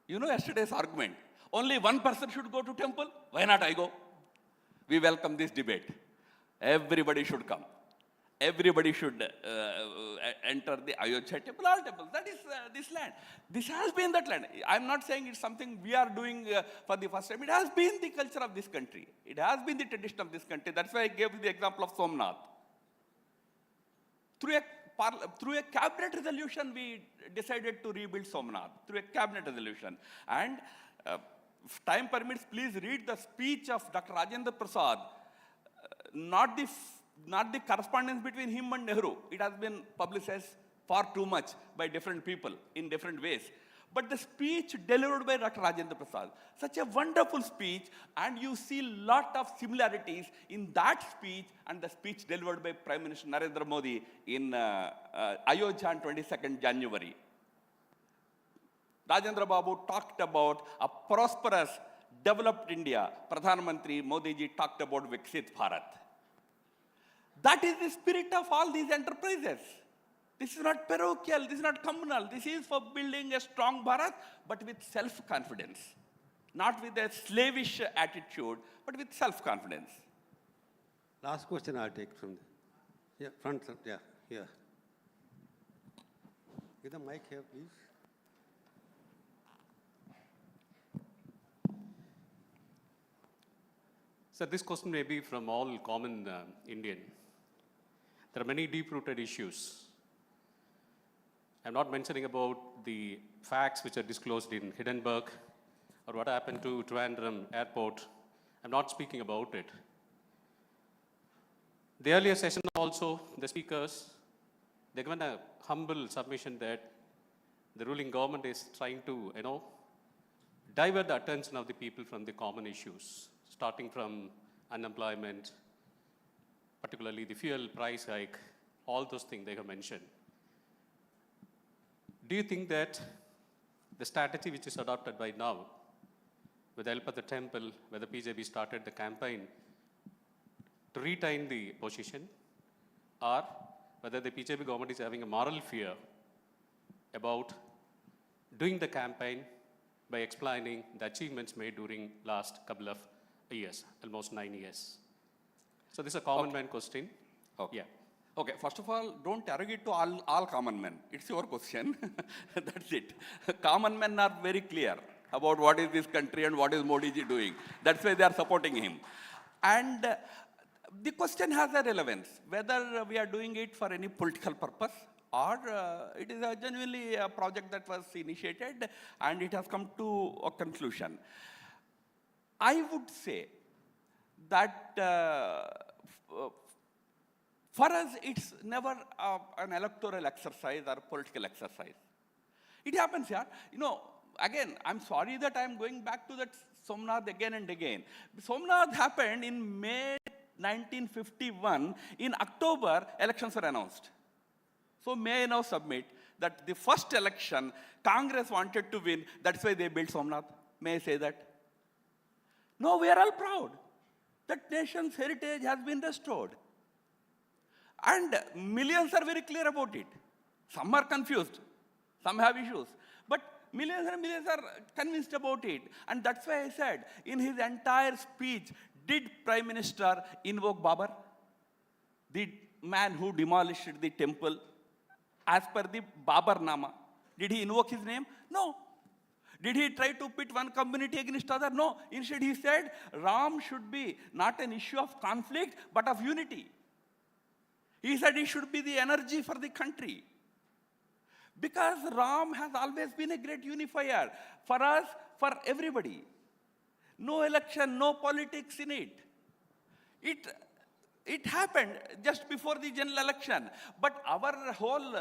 You know yesterday's argument. Only one person should go to temple. Why not I go? We welcome this debate. Everybody should come. Everybody should enter the Ayodhya temple, all temples. That is this land. This has been that land. I'm not saying it's something we are doing for the first time. It has been the culture of this country. It has been the tradition of this country. That's why I gave you the example of Somnath. Through a cabinet resolution, we decided to rebuild Somnath. Through a cabinet resolution. And if time permits, please read the speech of Dr. Rajendra Prasad. Not the correspondence between him and Nehru. It has been publicized far too much by different people in different ways. But the speech delivered by Dr. Rajendra Prasad, such a wonderful speech, and you see a lot of similarities in that speech and the speech delivered by Prime Minister Narendra Modi in Ayodhya on 22nd January. Rajendra Babu talked about a prosperous, developed India. Pradhan Mantri Modi ji talked about Viksit Bharat. That is the spirit of all these enterprises. This is not parochial, this is not communal. This is for building a strong Bharat, but with self-confidence. Not with a slavish attitude, but with self-confidence. Last question I'll take from the front, yeah, here. Get the mic here, please. So this question may be from all common Indian. There are many deep-rooted issues. I'm not mentioning about the facts which are disclosed in Hindenburg or what happened to Trivandrum Airport. I'm not speaking about it. The earlier session also, the speakers, they given a humble submission that the ruling government is trying to, divert the attention of the people from the common issues, starting from unemployment, particularly the fuel price hike, all those things they have mentioned. Do you think that the strategy which is adopted by now, with the help of the temple, where the BJP started the campaign to retain the position, or whether the BJP government is having a moral fear about doing the campaign by explaining the achievements made during last couple of years, almost 9 years? So this is a common man question. Okay. Yeah. Okay, first of all, don't arrogate to all common men. It's your question. That's it. Common men are very clear about what is this country and what is Modi ji doing. That's why they are supporting him. And the question has a relevance, whether we are doing it for any political purpose or it is genuinely a project that was initiated and it has come to a conclusion. I would say that for us, it's never an electoral exercise or political exercise. It happens, yeah. You know, again, I'm sorry that I'm going back to that Somnath again and again. Somnath happened in May 1951. In October, elections were announced. So may I now submit that the first election, Congress wanted to win. That's why they built Somnath. May I say that? No, we are all proud that nation's heritage has been restored. And millions are very clear about it. Some are confused. Some have issues. But millions and millions are convinced about it. And that's why I said, in his entire speech, did Prime Minister invoke Babar? The man who demolished the temple as per the Babar Nama. Did he invoke his name? No. Did he try to pit one community against other? No. Instead, he said, Ram should be not an issue of conflict, but of unity. He said he should be the energy for the country. Because Ram has always been a great unifier for us, for everybody. No election, no politics in it. It happened just before the general election. But our whole,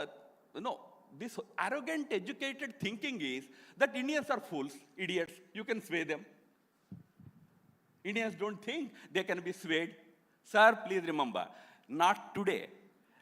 this arrogant, educated thinking is that Indians are fools, idiots. You can sway them. Indians don't think they can be swayed. Sir, please remember, not today.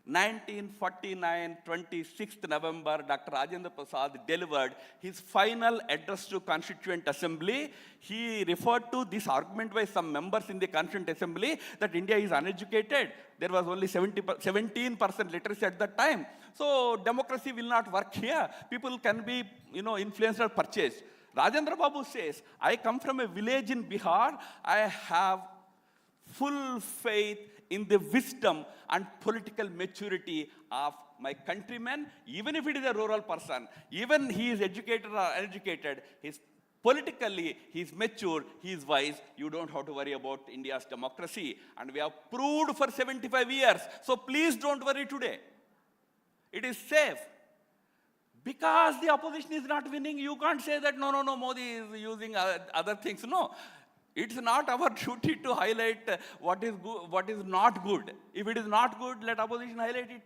1949, 26th November, Dr. Rajendra Prasad delivered his final address to Constituent Assembly. He referred to this argument by some members in the Constituent Assembly that India is uneducated. There was only 17% literacy at that time. So democracy will not work here. People can be, influenced or purchased. Rajendra Babu says, I come from a village in Bihar. I have full faith in the wisdom and political maturity of my countrymen, even if it is a rural person, even he is educated or uneducated, politically, he is mature, he is wise. You don't have to worry about India's democracy. And we have proved for 75 years. So please don't worry today. It is safe. Because the opposition is not winning, you can't say that, no, Modi is using other things. No. It's not our duty to highlight what is good, what is not good. If it is not good, let opposition highlight it.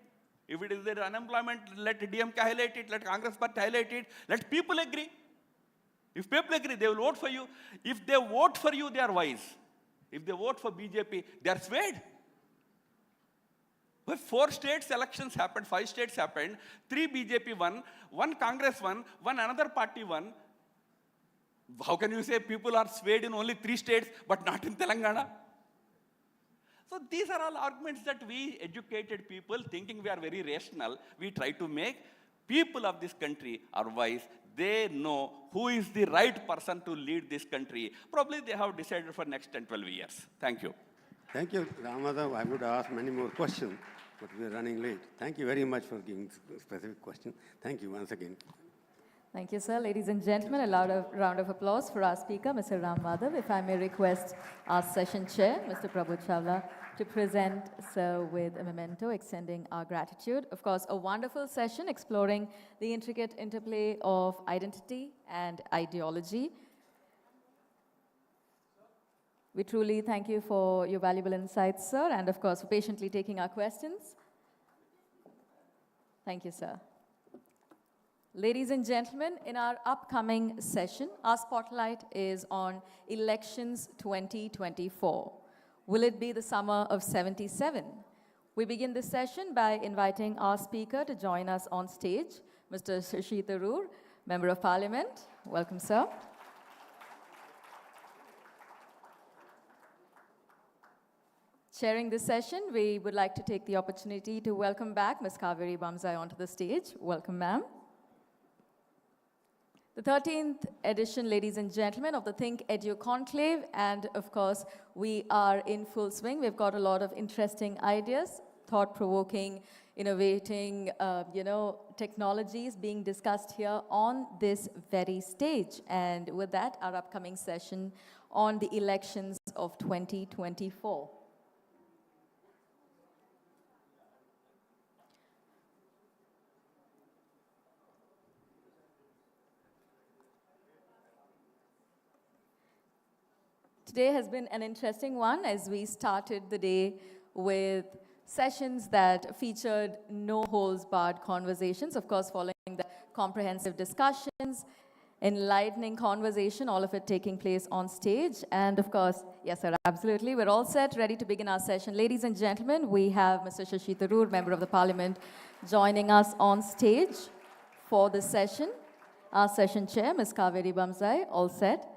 If it is there unemployment, let DMK highlight it, let Congress Party highlight it, let people agree. If people agree, they will vote for you. If they vote for you, they are wise. If they vote for BJP, they are swayed. Well, 4 states elections happened, 5 states happened, 3 BJP won, 1 Congress won, 1 another party won. How can you say people are swayed in only 3 states, but not in Telangana? So these are all arguments that we educated people, thinking we are very rational, we try to make. People of this country are wise. They know who is the right person to lead this country. Probably they have decided for next 10, 12 years. Thank you. Thank you, Ramadhan. I would ask many more questions, but we are running late. Thank you very much for giving specific questions. Thank you once again. Thank you, sir. Ladies and gentlemen, a loud round of applause for our speaker, Mr. Ram Madhav. If I may request our session chair, Mr. Prabhu Chola, to present sir with a memento extending our gratitude. Of course, a wonderful session exploring the intricate interplay of identity and ideology. We truly thank you for your valuable insights, sir, and of course, for patiently taking our questions. Thank you, sir. Ladies and gentlemen, in our upcoming session, our spotlight is on elections 2024. Will it be the summer of 77? We begin this session by inviting our speaker to join us on stage, Mr. Shashi Tharoor, Member of Parliament. Welcome, sir. Chairing this session, we would like to take the opportunity to welcome back Ms. Kaveri Bamzai onto the stage. Welcome, ma'am. The 13th edition, ladies and gentlemen, of the ThinkEdu Conclave, and of course, we are in full swing. We've got a lot of interesting ideas, thought-provoking, innovating, technologies being discussed here on this very stage. And with that, our upcoming session on the elections of 2024. Today has been an interesting one as we started the day with sessions that featured no-holds-barred conversations, of course, following the comprehensive discussions, enlightening conversation, all of it taking place on stage. And of course, yes, sir, absolutely. We're all set, ready to begin our session. Ladies and gentlemen, we have Mr. Shashi Tharoor, Member of the Parliament, joining us on stage for this session. Our session chair, Ms. Kaveri Bamzai, all set.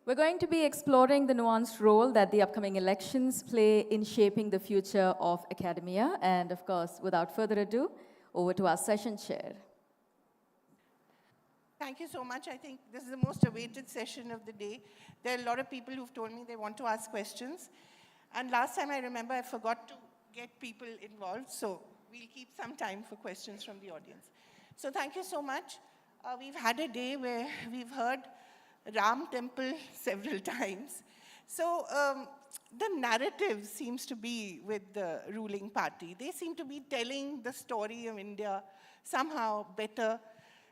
We're going to be exploring the nuanced role that the upcoming elections play in shaping the future of academia. And of course, without further ado, over to our session chair. Thank you so much. I think this is the most awaited session of the day. There are a lot of people who've told me they want to ask questions. And last time I remember I forgot to get people involved, so we'll keep some time for questions from the audience. So thank you so much. We've had a day where we've heard Ram Temple several times. So the narrative seems to be with the ruling party. They seem to be telling the story of India somehow better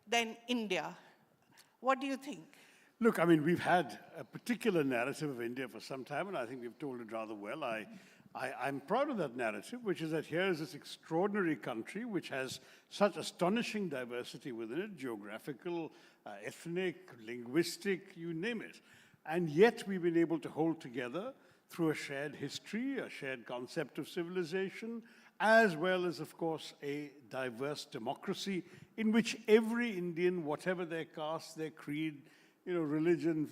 than India. What do you think? Look, I mean, we've had a particular narrative of India for some time, and I think we've told it rather well. I'm proud of that narrative, which is that here is this extraordinary country which has such astonishing diversity within it, geographical, ethnic, linguistic, you name it. And yet we've been able to hold together through a shared history, a shared concept of civilization, as well as, of course, a diverse democracy in which every Indian, whatever their caste, their creed, religion,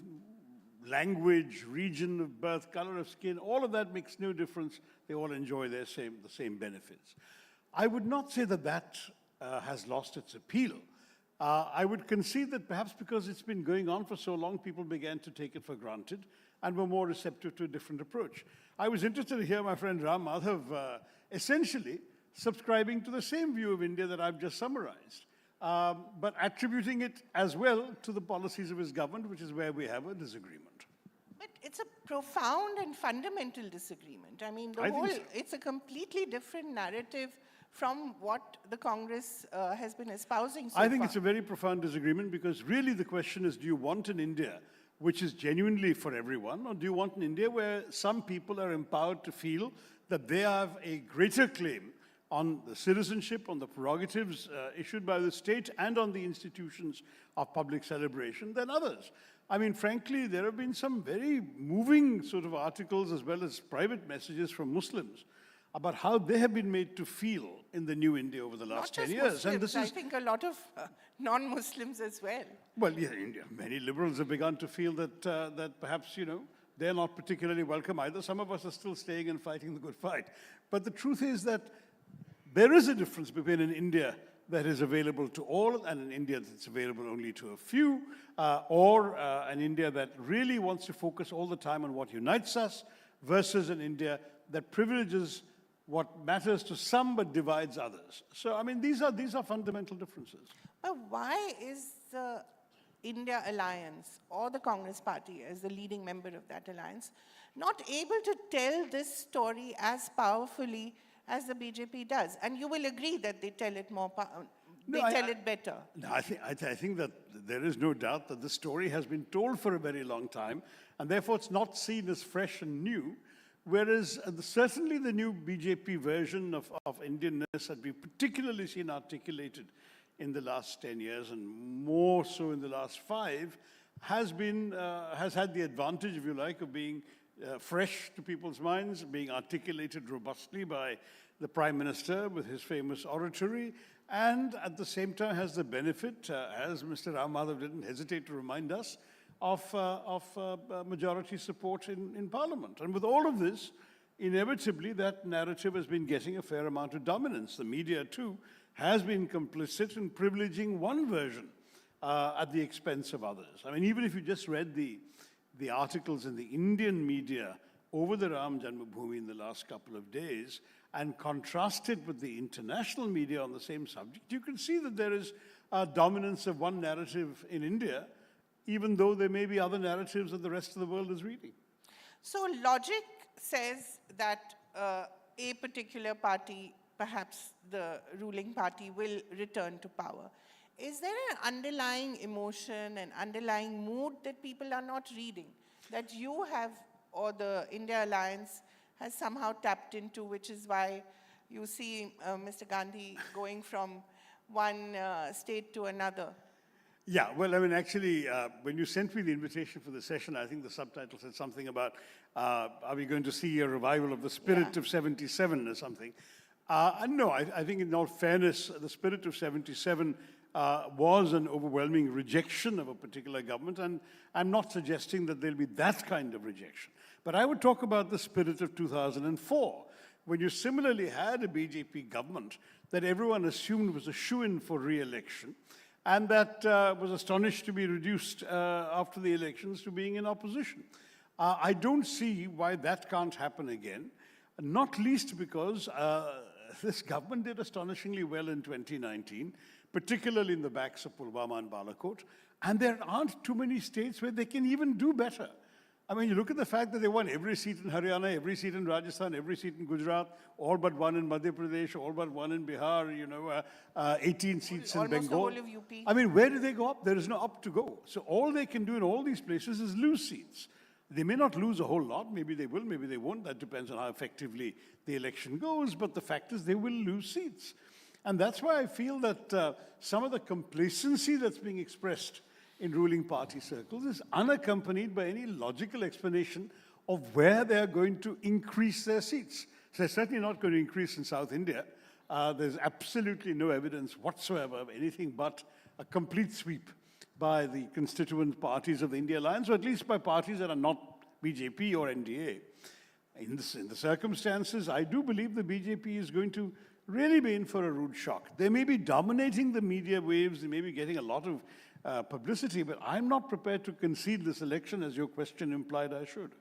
language, region of birth, color of skin, all of that makes no difference. They all enjoy the same benefits. I would not say that that has lost its appeal. I would concede that perhaps because it's been going on for so long, people began to take it for granted and were more receptive to a different approach. I was interested to hear my friend Ram Madhav essentially subscribing to the same view of India that I've just summarized, but attributing it as well to the policies of his government, which is where we have a disagreement. But it's a profound and fundamental disagreement. I mean, it's a completely different narrative from what the Congress has been espousing so far. I think it's a very profound disagreement because really the question is, do you want an India which is genuinely for everyone, or do you want an India where some people are empowered to feel that they have a greater claim on the citizenship, on the prerogatives issued by the state, and on the institutions of public celebration than others? I mean, frankly, there have been some very moving sort of articles as well as private messages from Muslims about how they have been made to feel in the new India over the last 10 years. Muslims, and this is, I think, a lot of non-Muslims as well. Well, yeah, India. Many liberals have begun to feel that, that perhaps, they're not particularly welcome either. Some of us are still staying and fighting the good fight. But the truth is that there is a difference between an India that is available to all and an India that's available only to a few, or an India that really wants to focus all the time on what unites us versus an India that privileges what matters to some but divides others. So, I mean, these are fundamental differences. But why is the India Alliance or the Congress Party, as the leading member of that alliance, not able to tell this story as powerfully as the BJP does? And you will agree that they tell it tell it better. No, I think that there is no doubt that the story has been told for a very long time, and therefore it's not seen as fresh and new. Whereas certainly the new BJP version of Indianness that we've particularly seen articulated in the last 10 years and more so in the last 5 has had the advantage, if you like, of being fresh to people's minds, being articulated robustly by the Prime Minister with his famous oratory, and at the same time has the benefit, as Mr. Ram Madhav didn't hesitate to remind us, of majority support in Parliament. And with all of this, inevitably that narrative has been getting a fair amount of dominance. The media, too, has been complicit in privileging one version at the expense of others. I mean, even if you just read the articles in the Indian media over the Ram Janmabhoomi in the last couple of days and contrast it with the international media on the same subject, you can see that there is a dominance of one narrative in India, even though there may be other narratives that the rest of the world is reading. So logic says that a particular party, perhaps the ruling party, will return to power. Is there an underlying emotion, an underlying mood that people are not reading? that you have, or the India Alliance has somehow tapped into, which is why you see Mr. Gandhi going from one state to another? Yeah, well, I mean, actually, when you sent me the invitation for the session, I think the subtitle said something about, are we going to see a revival of the spirit of 77 or something? And no, I think in all fairness, the spirit of 77 was an overwhelming rejection of a particular government, and I'm not suggesting that there'll be that kind of rejection. But I would talk about the spirit of 2004, when you similarly had a BJP government that everyone assumed was a shoo-in for re-election, and that was astonished to be reduced after the elections to being in opposition. I don't see why that can't happen again, not least because this government did astonishingly well in 2019, particularly in the backs of Pulwama and Balakot, and there aren't too many states where they can even do better. I mean, you look at the fact that they won every seat in Haryana, every seat in Rajasthan, every seat in Gujarat, all but one in Madhya Pradesh, all but one in Bihar, 18 seats in Bengal. Almost the whole of UP. I mean, where do they go up? There is no up to go. So all they can do in all these places is lose seats. They may not lose a whole lot. Maybe they will, maybe they won't. That depends on how effectively the election goes. But the fact is they will lose seats. And that's why I feel that some of the complacency that's being expressed in ruling party circles is unaccompanied by any logical explanation of where they're going to increase their seats. So they're certainly not going to increase in South India. There's absolutely no evidence whatsoever of anything but a complete sweep by the constituent parties of the India Alliance, or at least by parties that are not BJP or NDA. In the circumstances, I do believe the BJP is going to really be in for a rude shock. They may be dominating the media waves, they may be getting a lot of publicity, but I'm not prepared to concede this election, as your question implied I should.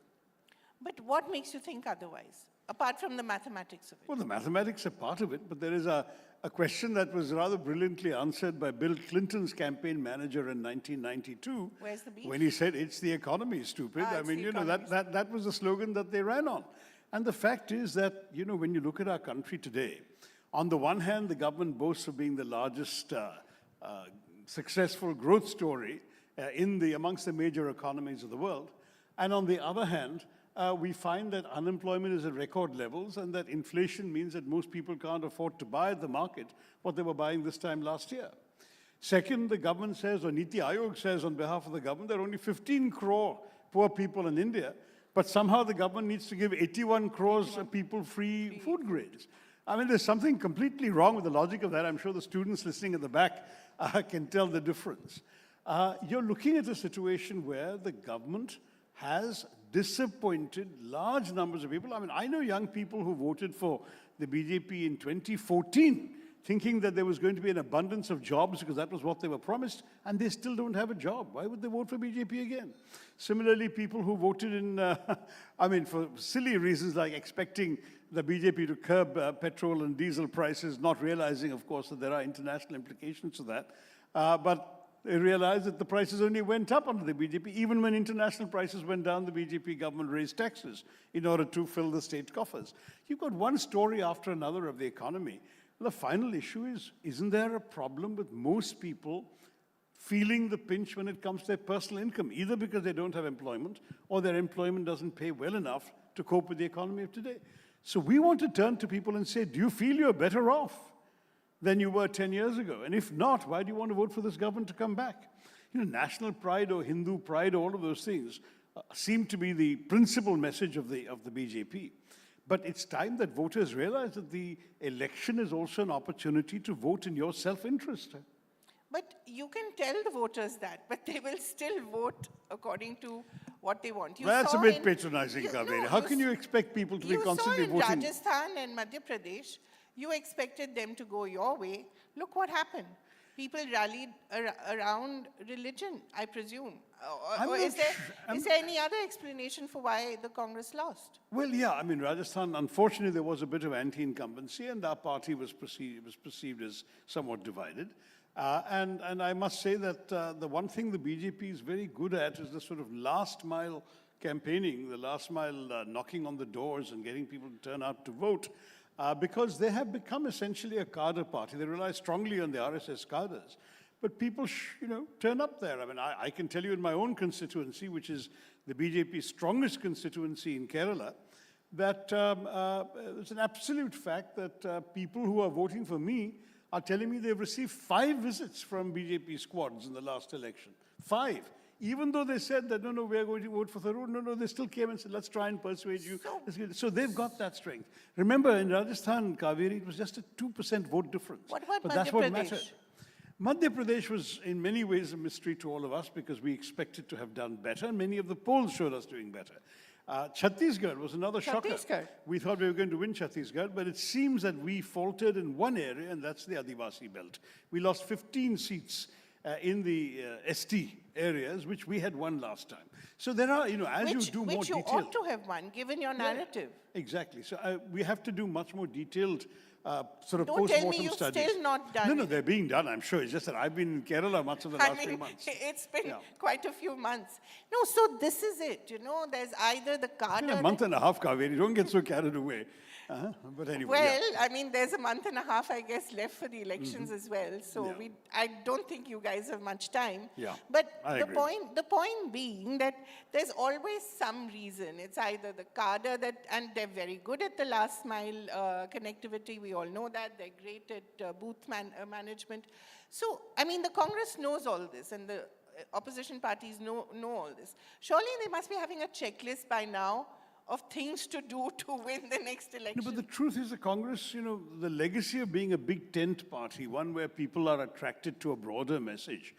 But what makes you think otherwise, apart from the mathematics of it? Well, the mathematics are part of it, but there is a question that was rather brilliantly answered by Bill Clinton's campaign manager in 1992. Where's the beef? When he said, it's the economy, stupid. I mean, that was the slogan that they ran on. And the fact is that, when you look at our country today, on the one hand, the government boasts of being the largest successful growth story amongst the major economies of the world. And on the other hand, we find that unemployment is at record levels and that inflation means that most people can't afford to buy at the market what they were buying this time last year. Second, the government says, or Niti Aayog says on behalf of the government, there are only 15 crore poor people in India, but somehow the government needs to give 81 crores people free food grains. I mean, there's something completely wrong with the logic of that. I'm sure the students listening at the back can tell the difference. You're looking at a situation where the government has disappointed large numbers of people. I mean, I know young people who voted for the BJP in 2014, thinking that there was going to be an abundance of jobs because that was what they were promised, and they still don't have a job. Why would they vote for BJP again? Similarly, people who voted in, for silly reasons like expecting the BJP to curb petrol and diesel prices, not realizing, of course, that there are international implications to that. But they realized that the prices only went up under the BJP. Even when international prices went down, the BJP government raised taxes in order to fill the state coffers. You've got one story after another of the economy. The final issue is, isn't there a problem with most people feeling the pinch when it comes to their personal income, either because they don't have employment or their employment doesn't pay well enough to cope with the economy of today? So we want to turn to people and say, do you feel you're better off than you were 10 years ago? And if not, why do you want to vote for this government to come back? National pride or Hindu pride, all of those things seem to be the principal message of the BJP. But it's time that voters realize that the election is also an opportunity to vote in your self-interest. But you can tell the voters that, but they will still vote according to what they want. That's a bit patronizing, Kaveri. How can you expect people to be constantly voting? You saw in Rajasthan and Madhya Pradesh, you expected them to go your way. Look what happened. People rallied around religion, I presume. Or is there any other explanation for why the Congress lost? Well, yeah, I mean, Rajasthan, unfortunately, there was a bit of anti-incumbency, and our party was perceived as somewhat divided. And I must say that the one thing the BJP is very good at is the sort of last-mile campaigning, the last-mile knocking on the doors and getting people to turn out to vote. Because they have become essentially a cadre party. They rely strongly on the RSS cadres. but people, turn up there. I mean, I can tell you in my own constituency, which is the BJP's strongest constituency in Kerala, that it's an absolute fact that people who are voting for me are telling me they've received 5 visits from BJP squads in the last election. 5. Even though they said that, no, we are going to vote for Tharoor, no, they still came and said, let's try and persuade you. So they've got that strength. Remember, in Rajasthan, Kaveri, it was just a 2% vote difference. What about but Madhya that's what Pradesh? mattered. Madhya Pradesh was in many ways a mystery to all of us because we expected to have done better, and many of the polls showed us doing better. Chhattisgarh was another shocker. We thought we were going to win Chhattisgarh, but it seems that we faltered in one area, and that's the Adivasi belt. We lost 15 seats in the ST areas, which we had won last time. So there are, as you do more detailed... Which you ought to have won, given your narrative. Exactly. So we have to do much more detailed sort of Don't tell me post-mortem you've studies. still not done No, they're being done, I'm sure. It's just that I've been in Kerala much of the last few months. It's been quite a few months. No, so this is it, there's either the card... It's been a month and a half, Kaveri. Don't get so carried away. But anyway, Well, I mean, there's a month and a half, I guess, left for the elections as well. So I don't think you guys have much time. Yeah, But I the agree. point being that there's always some reason. It's either the cadre and they're very good at the last mile connectivity. We all know that. They're great at booth management. So, I mean, the Congress knows all this and the opposition parties know all this. Surely they must be having a checklist by now of things to do to win the next election. No, but the truth is the Congress, the legacy of being a big tent party, one where people are attracted to a broader message,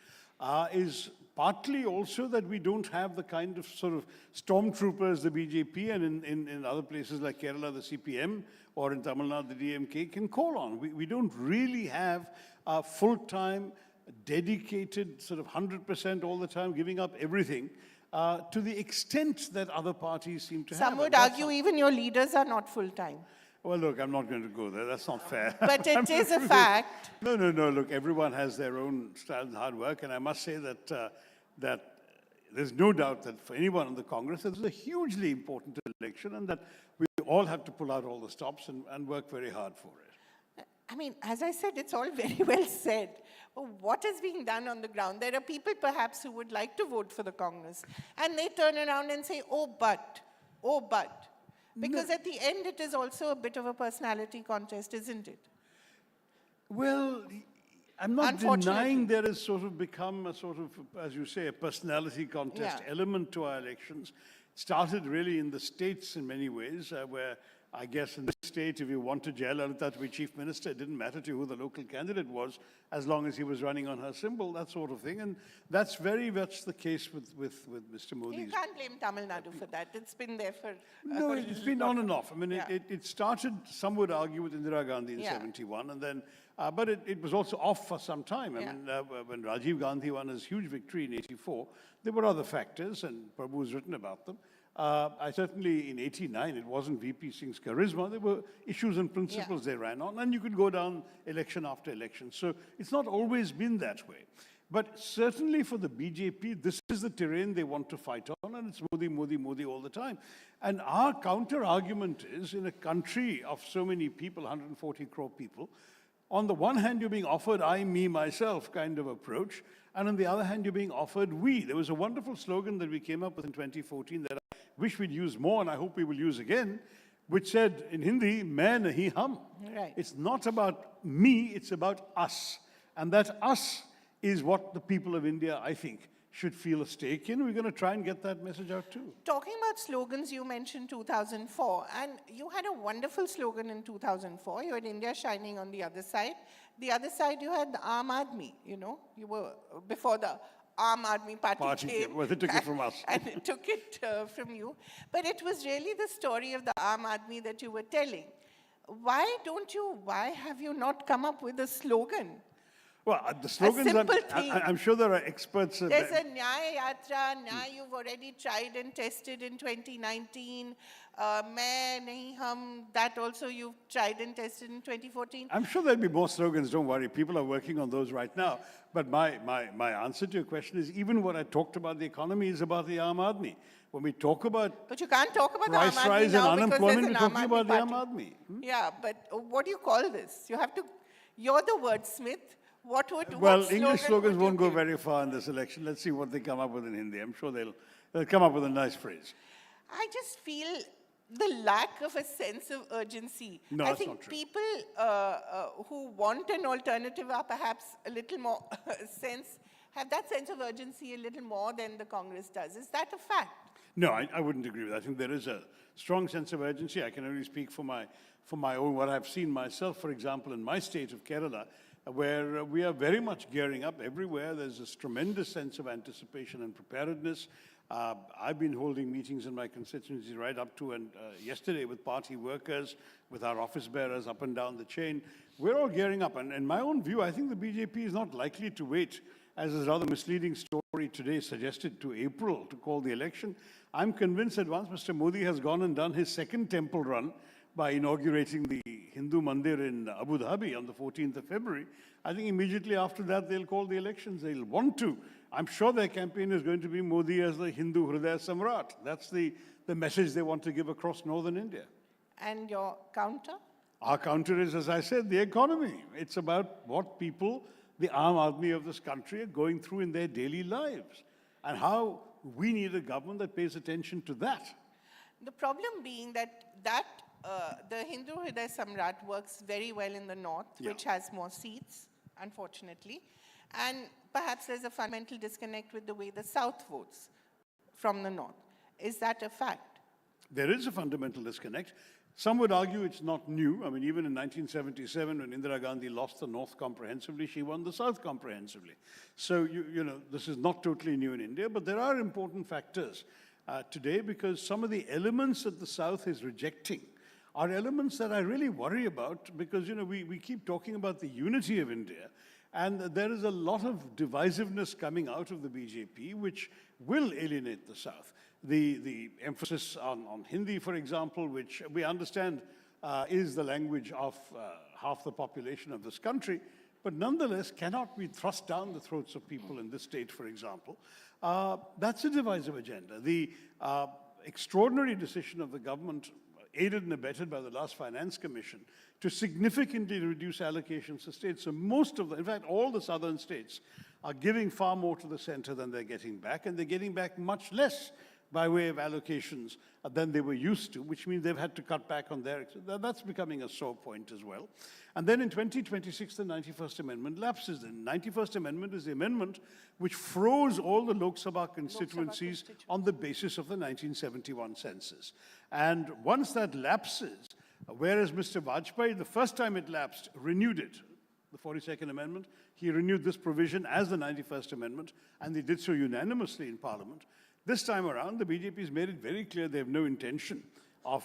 is partly also that we don't have the kind of sort of stormtroopers the BJP and in other places like Kerala, the CPM, or in Tamil Nadu, the DMK can call on. We don't really have a full-time, dedicated, sort of 100% all the time, giving up everything, to the extent that other parties seem to have. Some would argue even your leaders are not full-time. Well, look, I'm not going to go there. That's not fair. But it is a fact. No. Look, everyone has their own style and hard work. And I must say that there's no doubt that for anyone in the Congress, this is a hugely important election and that we all have to pull out all the stops and work very hard for it. I mean, as I said, it's all very well said. But what is being done on the ground? There are people perhaps who would like to vote for the Congress. And they turn around and say, oh, but. Because at the end, it is also a bit of a personality contest, isn't it? Well, I'm not denying there has sort of become a sort of, as you say, a personality contest element to our elections. It started really in the States in many ways, where I guess in this state, if you wanted Jayalalitha to be chief minister, it didn't matter to you who the local candidate was, as long as he was running on her symbol, that sort of thing. And that's very much the case with Mr. Modi. You can't blame Tamil Nadu for that. It's been there for... No, it's been on and off. I mean, it started, some would argue, with Indira Gandhi in 71, and then, but it was also off for some time. I mean, when Rajiv Gandhi won his huge victory in 84, there were other factors, and Prabhu has written about them. I certainly, in 89, it wasn't VP Singh's charisma. There were issues and principles they ran on, and you could go down election after election. So it's not always been that way. But certainly for the BJP, this is the terrain they want to fight on, and it's Modi, Modi, Modi all the time. And our counter-argument is, in a country of so many people, 140 crore people, on the one hand, you're being offered I, me, myself kind of approach, and on the other hand, you're being offered we. There was a wonderful slogan that we came up with in 2014 that I wish we'd use more, and I hope we will use again, which said in Hindi, main nahi hum. Right. It's not about me, it's about us. And that us is what the people of India, I think, should feel a stake in. We're going to try and get that message out too. Talking about slogans, you mentioned 2004, and you had a wonderful slogan in 2004. You had India shining on the other side. The other side, you had the Aam Aadmi, You were, before the Aam Aadmi Party came. Well, they took it from us. And it took it from you. But it was really the story of the Aam Aadmi that you were telling. Why have you not come up with a slogan? Well, the slogans, I'm sure there are experts. There's a Nyaya Yatra. Now you've already tried and tested in 2019. Main nahi hum, that also you've tried and tested in 2014. I'm sure there'll be more slogans, don't worry. People are working on those right now. But my answer to your question is, even what I talked about the economy is about the Aam Aadmi. When we talk about but you can't talk about price the Aam Aadmi rise now and unemployment, we're talking about the Aam Party. Aadmi. Yeah, but what do you call this? You're the wordsmith. What would Well, what English slogan slogans would won't you go give? very far in this election. Let's see what they come up with in Hindi. I'm sure they'll come up with a nice phrase. I just feel the lack of a sense of urgency. No, I that's think not true. people who want an alternative are perhaps a little more have that sense of urgency a little more than the Congress does. Is that a fact? No, I wouldn't agree with that. I think there is a strong sense of urgency. I can only speak for my own, what I've seen myself, for example, in my state of Kerala, where we are very much gearing up everywhere. There's this tremendous sense of anticipation and preparedness. I've been holding meetings in my constituency right up to and yesterday with party workers, with our office bearers up and down the chain. We're all gearing up. And in my own view, I think the BJP is not likely to wait, as a rather misleading story today suggested, to April to call the election. I'm convinced that once Mr. Modi has gone and done his second temple run by inaugurating the Hindu Mandir in Abu Dhabi on the 14th of February, I think immediately after that they'll call the elections. They'll want to. I'm sure their campaign is going to be Modi as the Hindu Hridaya Samrat. That's the message they want to give across northern India. And your counter? Our counter is, as I said, the economy. It's about what people, the Aam Aadmi of this country, are going through in their daily lives, and how we need a government that pays attention to that. The problem being that the Hindu Hridaya Samrat works very well in the north, which has more seats, unfortunately. And perhaps there's a fundamental disconnect with the way the south votes from the north. Is that a fact? There is a fundamental disconnect. Some would argue it's not new. I mean, even in 1977, when Indira Gandhi lost the North comprehensively, she won the South comprehensively. So, you know, this is not totally new in India, but there are important factors today, because some of the elements that the South is rejecting are elements that I really worry about, because, you know, we keep talking about the unity of India, and there is a lot of divisiveness coming out of the BJP, which will alienate the South. The emphasis on Hindi, for example, which we understand is the language of half the population of this country, but nonetheless cannot be thrust down the throats of people in this state, for example. That's a divisive agenda. The extraordinary decision of the government, aided and abetted by the last Finance Commission, to significantly reduce allocations to states. So most of in fact, all the southern states are giving far more to the center than they're getting back, and they're getting back much less by way of allocations than they were used to, which means they've had to cut back on their, that's becoming a sore point as well. And then in 2026, the 91st Amendment lapses. The 91st Amendment is the amendment which froze all the Lok Sabha constituencies on the basis of the 1971 census. And once that lapses, whereas Mr. Vajpayee, the first time it lapsed, renewed it, the 42nd Amendment, he renewed this provision as the 91st Amendment, and they did so unanimously in Parliament. This time around, the BJP has made it very clear they have no intention of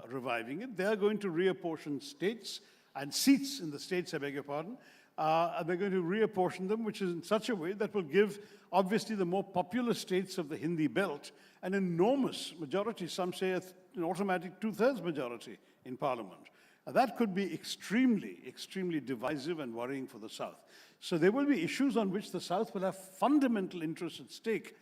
reviving it. They are going to reapportion states and seats in the states, I beg your pardon. They're going to reapportion them, which is in such a way that will give, obviously, the more populous states of the Hindi belt an enormous majority. Some say an automatic two-thirds majority in Parliament. That could be extremely, extremely divisive and worrying for the South. So there will be issues on which the South will have fundamental interests at stake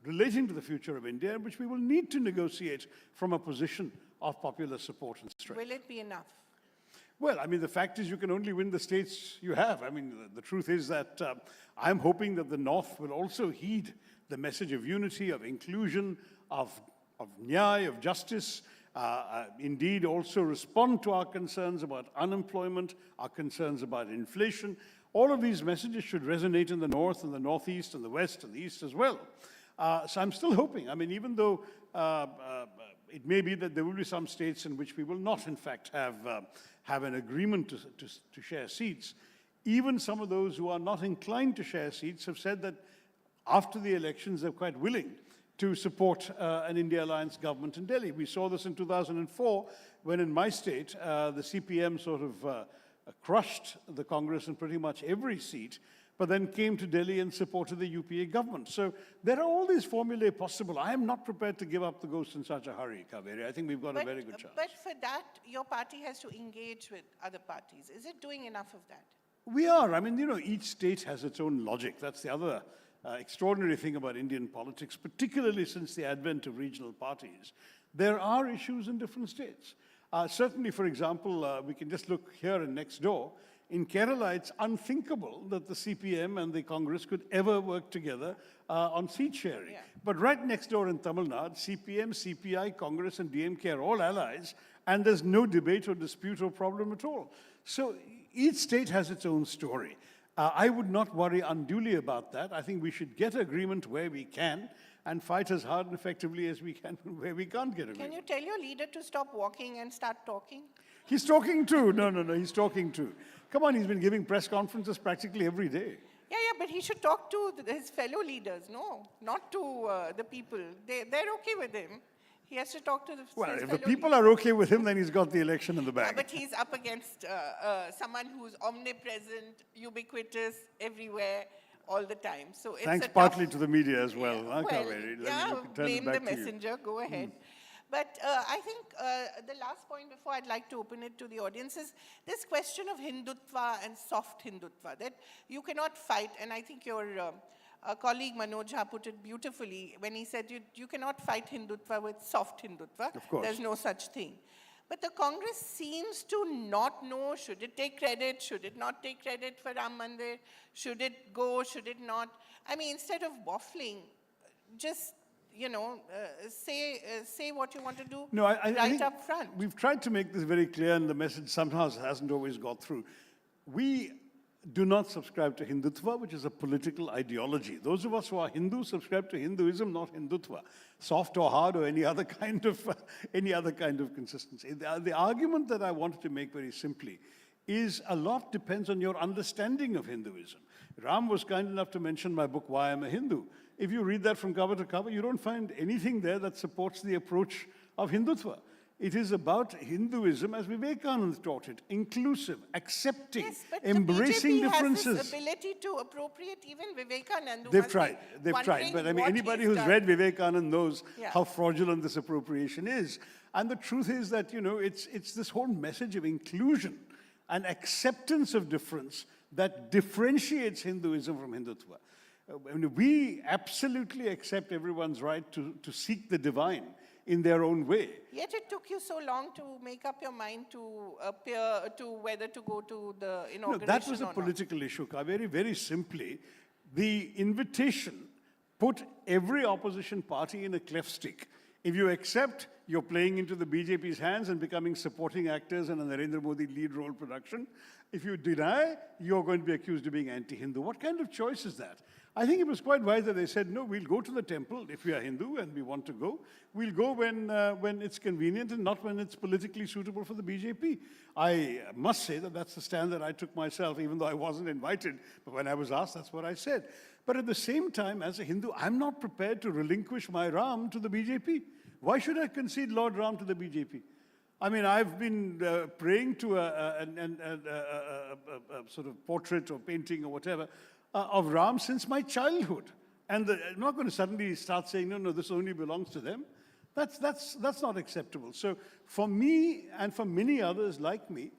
relating to the future of India, which we will need to negotiate from a position of popular support and strength. Will it be enough? Well, I mean, the fact is you can only win the states you have. I mean, the truth is that I'm hoping that the North will also heed the message of unity, of inclusion, of nyaya, of justice, indeed also respond to our concerns about unemployment, our concerns about inflation. All of these messages should resonate in the North and the Northeast and the West and the East as well. So I'm still hoping. I mean, even though it may be that there will be some states in which we will not, in fact, have an agreement to share seats, even some of those who are not inclined to share seats have said that after the elections they're quite willing to support an India Alliance government in Delhi. We saw this in 2004 when in my state the CPM sort of crushed the Congress in pretty much every seat, but then came to Delhi and supported the UPA government. So there are all these formulae possible. I am not prepared to give up the ghost in such a hurry, Kaveri. I think we've got a very good chance. But for that, your party has to engage with other parties. Is it doing enough of that? We are. I mean, you know, each state has its own logic. That's the other extraordinary thing about Indian politics, particularly since the advent of regional parties. There are issues in different states. Certainly, for example, we can just look here and next door. In Kerala, it's unthinkable that the CPM and the Congress could ever work together on seat sharing. But right next door in Tamil Nadu, CPM, CPI, Congress, and DMK are all allies, and there's no debate or dispute or problem at all. So each state has its own story. I would not worry unduly about that. I think we should get agreement where we can and fight as hard and effectively as we can where we can't get agreement. Can you tell your leader to stop walking and start talking? He's talking too. No, he's talking too. Come on, he's been giving press conferences practically every day. Yeah, but he should talk to his fellow leaders, no, not to the people. They're okay with him. He has to talk to the Well, his if the fellow people are okay with him, then he's got the election in the bag. But he's up against someone who's omnipresent, ubiquitous, everywhere, all the time. So it's Thanks a partly tough, to the media as well. blame the messenger, go ahead. But I think the last point before I'd like to open it to the audience is this question of Hindutva and soft Hindutva, that you cannot fight, and I think your colleague Manoj Jha put it beautifully when he said you cannot fight Hindutva with soft Hindutva. Of course. There's no such thing. But the Congress seems to not know, should it take credit, should it not take credit for Ram Mandir, should it go, should it not? I mean, instead of waffling, just say what you want to do I think up front. We've tried to make this very clear, and the message somehow hasn't always got through. We do not subscribe to Hindutva, which is a political ideology. Those of us who are Hindu subscribe to Hinduism, not Hindutva, soft or hard or any other kind of consistency. The argument that I wanted to make very simply is a lot depends on your understanding of Hinduism. Ram was kind enough to mention my book, Why I'm a Hindu. If you read that from cover to cover, you don't find anything there that supports the approach of Hindutva. It is about Hinduism, as Vivekananda taught it, inclusive, accepting, embracing differences. The BJP has this ability to appropriate even Vivekananda. They've tried, but I mean, anybody who's read Vivekananda knows how fraudulent this appropriation is. And the truth is that, it's this whole message of inclusion and acceptance of difference that differentiates Hinduism from Hindutva. We absolutely accept everyone's right to seek the divine in their own way. Yet it took you so long to make up your mind to appear, to whether to go to the inauguration. No, that was a political issue. Very, very simply, the invitation put every opposition party in a cleft stick. If you accept, you're playing into the BJP's hands and becoming supporting actors in a Narendra Modi lead role production. If you deny, you're going to be accused of being anti-Hindu. What kind of choice is that? I think it was quite wise that they said, no, we'll go to the temple if we are Hindu and we want to go. We'll go when it's convenient and not when it's politically suitable for the BJP. I must say that that's the stand that I took myself, even though I wasn't invited. But when I was asked, that's what I said. But at the same time, as a Hindu, I'm not prepared to relinquish my Ram to the BJP. Why should I concede Lord Ram to the BJP? I mean, I've been praying to a sort of portrait or painting or whatever of Ram since my childhood. And I'm not going to suddenly start saying, no, this only belongs to them. That's not acceptable. So for me and for many others like me,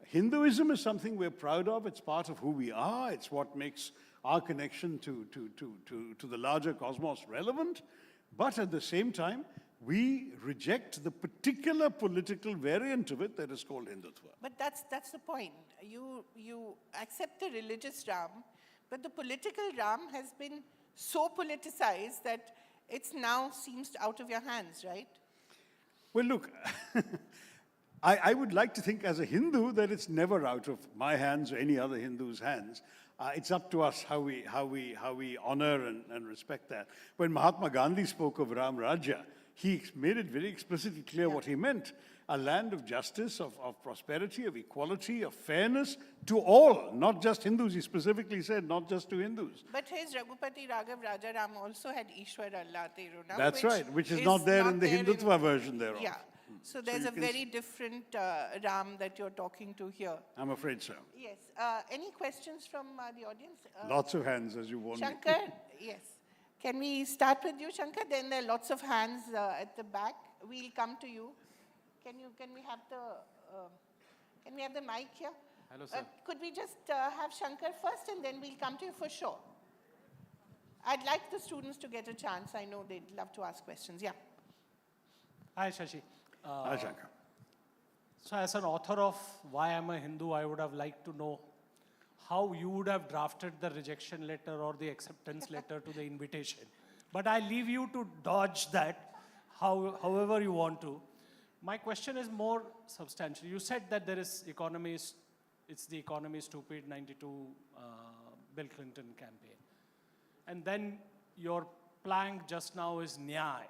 Hinduism is something we're proud of. It's part of who we are. It's what makes our connection to the larger cosmos relevant. But at the same time, we reject the particular political variant of it that is called Hindutva. But that's the point. You accept the religious Ram, but the political Ram has been so politicized that it now seems out of your hands, right? Well, look, I would like to think as a Hindu that it's never out of my hands or any other Hindu's hands. It's up to us how we honor and respect that. When Mahatma Gandhi spoke of Ram Rajya, he made it very explicitly clear what he meant. A land of justice, of prosperity, of equality, of fairness to all, not just Hindus. He specifically said, not just to Hindus. But his Raghupati Raghav Rajaram also had Ishwar Allah Teruna. That's right, which is not there in the Hindutva version thereof. Yeah. So there's a very different Ram that you're talking to here. I'm afraid so. Yes. Any questions from the audience? Lots of hands, as you warned me. Shankar, yes. Can we start with you, Shankar? Then there are lots of hands at the back. We'll come to you. Can we have the mic here? Hello, sir. Could we just have Shankar first, and then we'll come to you for sure. I'd like the students to get a chance. I know they'd love to ask questions. Yeah. Hi, Shashi. Hi, Shankar. So as an author of Why I'm a Hindu, I would have liked to know how you would have drafted the rejection letter or the acceptance letter to the invitation. But I leave you to dodge that however you want to. My question is more substantial. You said that there is it's the economy stupid 92 Bill Clinton campaign. And then your plank just now is Nyay.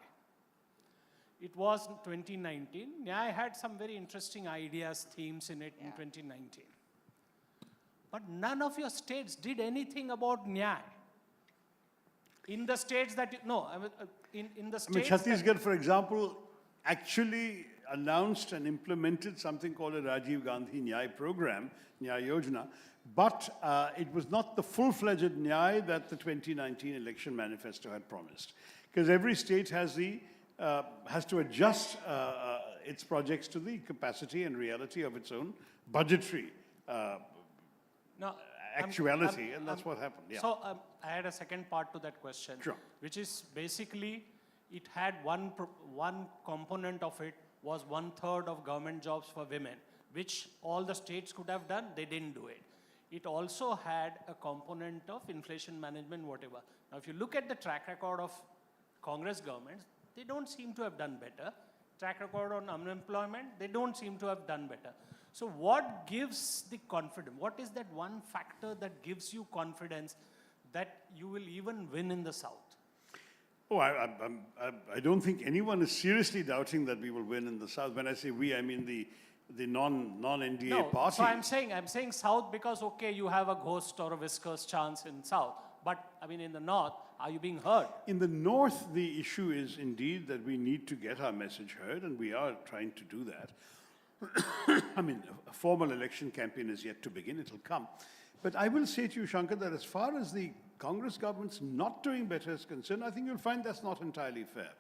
It was 2019. Nyay had some very interesting ideas, themes in it in 2019. But none of your states did anything about Nyay. In the states that, in the states Chhattisgarh, for example, actually announced and implemented something called a Rajiv Gandhi Nyay program, Nyay Yojana, but it was not the full-fledged Nyay that the 2019 election manifesto had promised. Because every state has to adjust its projects to the capacity and reality of its own budgetary actuality, and that's what happened. Yeah. So I had a second part to that question, which is basically it had one component of it was 1/3 of government jobs for women, which all the states could have done. They didn't do it. It also had a component of inflation management, whatever. Now, if you look at the track record of Congress governments, they don't seem to have done better. Track record on unemployment, they don't seem to have done better. So what gives the confidence? What is that one factor that gives you confidence that you will even win in the South? Oh, I don't think anyone is seriously doubting that we will win in the South. When I say we, I mean the non-NDA party. So I'm saying South because, okay, you have a ghost or a whiskers chance in South. But, I mean, in the North, are you being heard? In the North, the issue is indeed that we need to get our message heard, and we are trying to do that. I mean, a formal election campaign is yet to begin. It'll come. But I will say to you, Shankar, that as far as the Congress government's not doing better is concerned, I think you'll find that's not entirely fair.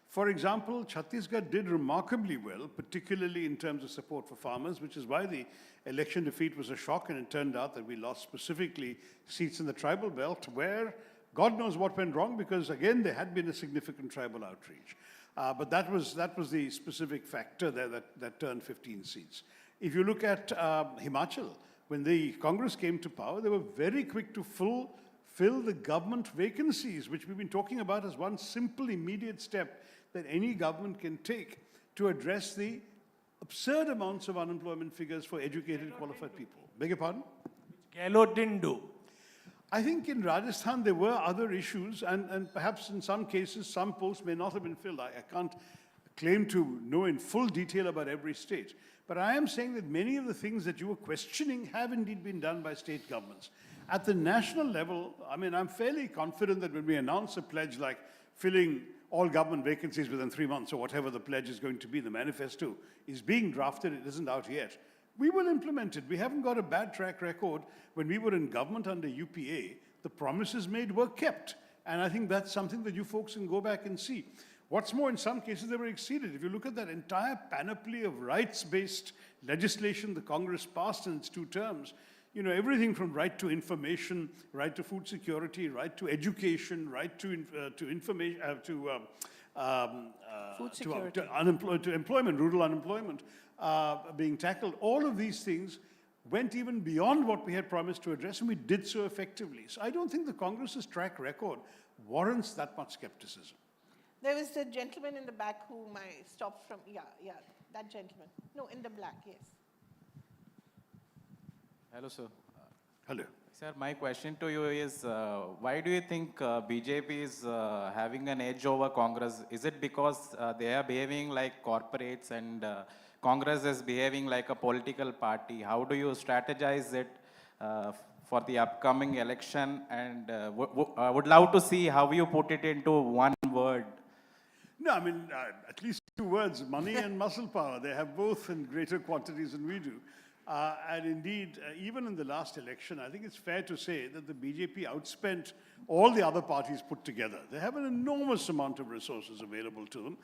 For example, Chhattisgarh did remarkably well, particularly in terms of support for farmers, which is why the election defeat was a shock, and it turned out that we lost specifically seats in the tribal belt, where God knows what went wrong, because again, there had been a significant tribal outreach. But that was the specific factor there that turned 15 seats. If you look at Himachal, when the Congress came to power, they were very quick to fill the government vacancies, which we've been talking about as one simple, immediate step that any government can take to address the absurd amounts of unemployment figures for educated, qualified people. Beg your pardon? Gehlot didn't do. I think in Rajasthan there were other issues, and perhaps in some cases some posts may not have been filled. I can't claim to know in full detail about every state. But I am saying that many of the things that you were questioning have indeed been done by state governments. At the national level, I mean, I'm fairly confident that when we announce a pledge like filling all government vacancies within 3 months, or whatever the pledge is going to be, the manifesto is being drafted, it isn't out yet. We will implement it. We haven't got a bad track record. When we were in government under UPA, the promises made were kept. And I think that's something that you folks can go back and see. What's more, in some cases, they were exceeded. If you look at that entire panoply of rights-based legislation the Congress passed in its 2 terms, you know, everything from right to information, right to food security, right to education, right to information, to employment, rural unemployment being tackled. All of these things went even beyond what we had promised to address, and we did so effectively. So I don't think the Congress's track record warrants that much skepticism. There was the gentleman in the back whom I stopped from. Yeah, that gentleman. No, in the black, yes. Hello, sir. Hello. Sir, my question to you is, why do you think BJP is having an edge over Congress? Is it because they are behaving like corporates and Congress is behaving like a political party? How do you strategize it for the upcoming election? And would love to see how you put it into one word. No, I mean, at least 2 words, money and muscle power. They have both in greater quantities than we do. And indeed, even in the last election, I think it's fair to say that the BJP outspent all the other parties put together. They have an enormous amount of resources available to them.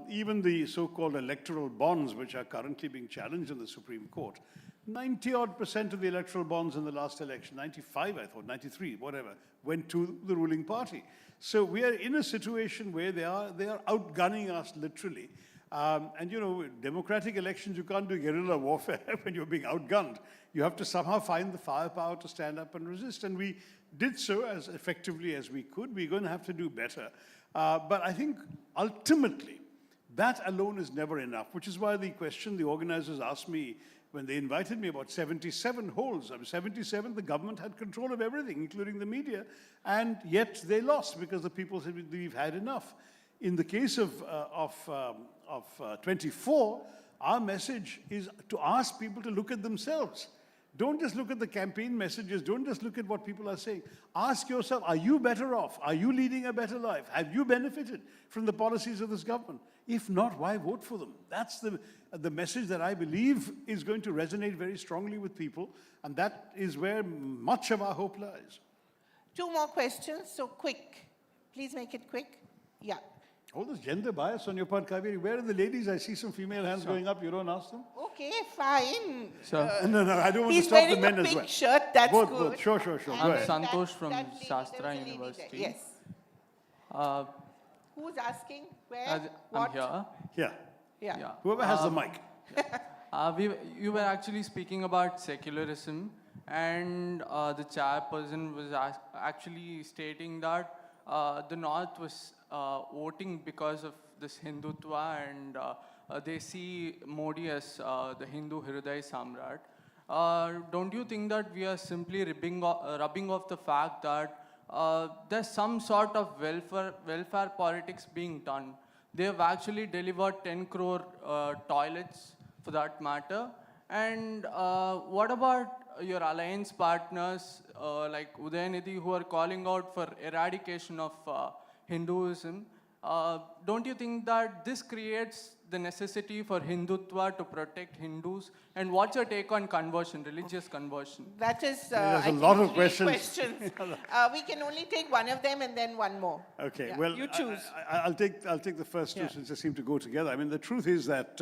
Even the so-called electoral bonds, which are currently being challenged in the Supreme Court, 90-odd% of the electoral bonds in the last election, 95, I thought, 93, whatever, went to the ruling party. So we are in a situation where they are outgunning us literally. And you know, democratic elections, you can't do guerrilla warfare when you're being outgunned. You have to somehow find the firepower to stand up and resist. And we did so as effectively as we could. We're going to have to do better. But I think ultimately, that alone is never enough, which is why the question the organizers asked me when they invited me about 77 holes. I mean, 77, the government had control of everything, including the media, and yet they lost because the people said, we've had enough. In the case of 24, our message is to ask people to look at themselves. Don't just look at the campaign messages. Don't just look at what people are saying. Ask yourself, are you better off? Are you leading a better life? Have you benefited from the policies of this government? If not, why vote for them? That's the message that I believe is going to resonate very strongly with people, and that is where much of our hope lies. 2 more questions, so quick. Please make it quick. Yeah. All this gender bias on your part, Kaveri. Where are the ladies? I see some female hands going up. You don't ask them? Okay, fine. No, I don't want to He's stop the wearing men a as pink well. shirt, that's both, good. Both. Sure. Go And ahead. Santosh from that lady, Shastra there was a lady University. there. Yes. Who's asking? Where? I'm What? here. Yeah. Yeah. Whoever has the mic. You were actually speaking about secularism, and the chairperson was actually stating that the North was voting because of this Hindutva, and they see Modi as the Hindu Hriday Samrat. Don't you think that we are simply rubbing off the fact that there's some sort of welfare politics being done? They have actually delivered 10 crore toilets, for that matter. And what about your alliance partners like Udayanidhi, who are calling out for eradication of Hinduism? Don't you think that this creates the necessity for Hindutva to protect Hindus? And what's your take on conversion, religious conversion? That is, there's I a think, lot of 3 questions. We can only take one of them and then one more. Okay, Yeah. well, You choose. I'll take the first two since they seem to go together. I mean, the truth is that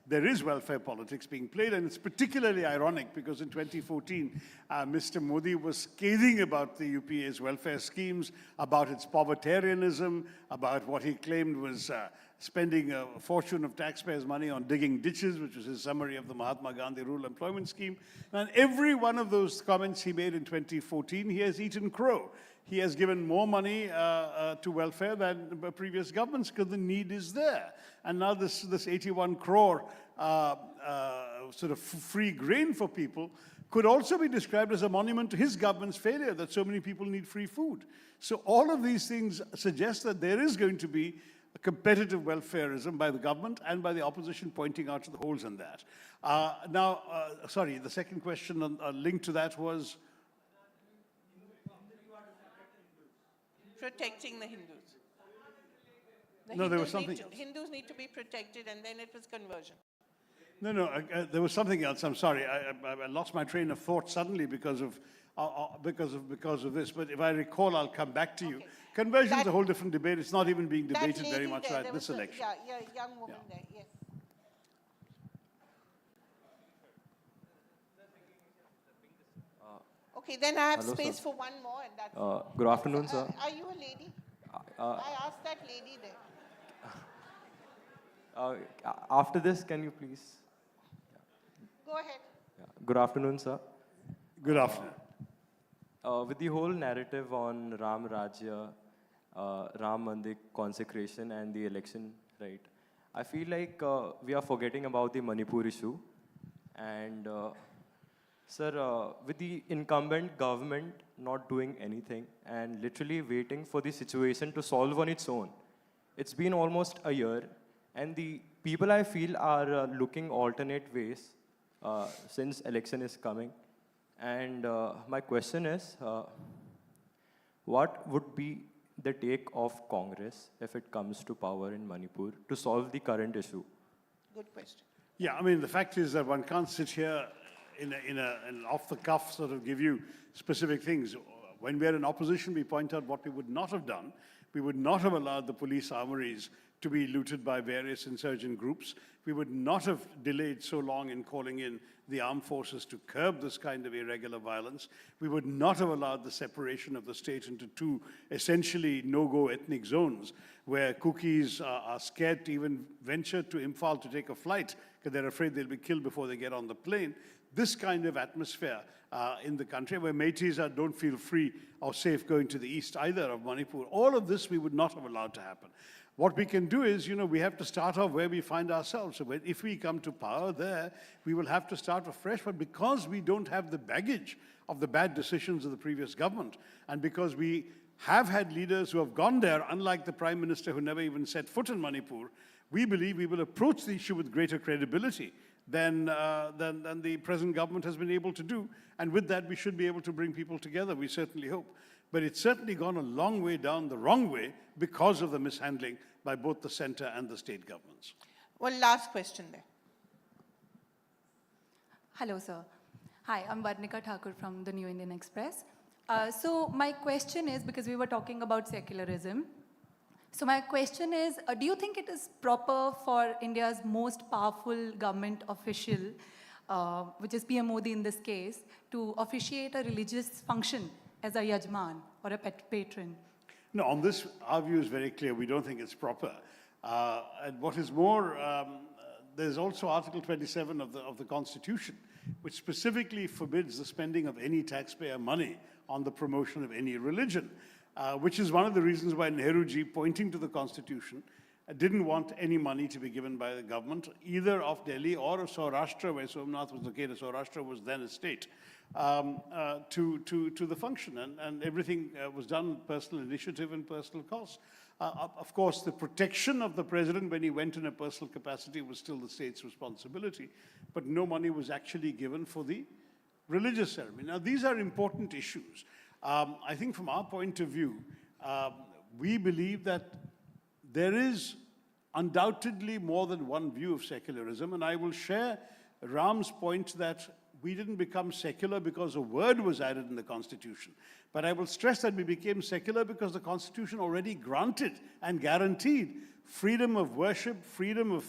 there is welfare politics being played, and it's particularly ironic because in 2014, Mr. Modi was scathing about the UPA's welfare schemes, about its povertarianism, about what he claimed was spending a fortune of taxpayers' money on digging ditches, which was his summary of the Mahatma Gandhi Rural Employment Scheme. And every one of those comments he made in 2014, he has eaten crow. He has given more money to welfare than previous governments because the need is there. And now this 81 crore sort of free grain for people could also be described as a monument to his government's failure that so many people need free food. So all of these things suggest that there is going to be a competitive welfareism by the government and by the opposition pointing out to the holes in that. Sorry, the second question linked to that was? Protecting the Hindus. No, there was something else. Hindus need to be protected, and then it was conversion. No, there was something else. I'm sorry. I lost my train of thought suddenly because of this. But if I recall, I'll come back to you. Conversion is a whole different debate. It's not even being debated very much right this election. Yeah, young woman there, yes. Okay, then I have space for one more, and that's Good afternoon, sir. Are you a lady? I asked that lady there. After this, can you please? Go ahead. Good afternoon, sir. Good afternoon. With the whole narrative on Ram Rajya, Ram Mandir consecration and the election, right? I feel like we are forgetting about the Manipur issue. And sir, with the incumbent government not doing anything and literally waiting for the situation to solve on its own, it's been almost a year, and the people I feel are looking alternate ways since election is coming. And my question is, what would be the take of Congress if it comes to power in Manipur to solve the current issue? Good question. Yeah, I mean, the fact is that one can't sit here in an off-the-cuff sort of give you specific things. When we're in opposition, we point out what we would not have done. We would not have allowed the police armories to be looted by various insurgent groups. We would not have delayed so long in calling in the armed forces to curb this kind of irregular violence. We would not have allowed the separation of the state into two essentially no-go ethnic zones where Kukis are scared to even venture to Imphal to take a flight because they're afraid they'll be killed before they get on the plane. This kind of atmosphere in the country where Métis don't feel free or safe going to the east either of Manipur. All of this we would not have allowed to happen. What we can do is, we have to start off where we find ourselves. So if we come to power there, we will have to start afresh. But because we don't have the baggage of the bad decisions of the previous government, and because we have had leaders who have gone there, unlike the Prime Minister who never even set foot in Manipur, we believe we will approach the issue with greater credibility than the present government has been able to do. And with that, we should be able to bring people together, we certainly hope. But it's certainly gone a long way down the wrong way because of the mishandling by both the center and the state governments. One last question there. Hello, sir. Hi, I'm Varnika Thakur from the New Indian Express. So my question is, because we were talking about secularism, so my question is, do you think it is proper for India's most powerful government official, which is PM Modi in this case, to officiate a religious function as a yajman or a patron? No, on this, our view is very clear. We don't think it's proper. And what is more, there's also Article 27 of the Constitution, which specifically forbids the spending of any taxpayer money on the promotion of any religion, which is one of the reasons why Nehruji, pointing to the Constitution, didn't want any money to be given by the government, either of Delhi or of Saurashtra, where Somnath was located. Saurashtra was then a state, to the function. And everything was done with personal initiative and personal cost. Of course, the protection of the president when he went in a personal capacity was still the state's responsibility, but no money was actually given for the religious ceremony. Now, these are important issues. I think from our point of view, we believe that there is undoubtedly more than one view of secularism, and I will share Ram's point that we didn't become secular because a word was added in the Constitution. But I will stress that we became secular because the Constitution already granted and guaranteed freedom of worship, freedom of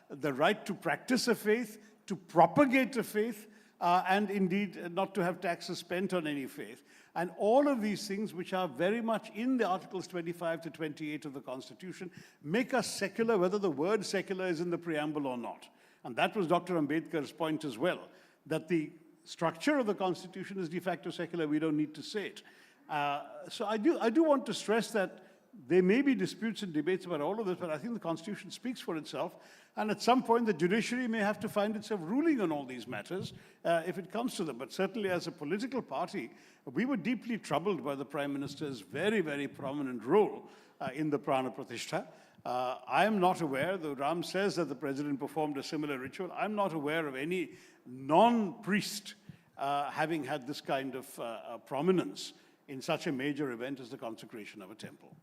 the right to practice a faith, to propagate a faith, and indeed not to have taxes spent on any faith. And all of these things, which are very much in the Articles 25 to 28 of the Constitution, make us secular, whether the word secular is in the preamble or not. And that was Dr. Ambedkar's point as well, that the structure of the Constitution is de facto secular. We don't need to say it. So I do want to stress that there may be disputes and debates about all of this, but I think the Constitution speaks for itself. And at some point, the judiciary may have to find itself ruling on all these matters if it comes to them. But certainly as a political party, we were deeply troubled by the Prime Minister's very, very prominent role in the Prana Pratishtha. I am not aware, though Ram says that the president performed a similar ritual, I'm not aware of any non-priest having had this kind of prominence in such a major event as the consecration of a temple.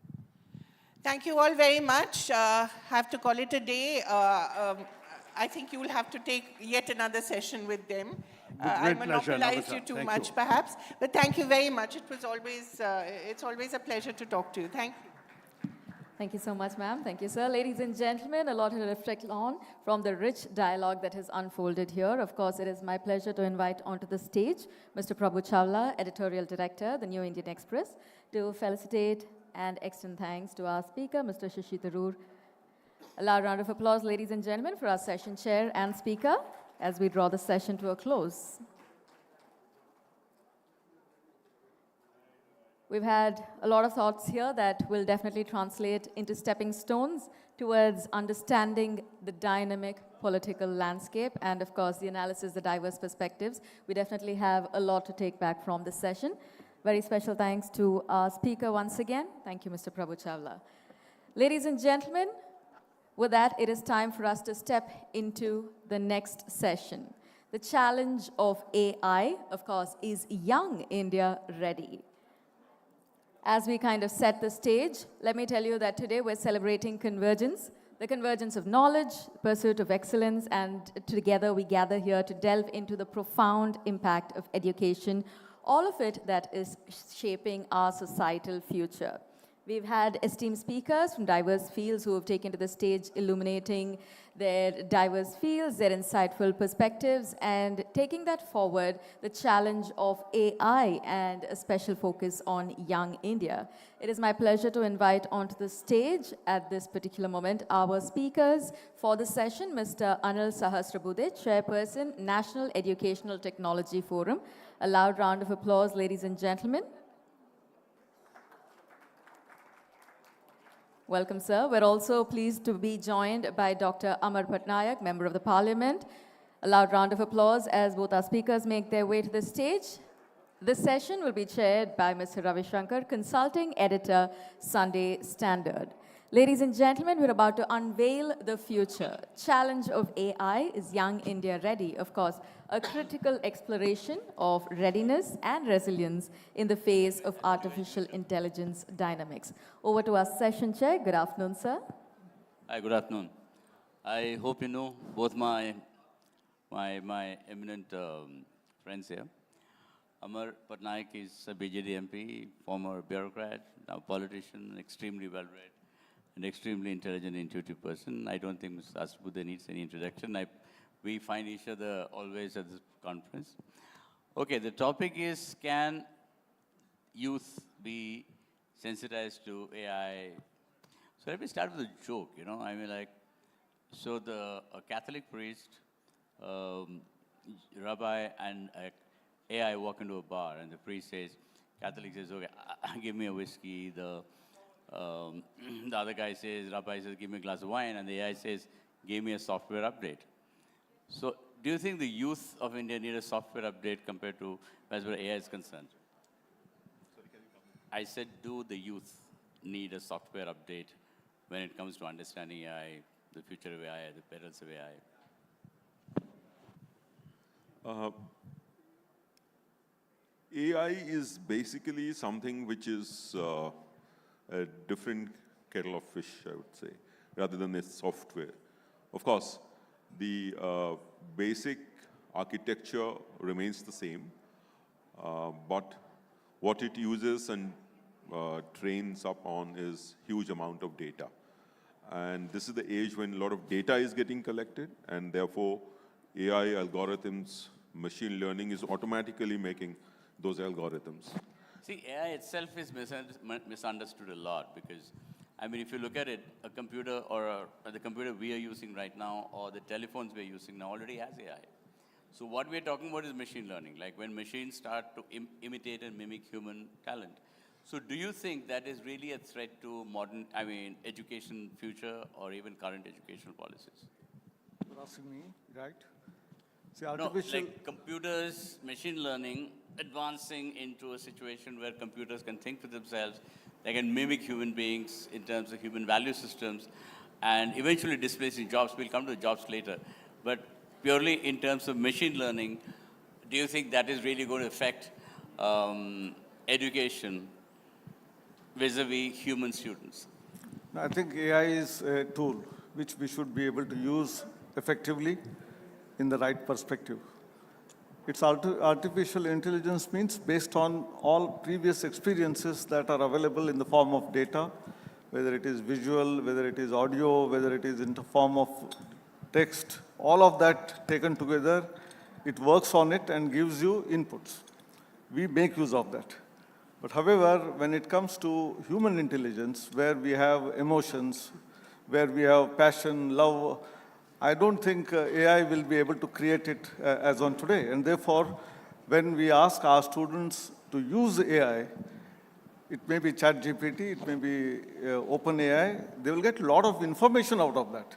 Thank you all very much. Have to call it a day. I think you will have to take yet another session with them. I monopolized you too much, perhaps. But thank you very much. It was always, it's always a pleasure to talk to you. Thank you. Thank you so much, ma'am. Thank you, sir. Ladies and gentlemen, a lot to reflect on from the rich dialogue that has unfolded here. Of course, it is my pleasure to invite onto the stage Mr. Prabhu Chola, Editorial Director, The New Indian Express, to felicitate and extend thanks to our speaker, Mr. Shashi Tharoor. A loud round of applause, ladies and gentlemen, for our session chair and speaker as we draw the session to a close. We've had a lot of thoughts here that will definitely translate into stepping stones towards understanding the dynamic political landscape and, of course, the analysis, the diverse perspectives. We definitely have a lot to take back from this session. Very special thanks to our speaker once again. Thank you, Mr. Prabhu Chola. Ladies and gentlemen, with that, it is time for us to step into the next session. The challenge of AI, of course, is Young India Ready? As we kind of set the stage, let me tell you that today we're celebrating Convergence, the convergence of knowledge, the pursuit of excellence, and together we gather here to delve into the profound impact of education, all of it that is shaping our societal future. We've had esteemed speakers from diverse fields who have taken to the stage illuminating their diverse fields, their insightful perspectives, and taking that forward, the challenge of AI and a special focus on young India. It is my pleasure to invite onto the stage at this particular moment our speakers for the session, Mr. Anil Sahasrabuddhe, Chairperson, National Educational Technology Forum. A loud round of applause, ladies and gentlemen. Welcome, sir. We're also pleased to be joined by Dr. Amar Patnaik, Member of the Parliament. A loud round of applause as both our speakers make their way to the stage. This session will be chaired by Mr. Ravi Shankar, Consulting Editor, Sunday Standard. Ladies and gentlemen, we're about to unveil the future. Challenge of AI, is young India ready? Of course, a critical exploration of readiness and resilience in the face of artificial intelligence dynamics. Over to our session chair. Good afternoon, sir. Hi, good afternoon. I hope you know both my eminent friends here. Amar Patnaik is a BJD MP, former bureaucrat, now politician, extremely well-read, an extremely intelligent, intuitive person. I don't think Mr. Sahasrabuddhe needs any introduction. We find each other always at this conference. Okay, the topic is, can youth be sensitized to AI? So let me start with a joke, you know. I mean, like, so a Catholic priest, rabbi, and AI walk into a bar, and the priest says, Catholic says, okay, give me a whiskey. The other guy says, rabbi says, give me a glass of wine, and the AI says, give me a software update. So do you think the youth of India need a software update compared to as far as AI is concerned? Sorry, can you come? I said, do the youth need a software update when it comes to understanding AI, the future of AI, the perils of AI? AI is basically something which is a different kettle of fish, I would say, rather than a software. Of course, the basic architecture remains the same, but what it uses and trains up on is huge amount of data. And this is the age when a lot of data is getting collected, and therefore AI algorithms, machine learning is automatically making those algorithms. See, AI itself is misunderstood a lot because, I mean, if you look at it, a computer or the computer we are using right now or the telephones we are using now already has AI. So what we are talking about is machine learning, like when machines start to imitate and mimic human talent. So do you think that is really a threat to modern, education future or even current educational policies? You're asking me, right? See, No, like computers, machine learning, advancing into a situation where computers can think for themselves, they can mimic human beings in terms of human value systems, and eventually displacing jobs. We'll come to the jobs later. But purely in terms of machine learning, do you think that is really going to affect education vis-a-vis human students? I think AI is a tool which we should be able to use effectively in the right perspective. It's artificial intelligence means based on all previous experiences that are available in the form of data, whether it is visual, whether it is audio, whether it is in the form of text, all of that taken together, it works on it and gives you inputs. We make use of that. But however, when it comes to human intelligence, where we have emotions, where we have passion, love, I don't think AI will be able to create it as on today. And therefore, when we ask our students to use AI, it may be ChatGPT, it may be OpenAI, they will get a lot of information out of that.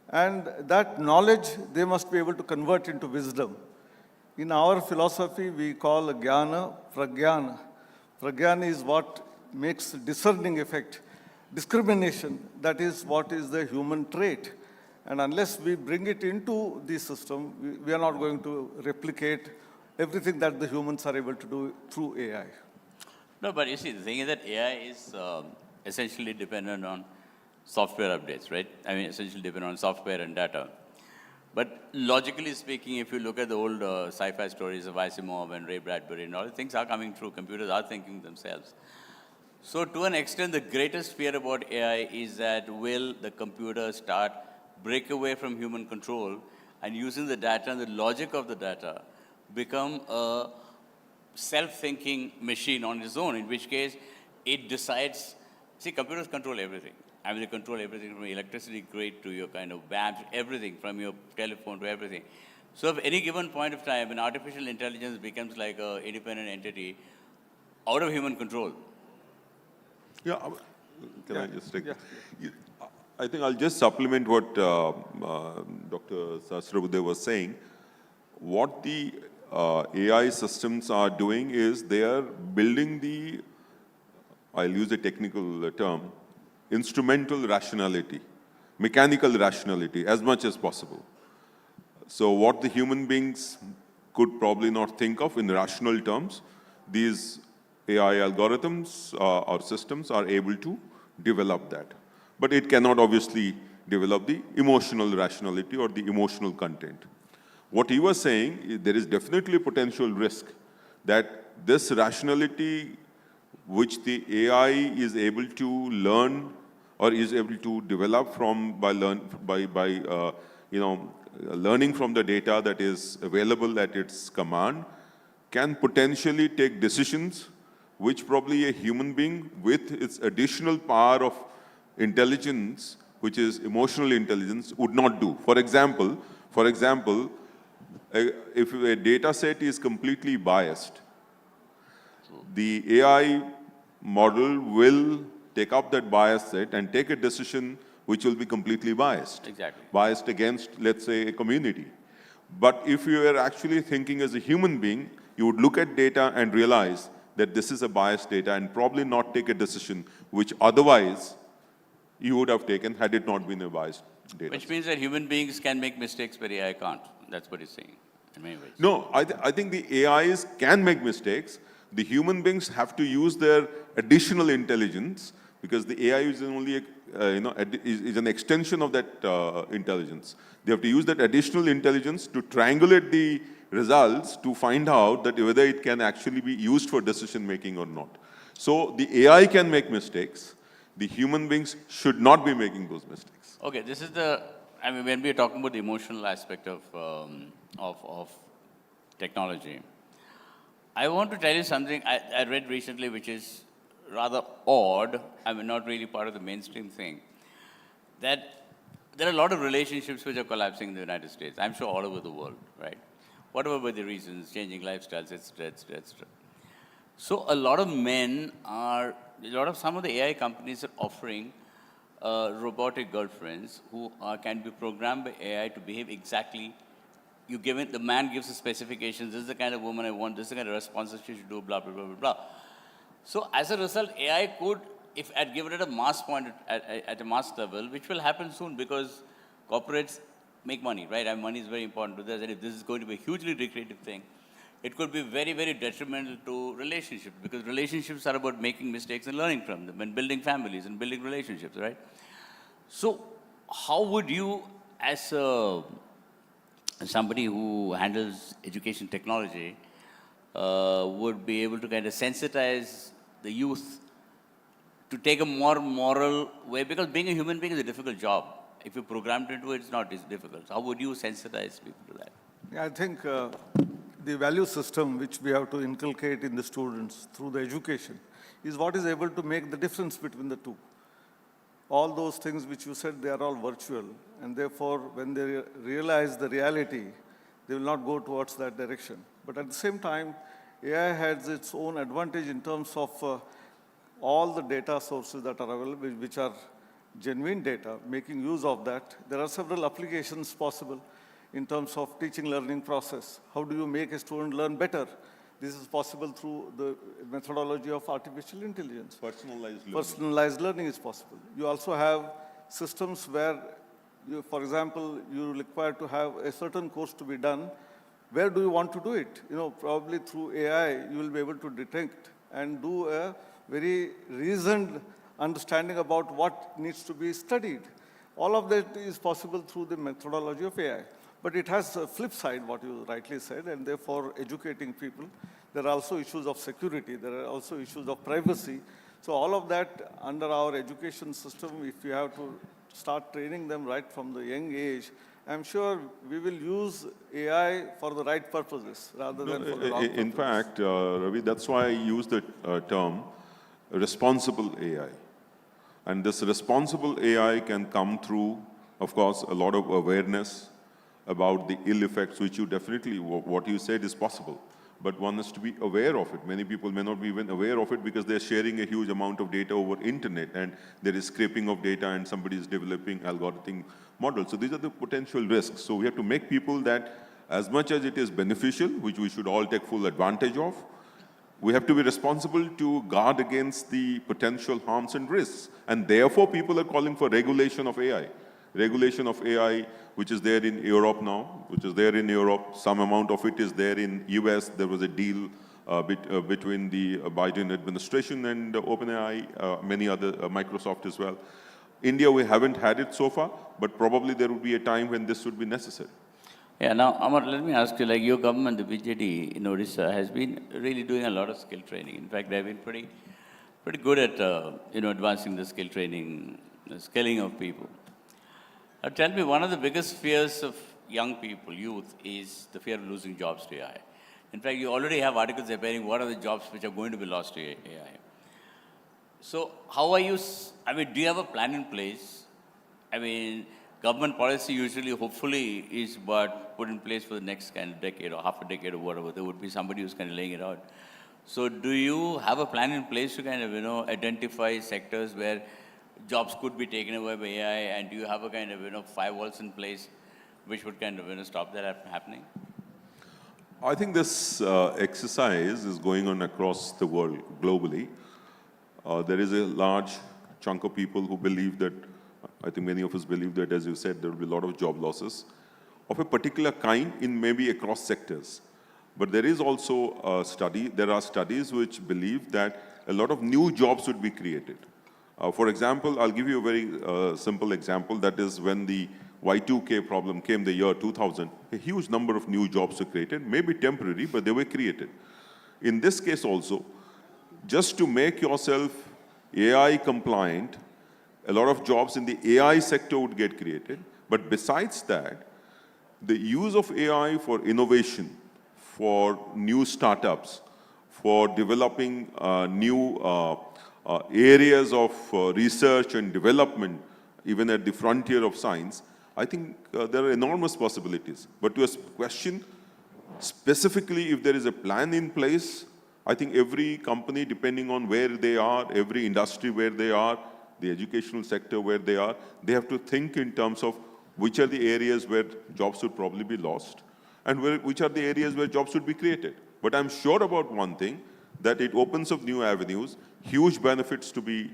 And that knowledge, they must be able to convert into wisdom. In our philosophy, we call jnana pragyana. Pragyana is what makes discerning effect. Discrimination, that is what is the human trait. And unless we bring it into the system, we are not going to replicate everything that the humans are able to do through AI. No, but you see, the thing is that AI is essentially dependent on software updates, right? Essentially dependent on software and data. But logically speaking, if you look at the old sci-fi stories of Asimov and Ray Bradbury and all, things are coming true. Computers are thinking themselves. So to an extent, the greatest fear about AI is that will the computer start break away from human control and using the data and the logic of the data become a self-thinking machine on its own, in which case it decides, see, computers control everything. I mean, they control everything from electricity grid to your kind of WAMs, everything, from your telephone to everything. So at any given point of time, when artificial intelligence becomes like an independent entity out of human control. Yeah, can I just take I think I'll just supplement what Dr. Sahasrabudhe was saying. What the AI systems are doing is they are building the, I'll use a technical term, instrumental rationality, mechanical rationality as much as possible. So what the human beings could probably not think of in rational terms, these AI algorithms or systems are able to develop that. But it cannot obviously develop the emotional rationality or the emotional content. What he was saying, there is definitely a potential risk that this rationality which the AI is able to learn or is able to develop from learning from the data that is available at its command, can potentially take decisions which probably a human being with its additional power of intelligence, which is emotional intelligence, would not do. For example, if a data set is completely biased, the AI model will take up that bias set and take a decision which will be completely biased. Exactly. Biased against, let's say, a community. But if you are actually thinking as a human being, you would look at data and realize that this is a biased data and probably not take a decision which otherwise you would have taken had it not been a biased data. Which means that human beings can make mistakes, but AI can't. That's what he's saying, in many ways. No, I think the AIs can make mistakes. The human beings have to use their additional intelligence because the AI is only is an extension of that intelligence. They have to use that additional intelligence to triangulate the results to find out that whether it can actually be used for decision making or not. So the AI can make mistakes. The human beings should not be making those mistakes. Okay, this is when we are talking about the emotional aspect of technology, I want to tell you something I read recently which is rather odd, not really part of the mainstream thing, that there are a lot of relationships which are collapsing in the United States. I'm sure all over the world, right? Whatever were the reasons, changing lifestyles, etc., etc., etc. So a lot of some of the AI companies are offering robotic girlfriends who can be programmed by AI to behave exactly. The man gives the specifications, this is the kind of woman I want, this is the kind of responses she should do, blah, blah, blah, blah, blah. So as a result, AI could, if I'd given it a mass point at a mass level, which will happen soon because corporates make money, right? And money is very important to this. And if this is going to be a hugely recreative thing, it could be very, very detrimental to relationships because relationships are about making mistakes and learning from them and building families and building relationships, right? So how would you, as somebody who handles education technology, would be able to kind of sensitize the youth to take a more moral way? Because being a human being is a difficult job. If you're programmed into it, it's not as difficult. So how would you sensitize people to that? Yeah, I think the value system which we have to inculcate in the students through the education is what is able to make the difference between the two. All those things which you said, they are all virtual. And therefore, when they realize the reality, they will not go towards that direction. But at the same time, AI has its own advantage in terms of all the data sources that are available, which are genuine data, making use of that. There are several applications possible in terms of teaching learning process. How do you make a student learn better? This is possible through the methodology of artificial intelligence. Personalized learning. Personalized learning is possible. You also have systems where, for example, you require to have a certain course to be done. Where do you want to do it? Probably through AI, you will be able to detect and do a very reasoned understanding about what needs to be studied. All of that is possible through the methodology of AI. But it has a flip side, what you rightly said, and therefore educating people. There are also issues of security. There are also issues of privacy. So all of that under our education system, if you have to start training them right from the young age, I'm sure we will use AI for the right purposes rather than for the wrong purposes. In fact, Ravi, that's why I use the term responsible AI. And this responsible AI can come through, of course, a lot of awareness about the ill effects, which you definitely, what you said is possible. But one has to be aware of it. Many people may not be even aware of it because they're sharing a huge amount of data over internet, and there is scraping of data and somebody is developing algorithmic models. So these are the potential risks. So we have to make people that as much as it is beneficial, which we should all take full advantage of, we have to be responsible to guard against the potential harms and risks. And therefore, people are calling for regulation of AI. Regulation of AI, which is there in Europe now, Some amount of it is there in US. There was a deal between the Biden administration and OpenAI, many other, Microsoft as well. India, we haven't had it so far, but probably there would be a time when this would be necessary. Yeah, now, Amar, let me ask you, like your government, the BJD in Odisha, has been really doing a lot of skill training. In fact, they've been pretty good at, advancing the skill training, the skilling of people. Now, tell me, one of the biggest fears of young people, youth, is the fear of losing jobs to AI. In fact, you already have articles appearing, what are the jobs which are going to be lost to AI? So how are you, do you have a plan in place? Government policy usually, hopefully, is put in place for the next kind of decade or half a decade or whatever. There would be somebody who's kind of laying it out. So do you have a plan in place to kind of, identify sectors where jobs could be taken away by AI, and do you have a kind of, firewalls in place which would kind of, stop that from happening? I think this exercise is going on across the world globally. There is a large chunk of people who believe that, I think many of us believe that, as you said, there will be a lot of job losses of a particular kind in maybe across sectors. But there is also there are studies which believe that a lot of new jobs would be created. For example, I'll give you a very simple example. That is when the Y2K problem came, the year 2000, a huge number of new jobs were created, maybe temporary, but they were created. In this case also, just to make yourself AI compliant, a lot of jobs in the AI sector would get created. But besides that, the use of AI for innovation, for new startups, for developing new areas of research and development, even at the frontier of science, I think there are enormous possibilities. But to a question, specifically if there is a plan in place, I think every company, depending on where they are, every industry where they are, the educational sector where they are, they have to think in terms of which are the areas where jobs would probably be lost and which are the areas where jobs would be created. But I'm sure about one thing, that it opens up new avenues, huge benefits to be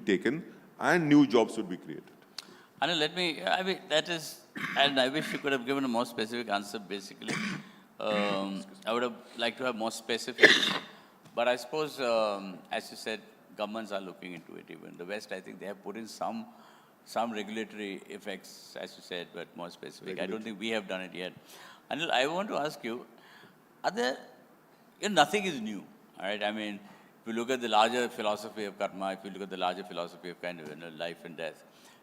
taken, and new jobs would be created. Anil, that is, and I wish you could have given a more specific answer, basically. I would have liked to have more specifics. But I suppose, as you said, governments are looking into it even. The West, I think they have put in some regulatory effects, as you said, but more specific. I don't think we have done it yet. Anil, I want to ask you, nothing is new, all right? If you look at the larger philosophy of karma, if you look at the larger philosophy of kind of life and death,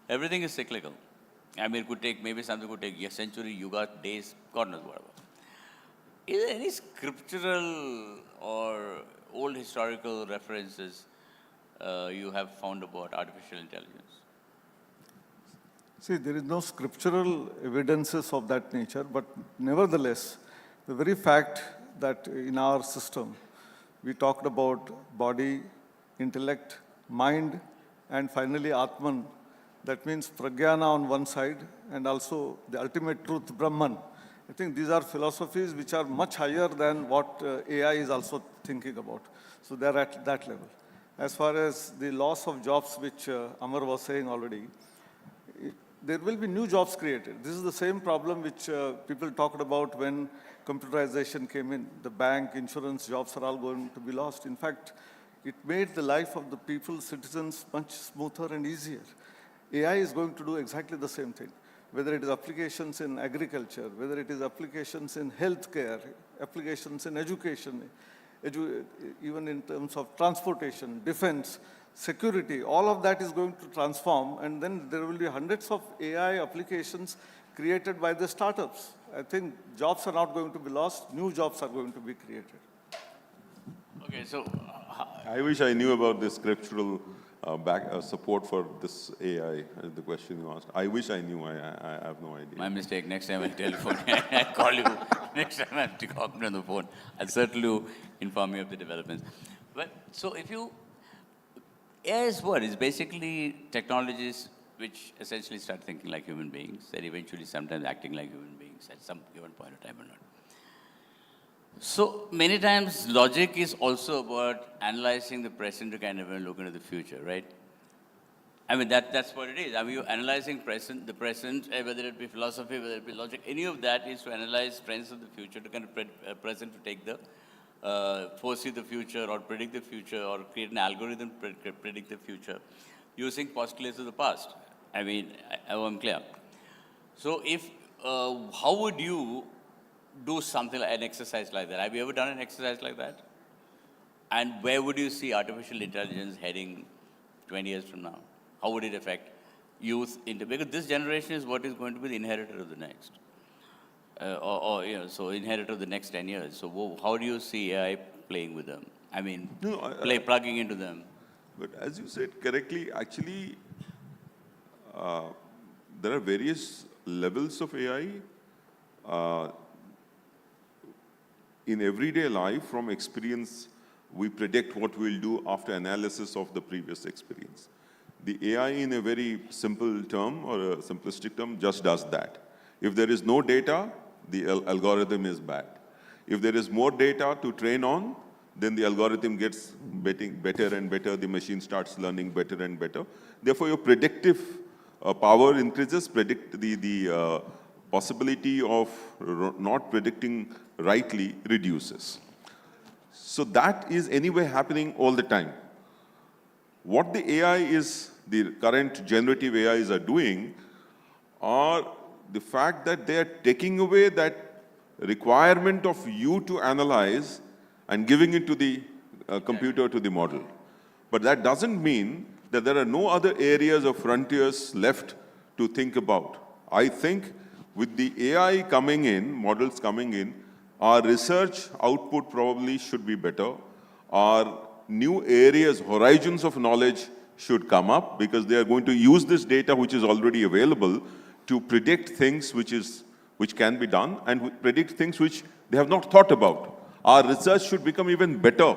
everything is cyclical. It could take, maybe something could take a century, yuga, days, God knows whatever. Is there any scriptural or old historical references you have found about artificial intelligence? See, there is no scriptural evidences of that nature, but nevertheless, the very fact that in our system, we talked about body, intellect, mind, and finally Atman. That means Pragyana on one side, and also the ultimate truth, Brahman. I think these are philosophies which are much higher than what AI is also thinking about. So they're at that level. As far as the loss of jobs, which Amar was saying already, there will be new jobs created. This is the same problem which people talked about when computerization came in. The bank, insurance jobs are all going to be lost. In fact, it made the life of the people, citizens, much smoother and easier. AI is going to do exactly the same thing, whether it is applications in agriculture, whether it is applications in healthcare, applications in education. even in terms of transportation, defense, security, all of that is going to transform, and then there will be hundreds of AI applications created by the startups. I think jobs are not going to be lost, new jobs are going to be created. Okay, so I wish I knew about the scriptural support for this AI, the question you asked. I wish I knew. I have no idea. My mistake. Next time I'll telephone. I'll call you. Next time I'll talk on the phone. I'll certainly inform you of the developments. But so if you, AI is what? It's basically technologies which essentially start thinking like human beings, and eventually sometimes acting like human beings at some given point of time or not. So many times logic is also about analyzing the present to kind of look into the future, right? I mean, that's what it is. I mean, you're analyzing the present, whether it be philosophy, whether it be logic, any of that is to analyze trends of the future, to kind of present to take the, foresee the future or predict the future or create an algorithm to predict the future using postulates of the past. I mean, I'm clear. So if, how would you do something like an exercise like that? Have you ever done an exercise like that? And where would you see artificial intelligence heading 20 years from now? How would it affect youth? Because this generation is what is going to be the inheritor of the next. So inheritor of the next 10 years. So how do you see AI playing with them? I mean, plugging into them. But as you said correctly, actually, there are various levels of AI. In everyday life, from experience, we predict what we'll do after analysis of the previous experience. The AI, in a very simple term or a simplistic term, just does that. If there is no data, the algorithm is bad. If there is more data to train on, then the algorithm gets better and better. The machine starts learning better and better. Therefore, your predictive power increases. The possibility of not predicting rightly reduces. So that is anyway happening all the time. What the AI is, the current generative AIs are doing, are the fact that they are taking away that requirement of you to analyze and giving it to the computer, to the model. But that doesn't mean that there are no other areas or frontiers left to think about. I think with the AI coming in, models coming in, our research output probably should be better. Our new areas, horizons of knowledge should come up because they are going to use this data which is already available to predict things which can be done and predict things which they have not thought about. Our research should become even better.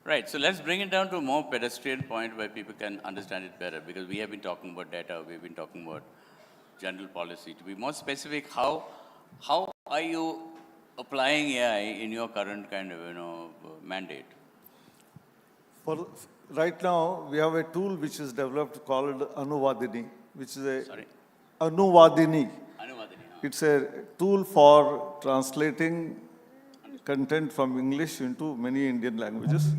Right, so let's bring it down to a more pedestrian point where people can understand it better, because we have been talking about data, we've been talking about general policy. To be more specific, how are you applying AI in your current kind of mandate? Right now, we have a tool which is developed called Anuvadini, which is a Anuvadini. It's a tool for translating content from English into many Indian languages.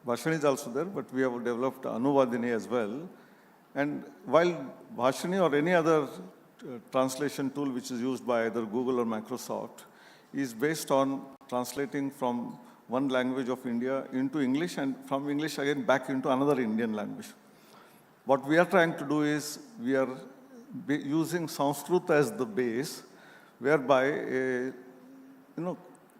Bhashani is also there, but we have developed Anuvadini as well. And while Bhashani or any other translation tool which is used by either Google or Microsoft is based on translating from one language of India into English and from English again back into another Indian language. What we are trying to do is we are using Sanskrit as the base, whereby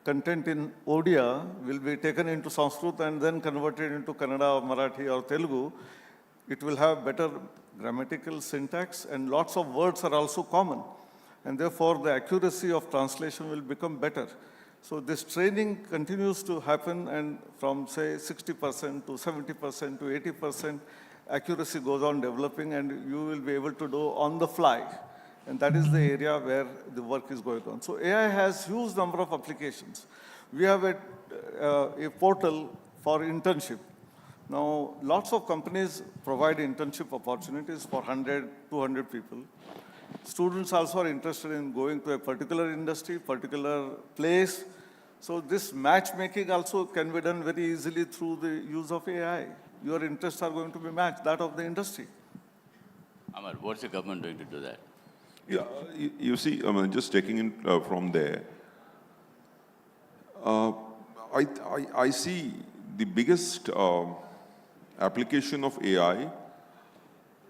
content in Odia will be taken into Sanskrit and then converted into Kannada or Marathi or Telugu. It will have better grammatical syntax, and lots of words are also common. And therefore, the accuracy of translation will become better. So this training continues to happen, and from, say, 60% to 70% to 80%, accuracy goes on developing, and you will be able to do on the fly. And that is the area where the work is going on. So AI has huge number of applications. We have a portal for internship. Now, lots of companies provide internship opportunities for 100, 200 people. Students also are interested in going to a particular industry, particular place. So this matchmaking also can be done very easily through the use of AI. Your interests are going to be matched, that of the industry. Amar, what's the government doing to do that? Yeah, you see, I mean, just taking it from there, I see the biggest application of AI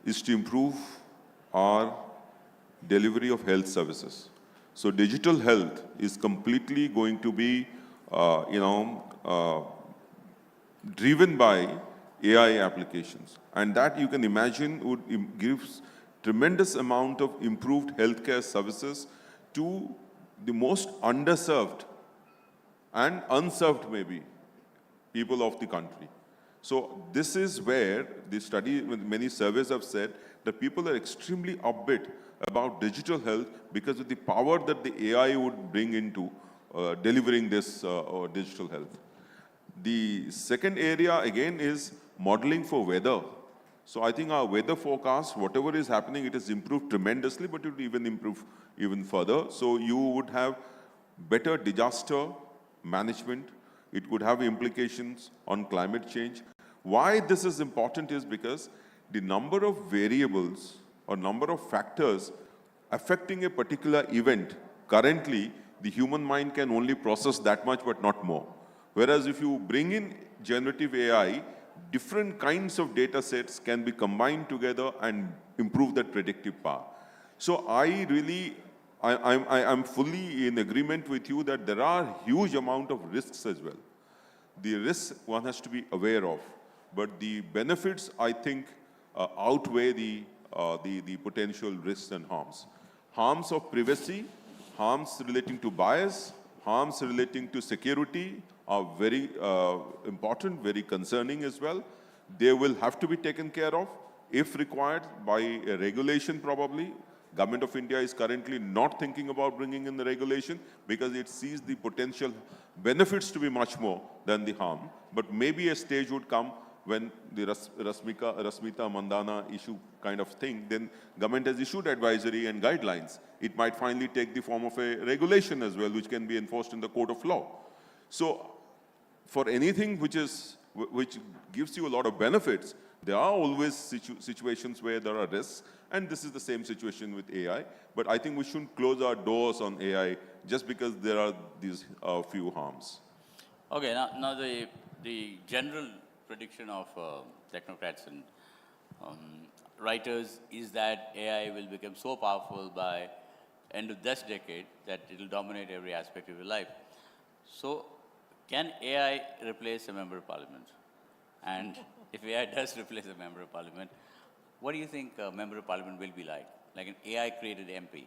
is to improve our delivery of health services. So digital health is completely going to be, driven by AI applications. And that you can imagine would give tremendous amount of improved healthcare services to the most underserved and unserved maybe people of the country. So this is where the study, many surveys have said that people are extremely upbeat about digital health because of the power that the AI would bring into delivering this digital health. The second area again is modeling for weather. So I think our weather forecast, whatever is happening, it has improved tremendously, but it will even improve even further. So you would have better disaster management. It would have implications on climate change. Why this is important is because the number of variables or number of factors affecting a particular event, currently the human mind can only process that much but not more. Whereas if you bring in generative AI, different kinds of data sets can be combined together and improve that predictive power. So I'm fully in agreement with you that there are huge amount of risks as well. The risks one has to be aware of, but the benefits, I think, outweigh the potential risks and harms. Harms of privacy, harms relating to bias, harms relating to security are very important, very concerning as well. They will have to be taken care of, if required, by a regulation probably. Government of India is currently not thinking about bringing in the regulation because it sees the potential benefits to be much more than the harm. But maybe a stage would come when the Rasmita Mandana issue kind of thing, then government has issued advisory and guidelines. It might finally take the form of a regulation as well, which can be enforced in the court of law. So for anything which gives you a lot of benefits, there are always situations where there are risks, and this is the same situation with AI. But I think we shouldn't close our doors on AI just because there are these few harms. Okay, now the general prediction of technocrats and writers is that AI will become so powerful by end of this decade that it will dominate every aspect of your life. So can AI replace a member of parliament? And if AI does replace a member of parliament, what do you think a member of parliament will be like an AI-created MP?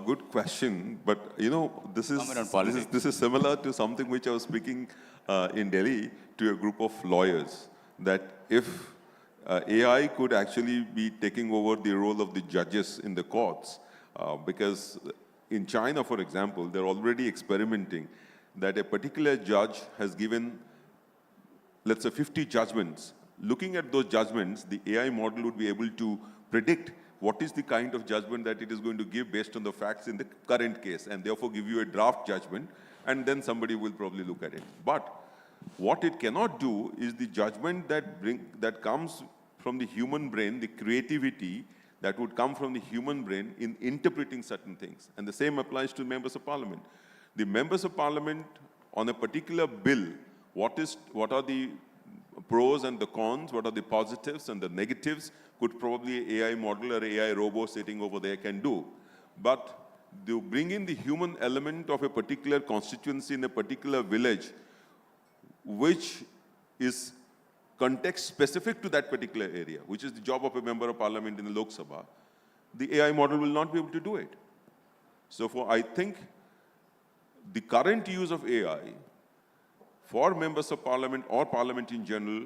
Good question, but this is similar to something which I was speaking in Delhi to a group of lawyers, that if AI could actually be taking over the role of the judges in the courts, because in China, for example, they're already experimenting that a particular judge has given, let's say, 50 judgments. Looking at those judgments, the AI model would be able to predict what is the kind of judgment that it is going to give based on the facts in the current case, and therefore give you a draft judgment, and then somebody will probably look at it. But what it cannot do is the judgment that comes from the human brain, the creativity that would come from the human brain in interpreting certain things. And the same applies to members of parliament. The members of parliament on a particular bill, what are the pros and the cons, what are the positives and the negatives, could probably an AI model or AI robot sitting over there can do. But to bring in the human element of a particular constituency in a particular village, which is context specific to that particular area, which is the job of a member of parliament in the Lok Sabha, the AI model will not be able to do it. So I think the current use of AI for members of parliament or parliament in general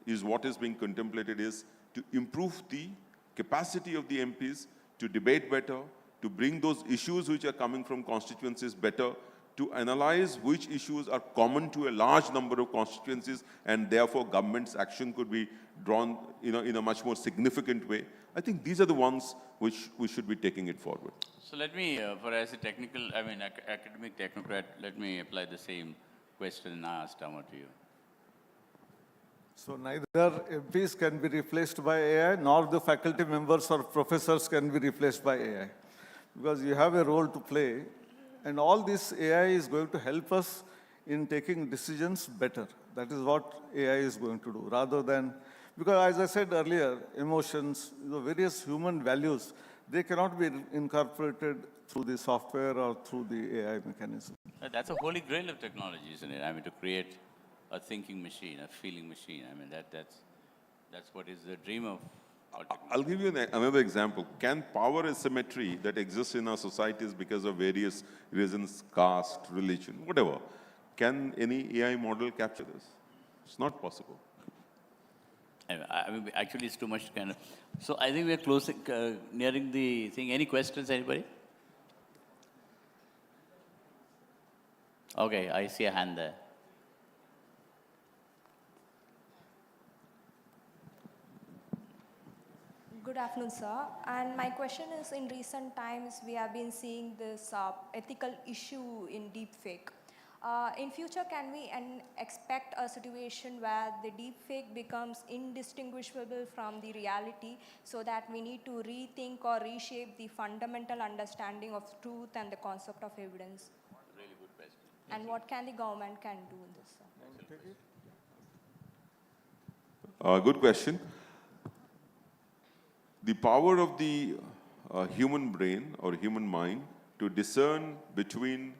is what is being contemplated is to improve the capacity of the MPs to debate better, to bring those issues which are coming from constituencies better, to analyze which issues are common to a large number of constituencies, and therefore government's action could be drawn in a much more significant way. I think these are the ones which we should be taking it forward. So let me, as a academic technocrat, let me apply the same question and ask Amar to you. So neither MPs can be replaced by AI, nor the faculty members or professors can be replaced by AI. Because you have a role to play, and all this AI is going to help us in taking decisions better. That is what AI is going to do, rather than, because as I said earlier, emotions, the various human values, they cannot be incorporated through the software or through the AI mechanism. That's a holy grail of technology, isn't it? I mean, to create a thinking machine, a feeling machine. I mean, that's what is the dream of our technology. I'll give you another example. Can power asymmetry that exists in our societies because of various reasons, caste, religion, whatever, can any AI model capture this? It's not possible. I mean, actually, it's too much kind of. So I think we're closing, nearing the thing. Any questions, anybody? Okay, I see a hand there. Good afternoon, sir. And my question is, in recent times, we have been seeing this ethical issue in deepfake. In future, can we expect a situation where the deepfake becomes indistinguishable from the reality, so that we need to rethink or reshape the fundamental understanding of truth and the concept of evidence? Really good question. And what can the government can do in this, sir? Good question. The power of the human brain or human mind to discern between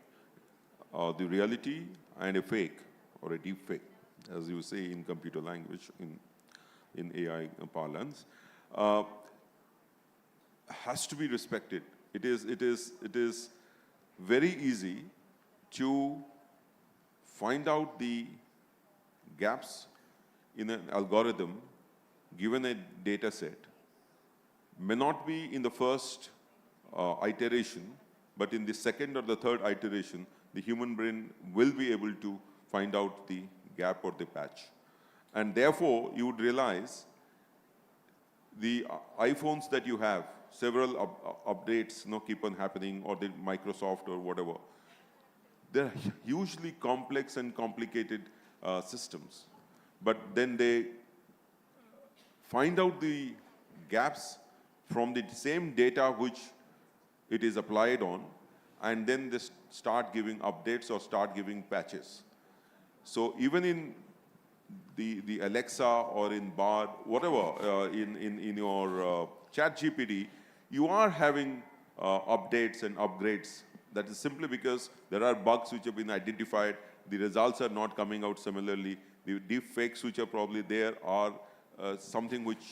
the reality and a fake or a deep fake, as you say in computer language, in AI parlance, has to be respected. It is very easy to find out the gaps in an algorithm given a data set. May not be in the first iteration, but in the second or the third iteration, the human brain will be able to find out the gap or the patch. And therefore, you would realize the iPhones that you have, several updates keep on happening, or the Microsoft or whatever. They're hugely complex and complicated systems. But then they find out the gaps from the same data which it is applied on, and then they start giving updates or start giving patches. So even in the Alexa or in Bard, whatever, in your chat GPT, you are having updates and upgrades. That is simply because there are bugs which have been identified. The results are not coming out similarly. The deep fakes which are probably there are something which,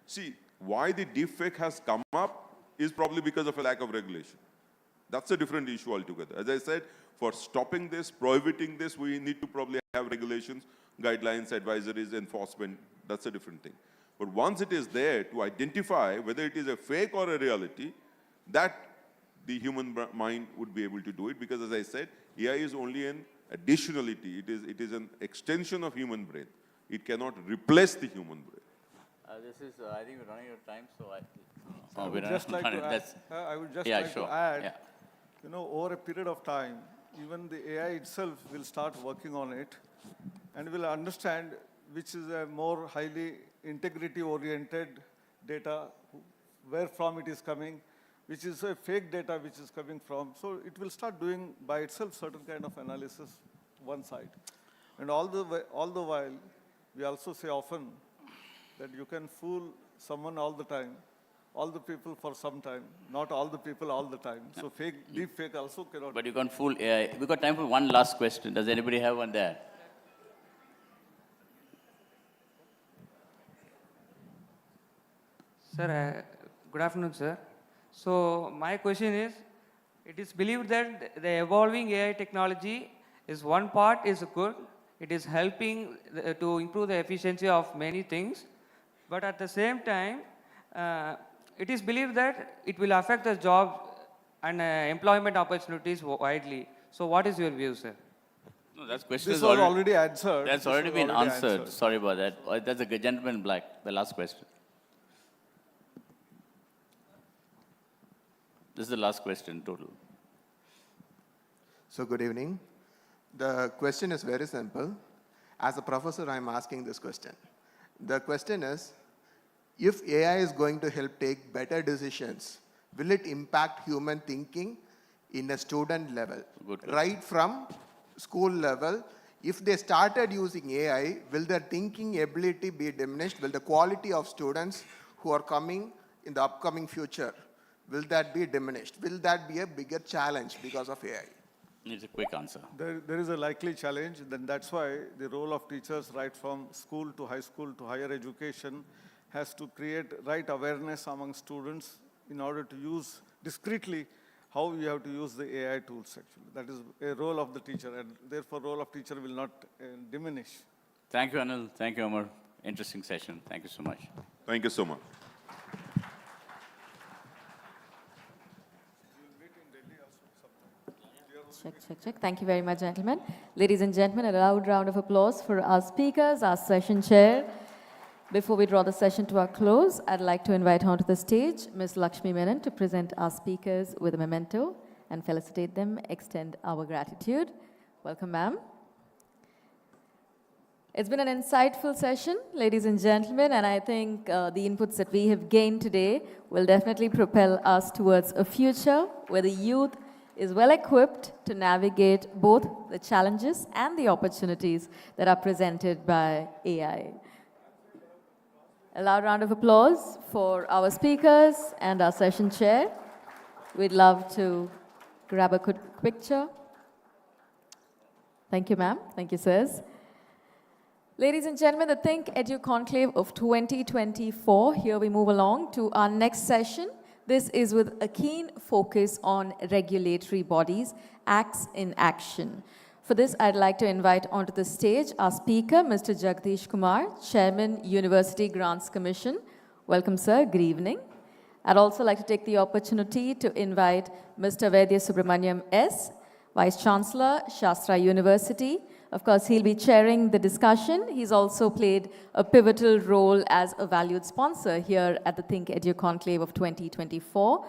see, why the deep fake has come up is probably because of a lack of regulation. That's a different issue altogether. As I said, for stopping this, prohibiting this, we need to probably have regulations, guidelines, advisories, enforcement. That's a different thing. But once it is there to identify whether it is a fake or a reality, that the human mind would be able to do it, because as I said, AI is only an additionality. It is an extension of human brain. It cannot replace the human brain. This is, I think we're running out of time, so I would just like to add, you know, over a period of time, even the AI itself will start working on it and will understand which is a more highly integrity-oriented data, where from it is coming, which is a fake data which is coming from. So it will start doing by itself certain kind of analysis one side. And all the while, we also say often that you can fool someone all the time, all the people for some time, not all the people all the time. So deep fake also cannot. But you can't fool AI. We've got time for one last question. Does anybody have one there? Sir, good afternoon, sir. So my question is, it is believed that the evolving AI technology is one part is good. It is helping to improve the efficiency of many things. But at the same time, it is believed that it will affect the job and employment opportunities widely. So what is your view, sir? No, that question This is was already answered. That's already been answered. Sorry about that. That's a gentleman in black, the last question. This is the last question total. So good evening. The question is very simple. As a professor, I'm asking this question. The question is, if AI is going to help take better decisions, will it impact human thinking in a student level? Right from school level, if they started using AI, will their thinking ability be diminished? Will the quality of students who are coming in the upcoming future, will that be diminished? Will that be a bigger challenge because of AI? Needs a quick answer. There is a likely challenge, then that's why the role of teachers right from school to high school to higher education has to create right awareness among students in order to use discreetly how you have to use the AI tools actually. That is a role of the teacher, and therefore role of teacher will not diminish. Thank you, Anil. Thank you, Amar. Interesting session. Thank you so much. Thank you so much. Check. Thank you very much, gentlemen. Ladies and gentlemen, a loud round of applause for our speakers, our session chair. Before we draw the session to a close, I'd like to invite onto the stage Ms. Lakshmi Menon to present our speakers with a memento and felicitate them, extend our gratitude. Welcome, ma'am. It's been an insightful session, ladies and gentlemen, and I think the inputs that we have gained today will definitely propel us towards a future where the youth is well equipped to navigate both the challenges and the opportunities that are presented by AI. A loud round of applause for our speakers and our session chair. We'd love to grab a quick picture. Thank you, ma'am. Thank you, sirs. Ladies and gentlemen, the ThinkEdu Conclave of 2024. Here we move along to our next session. This is with a keen focus on regulatory bodies, acts in action. For this, I'd like to invite onto the stage our speaker, Mr. Jagdish Kumar, Chairman, University Grants Commission. Welcome, sir. Good evening. I'd also like to take the opportunity to invite Mr. Vaidya Subramaniam S., Vice Chancellor, Shastra University. Of course, he'll be chairing the discussion. He's also played a pivotal role as a valued sponsor here at the ThinkEdu Conclave of 2024.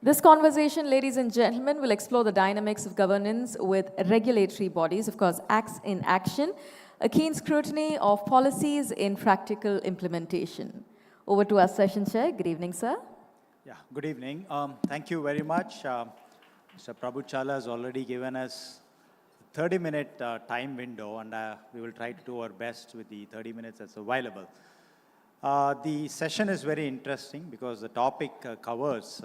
This conversation, ladies and gentlemen, will explore the dynamics of governance with regulatory bodies, of course, acts in action, a keen scrutiny of policies in practical implementation. Over to our session chair. Good evening, sir. Yeah, good evening. Thank you very much. Mr. Prabhu Chola has already given us 30-minute time window, and we will try to do our best with the 30 minutes that's available. The session is very interesting because the topic covers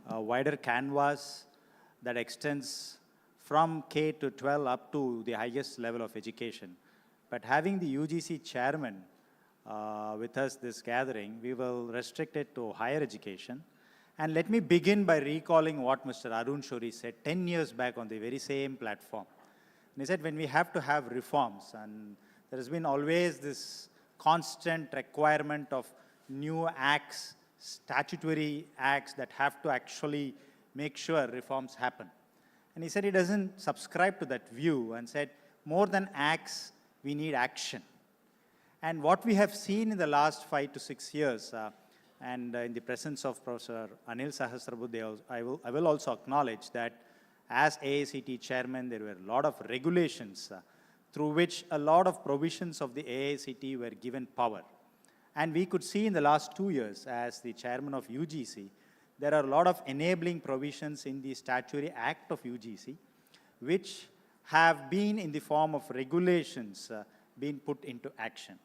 a wider canvas that extends from K to 12 up to the highest level of education. But having the UGC chairman with us this gathering, we will restrict it to higher education. And let me begin by recalling what Mr. Arun Shori said 10 years back on the very same platform. And he said, when we have to have reforms, and there has been always this constant requirement of new acts, statutory acts that have to actually make sure reforms happen. And he said he doesn't subscribe to that view and said, more than acts, we need action. And what we have seen in the last 5 to 6 years, and in the presence of Professor Anil Sahasrabudhe, I will also acknowledge that as AICT chairman, there were a lot of regulations through which a lot of provisions of the AICT were given power. And we could see in the last 2 years, as the chairman of UGC, there are a lot of enabling provisions in the Statutory Act of UGC, which have been in the form of regulations being put into action.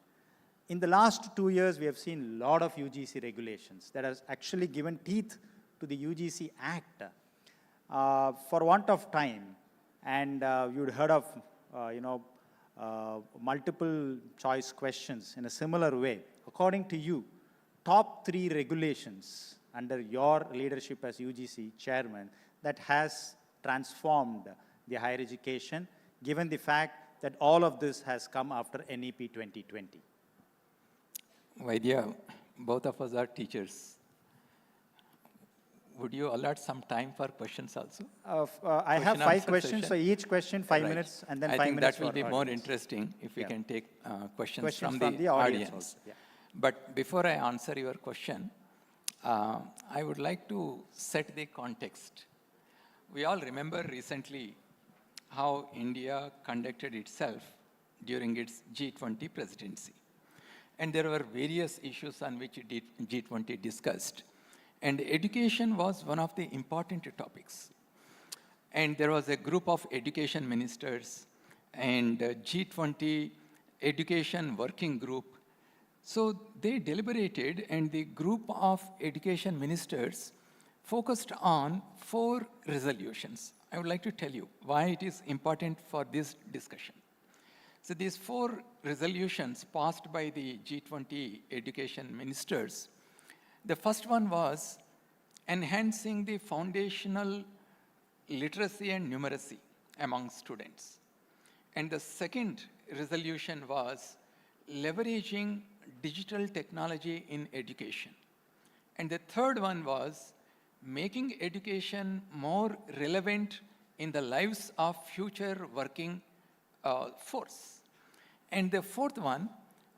In the last 2 years, we have seen a lot of UGC regulations that has actually given teeth to the UGC Act. For want of time, and you'd heard of, multiple choice questions in a similar way. According to you, top 3 regulations under your leadership as UGC chairman that has transformed the higher education, given the fact that all of this has come after NEP 2020. Vaidya, both of us are teachers. Would you allot some time for questions also? I have 5 questions, so each question 5 minutes, and then 5 minutes for I think that will be audience. more interesting if we can take questions from the the audience. also, yeah. But before I answer your question, I would like to set the context. We all remember recently how India conducted itself during its G20 presidency. And there were various issues on which G20 discussed. And education was one of the important topics. and there was a group of education ministers and G20 education working group. So they deliberated, and the group of education ministers focused on 4 resolutions. I would like to tell you why it is important for this discussion. So these 4 resolutions passed by the G20 education ministers, the first one was enhancing the foundational literacy and numeracy among students. And the second resolution was leveraging digital technology in education. And the third one was making education more relevant in the lives of future working force. And the fourth one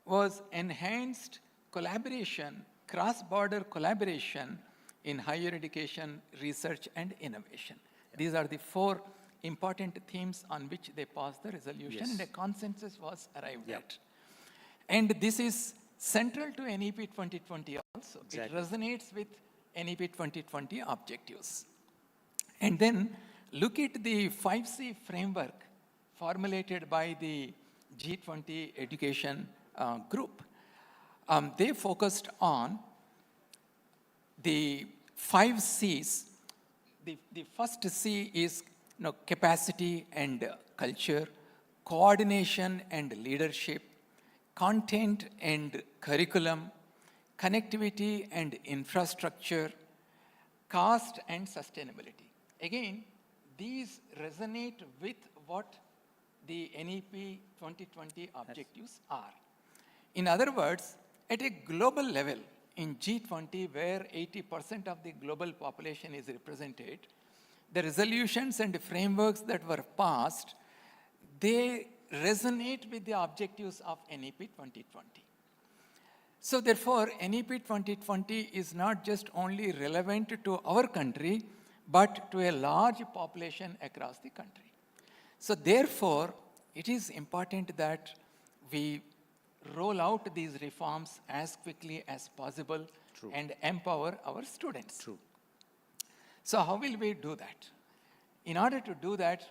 was enhanced collaboration, cross-border collaboration in higher education, research, and innovation. These are the 4 important themes on which they passed the resolution, and a consensus was arrived at. And this is central to NEP 2020 also. It resonates with NEP 2020 objectives. And then look at the 5C framework formulated by the G20 education group. They focused on the 5 C's. The first C is capacity and culture, coordination and leadership, content and curriculum, connectivity and infrastructure, cost and sustainability. Again, these resonate with what the NEP 2020 objectives are. In other words, at a global level, in G20, where 80% of the global population is represented, the resolutions and frameworks that were passed, they resonate with the objectives of NEP 2020. So therefore, NEP 2020 is not just only relevant to our country, but to a large population across the country. So therefore, it is important that we roll out these reforms as quickly as possible and empower our students. So how will we do that? In order to do that,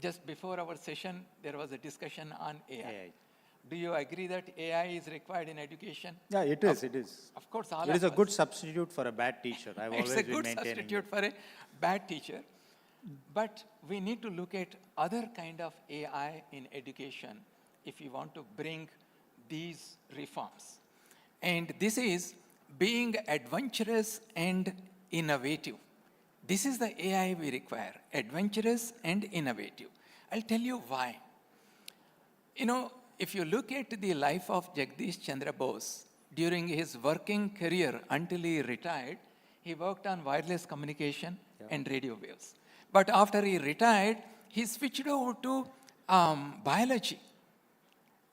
just before our session, there was a discussion on AI. Do you agree that AI is required in education? Yeah, it is. It is. Of course, all It of is a us. good substitute for a bad teacher. I've It's always a been good maintaining substitute it. for a bad teacher. But we need to look at other kind of AI in education if we want to bring these reforms. And this is being adventurous and innovative. This is the AI we require, adventurous and innovative. I'll tell you why. If you look at the life of Jagdish Chandra Bose, during his working career until he retired, he worked on wireless communication and radio waves. But after he retired, he switched over to biology.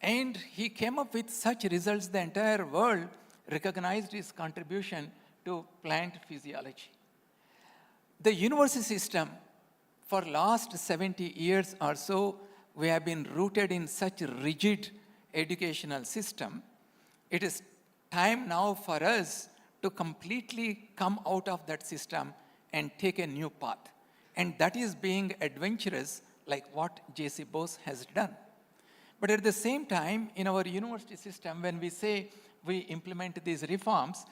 And he came up with such results, the entire world recognized his contribution to plant physiology. The university system, for last 70 years or so, we have been rooted in such a rigid educational system. It is time now for us to completely come out of that system and take a new path. And that is being adventurous, like what J.C. Bose has done. But at the same time, in our university system, when we say we implement these reforms,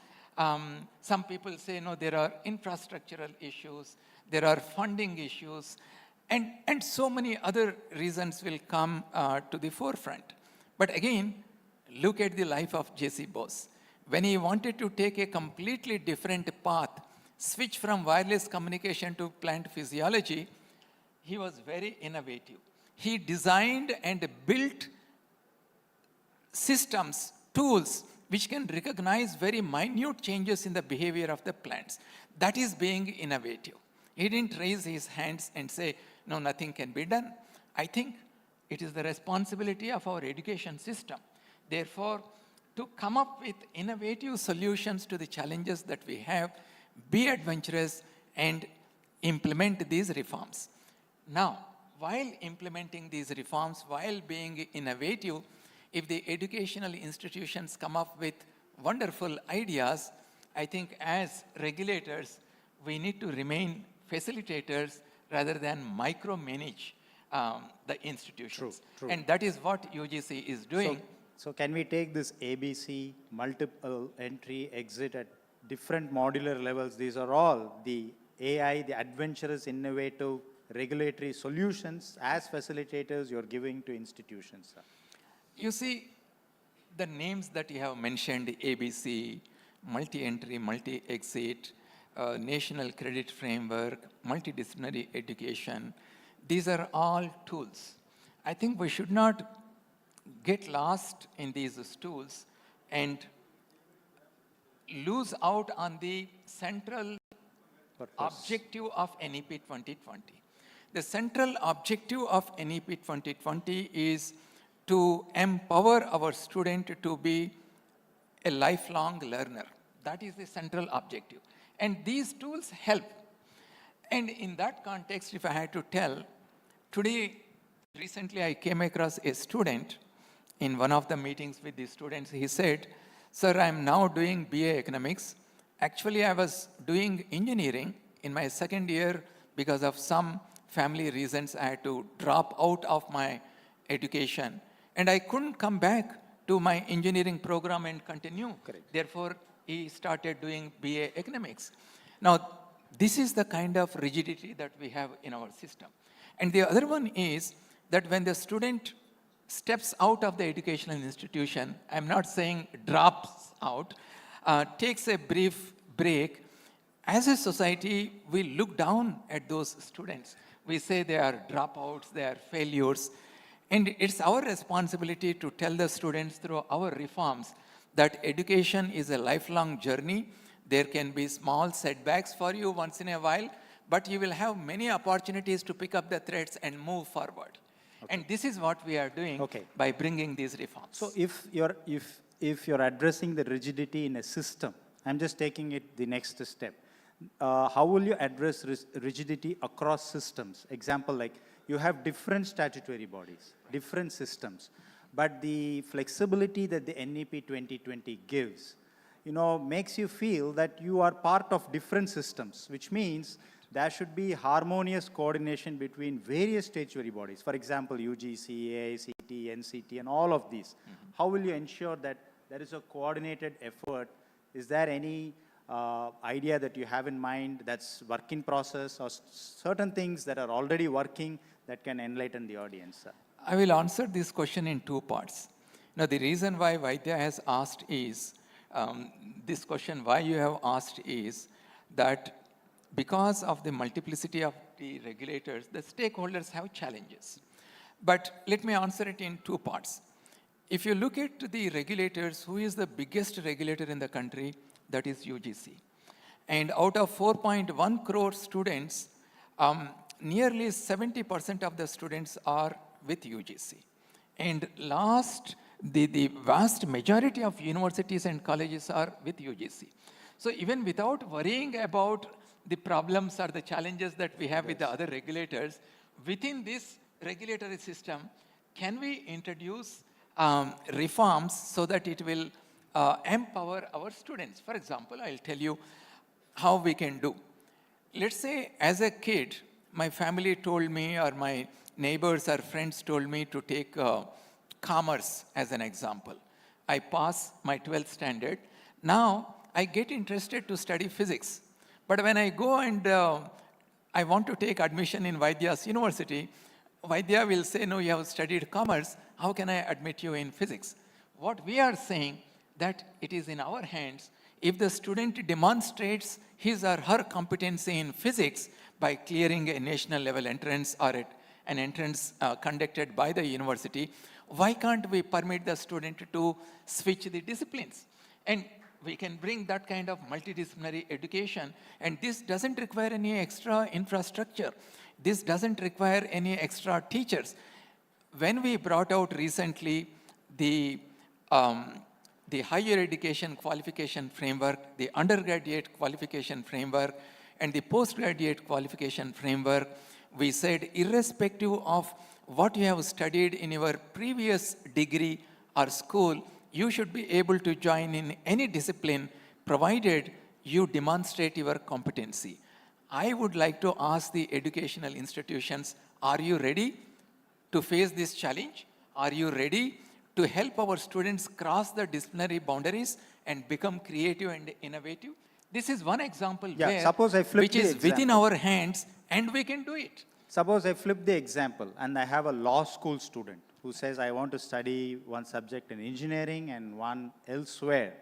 some people say, no, there are infrastructural issues, there are funding issues, and so many other reasons will come to the forefront. But again, look at the life of J.C. Bose. When he wanted to take a completely different path, switch from wireless communication to plant physiology, he was very innovative. He designed and built systems, tools, which can recognize very minute changes in the behavior of the plants. That is being innovative. He didn't raise his hands and say, no, nothing can be done. I think it is the responsibility of our education system, therefore, to come up with innovative solutions to the challenges that we have, be adventurous, and implement these reforms. Now, while implementing these reforms, while being innovative, if the educational institutions come up with wonderful ideas, I think as regulators, we need to remain facilitators rather than micromanage the institutions. True. And that is what UGC is doing. So can we take this ABC, multiple entry, exit at different modular levels? These are all the AI, the adventurous, innovative regulatory solutions as facilitators you're giving to institutions, sir. You see, the names that you have mentioned, ABC, multi-entry, multi-exit, national credit framework, multidisciplinary education, these are all tools. I think we should not get lost in these tools and lose out on the central objective of NEP 2020. The central objective of NEP 2020 is to empower our student to be a lifelong learner. That is the central objective. And these tools help. And in that context, if I had to tell, recently I came across a student in one of the meetings with the students. He said, "Sir, I'm now doing BA Economics. Actually, I was doing engineering in my second year because of some family reasons. I had to drop out of my education. And I couldn't come back to my engineering program and continue. Correct. Therefore, he started doing BA Economics." Now, this is the kind of rigidity that we have in our system. And the other one is that when the student steps out of the educational institution, I'm not saying drops out, takes a brief break, as a society, we look down at those students. We say they are dropouts, they are failures. And it's our responsibility to tell the students through our reforms that education is a lifelong journey. There can be small setbacks for you once in a while, but you will have many opportunities to pick up the threads and move forward. Okay. And this is what we are doing by bringing these reforms. So if you're addressing the rigidity in a system, I'm just taking it the next step. How will you address rigidity across systems? Example, like you have different statutory bodies, different systems, but the flexibility that the NEP 2020 gives, makes you feel that you are part of different systems, which means there should be harmonious coordination between various statutory bodies. For example, UGC, AICT, NCT, and all of these. Mm-hmm. How will you ensure that there is a coordinated effort? Is there any idea that you have in mind that's work in process, or certain things that are already working that can enlighten the audience? I will answer this question in two parts. Now, the reason why Vaidya has asked is, this question why you have asked is that because of the multiplicity of the regulators, the stakeholders have challenges. But let me answer it in two parts. If you look at the regulators, who is the biggest regulator in the country? That is UGC. And out of 4.1 crore students, nearly 70% of the students are with UGC. And the vast majority of universities and colleges are with UGC. So even without worrying about the problems or the challenges that we have with the other regulators, within this regulatory system, can we introduce reforms so that it will empower our students? For example, I'll tell you how we can do. Let's say as a kid, my family told me, or my neighbors or friends told me to take commerce as an example. I pass my 12th standard. Now, I get interested to study physics. But when I go and I want to take admission in Vaidya's university, Vaidya will say, no, you have studied commerce. How can I admit you in physics? What we are saying that it is in our hands. If the student demonstrates his or her competency in physics by clearing a national level entrance or an entrance conducted by the university, why can't we permit the student to switch the disciplines? And we can bring that kind of multidisciplinary education. And this doesn't require any extra infrastructure. This doesn't require any extra teachers. When we brought out recently the higher education qualification framework, the undergraduate qualification framework, and the postgraduate qualification framework, we said irrespective of what you have studied in your previous degree or school, you should be able to join in any discipline provided you demonstrate your competency. I would like to ask the educational institutions, are you ready to face this challenge? Are you ready to help our students cross the disciplinary boundaries and become creative and innovative? This is one example where, suppose I flip which the is within example. our hands, and we can do it. Suppose I flip the example and I have a law school student who says, I want to study one subject in engineering and one elsewhere.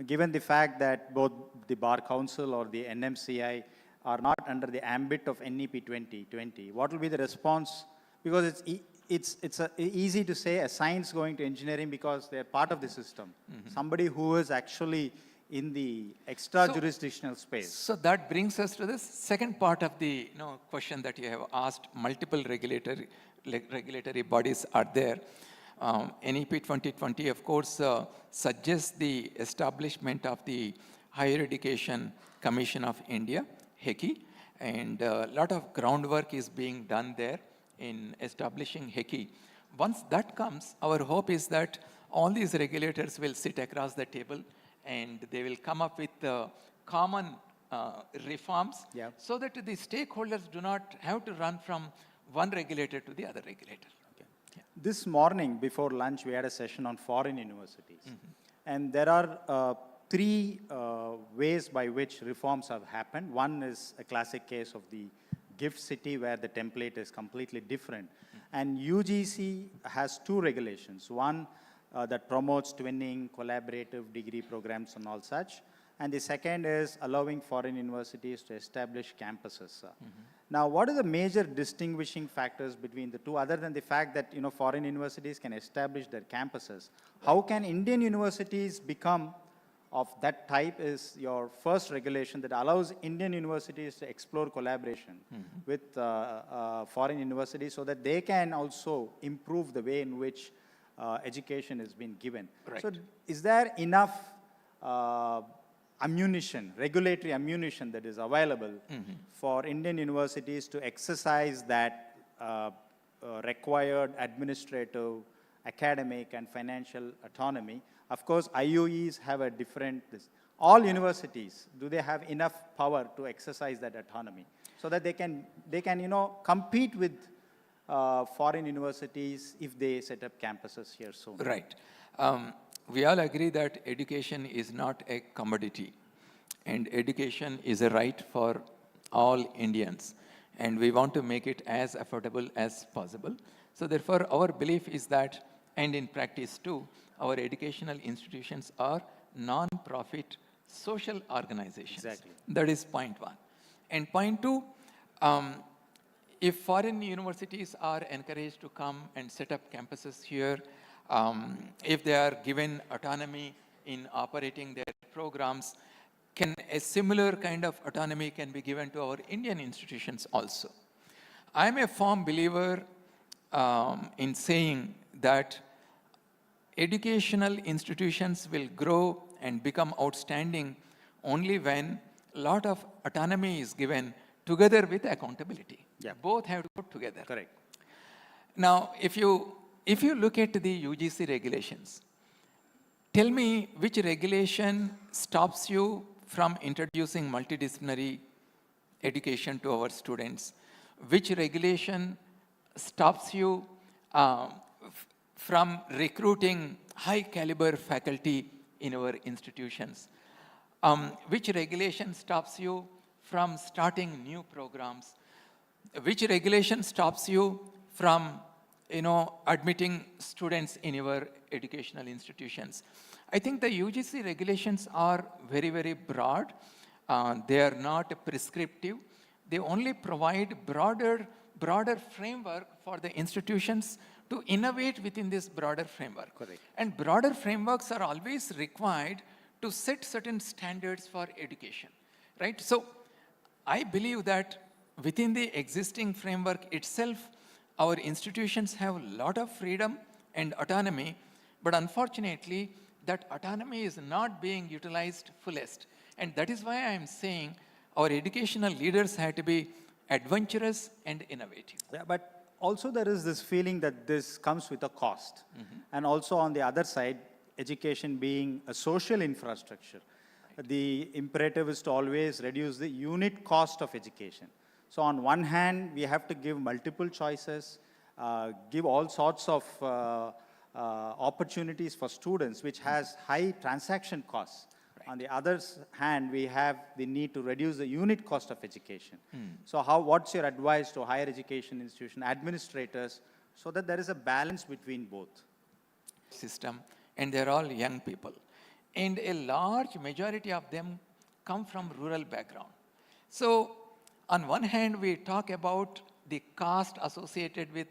Given the fact that both the Bar Council or the NMCI are not under the ambit of NEP 2020, what will be the response? Because it's easy to say a science going to engineering because they're part of the system. Somebody who is actually in the extra jurisdictional space. So that brings us to the second part of the question that you have asked. Multiple regulatory bodies are there. NEP 2020, of course, suggests the establishment of the Higher Education Commission of India, HECI, and a lot of groundwork is being done there in establishing HECI. Once that comes, our hope is that all these regulators will sit across the table and they will come up with common reforms so that the stakeholders do not have to run from one regulator to the other regulator. This morning before lunch, we had a session on foreign universities. And there are three ways by which reforms have happened. One is a classic case of the gift city where the template is completely different. And UGC has two regulations. One that promotes twinning, collaborative degree programs and all such. And the second is allowing foreign universities to establish campuses. Now, what are the major distinguishing factors between the two, other than the fact that foreign universities can establish their campuses? How can Indian universities become of that type is your first regulation that allows Indian universities to explore collaboration with foreign universities so that they can also improve the way in which education is being given. Right. So is there enough ammunition, regulatory ammunition that is available for Indian universities to exercise that required administrative, academic and financial autonomy? Of course, IOEs have a different, all universities, do they have enough power to exercise that autonomy so that they can compete with foreign universities if they set up campuses here soon? Right. We all agree that education is not a commodity, and education is a right for all Indians, and we want to make it as affordable as possible. So therefore, our belief is that, and in practice too, our educational institutions are non-profit social organizations. Exactly. That is point one. And point two, if foreign universities are encouraged to come and set up campuses here, if they are given autonomy in operating their programs, can a similar kind of autonomy can be given to our Indian institutions also? I'm a firm believer in saying that educational institutions will grow and become outstanding only when a lot of autonomy is given together with accountability. Both have to go together. Correct. Now, if you look at the UGC regulations, tell me which regulation stops you from introducing multidisciplinary education to our students? Which regulation stops you from recruiting high caliber faculty in our institutions? Which regulation stops you from starting new programs? Which regulation stops you from admitting students in your educational institutions? I think the UGC regulations are very, very broad. They are not prescriptive. They only provide broader framework for the institutions to innovate within this broader framework. Correct. And broader frameworks are always required to set certain standards for education, right? So I believe that within the existing framework itself, our institutions have a lot of freedom and autonomy, but unfortunately, that autonomy is not being utilized fullest. And that is why I am saying our educational leaders have to be adventurous and innovative. Yeah, but also there is this feeling that this comes with a cost. And also on the other side, education being a social infrastructure. the imperative is to always reduce the unit cost of education. So on one hand, we have to give multiple choices, give all sorts of opportunities for students, which has high transaction costs. Right. On the other hand, we have the need to reduce the unit cost of education. So what's your advice to higher education institution administrators so that there is a balance between both? System, and they're all young people. And a large majority of them come from rural background. So on one hand, we talk about the cost associated with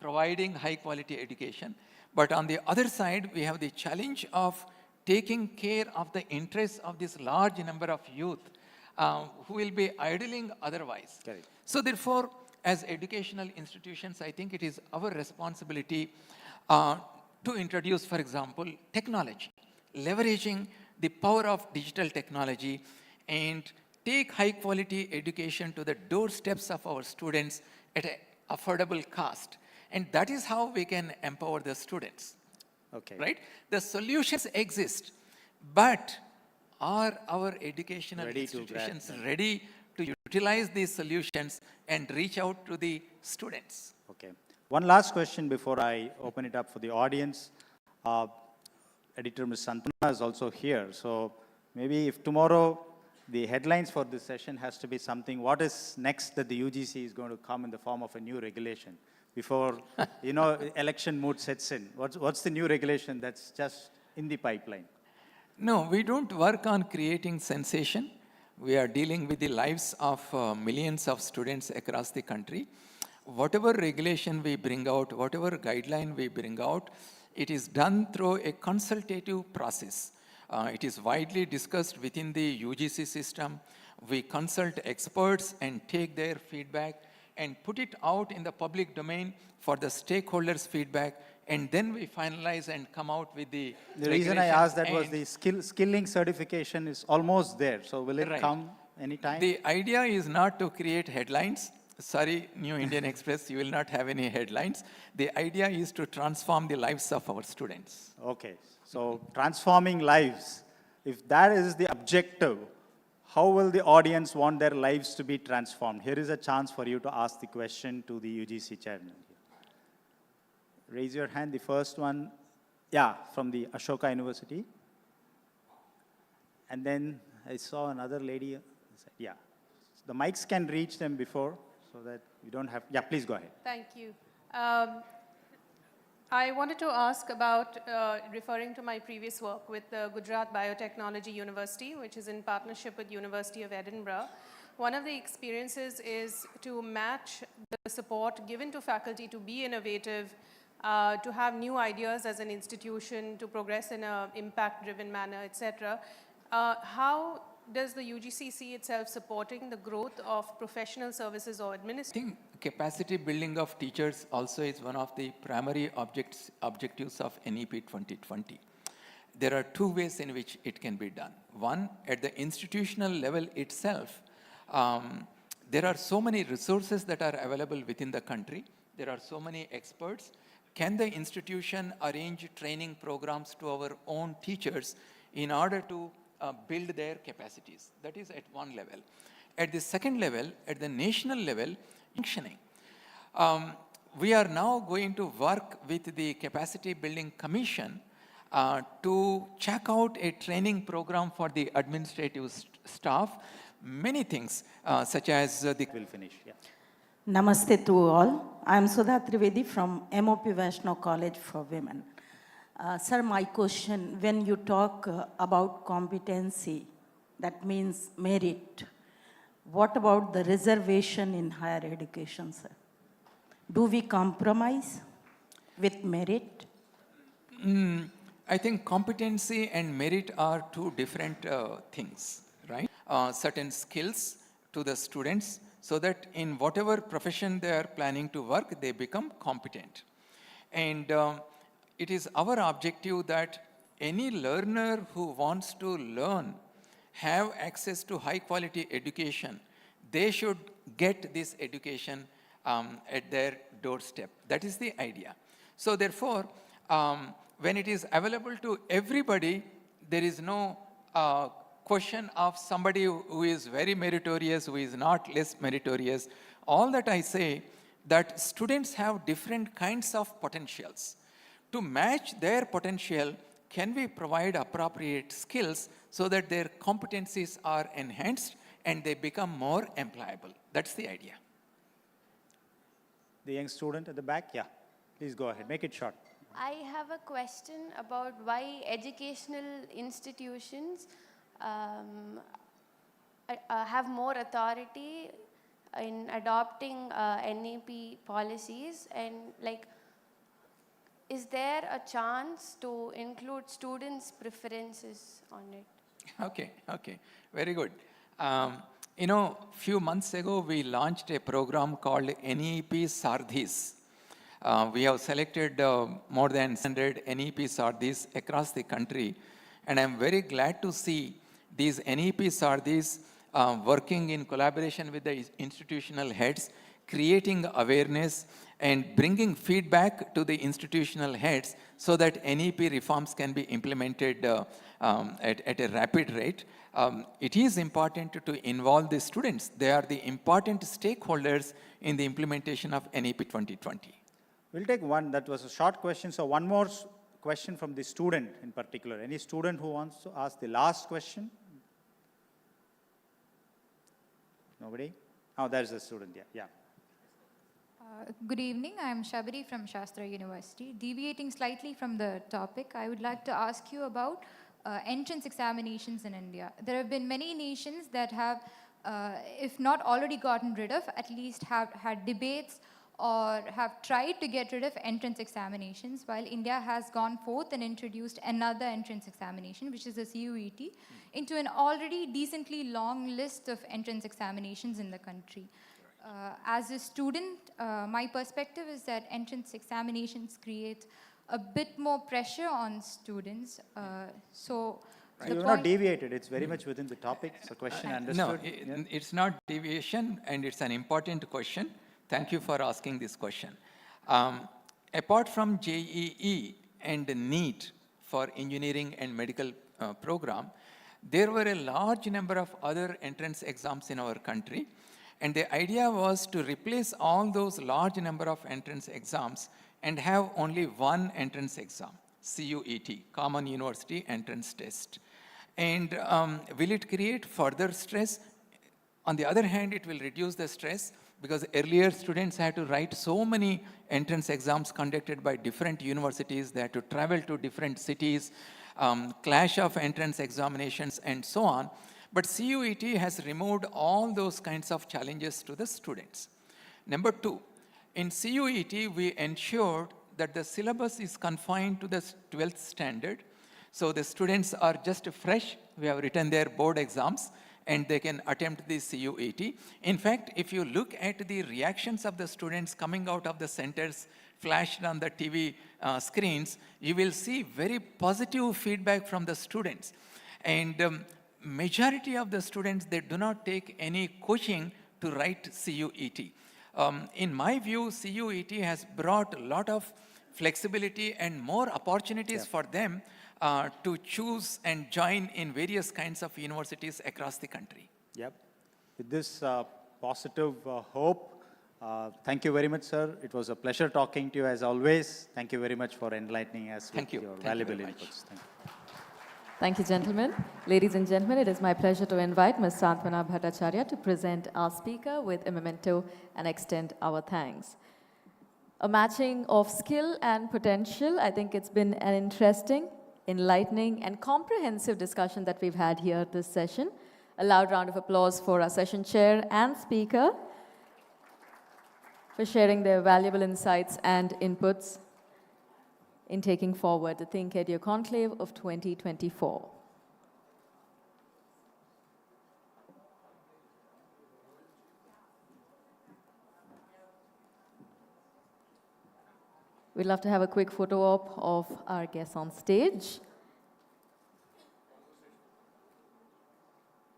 providing high quality education. But on the other side, we have the challenge of taking care of the interests of this large number of youth who will be idling otherwise. Correct. So therefore, as educational institutions, I think it is our responsibility to introduce, for example, technology, leveraging the power of digital technology and take high quality education to the doorsteps of our students at an affordable cost. And that is how we can empower the students. Okay. Right? The solutions exist, but are our educational institutions ready to utilize these solutions and reach out to the students? Okay. One last question before I open it up for the audience. Editor Ms. Santana is also here. So maybe if tomorrow the headlines for this session has to be something, what is next that the UGC is going to come in the form of a new regulation before, election mood sets in? What's the new regulation that's just in the pipeline? No, we don't work on creating sensation. We are dealing with the lives of millions of students across the country. Whatever regulation we bring out, whatever guideline we bring out, it is done through a consultative process. It is widely discussed within the UGC system. We consult experts and take their feedback and put it out in the public domain for the stakeholders' feedback, and then we finalize and come out with the reason I asked that was the skilling certification is almost there. So will it come anytime? The idea is not to create headlines. Sorry, New Indian Express, you will not have any headlines. The idea is to transform the lives of our students. Okay, so transforming lives, if that is the objective, how will the audience want their lives to be transformed? Here is a chance for you to ask the question to the UGC chairman. Raise your hand, the first one. Yeah, from the Ashoka University. And then I saw another lady. Yeah, the mics can reach them before, so that you don't have, yeah, please go ahead. Thank you. I wanted to ask about, referring to my previous work with the Gujarat Biotechnology University, which is in partnership with University of Edinburgh. One of the experiences is to match the support given to faculty to be innovative, to have new ideas as an institution, to progress in an impact-driven manner, etc. How does the UGC see itself supporting the growth of professional services or administration? I think capacity building of teachers also is one of the primary objectives of NEP 2020. There are two ways in which it can be done. One, at the institutional level itself, there are so many resources that are available within the country. There are so many experts. Can the institution arrange training programs to our own teachers in order to build their capacities? That is at one level. At the second level, at the national level, functioning. We are now going to work with the Capacity Building Commission to check out a training program for the administrative staff. Many things, such as the... We'll finish, yeah. Namaste to all. I am Sudha Trivedi from MOP Vaishnav College for Women. Sir, my question, when you talk about competency, that means merit, what about the reservation in higher education, sir? Do we compromise with merit? I think competency and merit are two different things, right? Certain skills to the students so that in whatever profession they are planning to work, they become competent. And it is our objective that any learner who wants to learn, have access to high quality education, they should get this education at their doorstep. That is the idea. So therefore, when it is available to everybody, there is no question of somebody who is very meritorious, who is not less meritorious. All that I say, that students have different kinds of potentials. To match their potential, can we provide appropriate skills so that their competencies are enhanced and they become more employable? That's the idea. The young student at the back, yeah. Please go ahead, make it short. I have a question about why educational institutions have more authority in adopting NEP policies, and like, is there a chance to include students' preferences on it? Okay, very good. You know, few months ago, we launched a program called NEP Sardhis. We have selected more than 100 NEP Sardhis across the country, and I'm very glad to see these NEP Sardhis working in collaboration with the institutional heads, creating awareness and bringing feedback to the institutional heads so that NEP reforms can be implemented at a rapid rate. It is important to involve the students. They are the important stakeholders in the implementation of NEP 2020. We'll take one, that was a short question, so one more question from the student in particular. Any student who wants to ask the last question? Nobody? Oh, there's a student, yeah. Good evening, I am Shabari from Shastra University. Deviating slightly from the topic, I would like to ask you about entrance examinations in India. There have been many nations that have, if not already gotten rid of, at least have had debates or have tried to get rid of entrance examinations, while India has gone forth and introduced another entrance examination, which is the CUET, into an already decently long list of entrance examinations in the country. As a student, my perspective is that entrance examinations create a bit more pressure on students. So you have not deviated, it's very much within the topic, so question understood. No, it's not deviation, and it's an important question. Thank you for asking this question. Apart from JEE and NEET for engineering and medical program, there were a large number of other entrance exams in our country. And the idea was to replace all those large number of entrance exams and have only one entrance exam, CUET, Common University Entrance Test. And will it create further stress? On the other hand, it will reduce the stress, because earlier students had to write so many entrance exams conducted by different universities. They had to travel to different cities, clash of entrance examinations, and so on. But CUET has removed all those kinds of challenges to the students. Number two, in CUET, we ensured that the syllabus is confined to the 12th standard. So the students are just fresh. We have written their board exams, and they can attempt the CUET. In fact, if you look at the reactions of the students coming out of the centers flashed on the TV screens, you will see very positive feedback from the students. And majority of the students, they do not take any coaching to write CUET. In my view, CUET has brought a lot of flexibility and more opportunities for them to choose and join in various kinds of universities across the country. Yep. With this positive hope, thank you very much, sir. It was a pleasure talking to you as always. Thank you very much for enlightening us with your valuable inputs. Thank you. Thank you, gentlemen. Ladies and gentlemen, it is my pleasure to invite Ms. Santwana Bhattacharya to present our speaker with a memento and extend our thanks. A matching of skill and potential. I think it's been an interesting, enlightening, and comprehensive discussion that we've had here this session. A loud round of applause for our session chair and speaker for sharing their valuable insights and inputs in taking forward the ThinkEdu Conclave of 2024. We'd love to have a quick photo op of our guests on stage.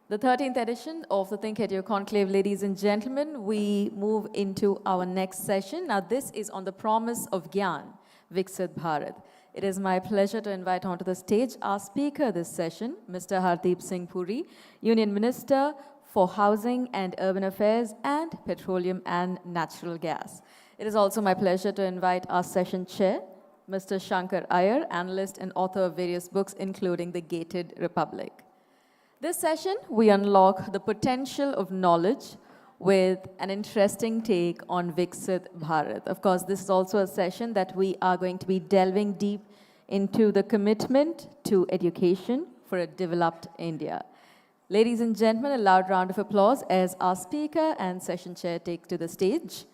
The 13th edition of the ThinkEdu Conclave, ladies and gentlemen, we move into our next session. Now, this is on the promise of Gyan, Viksit Bharat. It is my pleasure to invite onto the stage our speaker this session, Mr. Hardeep Singh Puri, Union Minister for Housing and Urban Affairs and Petroleum and Natural Gas. It is also my pleasure to invite our session chair, Mr. Shankar Iyer, analyst and author of various books, including The Gated Republic. This session, we unlock the potential of knowledge with an interesting take on Viksit Bharat. Of course, this is also a session that we are going to be delving deep into the commitment to education for a developed India. Ladies and gentlemen, a loud round of applause as our speaker and session chair take to the stage.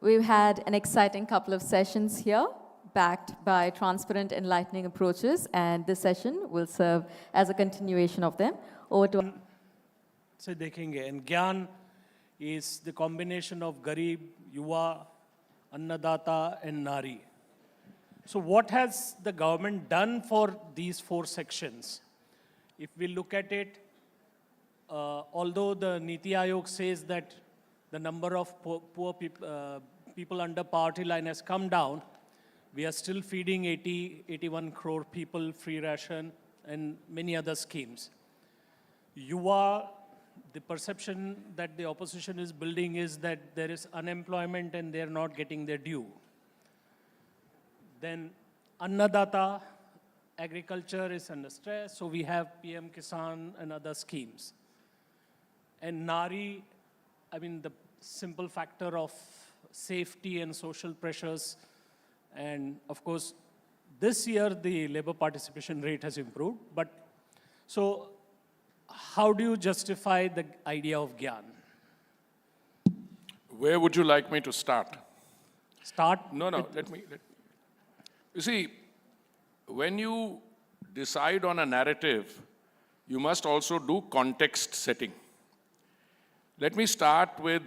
We've had an exciting couple of sessions here, backed by transparent, enlightening approaches, and this session will serve as a continuation of them. Over to... से देखेंगे, and ज्ञान is the combination of Garib, Yuva, Annadata, and Nari. So what has the government done for these four sections? If we look at it, although the Niti Aayog says that the number of poor people under poverty line has come down, we are still feeding 81 crore people free ration and many other schemes. Yuva, the perception that the opposition is building is that there is unemployment and they are not getting their due. Then Annadata, agriculture is under stress, so we have PM Kisan and other schemes. And Nari, I mean, the simple factor of safety and social pressures. And of course, this year the labor participation rate has improved. But so how do you justify the idea of Gyan? Where would you like me to start? Start? No, let me. You see, when you decide on a narrative, you must also do context setting. Let me start with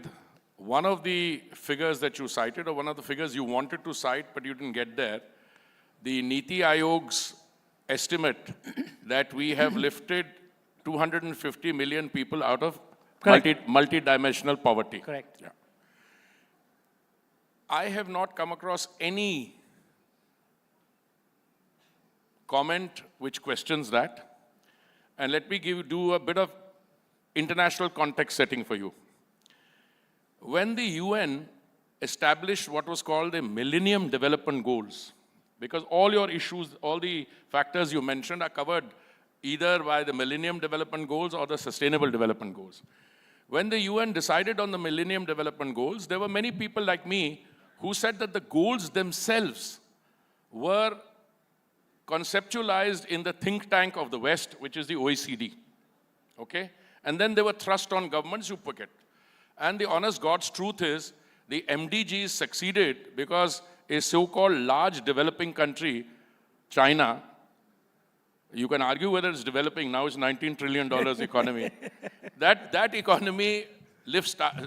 one of the figures that you cited, or one of the figures you wanted to cite, but you didn't get there. The Niti Aayog's estimate that we have lifted 250 million people out of multi-dimensional poverty. Correct. Yeah. I have not come across any comment which questions that. And let me do a bit of international context setting for you. When the UN established what was called the Millennium Development Goals, because all your issues, all the factors you mentioned are covered either by the Millennium Development Goals or the Sustainable Development Goals. When the UN decided on the Millennium Development Goals, there were many people like me who said that the goals themselves were conceptualized in the think tank of the West, which is the OECD. Okay? And then they were thrust on governments who pick it. And the honest God's truth is, the MDGs succeeded because a so-called large developing country, China, you can argue whether it's developing, now it's $19 trillion economy. That economy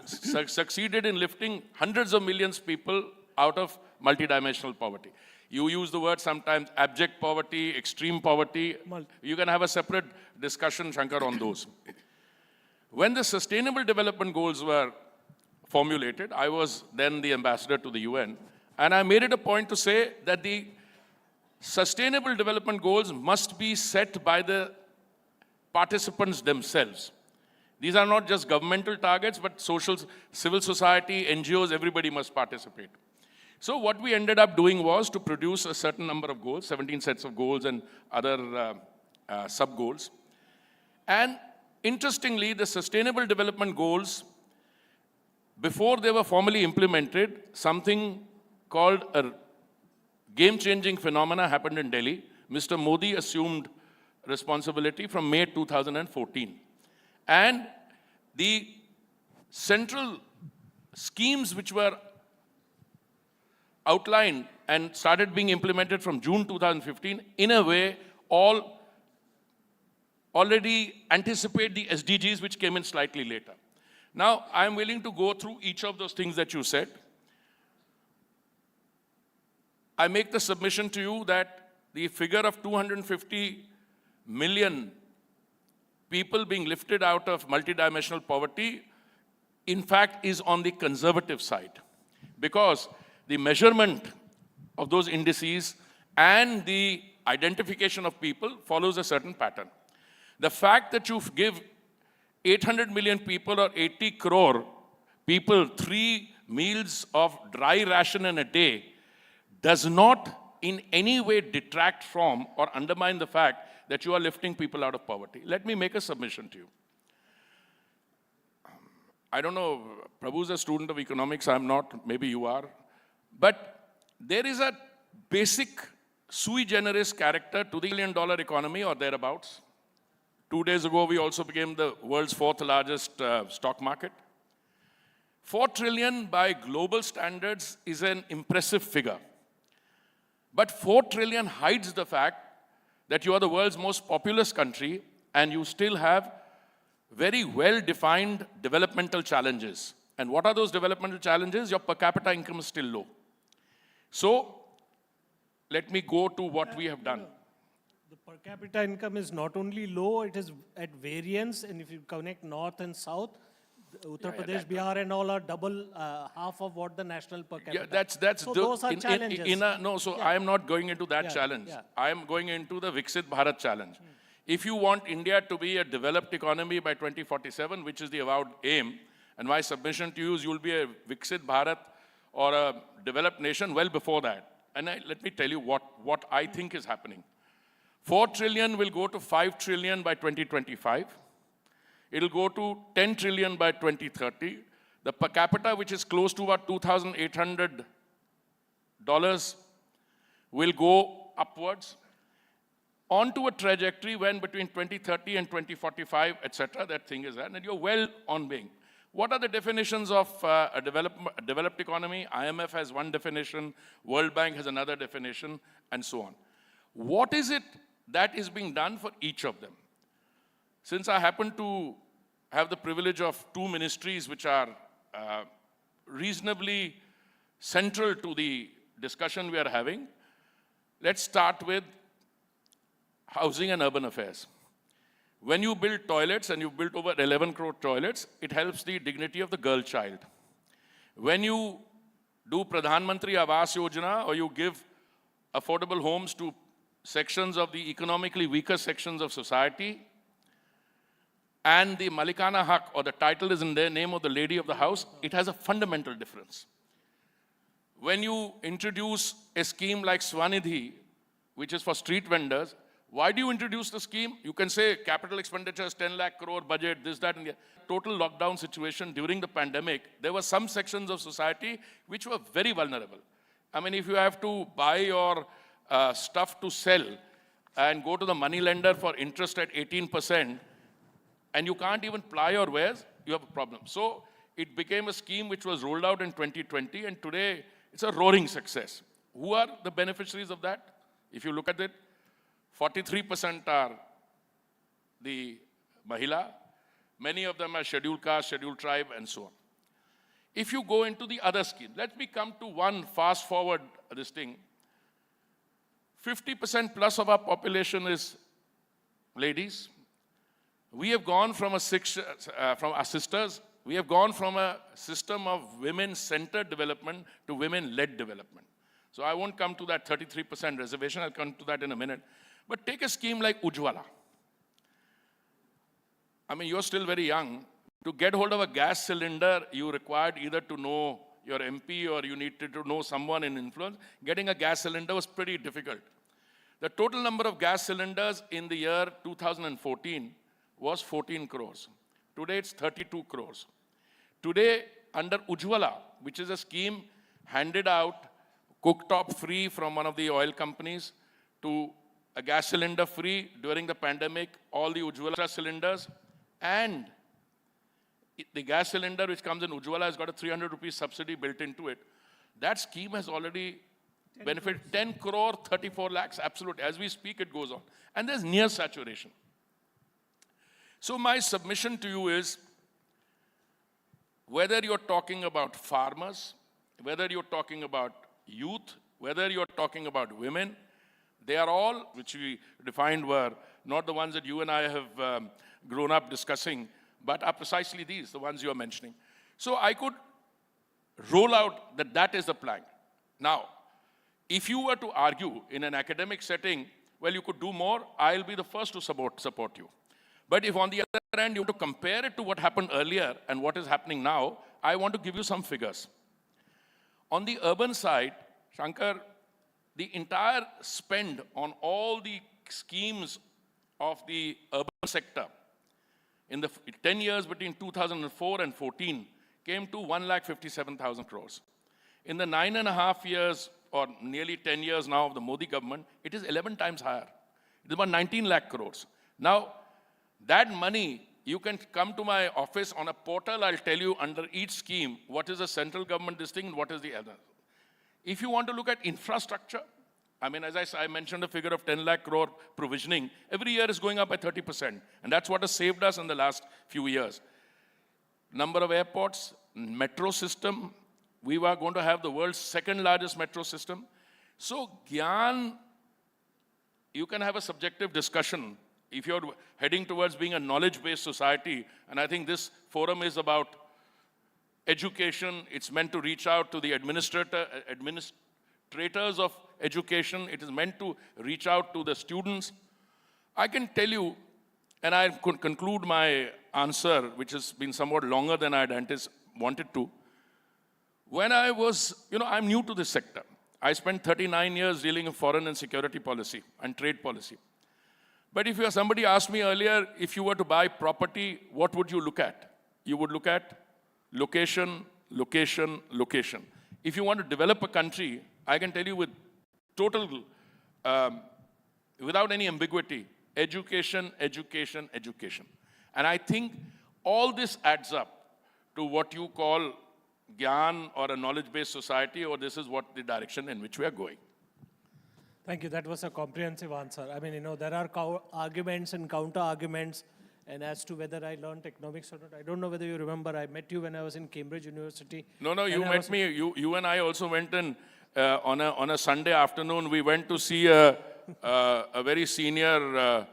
succeeded in lifting hundreds of millions of people out of multidimensional poverty. You use the word sometimes abject poverty, extreme poverty. You can have a separate discussion, Shankar, on those. When the Sustainable Development Goals were formulated, I was then the ambassador to the UN, and I made it a point to say that the Sustainable Development Goals must be set by the participants themselves. These are not just governmental targets, but civil society, NGOs, everybody must participate. So what we ended up doing was to produce a certain number of goals, 17 sets of goals and other sub-goals. And interestingly, the Sustainable Development Goals, before they were formally implemented, something called a game-changing phenomena happened in Delhi. Mr. Modi assumed responsibility from May 2014. And the central schemes which were outlined and started being implemented from June 2015, in a way, all already anticipate the SDGs which came in slightly later. Now, I'm willing to go through each of those things that you said. I make the submission to you that the figure of 250 million people being lifted out of multidimensional poverty, in fact, is on the conservative side. Because the measurement of those indices and the identification of people follows a certain pattern. The fact that you give 800 million people or 80 crore people 3 meals of dry ration in a day does not in any way detract from or undermine the fact that you are lifting people out of poverty. Let me make a submission to you. I don't know, Prabhu's a student of economics, I'm not, maybe you are. But there is a basic sui generis character to the $1 billion economy or thereabouts. 2 days ago, we also became the world's 4th largest stock market. 4 trillion by global standards is an impressive figure. But 4 trillion hides the fact that you are the world's most populous country and you still have very well-defined developmental challenges. And what are those developmental challenges? Your per capita income is still low. So, let me go to what we have done. The per capita income is not only low, it is at variance, and if you connect north and south, Uttar Pradesh, Bihar and all are double, half of what the national per capita. Yeah, that's so those are challenges. I am not going into that challenge. Yeah. I am going into the Viksit Bharat challenge. If you want India to be a developed economy by 2047, which is the avowed aim, and my submission to you is you'll be a Viksit Bharat or a developed nation well before that. And let me tell you what I think is happening. 4 trillion will go to 5 trillion by 2025. It'll go to 10 trillion by 2030. The per capita, which is close to about $2,800, will go upwards onto a trajectory when between 2030 and 2045, etc., that thing is that, and you're well on wing. What are the definitions of a developed economy? IMF has one definition, World Bank has another definition, and so on. What is it that is being done for each of them? Since I happen to have the privilege of 2 ministries which are reasonably central to the discussion we are having, let's start with housing and urban affairs. When you build toilets, and you've built over 11 crore toilets, it helps the dignity of the girl child. When you do Pradhan Mantri Awas Yojana, or you give affordable homes to sections of the economically weaker sections of society, and the Malikana Haq, or the title is in the name of the lady of the house, it has a fundamental difference. When you introduce a scheme like Swanidhi, which is for street vendors, why do you introduce the scheme? You can say capital expenditures, 10 lakh crore budget, this, that, and the total lockdown situation during the pandemic, there were some sections of society which were very vulnerable. I mean, if you have to buy your stuff to sell and go to the money lender for interest at 18%, and you can't even ply your wares, you have a problem. So it became a scheme which was rolled out in 2020, and today it's a roaring success. Who are the beneficiaries of that? If you look at it, 43% are the Mahila. Many of them are scheduled caste, scheduled tribe, and so on. If you go into the other scheme, let me come to one fast forward this thing. 50% plus of our population is ladies. We have gone from from our sisters, we have gone from a system of women-centered development to women-led development. So I won't come to that 33% reservation, I'll come to that in a minute. But take a scheme like Ujjwala. I mean, you're still very young. To get hold of a gas cylinder, you required either to know your MP or you needed to know someone in influence. Getting a gas cylinder was pretty difficult. The total number of gas cylinders in the year 2014 was 14 crores. Today it's 32 crores. Today, under Ujjwala, which is a scheme handed out, cooktop free from one of the oil companies, to a gas cylinder free during the pandemic, all the Ujjwala cylinders, and the gas cylinder which comes in Ujjwala has got a 300 rupees subsidy built into it. That scheme has already benefited 10 crore, 34 lakhs, absolutely. As we speak, it goes on. And there's near saturation. So my submission to you is, whether you're talking about farmers, whether you're talking about youth, whether you're talking about women, they are all, which we defined were not the ones that you and I have grown up discussing, but are precisely these, the ones you are mentioning. So I could roll out that that is the plan. Now, if you were to argue in an academic setting, well, you could do more, I'll be the first to support you. But if on the other hand, you want to compare it to what happened earlier and what is happening now, I want to give you some figures. On the urban side, Shankar, the entire spend on all the schemes of the urban sector in the 10 years between 2004 and 14 came to 1,57,000 crores. In the 9.5 years or nearly 10 years now of the Modi government, it is 11 times higher. It is about 19 lakh crores. Now, that money, you can come to my office on a portal, I'll tell you under each scheme, what is the central government this thing and what is the other. If you want to look at infrastructure, I mean, as I mentioned a figure of 10 lakh crore provisioning, every year is going up by 30%. And that's what has saved us in the last few years. Number of airports, metro system, we were going to have the world's second largest metro system. So, Gyan, you can have a subjective discussion if you're heading towards being a knowledge-based society, and I think this forum is about education. It's meant to reach out to the administrators of education. It is meant to reach out to the students. I can tell you, and I could conclude my answer, which has been somewhat longer than I'd wanted to. When I was, I'm new to this sector. I spent 39 years dealing with foreign and security policy and trade policy. But if somebody asked me earlier, if you were to buy property, what would you look at? You would look at location, location, location. If you want to develop a country, I can tell you with total, without any ambiguity, education, education, education. And I think all this adds up to what you call Gyan or a knowledge-based society, or this is what the direction in which we are going. Thank you. That was a comprehensive answer. I mean, there are arguments and counter-arguments, and as to whether I learned economics or not, I don't know whether you remember, I met you when I was in Cambridge University. No, you met me. You and I also went in on a Sunday afternoon. We went to see a very senior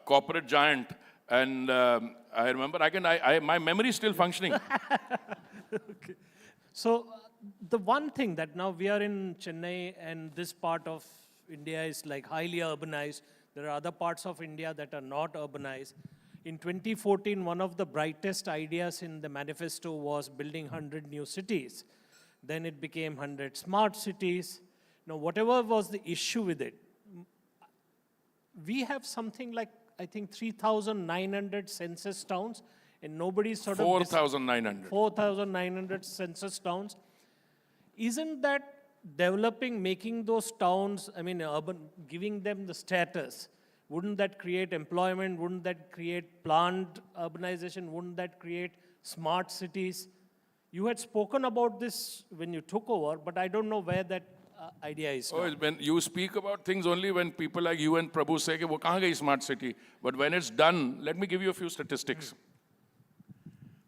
corporate giant, and I remember, my memory is still functioning. Okay. So, the one thing that now we are in Chennai and this part of India is like highly urbanized. There are other parts of India that are not urbanized. In 2014, one of the brightest ideas in the manifesto was building 100 new cities. Then it became 100 smart cities. Now, whatever was the issue with it, we have something like, I think, 3,900 census towns, and nobody's sort of... 4,900. 4,900 census towns. Isn't that developing, making those towns, I mean, urban, giving them the status, wouldn't that create employment? Wouldn't that create planned urbanization? Wouldn't that create smart cities? You had spoken about this when you took over, but I don't know where that idea is now. When you speak about things only when people like you and Prabhu say, "Wo kahan gayi smart city?" But when it's done, let me give you a few statistics.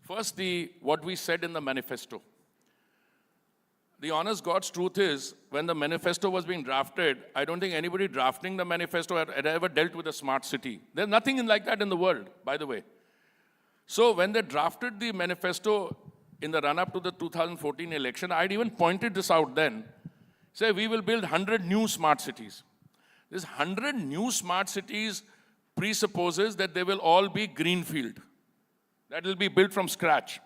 First, what we said in the manifesto. The honest God's truth is, when the manifesto was being drafted, I don't think anybody drafting the manifesto had ever dealt with a smart city. There's nothing like that in the world, by the way. So when they drafted the manifesto in the run-up to the 2014 election, I'd even pointed this out then. Say, we will build 100 new smart cities. This 100 new smart cities presupposes that they will all be greenfield. That will be built from scratch.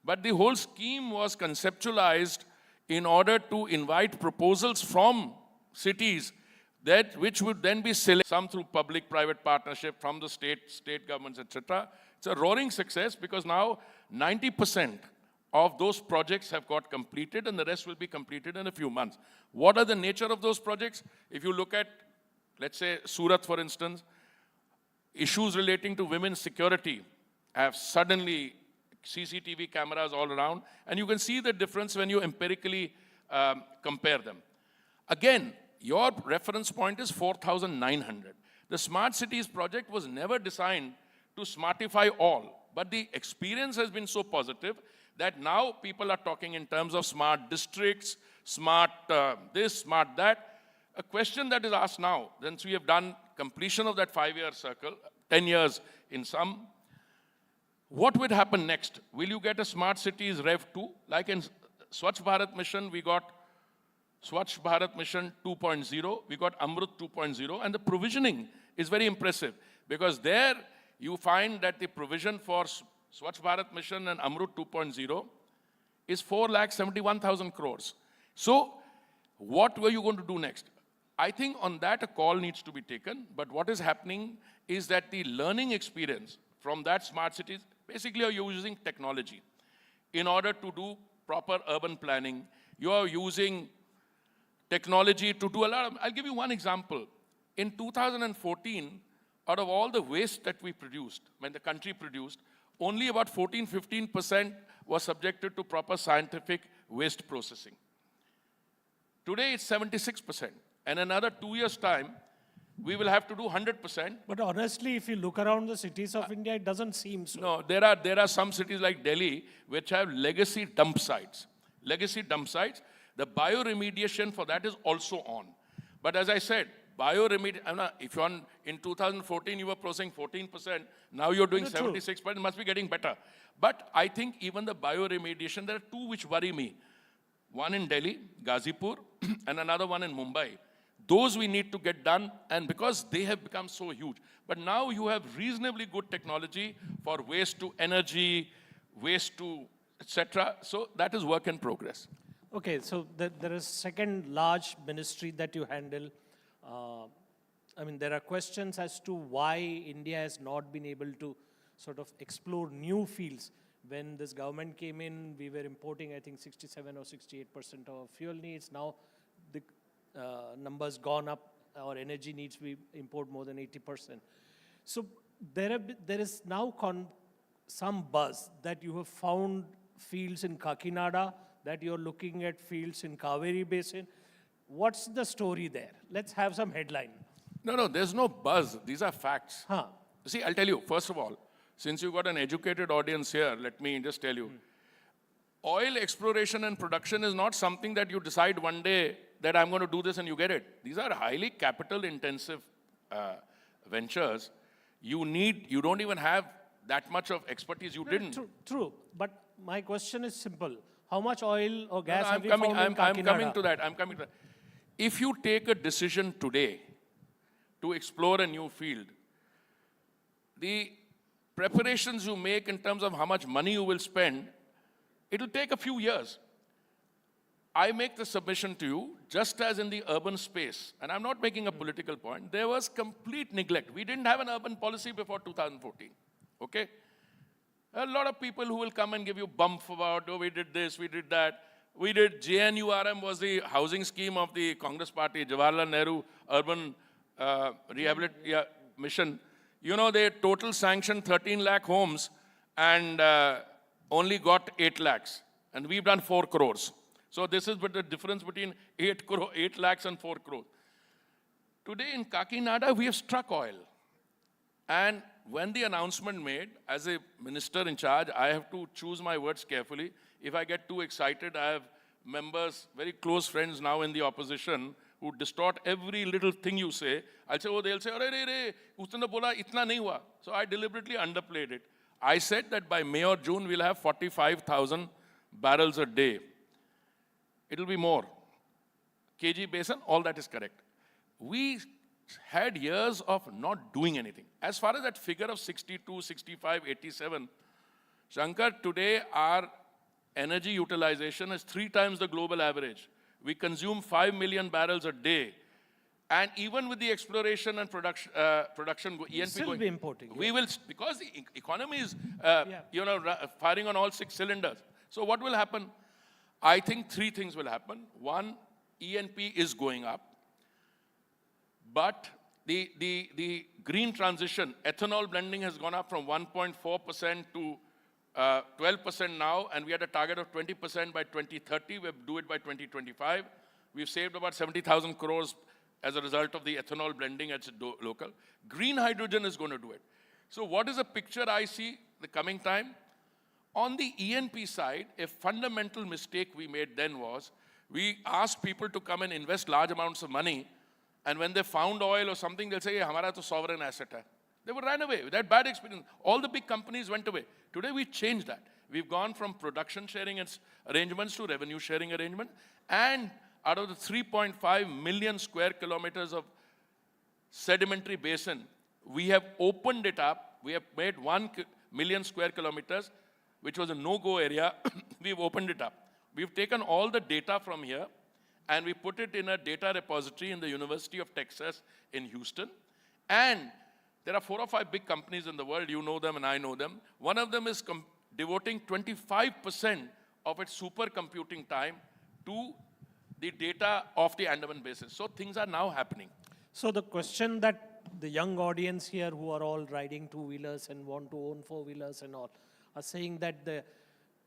But the whole scheme was conceptualized in order to invite proposals from cities which would then be selected, some through public-private partnership, from the state governments, etc. It's a roaring success because now 90% of those projects have got completed and the rest will be completed in a few months. What are the nature of those projects? If you look at, let's say, Surat, for instance, issues relating to women's security have suddenly CCTV cameras all around, and you can see the difference when you empirically compare them. Again, your reference point is 4,900. The Smart Cities project was never designed to smartify all, but the experience has been so positive that now people are talking in terms of smart districts, smart this, smart that. A question that is asked now, since we have done completion of that 5-year 10 years in some. What would happen next? Will you get a smart cities Rev 2? Like in Swachh Bharat Mission, we got Swachh Bharat Mission 2.0, we got Amrut 2.0, and the provisioning is very impressive because there you find that the provision for Swachh Bharat Mission and Amrut 2.0 is 4,71,000 crores. So what were you going to do next? I think on that a call needs to be taken, but what is happening is that the learning experience from that smart cities, basically you're using technology in order to do proper urban planning. You are using technology to do a lot of, I'll give you one example. In 2014, out of all the waste that we produced, when the country produced, only about 14-15% was subjected to proper scientific waste processing. Today it's 76%. And another 2 years' time, we will have to do 100%. But honestly, if you look around the cities of India, it doesn't seem so. No, there are some cities like Delhi which have legacy dump sites. Legacy dump sites. The bioremediation for that is also on. But as I said, if you're in 2014 you were processing 14%, now you're doing 76%, it must be getting better. But I think even the bioremediation, there are two which worry me. One in Delhi, Ghazipur, and another one in Mumbai. Those we need to get done, and because they have become so huge. But now you have reasonably good technology for waste to energy, waste to etc. So that is work in progress. Okay, so there is second large ministry that you handle. I mean, there are questions as to why India has not been able to sort of explore new fields. When this government came in, we were importing, I think, 67 or 68% of our fuel needs. Now the numbers gone up. Our energy needs, we import more than 80%. So there is now some buzz that you have found fields in Kakinada, that you're looking at fields in Kaveri Basin. What's the story there? Let's have some headline. No, there's no buzz. These are facts. Huh. See, I'll tell you, first of all, since you've got an educated audience here, let me just tell you. Oil exploration and production is not something that you decide one day that I'm going to do this and you get it. These are highly capital intensive ventures. You don't even have that much of expertise. You didn't. True. But my question is simple. How much oil or gas have you I'm found in Kakinada? coming to that. If you take a decision today to explore a new field, the preparations you make in terms of how much money you will spend, it'll take a few years. I make the submission to you, just as in the urban space, and I'm not making a political point, there was complete neglect. We didn't have an urban policy before 2014, okay? A lot of people who will come and give you bump about, oh, we did this, we did that. We did, JNURM was the housing scheme of the Congress party, Jawaharlal Nehru Urban Rehabilitation Mission. You know, they total sanctioned 13 lakh homes and only got 8 lakhs. And we've done 4 crores. So this is the difference between 8 lakhs and 4 crores. Today in Kakinada, we have struck oil. And when the announcement made, as a minister in charge, I have to choose my words carefully. If I get too excited, I have members, very close friends now in the opposition, who distort every little thing you say. I'll say, oh, they'll say, "Arey, usne bola, itna nahi hua." So I deliberately underplayed it. I said that by May or June, we'll have 45,000 barrels a day. It'll be more. KG Basin, all that is correct. We had years of not doing anything. As far as that figure of 62, 65, 87, Shankar, today our energy utilization is 3 times the global average. We consume 5 million barrels a day. And even with the exploration and production, E&P still going, be importing. we will, because the economy is, firing on all 6 cylinders. So what will happen? I think 3 things will happen. One, E&P is going up. But the green transition, ethanol blending has gone up from 1.4% to 12% now, and we had a target of 20% by 2030. We'll do it by 2025. We've saved about 70,000 crores as a result of the ethanol blending at local. Green hydrogen is going to do it. So what is the picture I see the coming time? On the E&P side, a fundamental mistake we made then was, we asked people to come and invest large amounts of money, and when they found oil or something, they'll say, "Hey, hamara to sovereign asset hai." They were ran away. They had bad experience. All the big companies went away. Today we changed that. We've gone from production sharing arrangements to revenue sharing arrangement. And out of the 3.5 million square kilometers of sedimentary basin, we have opened it up. We have made 1 million square kilometers, which was a no-go area. We've opened it up. We've taken all the data from here and we put it in a data repository in the University of Texas in Houston. And there are 4 or 5 big companies in the world, you know them and I know them. One of them is devoting 25% of its supercomputing time to the data of the Andaman Basin. So things are now happening. So the question that the young audience here who are all riding two-wheelers and want to own four-wheelers and all are saying that the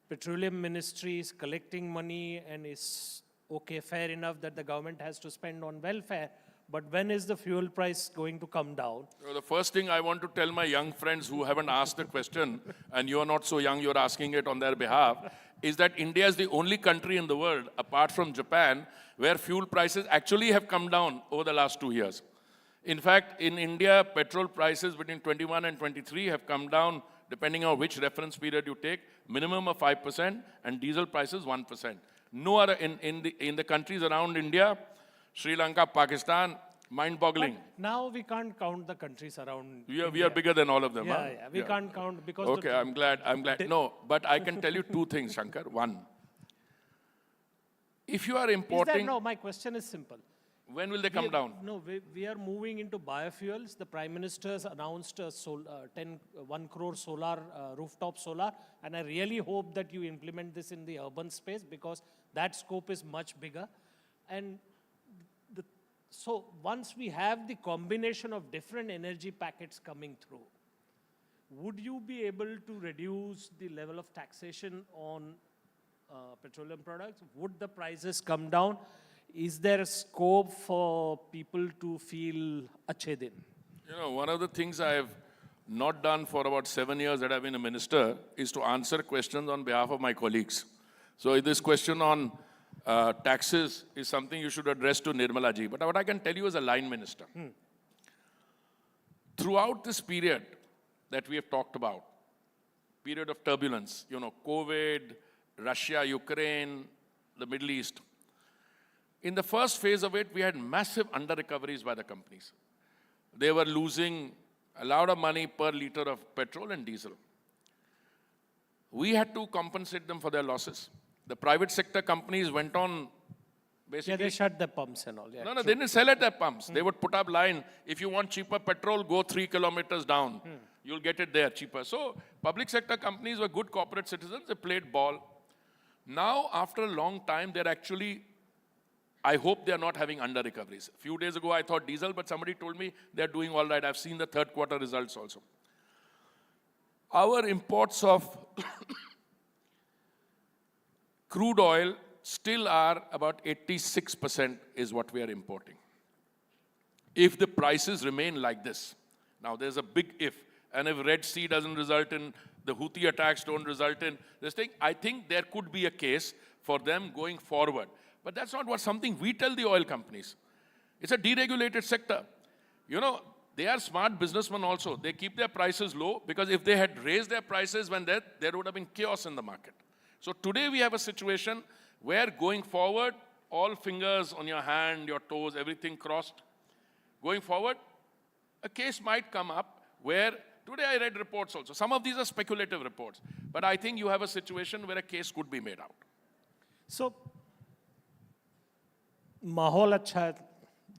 Petroleum Ministry is collecting money and is okay, fair enough that the government has to spend on welfare, but when is the fuel price going to come down? So the first thing I want to tell my young friends who haven't asked the question, and you're not so young, you're asking it on their behalf, is that India is the only country in the world, apart from Japan, where fuel prices actually have come down over the last 2 years. In fact, in India, petrol prices between 21 and 23 have come down, depending on which reference period you take, minimum of 5%, and diesel prices 1%. No other, in the countries around India, Sri Lanka, Pakistan, mind-boggling. But now we can't count the countries around We are bigger than all of them. Yeah, yeah. We can't count because... Okay, I'm glad. No, but I can tell you 2 things, Shankar. One, if you are importing... No, my question is simple. When will they come down? No, we are moving into biofuels. The Prime Minister's announced 1 crore solar, rooftop solar, and I really hope that you implement this in the urban space because that scope is much bigger. And so once we have the combination of different energy packets coming through, would you be able to reduce the level of taxation on petroleum products? Would the prices come down? Is there a scope for people to feel achhe din? You know, one of the things I have not done for about 7 years that I've been a minister is to answer questions on behalf of my colleagues. So this question on taxes is something you should address to Nirmala ji. But what I can tell you as a line minister, throughout this period that we have talked about, period of turbulence, you know, COVID, Russia, Ukraine, the Middle East, in the first phase of it, we had massive under-recoveries by the companies. They were losing a lot of money per liter of petrol and diesel. We had to compensate them for their losses. The private sector companies went on basically... Yeah, they shut their pumps and all. Yeah, no, they didn't sell at their pumps. They would put up line, if you want cheaper petrol, go 3 kilometers down. You'll get it there cheaper. So public sector companies were good corporate citizens. They played ball. Now, after a long time, they're actually... I hope they're not having under-recoveries. A few days ago, I thought diesel, but somebody told me they're doing all right. I've seen the third quarter results also. Our imports of crude oil still are about 86% is what we are importing. If the prices remain like this, now there's a big if, and if Red Sea doesn't result in, the Houthi attacks don't result in this thing, I think there could be a case for them going forward. But that's not something we tell the oil companies. It's a deregulated sector. You know, they are smart businessmen also. They keep their prices low because if they had raised their prices when there would have been chaos in the market. So today we have a situation where going forward, all fingers on your hand, your toes, everything crossed. Going forward, a case might come up where, today I read reports also. Some of these are speculative reports. But I think you have a situation where a case could be made out. So, Mahol acha hai,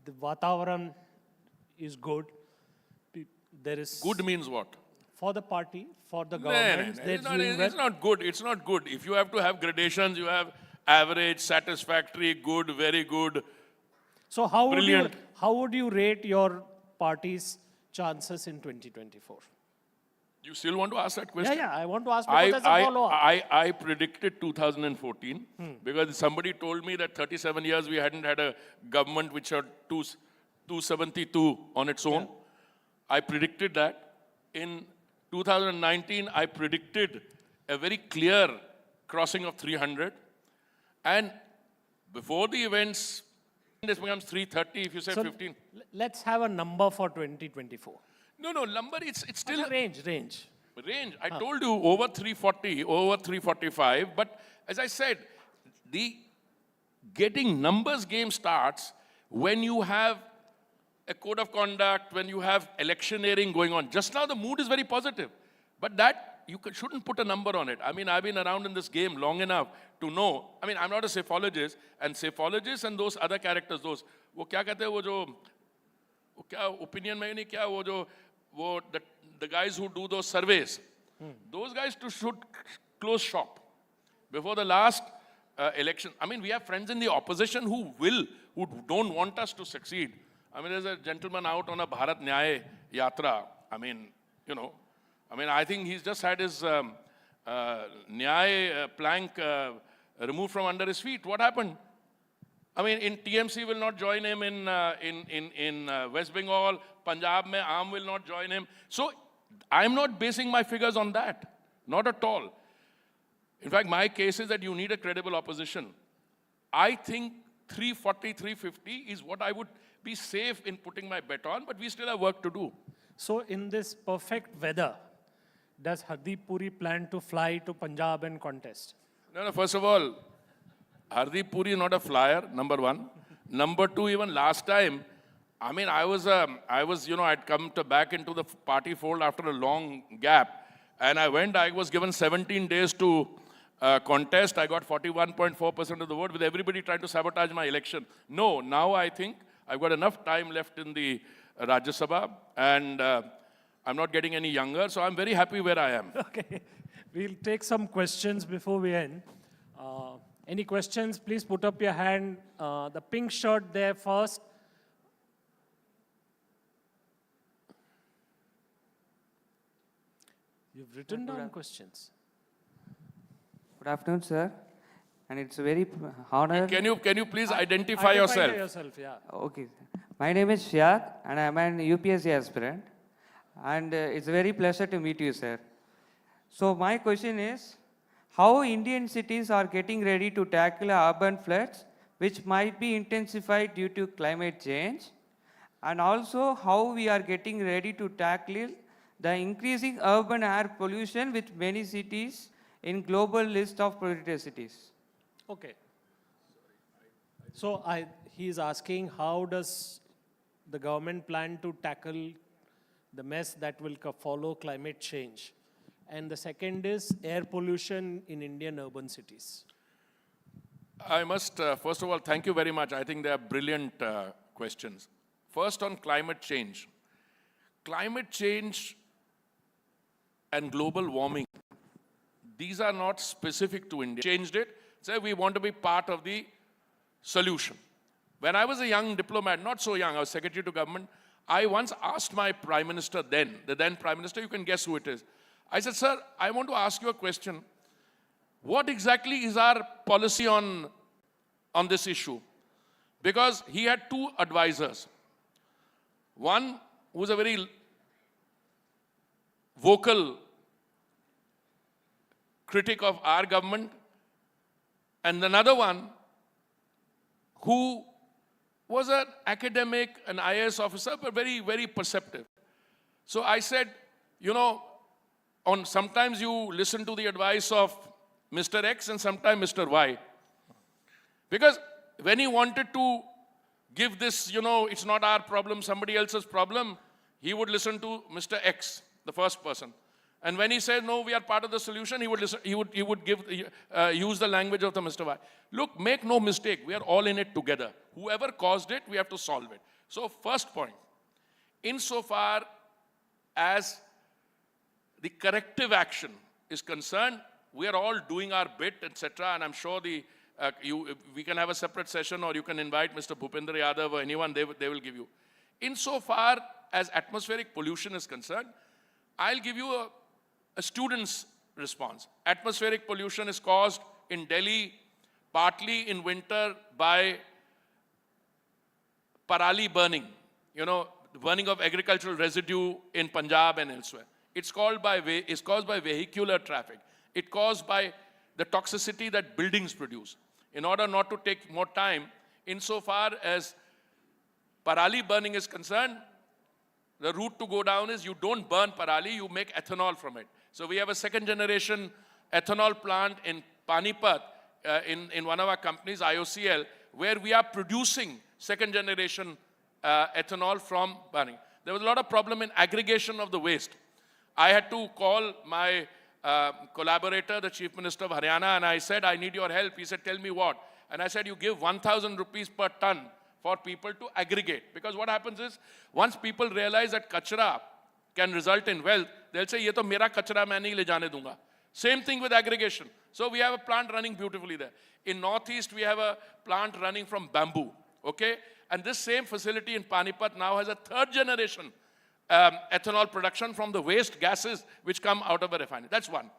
the Vatavaran is good. There is... Good means what? For the party, for the government. It's not good. It's not good. If you have to have gradations, you have average, satisfactory, good, very good, so how brilliant. Would you rate your party's chances in 2024? You still want to ask that question? Yeah, I want to ask because that's a follow-up. I predicted 2014 because somebody told me that 37 years we hadn't had a government which had 272 on its own. Yeah. I predicted that. In 2019, I predicted a very clear crossing of 300. And before the events, this becomes 330 if you say 15. Let's have a number for 2024. No, number, it's still... Range. Range, I told you over 340, over 345, but as I said, the getting numbers game starts when you have a code of conduct, when you have electioneering going on. Just now the mood is very positive, but that shouldn't put a number on it. I mean, I've been around in this game long enough to know. I mean, I'm not a psephologist, and psephologists and those other characters, those, वो क्या कहते हैं वो जो, वो क्या opinion में नहीं क्या वो जो, वो the guys who do those surveys, those guys should close shop before the last election. I mean, we have friends in the opposition who don't want us to succeed. I mean, there's a gentleman out on a Bharat Nyaya Yatra. I mean, I think he's just had his Nyaya plank removed from under his feet. What happened? I mean, in TMC will not join him in West Bengal, Punjab mein Aam will not join him. So I'm not basing my figures on that, not at all. In fact, my case is that you need a credible opposition. I think 340, 350 is what I would be safe in putting my bet on, but we still have work to do. So in this perfect weather, does Hardeep Puri plan to fly to Punjab and contest? No, first of all, Hardeep Puri is not a flyer, number one. Number two, even last time, I mean, I'd come back into the party fold after a long gap, and I was given 17 days to contest. I got 41.4% of the vote with everybody trying to sabotage my election. No, now I think I've got enough time left in the Rajya Sabha, and I'm not getting any younger, so I'm very happy where I am. Okay, we'll take some questions before we end. Any questions, please put up your hand. The pink shirt there first. You've written down questions. Good afternoon, sir. And it's a very honor. Can you please identify yourself? Identify yourself, yeah. Okay. My name is Shiak, and I'm an UPSC aspirant. And it's a very pleasure to meet you, sir. So my question is, how Indian cities are getting ready to tackle urban floods, which might be intensified due to climate change, and also how we are getting ready to tackle the increasing urban air pollution with many cities in global list of polluted cities. Okay. So he is asking, how does the government plan to tackle the mess that will follow climate change? And the second is air pollution in Indian urban cities. I must, first of all, thank you very much. I think they are brilliant questions. First on climate change. Climate change and global warming, these are not specific to India. Changed it, say we want to be part of the solution. When I was a young diplomat, not so young, I was secretary to government, I once asked my prime minister the then prime minister, you can guess who it is. I said, sir, I want to ask you a question. What exactly is our policy on this issue? Because he had two advisors. One who was a very vocal critic of our government, and another one who was an academic, an IAS officer, but very, very perceptive. So I said, sometimes you listen to the advice of Mr. X and sometimes Mr. Y. Because when he wanted to give this, it's not our problem, somebody else's problem, he would listen to Mr. X, the first person. And when he said, no, we are part of the solution, he would use the language of the Mr. Y. Look, make no mistake, we are all in it together. Whoever caused it, we have to solve it. So first point, insofar as the corrective action is concerned, we are all doing our bit, etc. And I'm sure we can have a separate session, or you can invite Mr. Bhupendra Yadav or anyone, they will give you. Insofar as atmospheric pollution is concerned, I'll give you a student's response. Atmospheric pollution is caused in Delhi partly in winter by parali burning, burning of agricultural residue in Punjab and elsewhere. It's caused by vehicular traffic. It's caused by the toxicity that buildings produce. In order not to take more time, insofar as parali burning is concerned, the route to go down is you don't burn parali, you make ethanol from it. So we have a second generation ethanol plant in Panipat, in one of our companies, IOCL, where we are producing second generation ethanol from burning. There was a lot of problem in aggregation of the waste. I had to call my collaborator, the Chief Minister of Haryana, and I said, I need your help. He said, tell me what? And I said, you give 1,000 rupees per ton for people to aggregate. Because what happens is, once people realize that kachra can result in wealth, they'll say, ye to mera kachra, main nahi le jane dunga. Same thing with aggregation. So we have a plant running beautifully there. In Northeast, we have a plant running from bamboo, okay? And this same facility in Panipat now has a third generation ethanol production from the waste gases which come out of a refinery. That's one.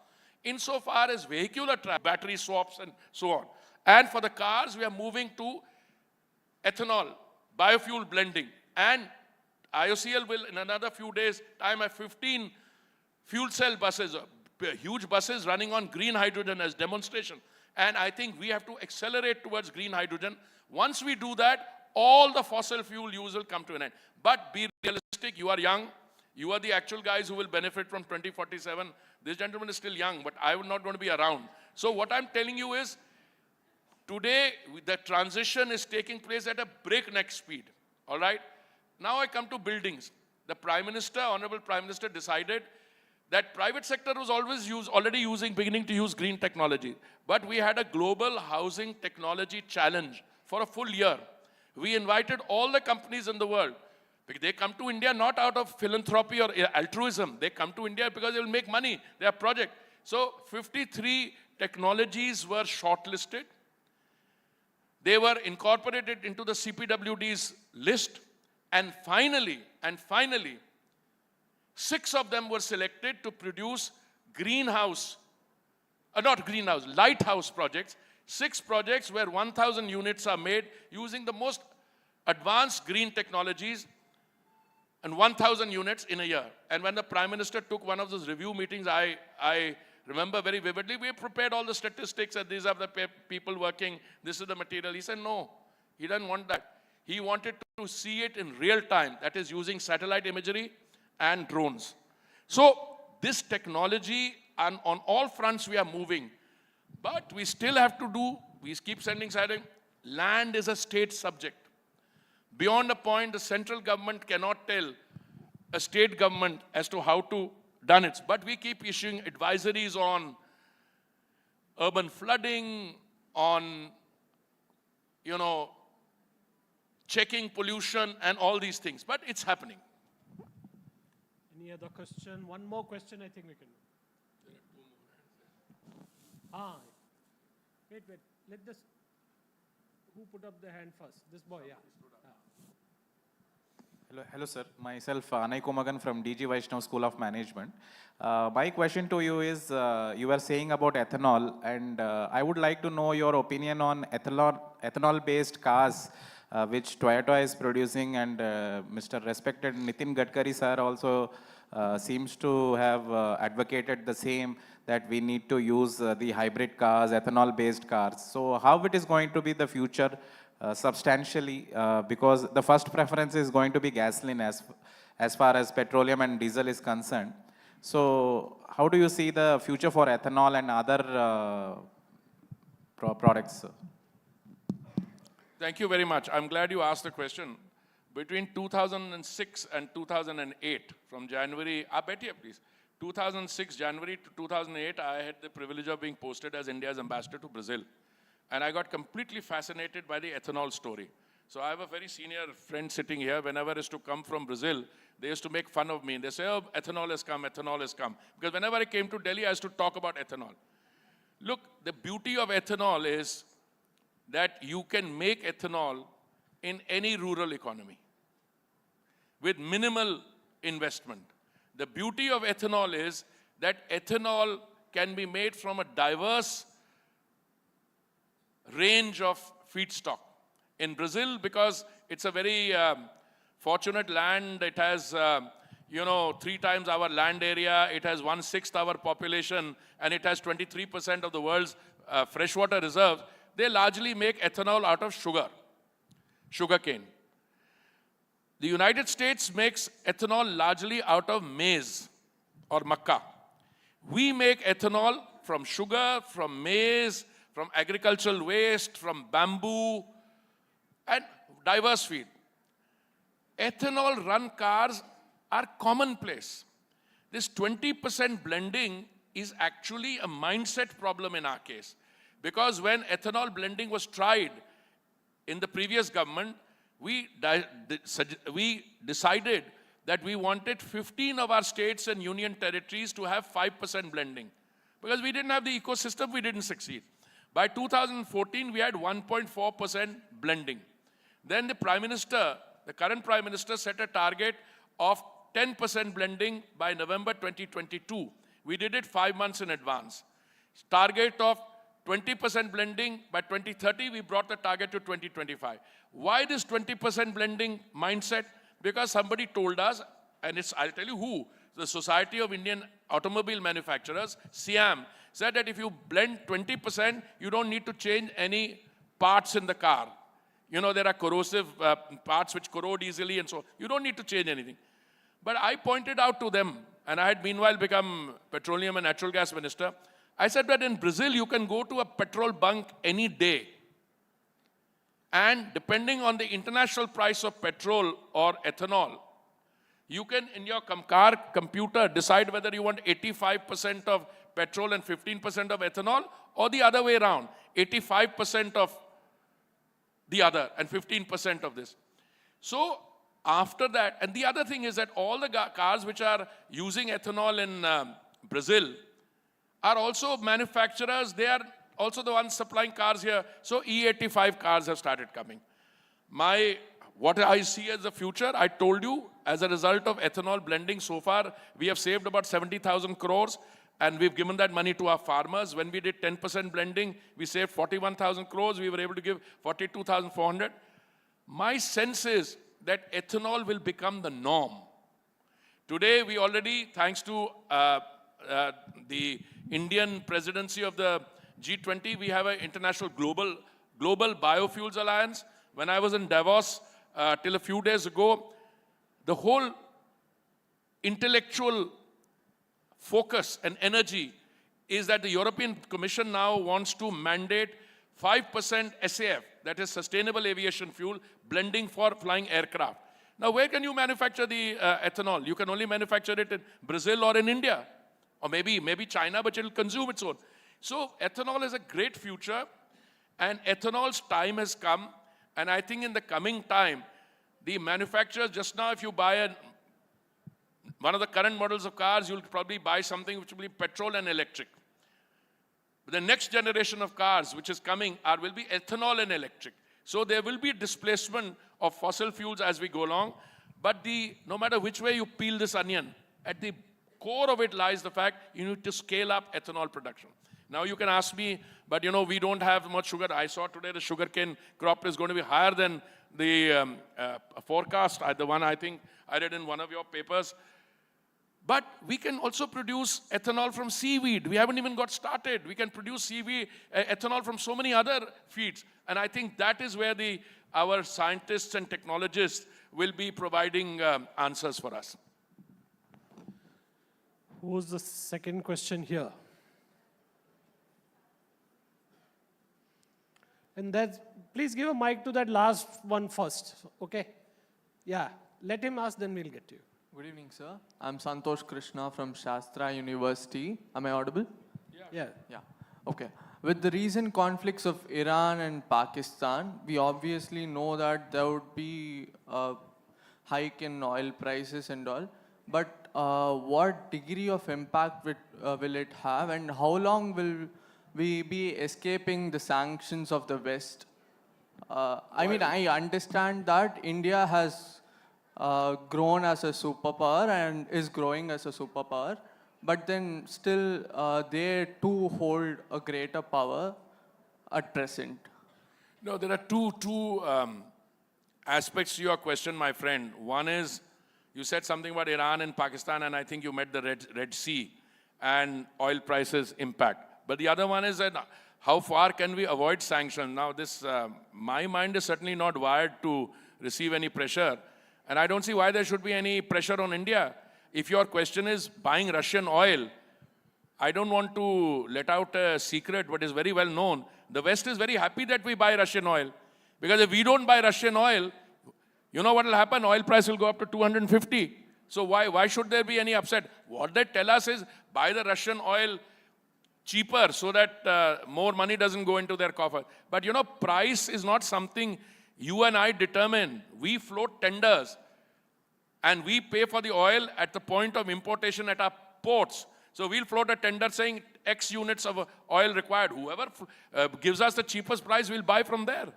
Insofar as vehicular battery swaps and so on. And for the cars, we are moving to ethanol, biofuel blending. And IOCL will, in another few days' time, have 15 fuel cell buses, huge buses running on green hydrogen as demonstration. And I think we have to accelerate towards green hydrogen. Once we do that, all the fossil fuel use will come to an end. But be realistic, you are young. You are the actual guys who will benefit from 2047. This gentleman is still young, but I'm not going to be around. So what I'm telling you is, today, the transition is taking place at a breakneck speed, all right? Now I come to buildings. The Prime Minister, Honorable Prime Minister, decided that private sector was already beginning to use green technology. But we had a global housing technology challenge for a full year. We invited all the companies in the world. They come to India not out of philanthropy or altruism. They come to India because they will make money. They have projects. So 53 technologies were shortlisted. They were incorporated into the CPWD's list. And finally, 6 of them were selected to produce lighthouse projects. 6 projects where 1,000 units are made using the most advanced green technologies, and 1,000 units in a year. And when the Prime Minister took one of those review meetings, I remember very vividly, we prepared all the statistics that these are the people working, this is the material. He said, no, he doesn't want that. He wanted to see it in real time, that is using satellite imagery and drones. So this technology, on all fronts we are moving. But we still have to we keep sending land is a state subject. Beyond a point, the central government cannot tell a state government as to how to done it. But we keep issuing advisories on urban flooding, on, checking pollution and all these things. But it's happening. Any other question? One more question I think we can do. Wait. Let this, who put up the hand first? This boy, yeah. Hello, sir. Myself, Anay Komagan from DG Vaishnav School of Management. My question to you is, you were saying about ethanol, and I would like to know your opinion on ethanol-based cars, which Toyota is producing, and Mr. Respected Nitin Gadkari sir also seems to have advocated the same, that we need to use the hybrid cars, ethanol-based cars. So how it is going to be the future substantially, because the first preference is going to be gasoline as far as petroleum and diesel is concerned. So how do you see the future for ethanol and other products? Thank you very much. I'm glad you asked the question. Between 2006 and 2008, from January, please, 2006 January to 2008, I had the privilege of being posted as India's ambassador to Brazil. And I got completely fascinated by the ethanol story. So I have a very senior friend sitting here. Whenever I used to come from Brazil, they used to make fun of me. They say, oh, ethanol has come, ethanol has come. Because whenever I came to Delhi, I used to talk about ethanol. Look, the beauty of ethanol is that you can make ethanol in any rural economy with minimal investment. The beauty of ethanol is that ethanol can be made from a diverse range of feedstock. In Brazil, because it's a very fortunate land, it has 3 times our land area, it has 1/6 our population, and it has 23% of the world's freshwater reserves. They largely make ethanol out of sugarcane. The United States makes ethanol largely out of maize or makkah. We make ethanol from sugar, from maize, from agricultural waste, from bamboo, and diverse feed. Ethanol-run cars are commonplace. This 20% blending is actually a mindset problem in our case. Because when ethanol blending was tried in the previous government, we decided that we wanted 15 of our states and union territories to have 5% blending. Because we didn't have the ecosystem, we didn't succeed. By 2014, we had 1.4% blending. Then the current Prime Minister set a target of 10% blending by November 2022. We did it 5 months in advance. Target of 20% blending by 2030, we brought the target to 2025. Why this 20% blending mindset? Because somebody told us, and I'll tell you who, the Society of Indian Automobile Manufacturers, SIAM, said that if you blend 20%, you don't need to change any parts in the car. You know, there are corrosive parts which corrode easily and so you don't need to change anything. But I pointed out to them, and I had meanwhile become petroleum and natural gas minister, I said that in Brazil, you can go to a petrol bunk any day. And depending on the international price of petrol or ethanol, you can, in your car computer, decide whether you want 85% of petrol and 15% of ethanol, or the other way around, 85% of the other and 15% of this. So after that, and the other thing is that all the cars which are using ethanol in Brazil are also manufacturers. They are also the ones supplying cars here. So E85 cars have started coming. What I see as the future, I told you, as a result of ethanol blending so far, we have saved about 70,000 crores and we've given that money to our farmers. When we did 10% blending, we saved 41,000 crores. We were able to give 42,400. My sense is that ethanol will become the norm. Today, we already, thanks to the Indian presidency of the G20, we have an international global biofuels alliance. When I was in Davos till a few days ago, the whole intellectual focus and energy is that the European Commission now wants to mandate 5% SAF, that is sustainable aviation fuel, blending for flying aircraft. Now, where can you manufacture the ethanol? You can only manufacture it in Brazil or in India, or maybe China, but it will consume its own. So ethanol is a great future, and ethanol's time has come, and I think in the coming time, the manufacturers, just now if you buy one of the current models of cars, you'll probably buy something which will be petrol and electric. But the next generation of cars which is coming will be ethanol and electric. So there will be displacement of fossil fuels as we go along, but no matter which way you peel this onion, at the core of it lies the fact you need to scale up ethanol production. Now you can ask me, but we don't have much sugar. I saw today the sugarcane crop is going to be higher than the forecast, the one I think I read in one of your papers. But we can also produce ethanol from seaweed. We haven't even got started. We can produce seaweed, ethanol from so many other feeds. And I think that is where our scientists and technologists will be providing answers for us. Who's the second question here? And please give a mic to that last one first, okay? Yeah, let him ask, then we'll get to you. Good evening, sir. I'm Santosh Krishna from Shastra University. Am I audible? Yeah. Yeah. Okay. With the recent conflicts of Iran and Pakistan, we obviously know that there would be a hike in oil prices and all. But what degree of impact will it have, and how long will we be escaping the sanctions of the West? I mean, I understand that India has grown as a superpower and is growing as a superpower, but then still they too hold a greater power at present. No, there are two aspects to your question, my friend. One is, you said something about Iran and Pakistan, and I think you met the Red Sea and oil prices impact. But the other one is that how far can we avoid sanctions? Now, my mind is certainly not wired to receive any pressure. And I don't see why there should be any pressure on India. If your question is buying Russian oil, I don't want to let out a secret, but is very well known. The West is very happy that we buy Russian oil. Because if we don't buy Russian oil, you know what will happen? Oil price will go up to 250. So why should there be any upset? What they tell us is buy the Russian oil cheaper so that more money doesn't go into their coffer. But you know, price is not something you and I determine. We float tenders and we pay for the oil at the point of importation at our ports. So we'll float a tender saying X units of oil required. Whoever gives us the cheapest price, we'll buy from there.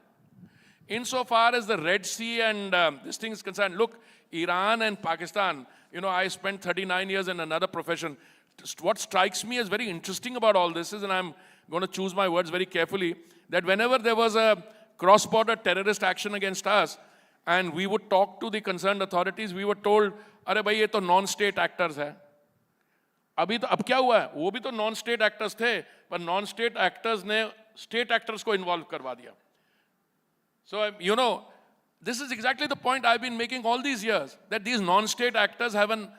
Insofar as the Red Sea and this thing is concerned, look, Iran and Pakistan, you know, I spent 39 years in another profession. What strikes me as very interesting about all this is, and I'm going to choose my words very carefully, that whenever there was a cross-border terrorist action against us, and we would talk to the concerned authorities, we were told, "Arey bhai, ye to non-state actors hai." अभी तो अब क्या हुआ है? वो भी तो non-state actors थे, पर non-state actors ने state actors को involve करवा दिया. So you know, this is exactly the point I've been making all these years, that these non-state actors have an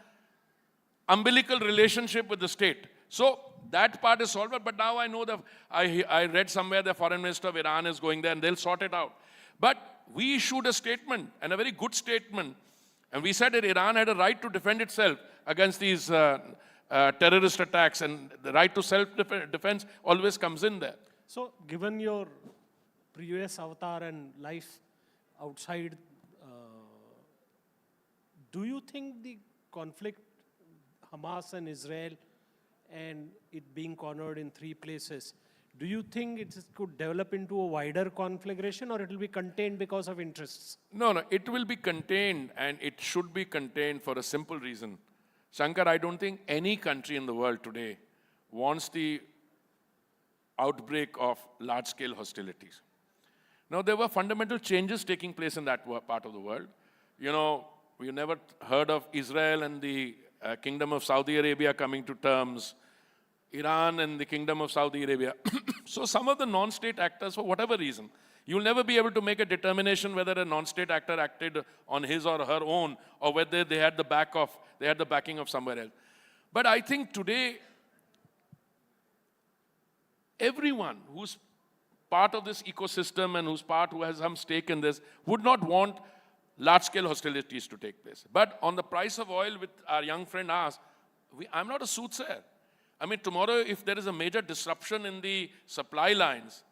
umbilical relationship with the state. So that part is solved, but now I know that I read somewhere the foreign minister of Iran is going there and they'll sort it out. But we issued a statement, and a very good statement, and we said that Iran had a right to defend itself against these terrorist attacks, and the right to self-defense always comes in there. So given your previous avatar and life outside, do you think the conflict, Hamas and Israel, and it being cornered in 3 places, do you think it could develop into a wider conflagration, or it will be contained because of interests? No, it will be contained, and it should be contained for a simple reason. Shankar, I don't think any country in the world today wants the outbreak of large-scale hostilities. Now, there were fundamental changes taking place in that part of the world. You know, we never heard of Israel and the Kingdom of Saudi Arabia coming to terms, Iran and the Kingdom of Saudi Arabia. So some of the non-state actors, for whatever reason, you'll never be able to make a determination whether a non-state actor acted on his or her own, or whether they had the backing of somewhere else. But I think today, everyone who's part of this ecosystem and who has some stake in this, would not want large-scale hostilities to take place. But on the price of oil, with our young friend asked, I'm not a soothsayer. I mean, tomorrow, if there is a major disruption in the supply lines,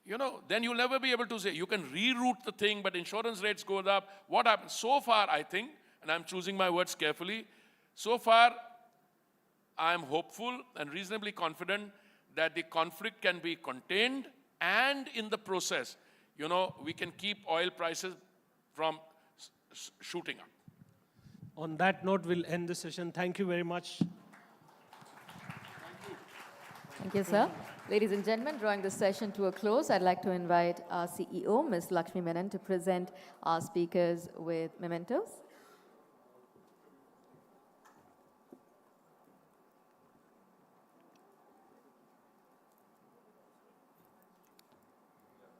you know, then you'll never be able to say, you can reroute the thing, but insurance rates go up. What happens? So far, I think, and I'm choosing my words carefully, so far, I'm hopeful and reasonably confident that the conflict can be contained, and in the process, you know, we can keep oil prices from shooting up. On that note, we'll end the session. Thank you very much. Thank you, sir. Ladies and gentlemen, drawing this session to a close, I'd like to invite our CEO, Ms. Lakshmi Menon, to present our speakers with mementos.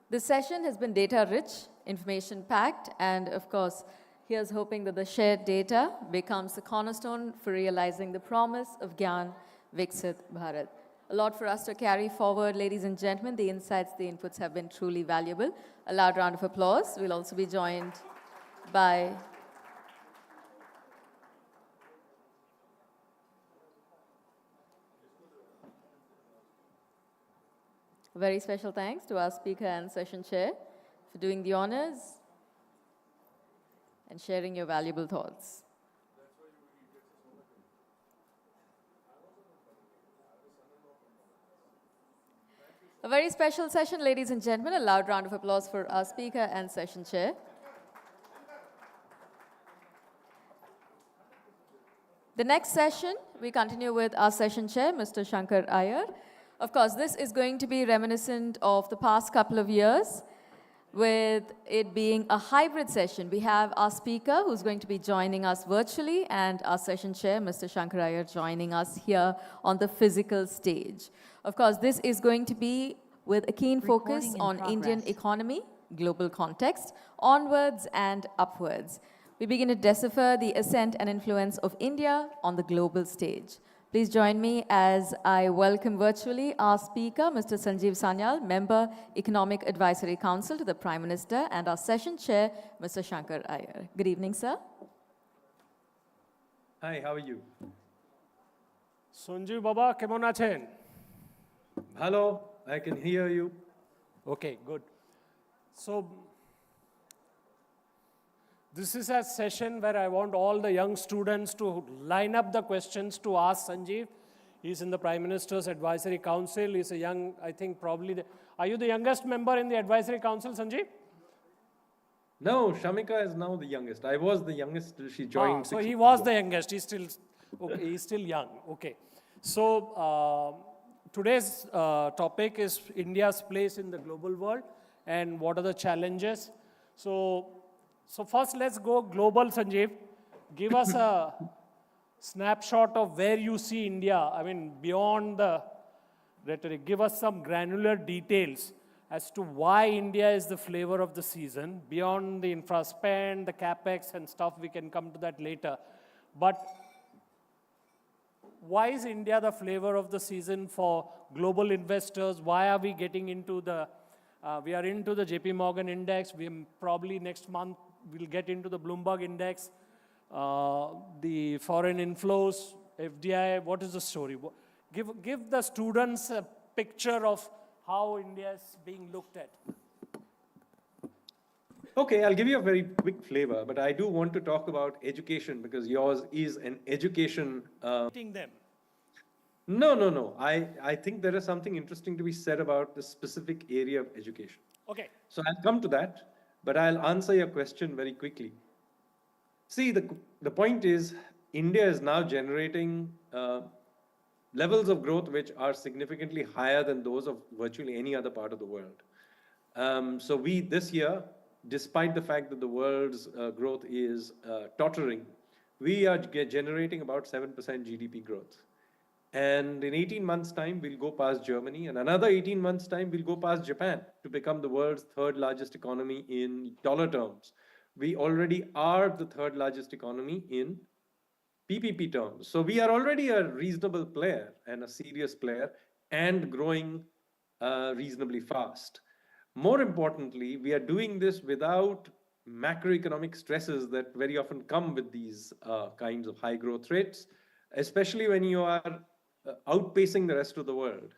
This session has been data-rich, information-packed, and of course, here's hoping that the shared data becomes the cornerstone for realizing the promise of Gyan Viksit Bharat. A lot for us to carry forward, ladies and gentlemen. The insights, the inputs have been truly valuable. A loud round of applause. We'll also be joined by a very special thanks to our speaker and session chair for doing the honors and sharing your valuable thoughts. A very special session, ladies and gentlemen. A loud round of applause for our speaker and session chair. The next session, we continue with our session chair, Mr. Shankar Iyer. Of course, this is going to be reminiscent of the past couple of years, with it being a hybrid session. We have our speaker who's going to be joining us virtually, and our session chair, Mr. Shankar Iyer, joining us here on the physical stage. Of course, this is going to be with a keen focus on Indian economy, global context, onwards and upwards. We begin to decipher the ascent and influence of India on the global stage. Please join me as I welcome virtually our speaker, Mr. Sanjeev Sanyal, Member, Economic Advisory Council to the Prime Minister, and our session chair, Mr. Shankar Iyer. Good evening, sir. Hi, how are you? Sanjeev Baba, kemon achen? Hello, I can hear you. Okay, good. So, this is a session where I want all the young students to line up the questions to ask Sanjeev. He's in the Prime Minister's Advisory Council. He's a young, I think probably, are you the youngest member in the Advisory Council, Sanjeev? No, Shamika is now the youngest. I was the youngest till she joined. So 6 he months was ago. the youngest. He's still, okay, he's still young. Okay. So today's topic is India's place in the global world and what are the challenges. So first let's go global, Sanjeev. Give us a snapshot of where you see India. I mean, beyond the rhetoric, give us some granular details as to why India is the flavor of the season. Beyond the infra spend, the capex and stuff, we can come to that later. But why is India the flavor of the season for global investors? Why are we getting into the, we are into the JP Morgan index. We probably next month we'll get into the Bloomberg index. The foreign inflows, FDI, what is the story? Give the students a picture of how India is being looked at. Okay, I'll give you a very quick flavor, but I do want to talk about education because yours is an education. Them. No. I think there is something interesting to be said about the specific area of education. Okay. So I'll come to that, but I'll answer your question very quickly. See, the point is, India is now generating levels of growth which are significantly higher than those of virtually any other part of the world. So we, this year, despite the fact that the world's growth is tottering, we are generating about 7% GDP growth. And in 18 months' time, we'll go past Germany. And another 18 months' time, we'll go past Japan to become the world's third largest economy in dollar terms. We already are the third largest economy in PPP terms. So we are already a reasonable player and a serious player and growing reasonably fast. More importantly, we are doing this without macroeconomic stresses that very often come with these kinds of high growth rates, especially when you are outpacing the rest of the world.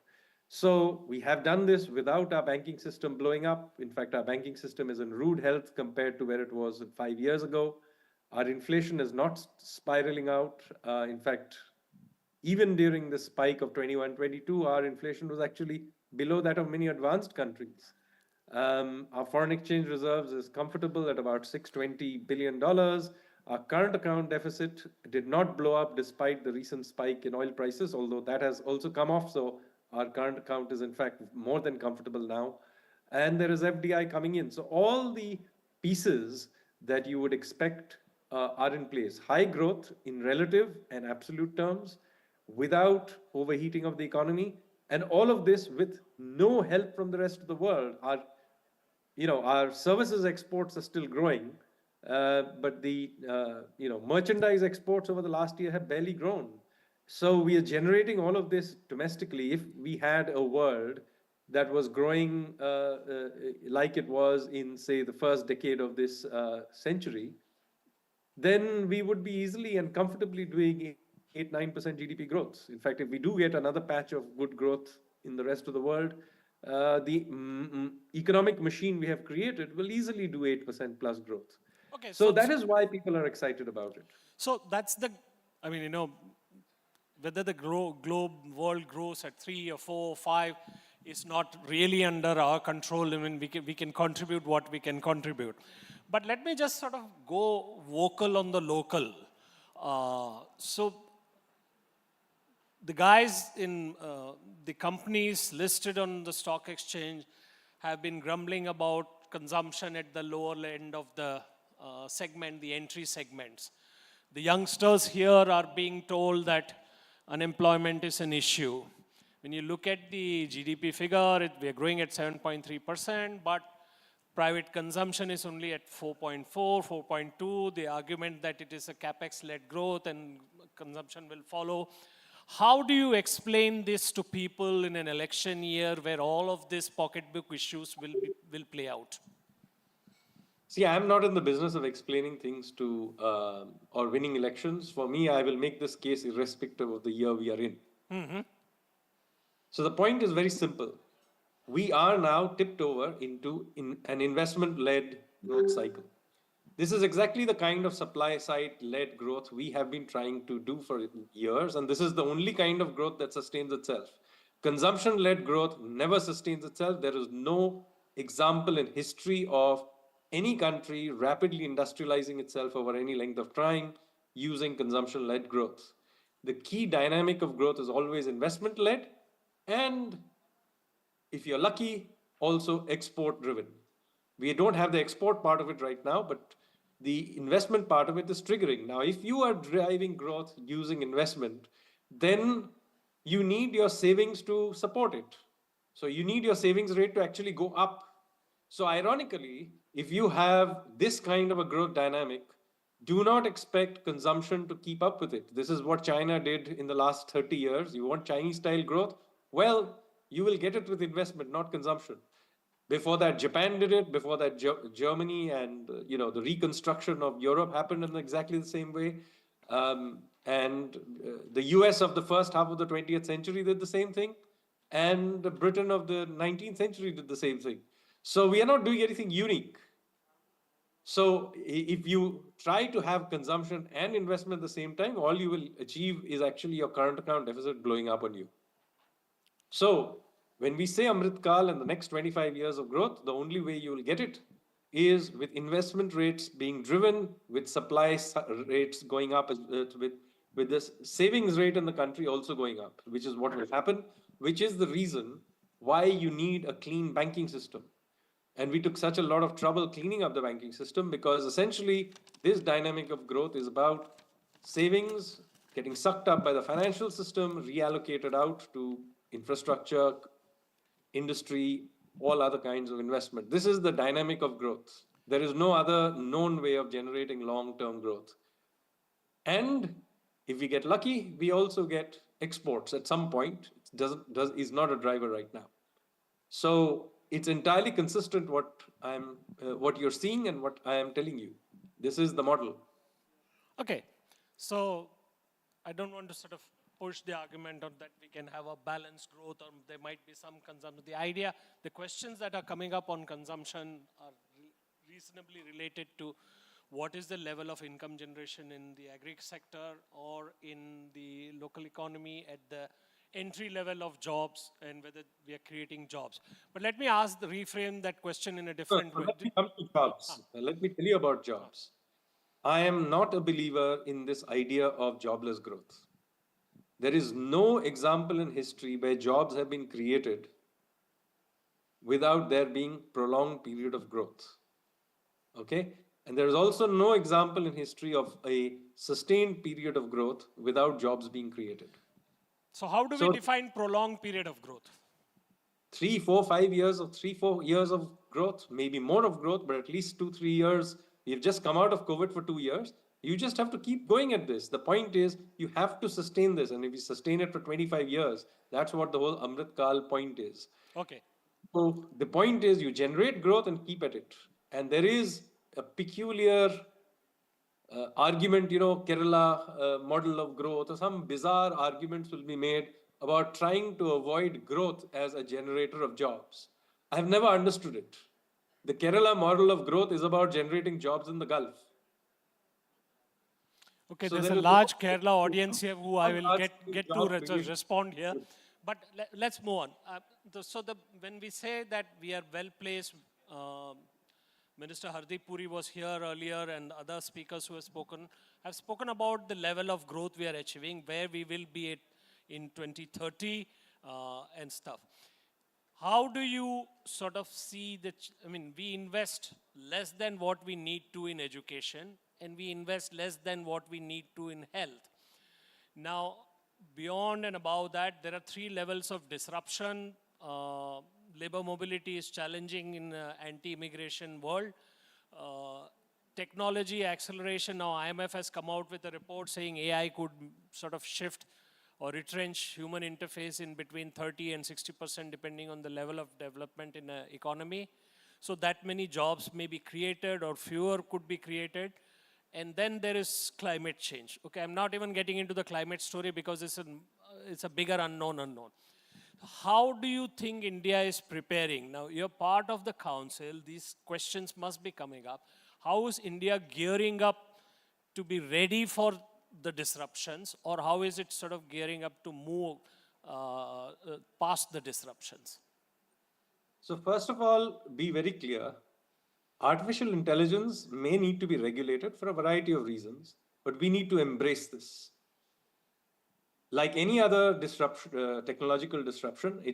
So we have done this without our banking system blowing up. In fact, our banking system is in rude health compared to where it was 5 years ago. Our inflation is not spiraling out. In fact, even during the spike of 21-22, our inflation was actually below that of many advanced countries. Our foreign exchange reserves is comfortable at about $620 billion. Our current account deficit did not blow up despite the recent spike in oil prices, although that has also come off. So our current account is in fact more than comfortable now. And there is FDI coming in. So all the pieces that you would expect are in place. High growth in relative and absolute terms without overheating of the economy. And all of this with no help from the rest of the world. Our services exports are still growing, but the merchandise exports over the last year have barely grown. So we are generating all of this domestically. If we had a world that was growing like it was in, say, the first decade of this century, then we would be easily and comfortably doing 8-9% GDP growth. In fact, if we do get another patch of good growth in the rest of the world, the economic machine we have created will easily do 8% plus growth. Okay, so that is why people are excited about it. So that's the, I mean, whether the world grows at 3 or 4 or 5 is not really under our control. I mean, we can contribute what we can contribute. But let me just sort of go vocal on the local. So the guys in the companies listed on the stock exchange have been grumbling about consumption at the lower end of the segment, the entry segments. The youngsters here are being told that unemployment is an issue. When you look at the GDP figure, we are growing at 7.3%, but private consumption is only at 4.4, 4.2, the argument that it is a capex-led growth and consumption will follow. How do you explain this to people in an election year where all of these pocketbook issues will play out? See, I'm not in the business of explaining things to or winning elections. For me, I will make this case irrespective of the year we are in. Mm-hmm. So the point is very simple. We are now tipped over into an investment-led growth cycle. This is exactly the kind of supply-side-led growth we have been trying to do for years, and this is the only kind of growth that sustains itself. Consumption-led growth never sustains itself. There is no example in history of any country rapidly industrializing itself over any length of time using consumption-led growth. The key dynamic of growth is always investment-led, and if you're lucky, also export-driven. We don't have the export part of it right now, but the investment part of it is triggering. Now, if you are driving growth using investment, then you need your savings to support it. So you need your savings rate to actually go up. So ironically, if you have this kind of a growth dynamic, do not expect consumption to keep up with it. This is what China did in the last 30 years. You want Chinese-style growth? Well, you will get it with investment, not consumption. Before that, Japan did it. Before that, Germany and the reconstruction of Europe happened in exactly the same way. The US of the first half of the 20th century did the same thing. And the Britain of the 19th century did the same thing. So we are not doing anything unique. So if you try to have consumption and investment at the same time, all you will achieve is actually your current account deficit blowing up on you. So when we say Amrit Kal and the next 25 years of growth, the only way you will get it is with investment rates being driven, with supply rates going up, with the savings rate in the country also going up, which is what will happen, which is the reason why you need a clean banking system. And we took such a lot of trouble cleaning up the banking system because essentially this dynamic of growth is about savings getting sucked up by the financial system, reallocated out to infrastructure, industry, all other kinds of investment. This is the dynamic of growth. There is no other known way of generating long-term growth. And if we get lucky, we also get exports at some point. It is not a driver right now. So it's entirely consistent what you're seeing and what I am telling you. This is the model. Okay, so I don't want to sort of push the argument on that we can have a balanced growth or there might be some consumption. The questions that are coming up on consumption are reasonably related to what is the level of income generation in the agri sector or in the local economy at the entry level of jobs and whether we are creating jobs. But let me reframe that question in a different way. Let me come to jobs. Let me tell you about jobs. I am not a believer in this idea of jobless growth. There is no example in history where jobs have been created without there being prolonged period of growth. Okay? And there is also no example in history of a sustained period of growth without jobs being created. So how do we define prolonged period of growth? 3, 4, 5 years of 3, 4 years of growth, maybe more of growth, but at least 2, 3 years. We've just come out of COVID for 2 years. You just have to keep going at this. The point is, you have to sustain this. And if you sustain it for 25 years, that's what the whole Amrit Kal point is. Okay. So the point is, you generate growth and keep at it. And there is a peculiar argument, Kerala model of growth, or some bizarre arguments will be made about trying to avoid growth as a generator of jobs. I've never understood it. The Kerala model of growth is about generating jobs in the Gulf. Okay, so there's a large Kerala audience here who I will get to respond here. But let's move on. When we say that we are well placed, Minister Hardeep Puri was here earlier and other speakers who have spoken about the level of growth we are achieving, where we will be at in 2030 and stuff. How do you sort of see we invest less than what we need to in education and we invest less than what we need to in health. Now, beyond and above that, there are 3 levels of disruption labor mobility is challenging in anti-immigration world. Technology acceleration, now IMF has come out with a report saying AI could sort of shift or retrench human interface in between 30 and 60% depending on the level of development in an economy. So that many jobs may be created or fewer could be created. And then there is climate change. Okay, I'm not even getting into the climate story because it's a bigger unknown. How do you think India is preparing? Now, you're part of the council. These questions must be coming up. How is India gearing up to be ready for the disruptions, or how is it sort of gearing up to move past the disruptions? So first of all, be very clear. Artificial intelligence may need to be regulated for a variety of reasons, but we need to embrace this. Like any other disruption, technological disruption, but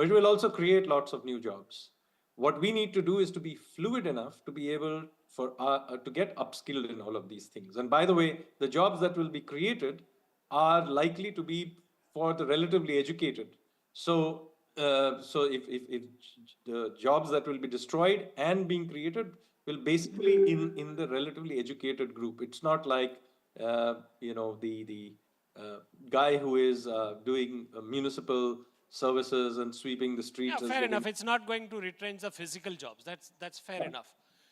it will also create lots of new jobs. What we need to do is to be fluid enough to be able to get upskilled in all of these things. And by the way, the jobs that will be created are likely to be for the relatively educated. So, if the jobs that will be destroyed and being created will basically in the relatively educated group. It's not like the guy who is doing municipal services and sweeping the streets. Yeah, fair enough. It's not going to retrench the physical jobs. That's fair enough.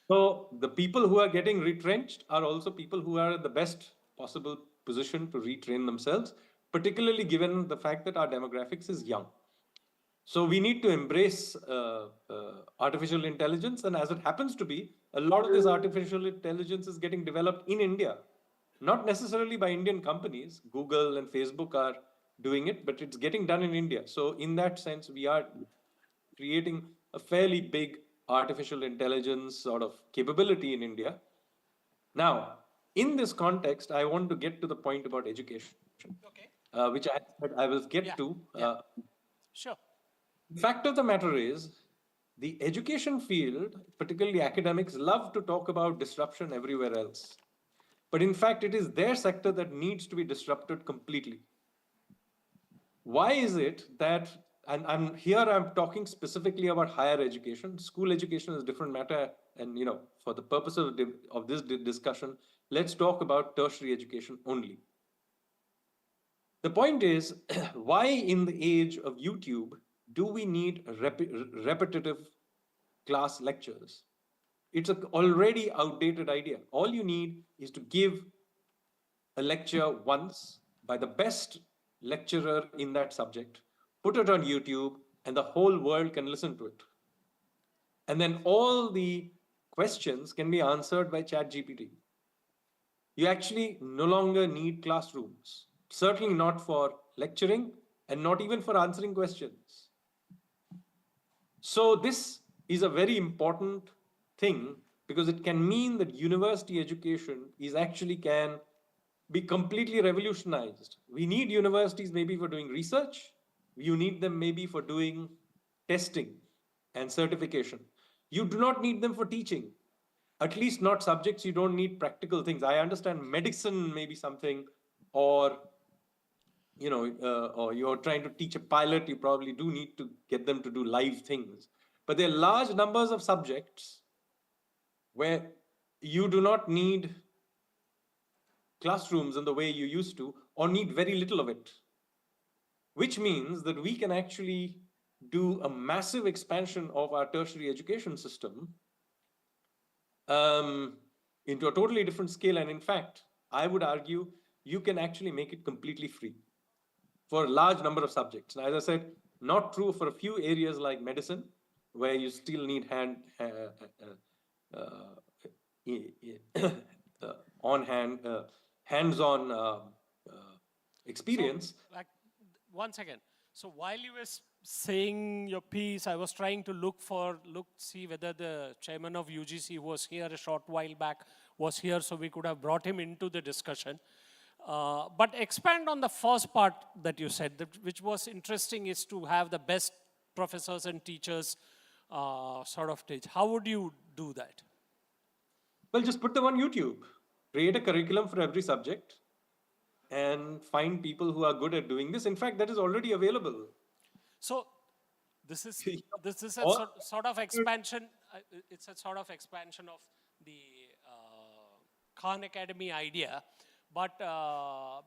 So the people who are getting retrenched are also people who are in the best possible position to retrain themselves, particularly given the fact that our demographics is young. So we need to embrace artificial intelligence, and as it happens to be, a lot of this artificial intelligence is getting developed in India, not necessarily by Indian companies. Google and Facebook are doing it, but it's getting done in India. So in that sense, we are creating a fairly big artificial intelligence sort of capability in India. Now, in this context, I want to get to the point about education, which I will get to. Sure. The fact of the matter is, the education field, particularly academics, love to talk about disruption everywhere else. But in fact, it is their sector that needs to be disrupted completely. Why is it that, and I'm talking specifically about higher education. School education is a different matter. And for the purpose of this discussion, let's talk about tertiary education only. The point is, why in the age of YouTube do we need repetitive class lectures? It's an already outdated idea. All you need is to give a lecture once by the best lecturer in that subject, put it on YouTube, and the whole world can listen to it. And then all the questions can be answered by ChatGPT. You actually no longer need classrooms, certainly not for lecturing and not even for answering questions. So this is a very important thing because it can mean that university education can be completely revolutionized. We need universities maybe for doing research. You need them maybe for doing testing and certification. You do not need them for teaching, at least not subjects you don't need practical things. I understand medicine may be something, or or you're trying to teach a pilot, you probably do need to get them to do live things. But there are large numbers of subjects where you do not need classrooms in the way you used to, or need very little of it, which means that we can actually do a massive expansion of our tertiary education system into a totally different scale. And in fact, I would argue you can actually make it completely free for a large number of subjects. And as I said, not true for a few areas like medicine, where you still need hands-on experience. So, like, 1 second. So while you were saying your piece, I was trying to see whether the chairman of UGC, who was here a short while back, was here, so we could have brought him into the discussion. But expand on the first part that you said, which was interesting, is to have the best professors and teachers sort of teach. How would you do that? Well, just put them on YouTube. Create a curriculum for every subject and find people who are good at doing this. In fact, that is already available. So This is a All- sort of expansion. It's a sort of expansion of the Khan Academy idea, but No,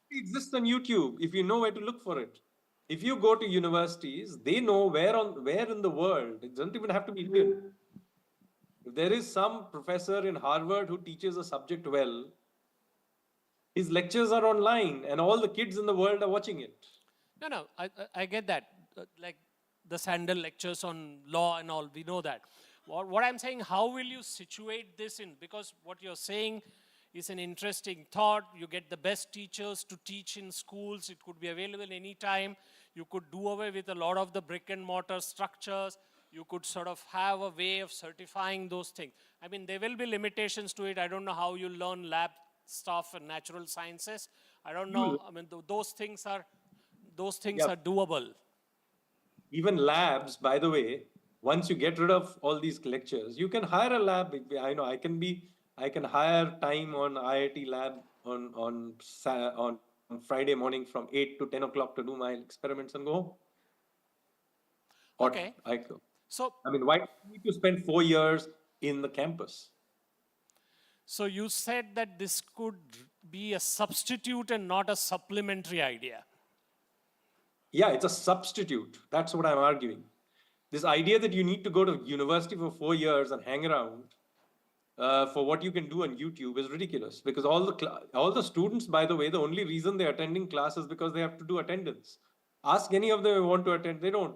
it exists on YouTube if you know where to look for it. If you go to universities, they know where in the world. It doesn't even have to be Indian. If there is some professor in Harvard who teaches a subject well, his lectures are online and all the kids in the world are watching it. No, I get that. Like the Sandel lectures on law and all, we know that. What I'm saying, how will you situate this in? Because what you're saying is an interesting thought. You get the best teachers to teach in schools. It could be available anytime. You could do away with a lot of the brick and mortar structures. You could sort of have a way of certifying those things. I mean, there will be limitations to it. I don't know how you learn lab stuff and natural sciences. I don't know. I mean, those things are doable. Even labs, by the way, once you get rid of all these lectures, you can hire a lab. I know I can hire time on IIT lab on Friday morning from 8 to 10 o'clock to do my experiments and go home. Okay. I mean, why do you need to spend 4 years in the campus? So you said that this could be a substitute and not a supplementary idea. Yeah, it's a substitute. That's what I'm arguing. This idea that you need to go to university for 4 years and hang around for what you can do on YouTube is ridiculous, because all the students, by the way, the only reason they're attending class is because they have to do attendance. Ask any of them who want to attend, they don't.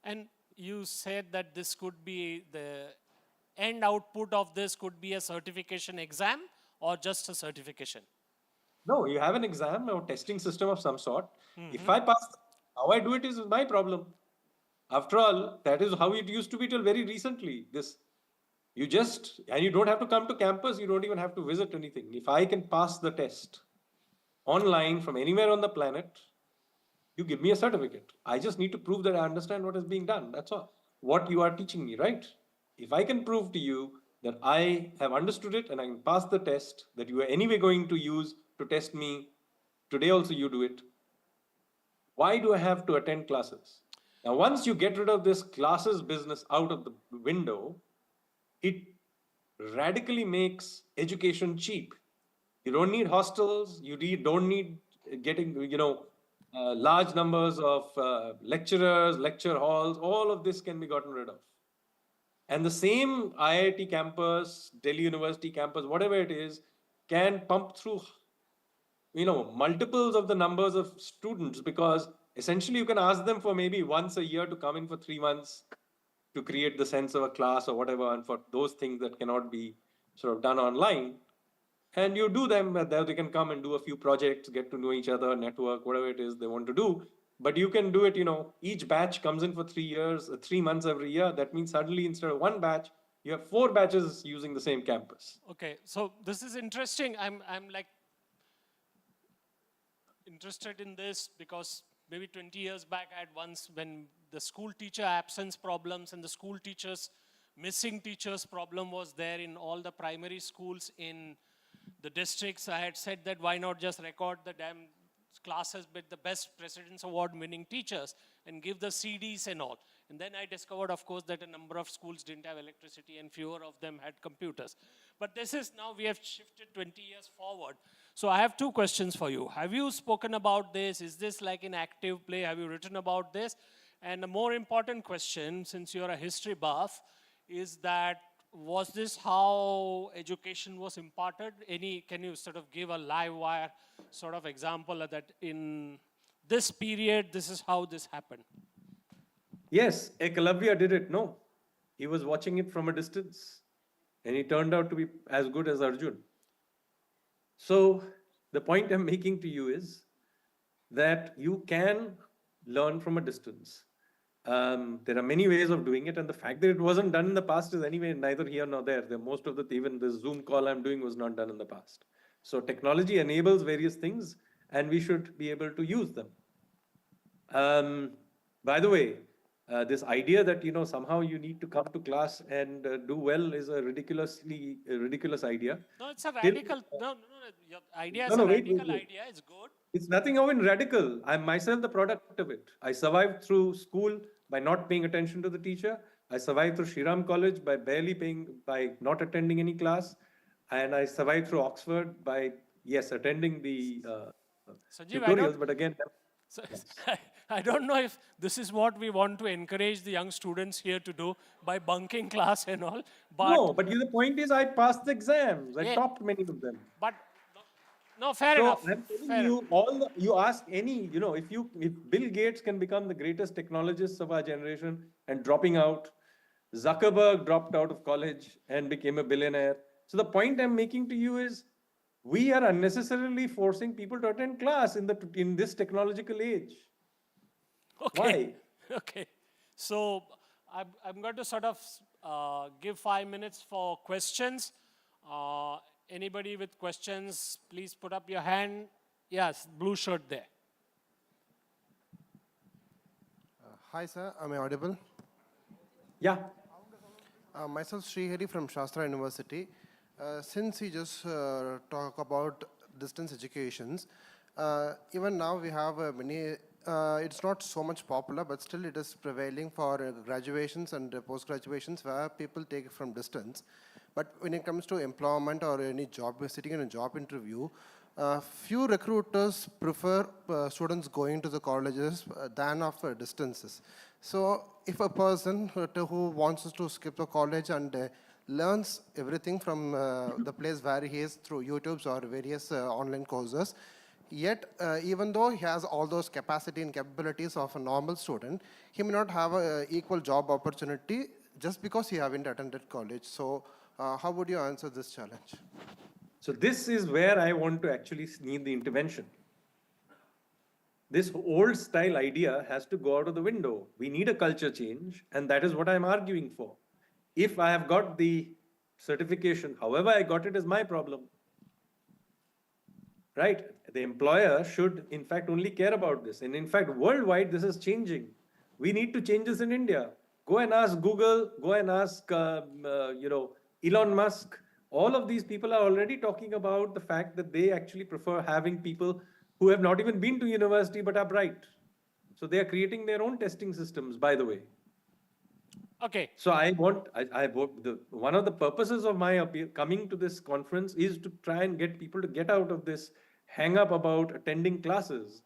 And you said that this could be the end output of this could be a certification exam or just a certification? No, you have an exam or testing system of some sort. If I pass, how I do it is my problem. After all, that is how it used to be till very recently. You don't have to come to campus, you don't even have to visit anything. If I can pass the test online from anywhere on the planet, you give me a certificate. I just need to prove that I understand what is being done. That's all. What you are teaching me, right? If I can prove to you that I have understood it and I can pass the test that you are anyway going to use to test me, today also you do it, why do I have to attend classes? Now, once you get rid of this classes business out of the window, it radically makes education cheap. You don't need hostels. You don't need getting, large numbers of lecturers, lecture halls. All of this can be gotten rid of. And the same IIT campus, Delhi University campus, whatever it is, can pump through, multiples of the numbers of students, because essentially you can ask them for maybe once a year to come in for 3 months to create the sense of a class or whatever, and for those things that cannot be sort of done online. And you do them, there they can come and do a few projects, get to know each other, network, whatever it is they want to do. But you can do it, each batch comes in for 3 years, 3 months every year. That means suddenly instead of one batch, you have 4 batches using the same campus. Okay, so this is interesting. I'm like interested in this because maybe 20 years back I had once, when the school teacher absence problems and the school teachers missing teachers problem was there in all the primary schools in the districts, I had said that why not just record the damn classes with the best President's Award winning teachers and give the CDs and all. And then I discovered, of course, that a number of schools didn't have electricity and fewer of them had computers. But this is now, we have shifted 20 years forward. So I have 2 questions for you. Have you spoken about this? Is this like an active play? Have you written about this? And a more important question, since you're a history buff, is that was this how education was imparted? Can you sort of give a live wire sort of example that in this period, this is how this happened? Yes, Ekalavya did it. No, he was watching it from a distance and he turned out to be as good as Arjun. So the point I'm making to you is that you can learn from a distance. There are many ways of doing it, and the fact that it wasn't done in the past is anyway neither here nor there. Even the Zoom call I'm doing was not done in the past. So technology enables various things, and we should be able to use them. By the way, this idea that somehow you need to come to class and do well is a ridiculous idea. No, it's a radical. Your idea is a radical idea. It's good. It's nothing of in radical. I'm myself the product of it. I survived through school by not paying attention to the teacher. I survived through Shriram College by not attending any class. And I survived through Oxford by, yes, attending the Sanjeev, tutorials, but again, so, yes. I don't know if this is what we want to encourage the young students here to do by bunking class and all, but... No, but the point is I passed the exams. I Yeah. topped many of them. But, no, fair So enough. I'm telling Fair you, you ask any, if Bill Gates can become the greatest technologist of our generation and dropping out, Zuckerberg dropped out of college and became a billionaire. So the point I'm making to you is, we are unnecessarily forcing people to attend class in this technological age. Okay. Why? Okay. So I'm going to sort of give 5 minutes for questions. Anybody with questions, please put up your hand. Yes, blue shirt there. Hi, sir. Am I audible? Yeah. Myself, Srihari from Shastra University. Since we just talk about distance educations, even now we have many, it's not so much popular, but still it is prevailing for graduations and post-graduations where people take it from distance. But when it comes to employment or any job, sitting in a job interview, few recruiters prefer students going to the colleges than of distances. So if a person who wants to skip the college and learns everything from the place where he is through YouTubes or various online courses, yet even though he has all those capacity and capabilities of a normal student, he may not have an equal job opportunity just because he haven't attended college. So how would you answer this challenge? So this is where I want to actually need the intervention. This old style idea has to go out of the window. We need a culture change, and that is what I'm arguing for. If I have got the certification, however I got it is my problem. Right? The employer should, in fact, only care about this. And in fact, worldwide, this is changing. We need to change this in India. Go and ask Google, go and ask, Elon Musk. All of these people are already talking about the fact that they actually prefer having people who have not even been to university but are bright. So they are creating their own testing systems, by the way. Okay. So one of the purposes of my coming to this conference is to try and get people to get out of this hang up about attending classes.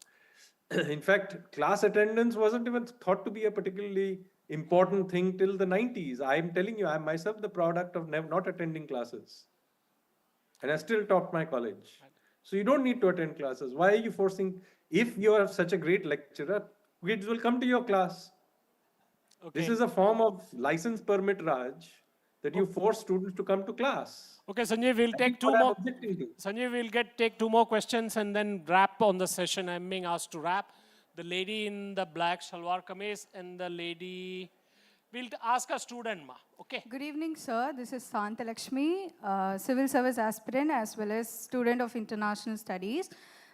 In fact, class attendance wasn't even thought to be a particularly important thing till the 90s. I'm telling you, I'm myself the product of not attending classes. And I still taught my college. So you don't need to attend classes. Why are you forcing? If you are such a great lecturer, kids will come to your class. Okay. This is a form of license permit Raj that you force students to come to class. Okay, Sanjay, we'll take two more. Sanjay, we'll take 2 more questions and then wrap on the session. I'm being asked to wrap. The lady in the black shalwar kameez and the lady, we'll ask a student, Ma. Okay. Good evening, sir. This is Santa Lakshmi, civil service aspirant as well as student of international studies.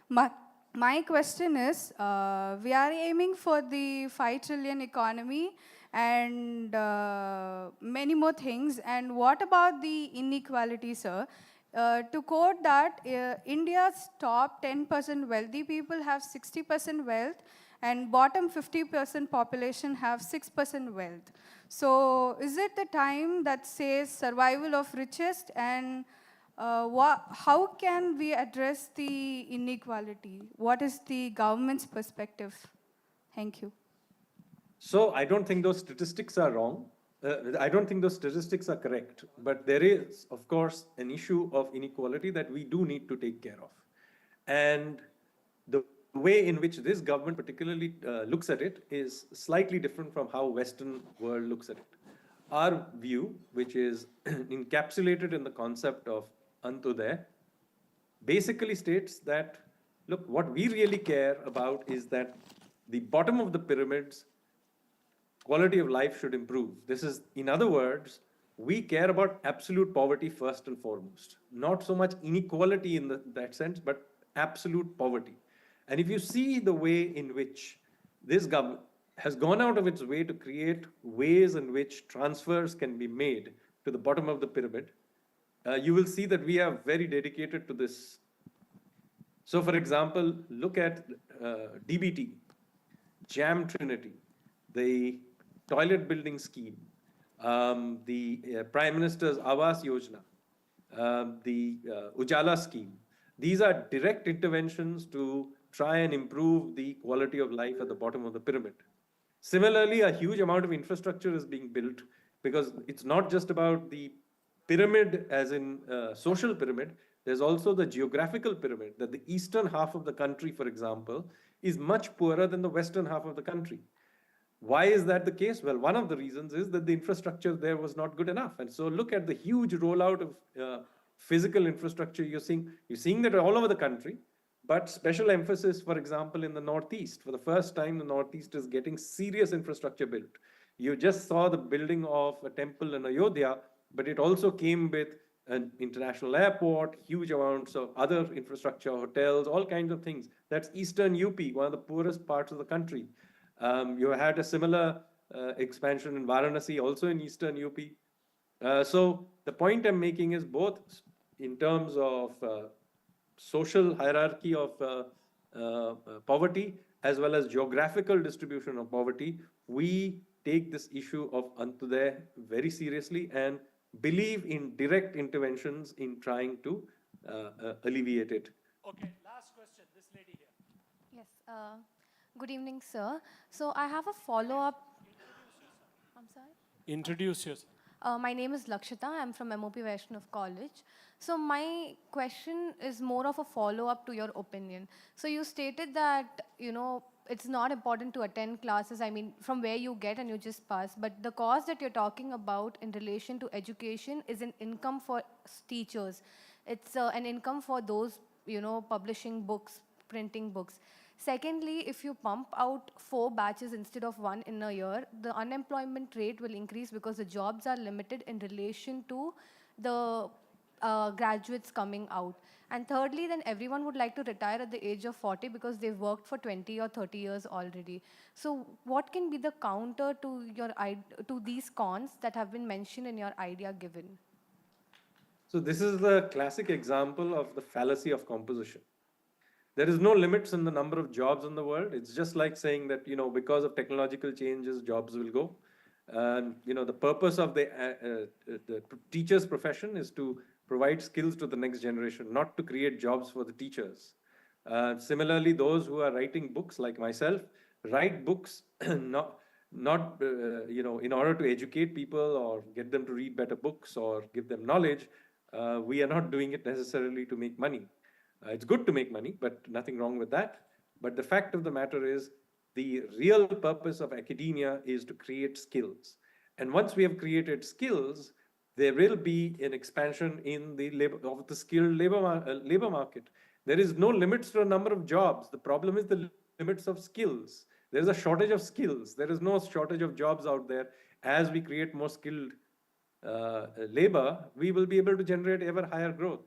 My question is, we are aiming for the 5 trillion economy and many more things. And what about the inequality, sir? To quote that, India's top 10% wealthy people have 60% wealth and bottom 50% population have 6% wealth. So is it the time that says survival of richest, and how can we address the inequality? What is the government's perspective? Thank you. So I don't think those statistics are wrong. I don't think those statistics are correct. But there is, of course, an issue of inequality that we do need to take care of. And the way in which this government particularly looks at it is slightly different from how Western world looks at it. Our view, which is encapsulated in the concept of Antyodaya, basically states that, look, what we really care about is that the bottom of the pyramids, quality of life should improve. This is, in other words, we care about absolute poverty first and foremost. Not so much inequality in that sense, but absolute poverty. And if you see the way in which this government has gone out of its way to create ways in which transfers can be made to the bottom of the pyramid, you will see that we are very dedicated to this So for example, look at DBT, Jam Trinity, the toilet building scheme, the Prime Minister's Awas Yojana, the Ujala scheme. These are direct interventions to try and improve the quality of life at the bottom of the pyramid. Similarly, a huge amount of infrastructure is being built because it's not just about the pyramid as in social pyramid, there's also the geographical pyramid, that the eastern half of the country, for example, is much poorer than the western half of the country. Why is that the case? Well, one of the reasons is that the infrastructure there was not good enough. And so look at the huge rollout of physical infrastructure you're seeing that all over the country, but special emphasis, for example, in the Northeast. For the first time, the Northeast is getting serious infrastructure built. You just saw the building of a temple in Ayodhya, but it also came with an international airport, huge amounts of other infrastructure, hotels, all kinds of things. That's Eastern UP, one of the poorest parts of the country. You had a similar expansion in Varanasi, also in Eastern UP. So the point I'm making is both in terms of social hierarchy of poverty as well as geographical distribution of poverty, we take this issue of Antyodaya very seriously and believe in direct interventions in trying to alleviate it. Okay, last question, this lady here. Yes, good evening, sir. So I have a follow-up. I'm sorry? Introduce yourself. My name is Lakshita. I'm from MOP Vaishnav College. So my question is more of a follow-up to your opinion. So you stated that, it's not important to attend classes, I mean, from where you get and you just pass, but the cost that you're talking about in relation to education is an income for teachers. It's an income for those, publishing books, printing books. Secondly, if you pump out 4 batches instead of 1 in a year, the unemployment rate will increase because the jobs are limited in relation to the graduates coming out. And thirdly, then everyone would like to retire at the age of 40 because they've worked for 20 or 30 years already. So what can be the counter to these cons that have been mentioned in your idea given? So this is the classic example of the fallacy of composition. There is no limits in the number of jobs in the world. It's just like saying that, because of technological changes, jobs will go. The purpose of the teacher's profession is to provide skills to the next generation, not to create jobs for the teachers. Similarly, those who are writing books, like myself, write books not in order to educate people or get them to read better books or give them knowledge. We are not doing it necessarily to make money. It's good to make money, but nothing wrong with that. But the fact of the matter is, the real purpose of academia is to create skills. And once we have created skills, there will be an expansion in the skilled labor market. There is no limits to the number of jobs. The problem is the limits of skills. There is a shortage of skills. There is no shortage of jobs out there. As we create more skilled labor, we will be able to generate ever higher growth.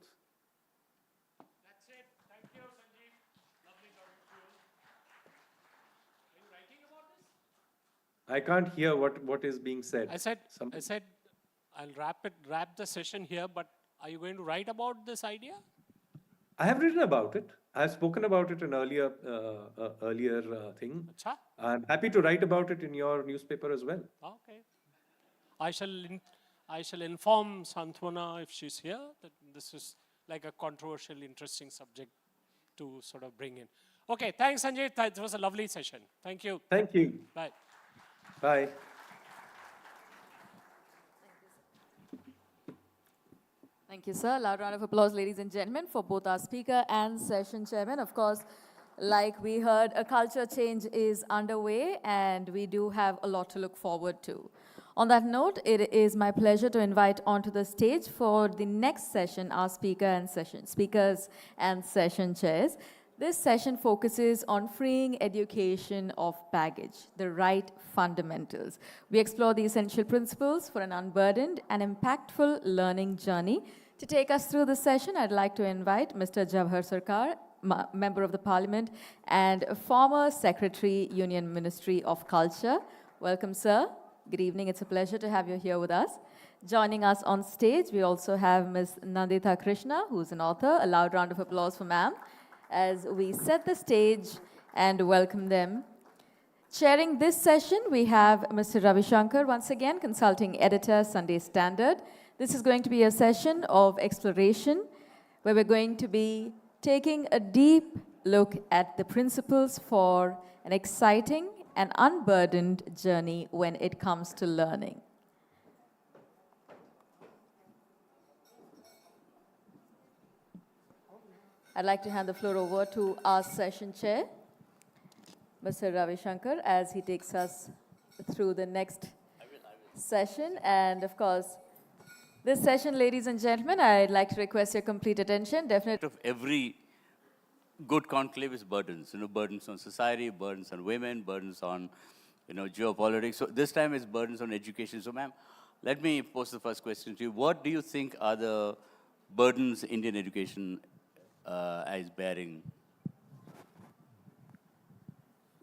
That's it. Thank you, Sanjeev. Lovely talking to you. Are you writing about this? I can't hear what is being said. I said, I'll wrap the session here, but are you going to write about this idea? I have written about it. I have spoken about it in earlier thing. Achha? I'm happy to write about it in your newspaper as well. Okay. I shall inform Santwana if she's here that this is like a controversial, interesting subject to sort of bring in. Okay, thanks, Sanjay. It was a lovely session. Thank you. Thank you. Bye. Bye. Thank you, sir. Loud round of applause, ladies and gentlemen, for both our speaker and session chairman. Of course, like we heard, a culture change is underway, and we do have a lot to look forward to. On that note, it is my pleasure to invite onto the stage for the next session our speakers and session chairs. This session focuses on freeing education of baggage, the right fundamentals. We explore the essential principles for an unburdened and impactful learning journey. To take us through this session, I'd like to invite Mr. Jawahar Sarkar, Member of the Parliament and former Secretary, Union Ministry of Culture. Welcome, sir. Good evening. It's a pleasure to have you here with us. Joining us on stage, we also have Ms. Nandita Krishna, who's an author. A loud round of applause for ma'am. as we set the stage and welcome them. Chairing this session, we have Mr. Ravi Shankar, once again, consulting editor, Sunday Standard. This is going to be a session of exploration, where we're going to be taking a deep look at the principles for an exciting and unburdened journey when it comes to learning. I'd like to hand the floor over to our session chair, Mr. Ravi Shankar, as he takes us through the next session. And of course, this session, ladies and gentlemen, I'd like to request your complete attention. Definitely. Of every good conclave is burdens, burdens on society, burdens on women, burdens on, geopolitics. So this time it's burdens on education. So ma'am, let me pose the first question to you. What do you think are the burdens Indian education is bearing?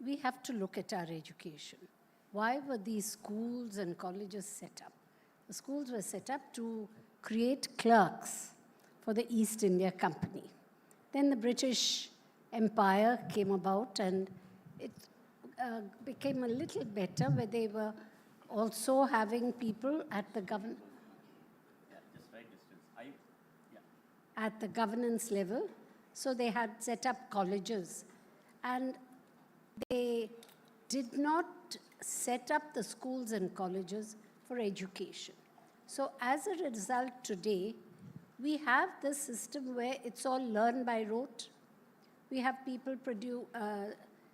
We have to look at our education. Why were these schools and colleges set up? The schools were set up to create clerks for the East India Company. Then the British Empire came about, and it became a little better, where they were also having people at the at the governance level. So they had set up colleges, and they did not set up the schools and colleges for education. So as a result today, we have this system where it's all learn by rote. We have people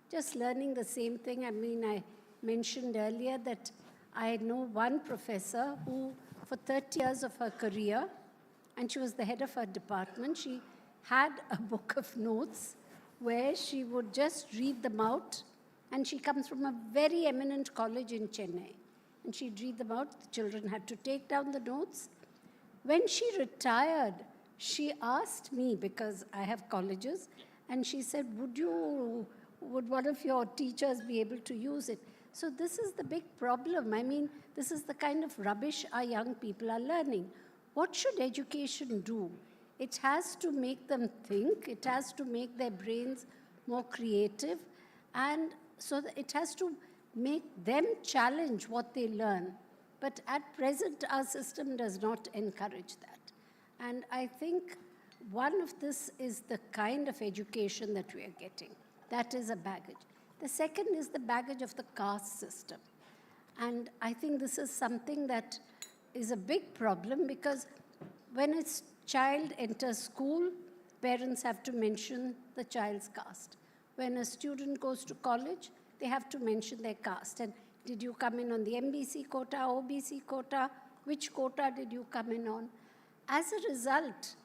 just learning the same thing. I mean, I mentioned earlier that I know one professor who, for 30 years of her career, and she was the head of her department, she had a book of notes where she would just read them out. And she comes from a very eminent college in Chennai. And she'd read them out. The children had to take down the notes. When she retired, she asked me, because I have colleges, and she said, would one of your teachers be able to use it? So this is the big problem. I mean, this is the kind of rubbish our young people are learning. What should education do? It has to make them think. It has to make their brains more creative. And so it has to make them challenge what they learn. But at present, our system does not encourage that. And I think one of this is the kind of education that we are getting. That is a baggage. The second is the baggage of the caste system. And I think this is something that is a big problem, because when a child enters school, parents have to mention the child's caste. When a student goes to college, they have to mention their caste. And did you come in on the MBC quota, OBC quota? Which quota did you come in on? As a result,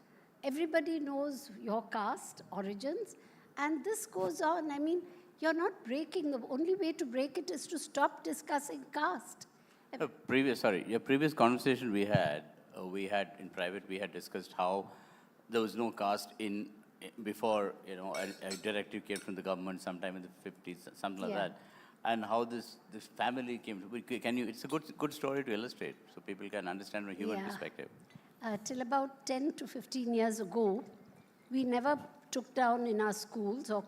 everybody knows your caste, origins, and this goes on. I mean, you're not breaking. The only way to break it is to stop discussing caste. Your previous conversation we had in private, we had discussed how there was no caste before, a directive came from the government sometime in the 50s, something like that. And how this family came to, it's a good story to illustrate, so people can understand from a human perspective. Till about 10 to 15 years ago, we never took down in our schools or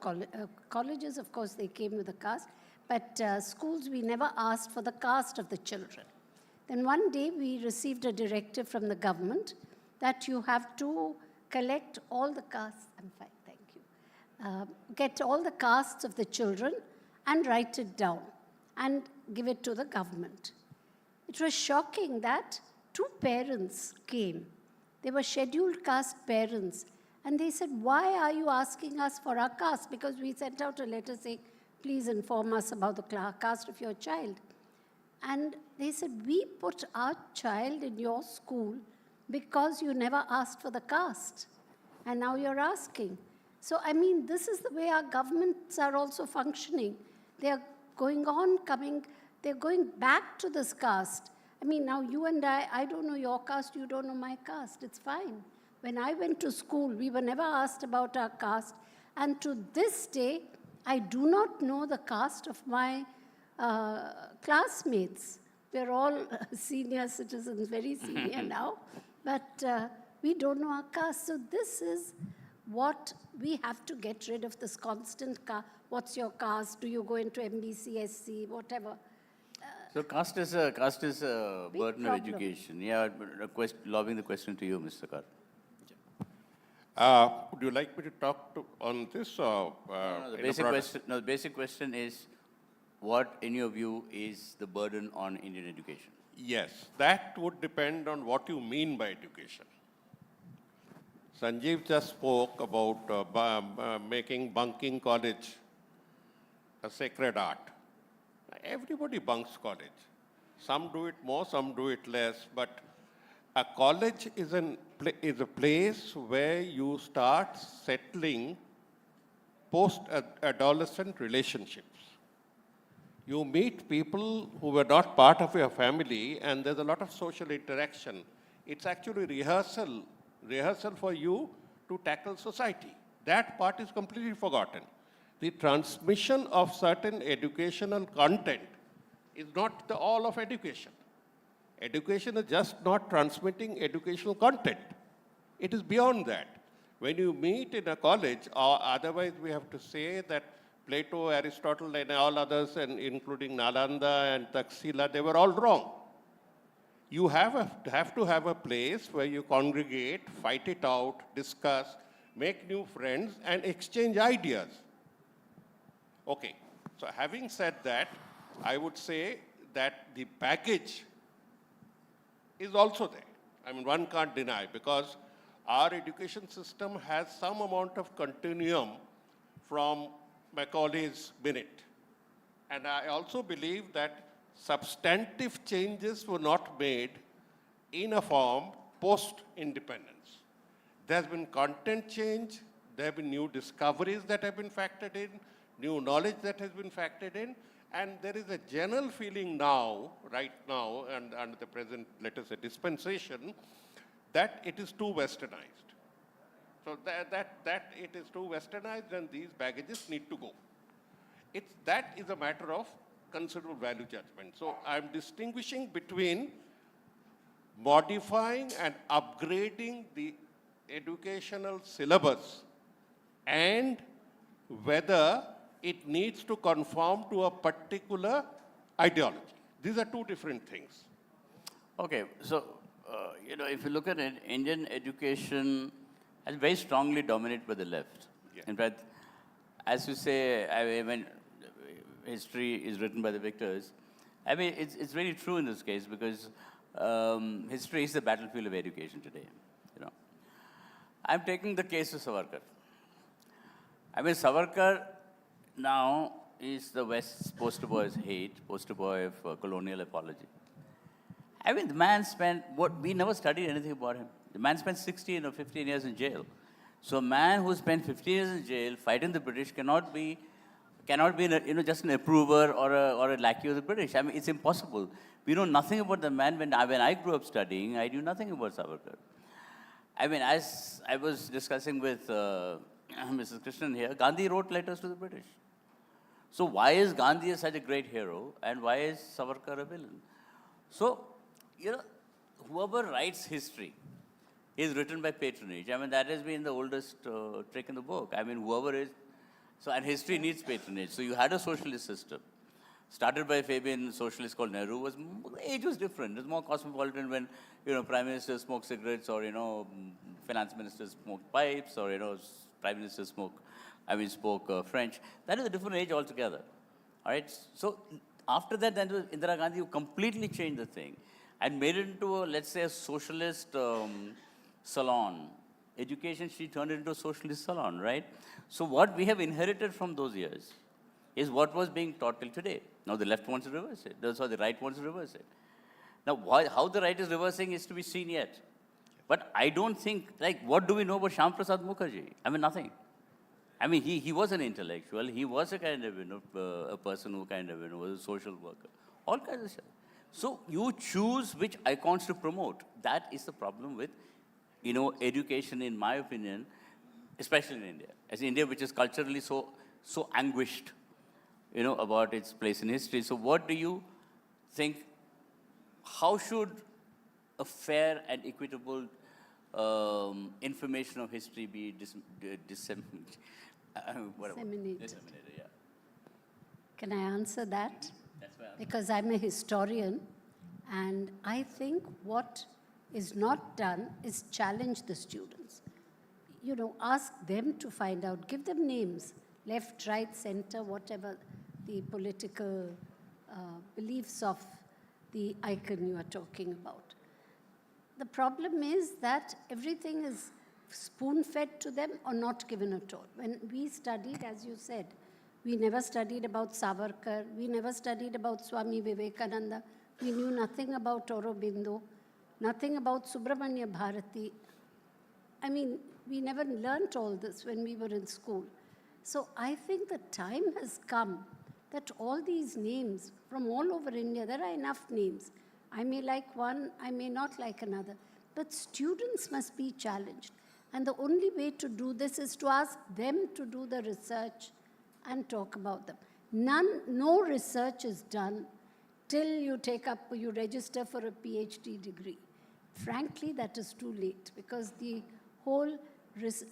colleges, of course, they came with a caste, but schools, we never asked for the caste of the children. Then one day, we received a directive from the government that you have to collect all the castes, I'm fine, thank you, get all the castes of the children and write it down and give it to the government. It was shocking that 2 parents came. They were scheduled caste parents, and they said, why are you asking us for our caste? Because we sent out a letter saying, please inform us about the caste of your child. And they said, we put our child in your school because you never asked for the caste, and now you're asking. So, I mean, this is the way our governments are also functioning. They are going on, they're going back to this caste. I mean, now you and I don't know your caste, you don't know my caste, it's fine. When I went to school, we were never asked about our caste, and to this day, I do not know the caste of my classmates. We're all senior citizens, very senior now, but we don't know our caste. So this is what we have to get rid of this constant what's your caste, do you go into MBC, SC, whatever. So caste is a Big burden of problem. education. Yeah, lobbing the question to you, Mr. Kar. Would you like me to talk on this? The basic question is, what, in your view, is the burden on Indian education? Yes, that would depend on what you mean by education. Sanjeev just spoke about making bunking college a sacred art. Everybody bunks college. Some do it more, some do it less, but a college is a place where you start settling post-adolescent relationships. You meet people who were not part of your family, and there's a lot of social interaction. It's actually rehearsal for you to tackle society. That part is completely forgotten. The transmission of certain educational content is not the all of education. Education is just not transmitting educational content. It is beyond that. When you meet in a college, or otherwise we have to say that Plato, Aristotle, and all others, and including Nalanda and Taxila, they were all wrong. You have to have a place where you congregate, fight it out, discuss, make new friends, and exchange ideas. Okay, so having said that, I would say that the baggage is also there. I mean, one can't deny, because our education system has some amount of continuum from Macaulay's Binet. And I also believe that substantive changes were not made in a form post-independence. There has been content change, there have been new discoveries that have been factored in, new knowledge that has been factored in, and there is a general feeling now, right now, and under the present, let us say, dispensation, that it is too westernized. So that it is too westernized, and these baggages need to go. That is a matter of considerable value judgment. So I'm distinguishing between modifying and upgrading the educational syllabus and whether it needs to conform to a particular ideology. These are two different things. Okay, so, if you look at it, Indian education is very strongly dominated by the left. Yeah. In fact, as you say, when history is written by the victors, it's very true in this case, because history is the battlefield of education today. I'm taking the case of Savarkar. Savarkar now is the West's poster boy of hate, poster boy of colonial apology. The man spent, we never studied anything about him. The man spent 16 or 15 years in jail. So a man who spent 15 years in jail fighting the British cannot be just an approver or a lackey of the British. It's impossible. We know nothing about the man. When I grew up studying, I knew nothing about Savarkar. As I was discussing with Mrs. Krishnan here, Gandhi wrote letters to the British. So why is Gandhi such a great hero, and why is Savarkar a villain? So, whoever writes history is written by patronage. That has been the oldest trick in the book. Whoever is... So, and history needs patronage. So you had a socialist system, started by a Fabian socialist called Nehru. The age was different. It was more cosmopolitan when, prime ministers smoked cigarettes, or, finance ministers smoked pipes, or, prime ministers spoke French. That is a different age altogether. All right. So after that, then Indira Gandhi, who completely changed the thing and made it into, let's say, a socialist salon. Education, she turned it into a socialist salon, right? So what we have inherited from those years is what was being taught till today. Now the left wants to reverse it. That's how the right wants to reverse it. Now, how the right is reversing is to be seen yet. But I don't think, what do we know about Shyam Prasad Mukherjee? Nothing. He was an intellectual. He was a kind of, a person who kind of, was a social worker. All kinds of stuff. So you choose which icons to promote. That is the problem with, education, in my opinion, especially in India. As India, which is culturally so anguished, about its place in history. So what do you think, how should a fair and equitable information of history be disseminated. Disseminated. Yeah. Can I answer that? That's why Because I'm a historian, and I think what is not done is challenge the students. You know, ask them to find out, give them names, left, right, center, whatever the political beliefs of the icon you are talking about. The problem is that everything is spoon-fed to them or not given at all. When we studied, as you said, we never studied about Savarkar, we never studied about Swami Vivekananda, we knew nothing about Aurobindo, nothing about Subramanya Bharati. I mean, we never learnt all this when we were in school. So I think the time has come that all these names from all over India, there are enough names. I may like one, I may not like another, but students must be challenged. And the only way to do this is to ask them to do the research and talk about them. No research is done till you register for a PhD degree. Frankly, that is too late because the whole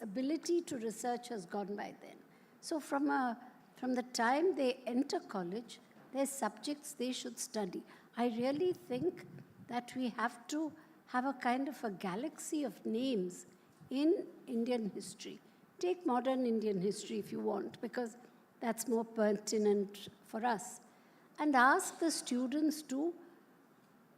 ability to research has gone by then. So from the time they enter college, there's subjects they should study. I really think that we have to have a kind of a galaxy of names in Indian history. Take modern Indian history if you want, because that's more pertinent for us. And ask the students to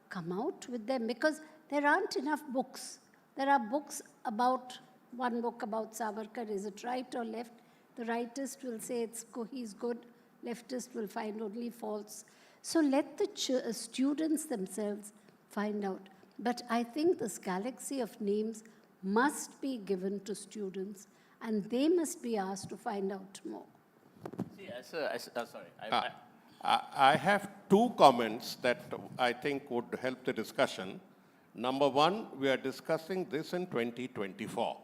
come out with them, because there aren't enough books. There are books about, one book about Savarkar, is it right or left? The rightist will say he's good, leftist will find only faults. So let the students themselves find out. But I think this galaxy of names must be given to students, and they must be asked to find out more. See, sorry. I have two comments that I think would help the discussion. Number one, we are discussing this in 2024,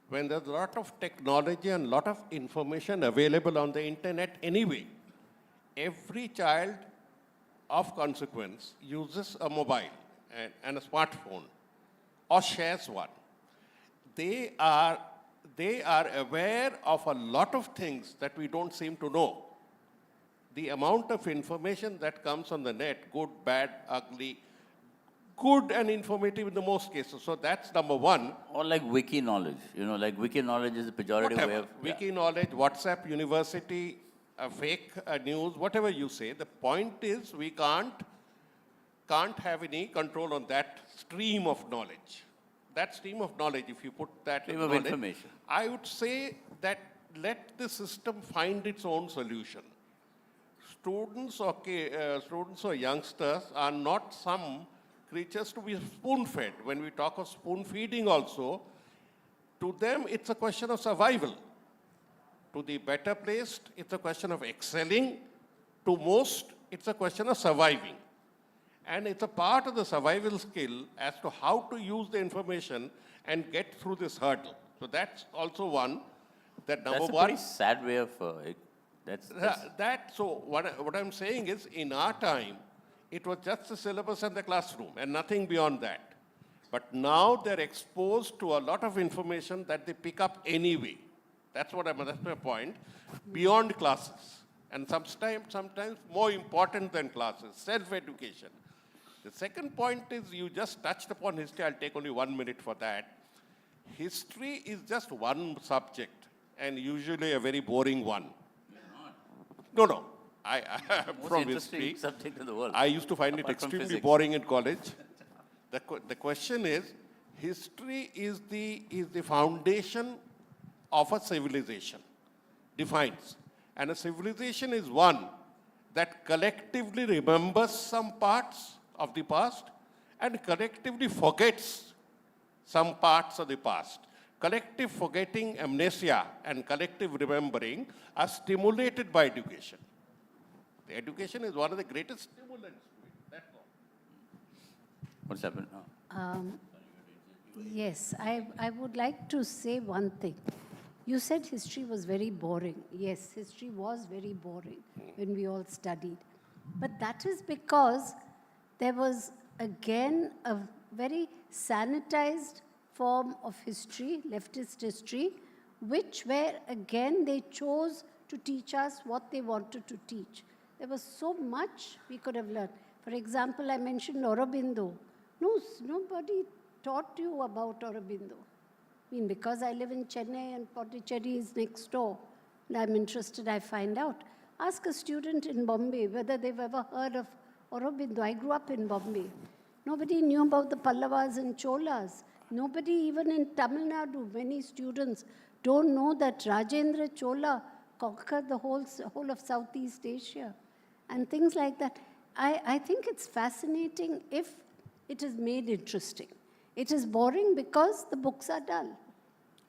when there's a lot of technology and a lot of information available on the internet anyway. Every child of consequence uses a mobile and a smartphone or shares one. They are aware of a lot of things that we don't seem to know. The amount of information that comes on the net, good, bad, ugly, good and informative in the most cases. So that's number one. Or like wiki knowledge, like wiki knowledge is a pejorative way of... Wiki knowledge, WhatsApp, university, fake news, whatever you say. The point is we can't have any control on that stream of knowledge. That stream of knowledge, if you put that Stream of information. I would say that let the system find its own solution. Students or youngsters are not some creatures to be spoon-fed. When we talk of spoon-feeding also, to them it's a question of survival. To the better placed, it's a question of excelling. To most, it's a question of surviving. And it's a part of the survival skill as to how to use the information and get through this hurdle. So that's also one. That number That's a one. pretty sad way of... So what I'm saying is, in our time, it was just the syllabus and the classroom and nothing beyond that. But now they're exposed to a lot of information that they pick up anyway. That's my point. Beyond classes. And sometimes more important than classes, self-education. The second point is, you just touched upon history. I'll take only 1 minute for that. History is just one subject, and usually a very boring one. No. I'm from history. Subject in the world. I used to find it Apart from extremely physics. boring in college. The question is, history is the foundation of a civilization, defines. And a civilization is one that collectively remembers some parts of the past and collectively forgets some parts of the past. Collective forgetting, amnesia, and collective remembering are stimulated by education. The education is one of the greatest stimulants to it. That's all. What's happened? Yes, I would like to say one thing. You said history was very boring. Yes, history was very boring when we all studied. But that is because there was, again, a very sanitized form of history, leftist history, where again they chose to teach us what they wanted to teach. There was so much we could have learned. For example, I mentioned Aurobindo. No, nobody taught you about Aurobindo. I mean, because I live in Chennai and Pondicherry is next door, and I'm interested, I find out. Ask a student in Bombay whether they've ever heard of Aurobindo. I grew up in Bombay. Nobody knew about the Pallavas and Cholas. Nobody, even in Tamil Nadu, many students don't know that Rajendra Chola conquered the whole of Southeast Asia and things like that. I think it's fascinating if it is made interesting. It is boring because the books are dull.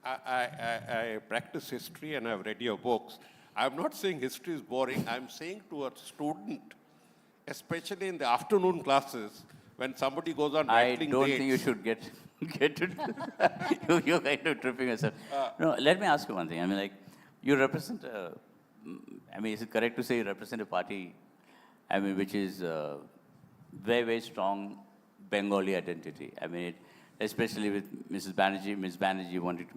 I practice history and I've read your books. I'm not saying history is boring. I'm saying to a student, especially in the afternoon classes, when somebody goes on rattling I don't dates. think you should get to you're kind of tripping yourself. No, let me ask you one thing. I mean, like, you represent I mean, is it correct to say you represent a party, I mean, which is very, very strong Bengali identity? I mean, especially with Mrs. Banerjee. Ms. Banerjee wanted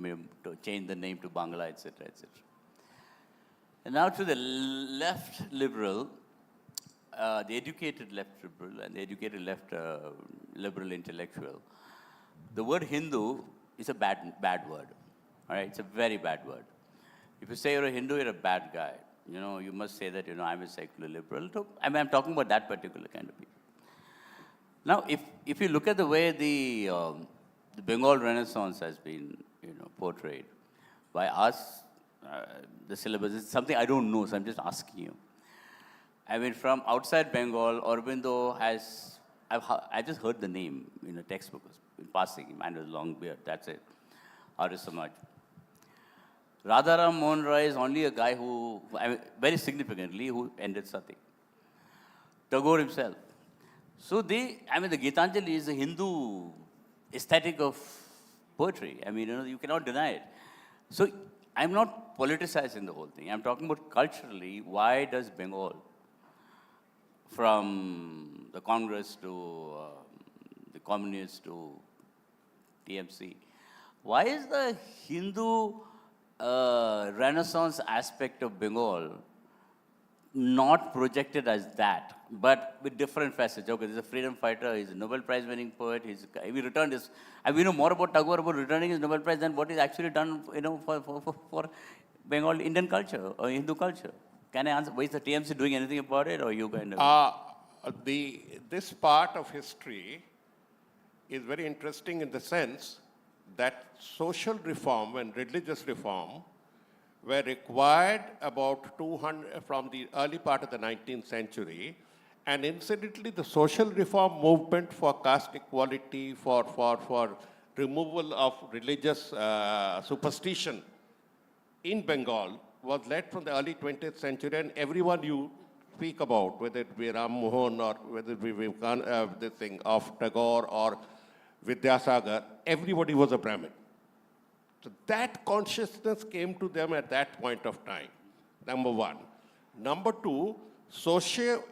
to change the name to Bangla, etc., etc. And now to the left liberal, the educated left liberal and the educated left liberal intellectual. The word Hindu is a bad word. All right, it's a very bad word. If you say you're a Hindu, you're a bad guy. You know, you must say that, you know, I'm a secular liberal. I mean, I'm talking about that particular kind of people. Now, if you look at the way the Bengal Renaissance has been, you know, portrayed by us, the syllabus is something I don't know, so I'm just asking you. I mean, from outside Bengal, Aurobindo has, I just heard the name in a textbook in passing, man with a long beard, that's it. Arya Samaj. Radharam Mohan Roy is only a guy who, I mean, very significantly, who ended Sati. Tagore himself. So the Gitanjali is a Hindu aesthetic of poetry. I mean, you know, you cannot deny it. So I'm not politicizing the whole thing. I'm talking about culturally, why does Bengal, from the Congress to the Communists to TMC, why is the Hindu Renaissance aspect of Bengal not projected as that, but with different facets? Okay, he's a freedom fighter, he's a Nobel Prize winning poet, we returned his, we know more about Tagore about returning his Nobel Prize than what he's actually done, you know, for Bengal Indian culture or Hindu culture. Can I answer, is the TMC doing anything about it, or you kind of? This part of history is very interesting in the sense that social reform and religious reform were required about 200 from the early part of the 19th century. And incidentally, the social reform movement for caste equality, for removal of religious superstition in Bengal was led from the early 20th century, and everyone you speak about, whether it be Ram Mohan or whether it be this thing of Tagore or Vidyasagar, everybody was a Brahmin. So that consciousness came to them at that point of time, number one. Number two, social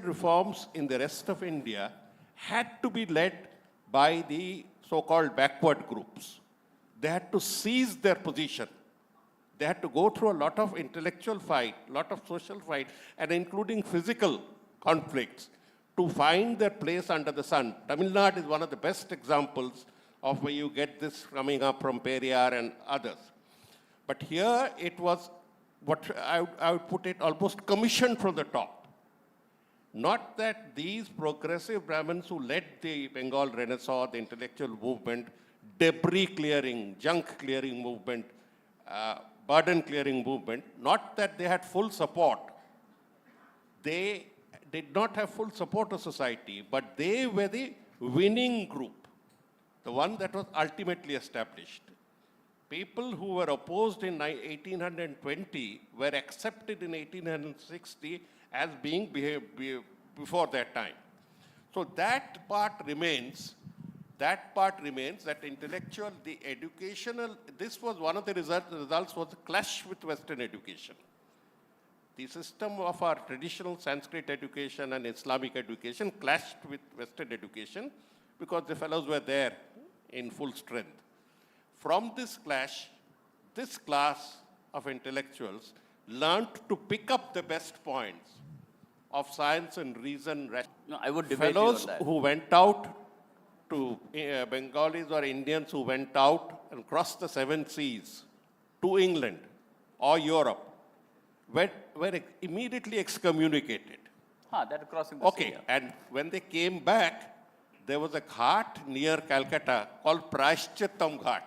reforms in the rest of India had to be led by the so-called backward groups. They had to seize their position. They had to go through a lot of intellectual fight, lot of social fight, and including physical conflicts to find their place under the sun. Tamil Nadu is one of the best examples of where you get this coming up from Periyar and others. But here it was what I would put it almost commissioned from the top. Not that these progressive Brahmins who led the Bengal Renaissance, the intellectual movement, debris clearing, junk clearing movement, burden clearing movement, not that they had full support. They did not have full support of society, but they were the winning group, the one that was ultimately established. People who were opposed in 1820 were accepted in 1860 as being before their time. So that part remains, that intellectual, the educational, this was one of the results was the clash with Western education. The system of our traditional Sanskrit education and Islamic education clashed with Western education because the fellows were there in full strength. From this clash, this class of intellectuals learned to pick up the best points of science and reason. No, I would debate you Fellows on that. who went out to Bengalis or Indians who went out and crossed the 7 seas to England or Europe were immediately excommunicated. That crossing the Okay, sea, yeah. and when they came back, there was a ghat near Calcutta called Prashchittam Ghat.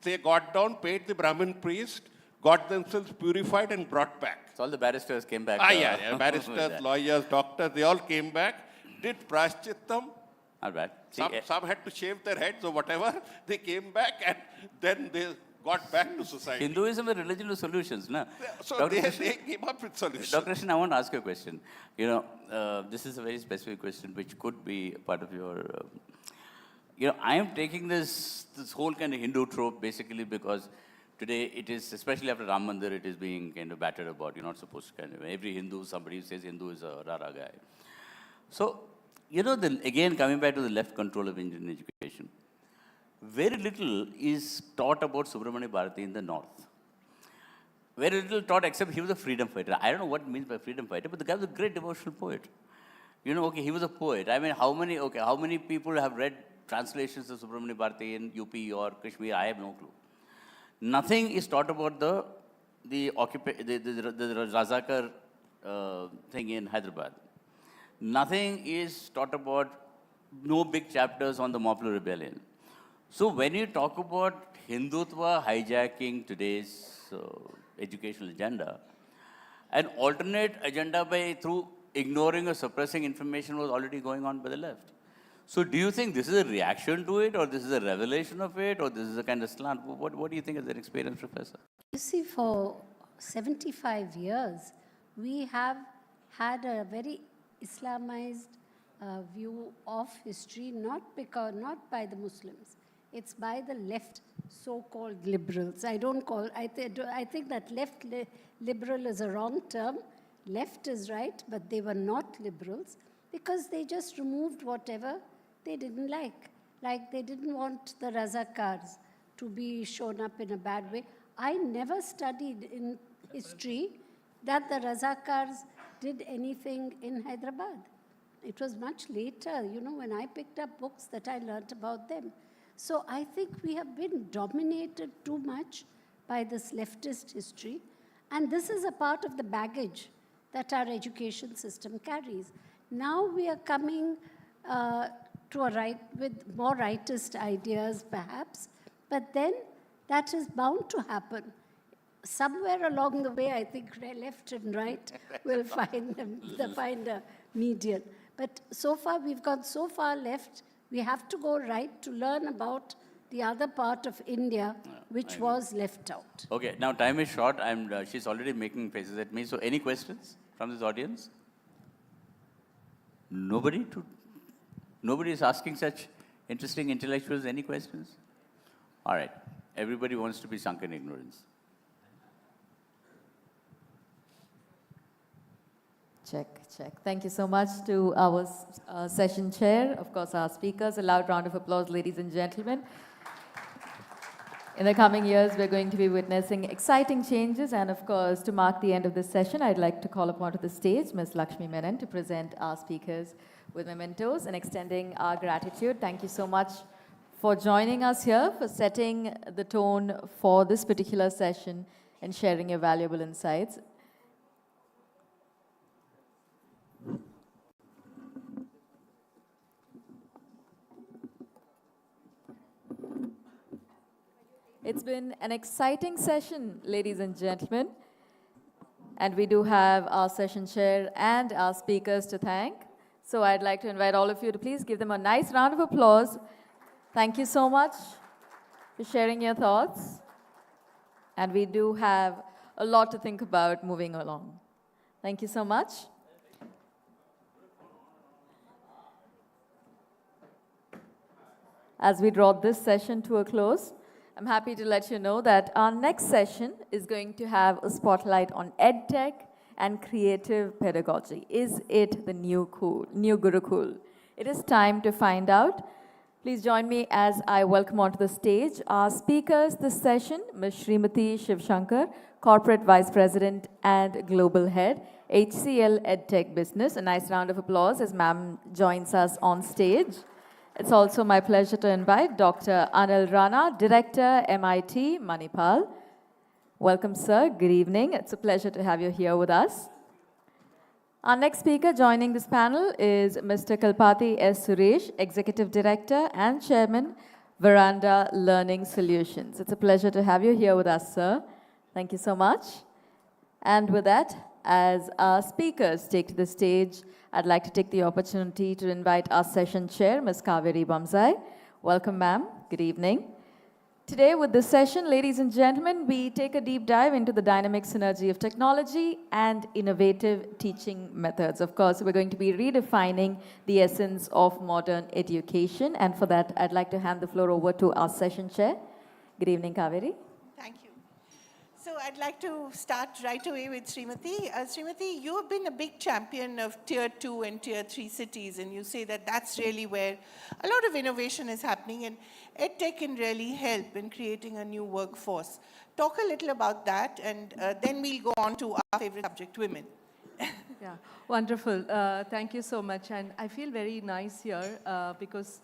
They got down, paid the Brahmin priest, got themselves purified and brought back. So all the barristers came back. Barristers, lawyers, doctors, they all came back, did Prashchittam. Not bad. Some had to shave their heads or whatever. They came back and then they got back to society. Hinduism is a religion with solutions, no? So they came up with solutions. Dr. Krishnan, I want to ask you a question. You know, this is a very specific question which could be part of your... you know, I am taking this whole kind of Hindu trope basically because today it is, especially after Ram Mandir, it is being kind of battered about. You're not supposed to kind of... Every Hindu, somebody says Hindu is a rara guy. So, you know, again, coming back to the left control of Indian education, very little is taught about Subramania Bharati in the north. Very little taught except he was a freedom fighter. I don't know what it means by freedom fighter, but the guy was a great devotional poet. You know, okay, he was a poet. I mean, how many people have read translations of Subramania Bharati in UP or Kashmir? I have no clue. Nothing is taught about the Razakar thing in Hyderabad. Nothing is taught about, no big chapters on the Moplo Rebellion. So when you talk about Hindutva hijacking today's educational agenda, an alternate agenda through ignoring or suppressing information was already going on by the left. So do you think this is a reaction to it, or this is a revelation of it, or this is a kind of slant? What do you think as an experienced professor? You see, for 75 years, we have had a very Islamized view of history, not by the Muslims. It's by the left, so-called liberals. I think that left liberal is a wrong term. Left is right, but they were not liberals because they just removed whatever they didn't like. Like they didn't want the Razakars to be shown up in a bad way. I never studied in history that the Razakars did anything in Hyderabad. It was much later, you know, when I picked up books that I learnt about them. So I think we have been dominated too much by this leftist history. And this is a part of the baggage that our education system carries. Now we are coming to a right with more rightist ideas, perhaps, but then that is bound to happen. Somewhere along the way, I think left and right will find a median. But so far, we've gone so far left, we have to go right to learn about the other part of India, which was left out. Okay, now time is short. She's already making faces at me. So any questions from this audience? Nobody is asking such interesting intellectuals any questions? All right, everybody wants to be sunk in ignorance. Check. Thank you so much to our session chair, of course, our speakers. A loud round of applause, ladies and gentlemen. In the coming years, we're going to be witnessing exciting changes, and of course, to mark the end of this session, I'd like to call upon to the stage Ms. Lakshmi Menon to present our speakers with mementos and extending our gratitude. Thank you so much for joining us here, for setting the tone for this particular session and sharing your valuable insights. It's been an exciting session, ladies and gentlemen. And we do have our session chair and our speakers to thank. So I'd like to invite all of you to please give them a nice round of applause. Thank you so much for sharing your thoughts. And we do have a lot to think about moving along. Thank you so much. As we draw this session to a close, I'm happy to let you know that our next session is going to have a spotlight on EdTech and creative pedagogy. Is it the new Gurukul? It is time to find out. Please join me as I welcome onto the stage our speakers this session, Ms. Srimati Shivshankar, Corporate Vice President and Global Head, HCL EdTech Business. A nice round of applause as ma'am joins us on stage. It's also my pleasure to invite Dr. Anil Rana, Director, MIT, Manipal. Welcome, sir. Good evening. It's a pleasure to have you here with us. Our next speaker joining this panel is Mr. Kalpati S. Suresh, Executive Director and Chairman, Veranda Learning Solutions. It's a pleasure to have you here with us, sir. Thank you so much. And with that, as our speakers take to the stage, I'd like to take the opportunity to invite our session chair, Ms. Kaveri Bamzai. Welcome, ma'am. Good evening. Today, with this session, ladies and gentlemen, we take a deep dive into the dynamic synergy of technology and innovative teaching methods. Of course, we're going to be redefining the essence of modern education. And for that, I'd like to hand the floor over to our session chair. Good evening, Kaveri. Thank you. So I'd like to start right away with Srimati. Srimati, you have been a big champion of Tier 2 and Tier 3 cities, and you say that that's really where a lot of innovation is happening, and EdTech can really help in creating a new workforce. Talk a little about that, and then we'll go on to our favorite subject, women. Yeah, wonderful. Thank you so much. And I feel very nice here because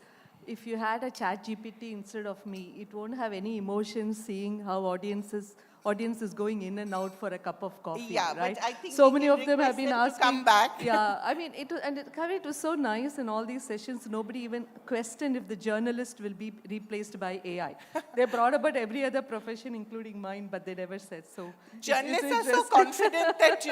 if you had a chat GPT instead of me, it won't have any emotions seeing how audience is going in and out for a cup of coffee, yeah, right? But I think so many of them have been to asking. Come back. Yeah, I mean, it was so nice in all these sessions. Nobody even questioned if the journalist will be replaced by AI. They brought about every other profession, including mine, but they never said so. Journalists are so confident that,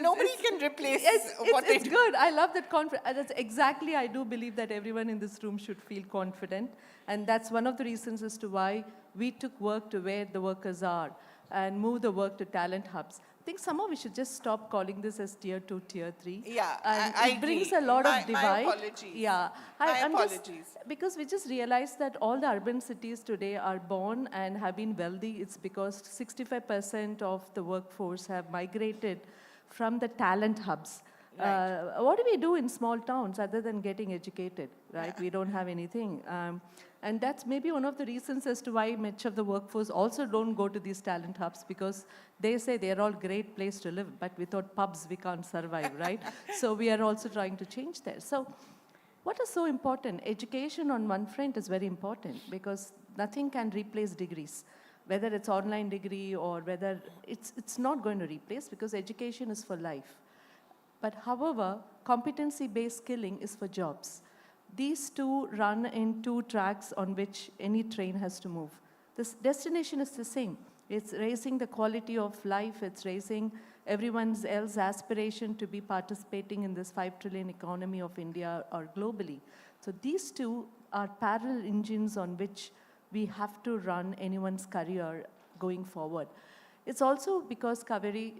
nobody can replace what they do. It's good. I love that confidence. That's exactly, I do believe that everyone in this room should feel confident. And that's one of the reasons as to why we took work to where the workers are and move the work to talent hubs. I think somehow we should just stop calling this as Tier 2, Tier 3. Yeah, and I it brings agree. a lot My of divide. My apologies. Yeah, My apologies. Because we just realized that all the urban cities today are born and have been wealthy. It's because 65% of the workforce have migrated from the talent hubs. Right. What do we do in small towns other than getting educated, right? Yeah. We don't have anything. And that's maybe one of the reasons as to why much of the workforce also don't go to these talent hubs, because they say they're all great place to live, but without pubs we can't survive, right? So we are also trying to change there. So what is so important? Education on one front is very important because nothing can replace degrees. Whether it's online degree or whether it's not going to replace, because education is for life. But however, competency-based skilling is for jobs. These two run in two tracks on which any train has to move. This destination is the same. It's raising the quality of life. It's raising everyone's else aspiration to be participating in this 5 trillion economy of India or globally. So these two are parallel engines on which we have to run anyone's career going forward. It's also because, Kaveri,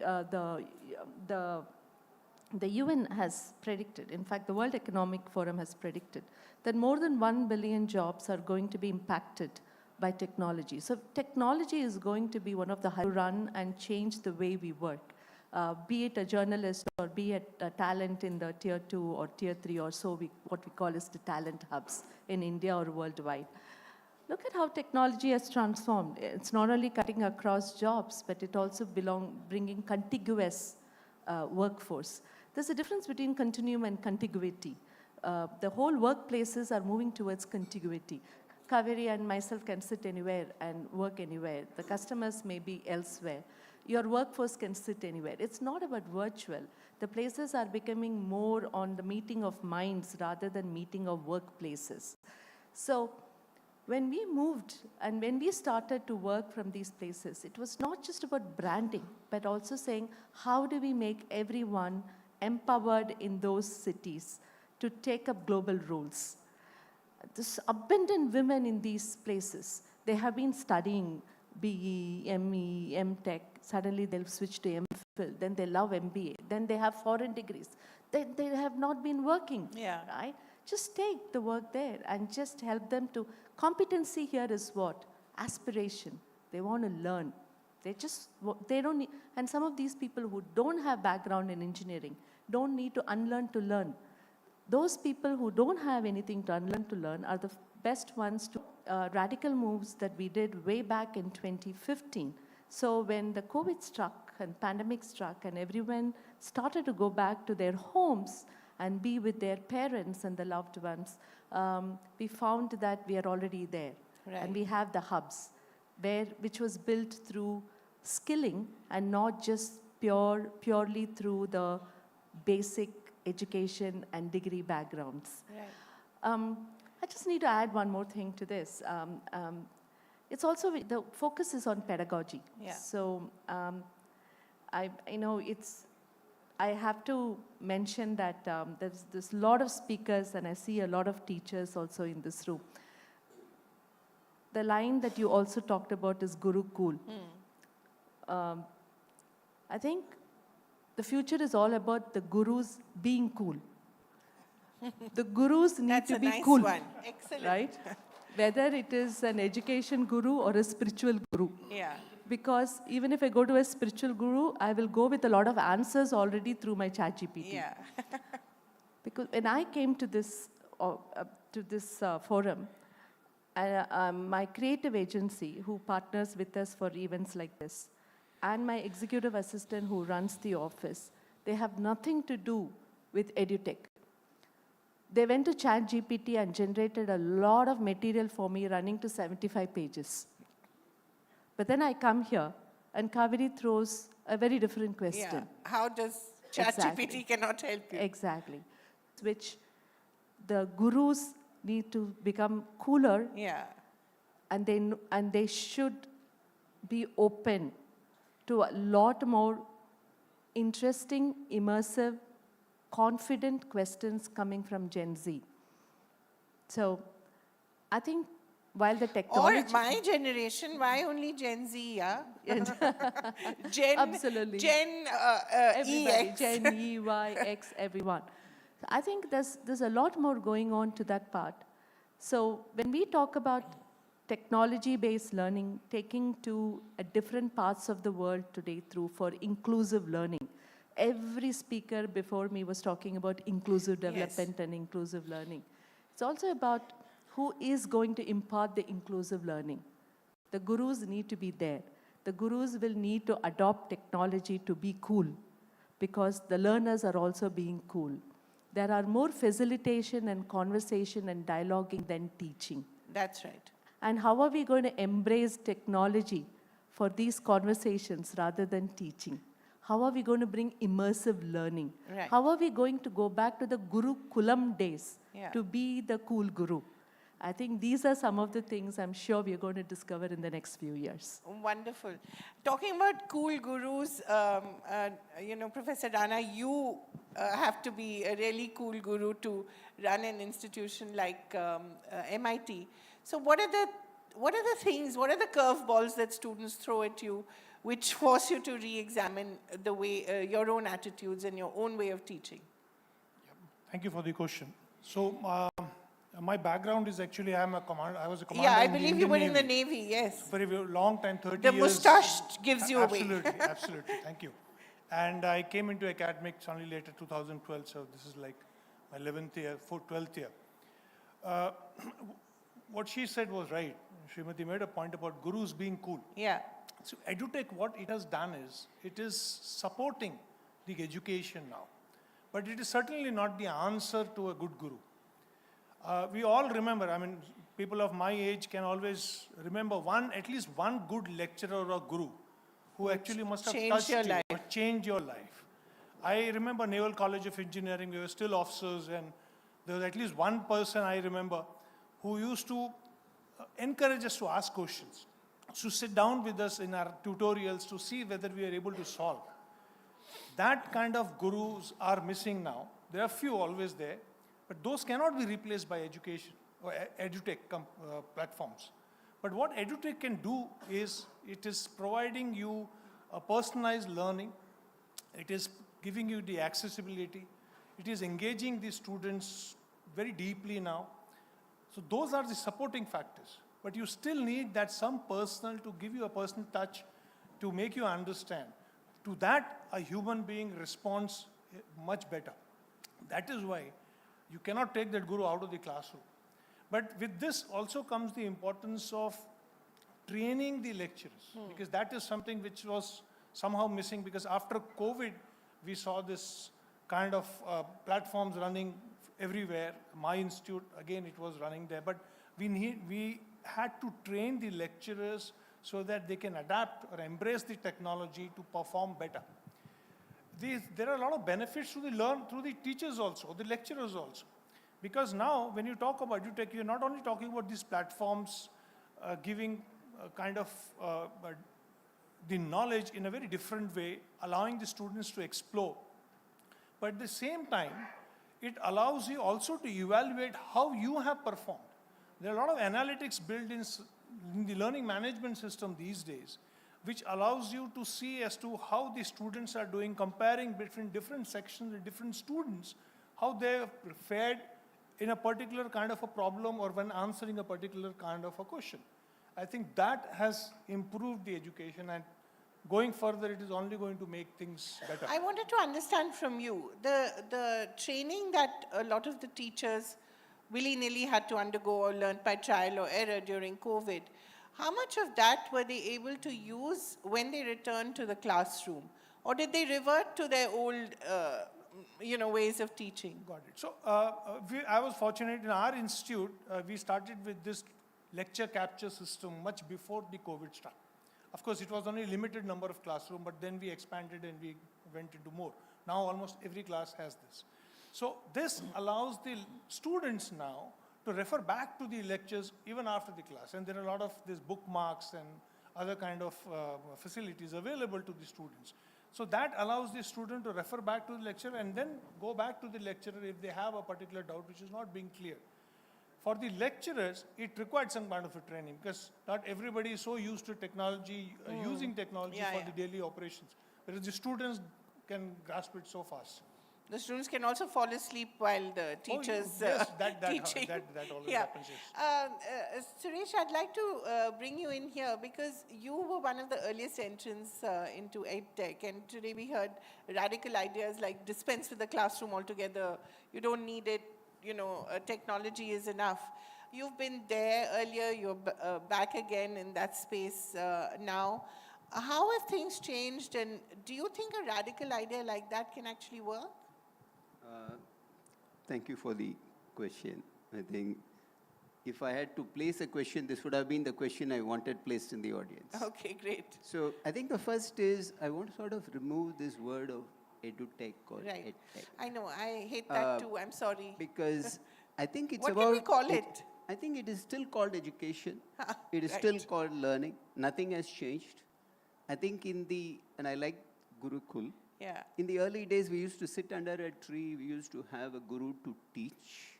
the UN has predicted, in fact, the World Economic Forum has predicted, that more than 1 billion jobs are going to be impacted by technology. So technology is going to be one of the run and change the way we work, be it a journalist or be it a talent in the Tier 2 or Tier 3 or so, what we call is the talent hubs in India or worldwide. Look at how technology has transformed. It's not only cutting across jobs, but it also bringing contiguous workforce. There's a difference between continuum and contiguity. The whole workplaces are moving towards contiguity. Kaveri and myself can sit anywhere and work anywhere. The customers may be elsewhere. Your workforce can sit anywhere. It's not about virtual. The places are becoming more on the meeting of minds rather than meeting of workplaces. So when we moved and when we started to work from these places, it was not just about branding, but also saying, how do we make everyone empowered in those cities to take up global roles? This abundant women in these places, they have been studying BE, ME, MTech, suddenly they'll switch to MPhil, then they love MBA, then they have foreign degrees. They have not been working, right? Just take the work there and just help them to, competency here is what? Aspiration. They want to learn. They don't need, and some of these people who don't have background in engineering don't need to unlearn to learn. those people who don't have anything to unlearn to learn are the best ones to radical moves that we did way back in 2015. So when the COVID struck and pandemic struck and everyone started to go back to their homes and be with their parents and the loved ones, we found that we are already there. Right. And we have the hubs, which was built through skilling and not just purely through the basic education and degree backgrounds. Right. I just need to add one more thing to this. It's also, the focus is on pedagogy. Yeah. So I have to mention that there's a lot of speakers and I see a lot of teachers also in this room. The line that you also talked about is Guru Cool. I think the future is all about the gurus being cool. The gurus need to be That's a nice cool. one. Excellent. Right? Whether it is an education guru or a spiritual guru. Yeah. Because even if I go to a spiritual guru, I will go with a lot of answers already through my ChatGPT. Yeah. Because when I came to this forum, my creative agency, who partners with us for events like this, and my executive assistant who runs the office, they have nothing to do with edutech. They went to ChatGPT and generated a lot of material for me running to 75 pages. But then I come here and Kaveri throws a very different question. Yeah. How does ChatGPT Exactly. cannot help you? Exactly. Which the gurus need to become cooler. Yeah. And they should be open to a lot more interesting, immersive, confident questions coming from Gen Z. So I think while the technology... Or my generation, why only Gen Z, yeah? Gen, Absolutely. Gen Everybody, EX. Gen E, Y, X, everyone. So I think there's a lot more going on to that part. So when we talk about technology-based learning, taking to different parts of the world today through for inclusive learning. Every speaker before me was talking about inclusive development and inclusive learning. It's also about who is going to impart the inclusive learning. The gurus need to be there. The gurus will need to adopt technology to be cool because the learners are also being cool. There are more facilitation and conversation and dialoguing than teaching. That's right. And how are we going to embrace technology for these conversations rather than teaching? How are we going to bring immersive learning? Right. How are we going to go back to the Guru Kulam days Yeah. to be the cool guru? I think these are some of the things I'm sure we're going to discover in the next few years. Wonderful. Talking about cool gurus, Professor Rana, you have to be a really cool guru to run an institution like MIT. So what are the things, what are the curveballs that students throw at you which force you to re-examine the way, your own attitudes and your own way of teaching? Thank you for the question. So my background is actually, I was a commander. Yeah, I in the believe you Indian were in the Navy. Navy, yes. For a long time, 30 The years. moustache gives you away. Absolutely, absolutely. Thank you. And I came into academics only later, 2012, so this is like my 11th year, 12th year. What she said was right. Srimati made a point about gurus being cool. Yeah. So EduTech, what it has done is, it is supporting the education now. But it is certainly not the answer to a good guru. We all remember, I mean, people of my age can always remember at least one good lecturer or guru who actually must have touched you or changed your life. I remember Naval College of Engineering, we were still officers, and there was at least one person I remember who used to encourage us to ask questions, to sit down with us in our tutorials to see whether we are able to solve. That kind of gurus are missing now. There are few always there, but those cannot be replaced by education or EduTech platforms. But what EduTech can do is, it is providing you a personalized learning. It is giving you the accessibility. It is engaging the students very deeply now. So those are the supporting factors. But you still need that some personal to give you a personal touch to make you understand. To that, a human being responds much better. That is why You cannot take that guru out of the classroom. But with this also comes the importance of training the lecturers, because that is something which was somehow missing, because after COVID, we saw this kind of platforms running everywhere. My institute, again, it was running there. But we had to train the lecturers so that they can adapt or embrace the technology to perform better. There are a lot of benefits to the teachers also, the lecturers also. Because now, when you talk about EduTech, you're not only talking about these platforms giving kind of the knowledge in a very different way, allowing the students to explore. But at the same time, it allows you also to evaluate how you have performed. There are a lot of analytics built in the learning management system these days, which allows you to see as to how the students are doing, comparing between different sections and different students, how they have fared in a particular kind of a problem or when answering a particular kind of a question. I think that has improved the education, and going further, it is only going to make things better. I wanted to understand from you, the training that a lot of the teachers willy-nilly had to undergo or learn by trial or error during COVID, how much of that were they able to use when they returned to the classroom? Or did they revert to their old ways of teaching? Got it. So I was fortunate in our institute, we started with this lecture capture system much before the COVID started. Of course, it was only a limited number of classrooms, but then we expanded and we went into more. Now almost every class has this. So this allows the students now to refer back to the lectures even after the class. And there are a lot of these bookmarks and other kind of facilities available to the students. So that allows the student to refer back to the lecture and then go back to the lecturer if they have a particular doubt which is not being clear. For the lecturers, it required some kind of a training, because not everybody is so used to technology, using technology for the daily operations, whereas the students can grasp it so fast. The students can also fall asleep while the teachers teaching. That always happens, yes. Suresh, I'd like to bring you in here, because you were one of the earliest entrants into EdTech, and today we heard radical ideas like dispense with the classroom altogether. You don't need it. Technology is enough. You've been there earlier, you're back again in that space now. How have things changed, and do you think a radical idea like that can actually work? Thank you for the question. I think if I had to place a question, this would have been the question I wanted placed in the audience. Okay, great. So I think the first is, I want to sort of remove this word of EduTech or Right. EdTech. I know, I hate that too, I'm sorry. Because I think it's what about... can we call it? I think it is still called education. It is still called learning. Nothing has changed. I think and I like Gurukul. Yeah. In the early days, we used to sit under a tree. We used to have a guru to teach.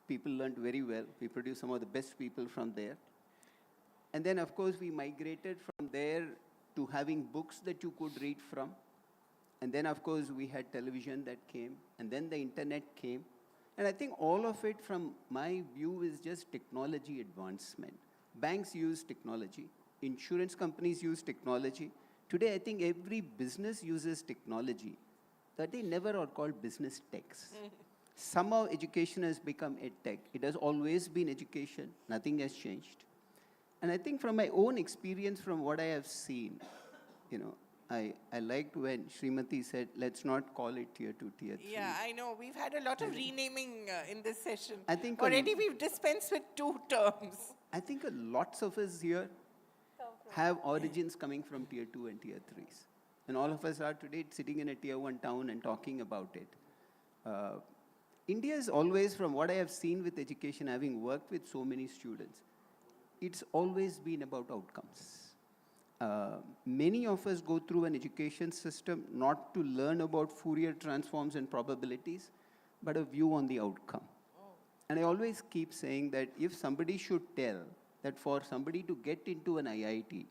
People learned very well. We produced some of the best people from there. And then, of course, we migrated from there to having books that you could read from. And then, of course, we had television that came. And then the internet came. And I think all of it, from my view, is just technology advancement. Banks use technology. Insurance companies use technology. Today, I think every business uses technology. That they never are called business techs. Somehow education has become edtech. It has always been education. Nothing has changed. And I think from my own experience, from what I have seen, I liked when Srimati said, let's not call it tier 2, tier 3. Yeah, I know. We've had a lot of renaming in this session. I think already we've dispensed with 2 terms. I think lots of us here have origins coming from tier 2 and tier 3s. And all of us are today sitting in a tier 1 town and talking about it. India is always, from what I have seen with education, having worked with so many students, it's always been about outcomes. Many of us go through an education system not to learn about Fourier transforms and probabilities, but a view on the outcome. And I always keep saying that if somebody should tell that for somebody to get into an IIT,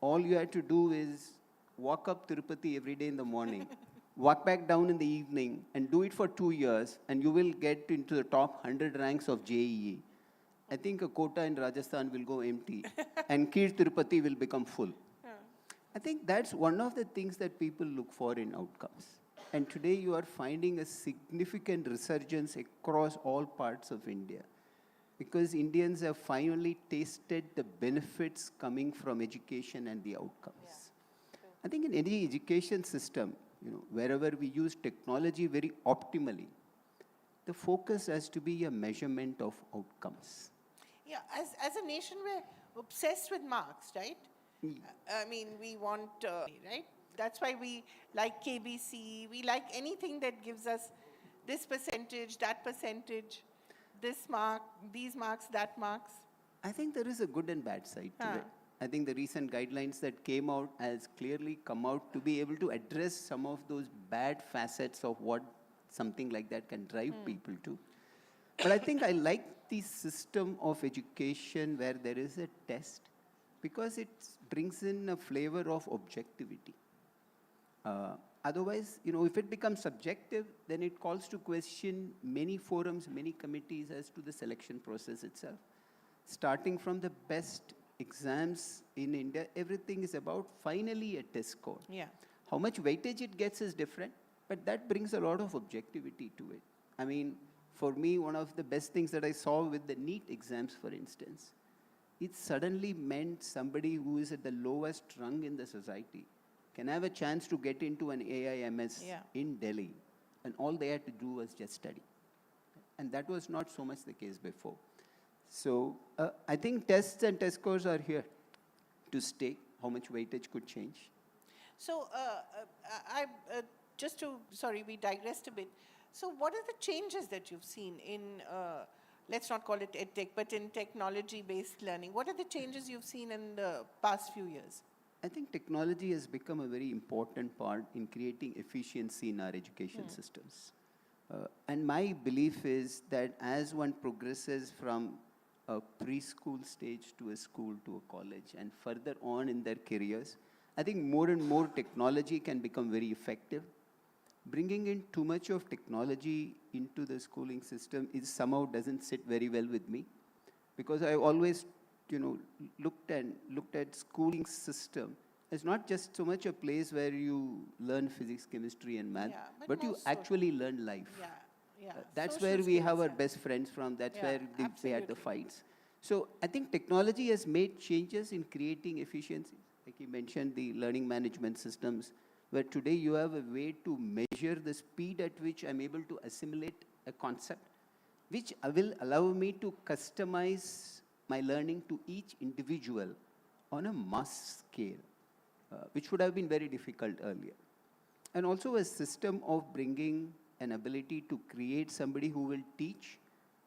all you have to do is walk up Tirupati every day in the morning, walk back down in the evening, and do it for 2 years, and you will get into the top 100 ranks of JEE. I think a quota in Rajasthan will go empty, and Kir Tirupati will become full. I think that's one of the things that people look for in outcomes. And today you are finding a significant resurgence across all parts of India because Indians have finally tasted the benefits coming from education and the outcomes. I think in any education system, wherever we use technology very optimally, the focus has to be a measurement of outcomes. Yeah, as a nation, we're obsessed with marks, right? I mean, we want, right? That's why we like KBC, we like anything that gives us this percentage, that percentage, this mark, these marks, that marks. I think there is a good and bad side to it. I think the recent guidelines that came out has clearly come out to be able to address some of those bad facets of what something like that can drive people to. But I think I like the system of education where there is a test because it brings in a flavor of objectivity. Otherwise, if it becomes subjective, then it calls to question many forums, many committees as to the selection process itself. Starting from the best exams in India, everything is about finally a test score. Yeah. How much weightage it gets is different, but that brings a lot of objectivity to it. I mean, for me, one of the best things that I saw with the NEET exams, for instance, it suddenly meant somebody who is at the lowest rung in the society can have a chance to get into an AIMS in Delhi, and all they had to do was just study. And that was not so much the case before. So I think tests and test scores are here to stay. How much weightage could change? So we digressed a bit. So what are the changes that you've seen in, let's not call it EdTech, but in technology-based learning? What are the changes you've seen in the past few years? I think technology has become a very important part in creating efficiency in our education systems. And my belief is that as one progresses from a preschool stage to a school to a college and further on in their careers, I think more and more technology can become very effective. Bringing in too much of technology into the schooling system somehow doesn't sit very well with me, because I always looked at schooling system as not just so much a place where you learn physics, chemistry and math, but you actually learn life. That's Social where we skills, have our best friends from. That's where we had the fights. So I think technology has made changes in creating efficiency. Like you mentioned, the learning management systems, where today you have a way to measure the speed at which I'm able to assimilate a concept, which will allow me to customize my learning to each individual on a mass scale, which would have been very difficult earlier. And also a system of bringing an ability to create somebody who will teach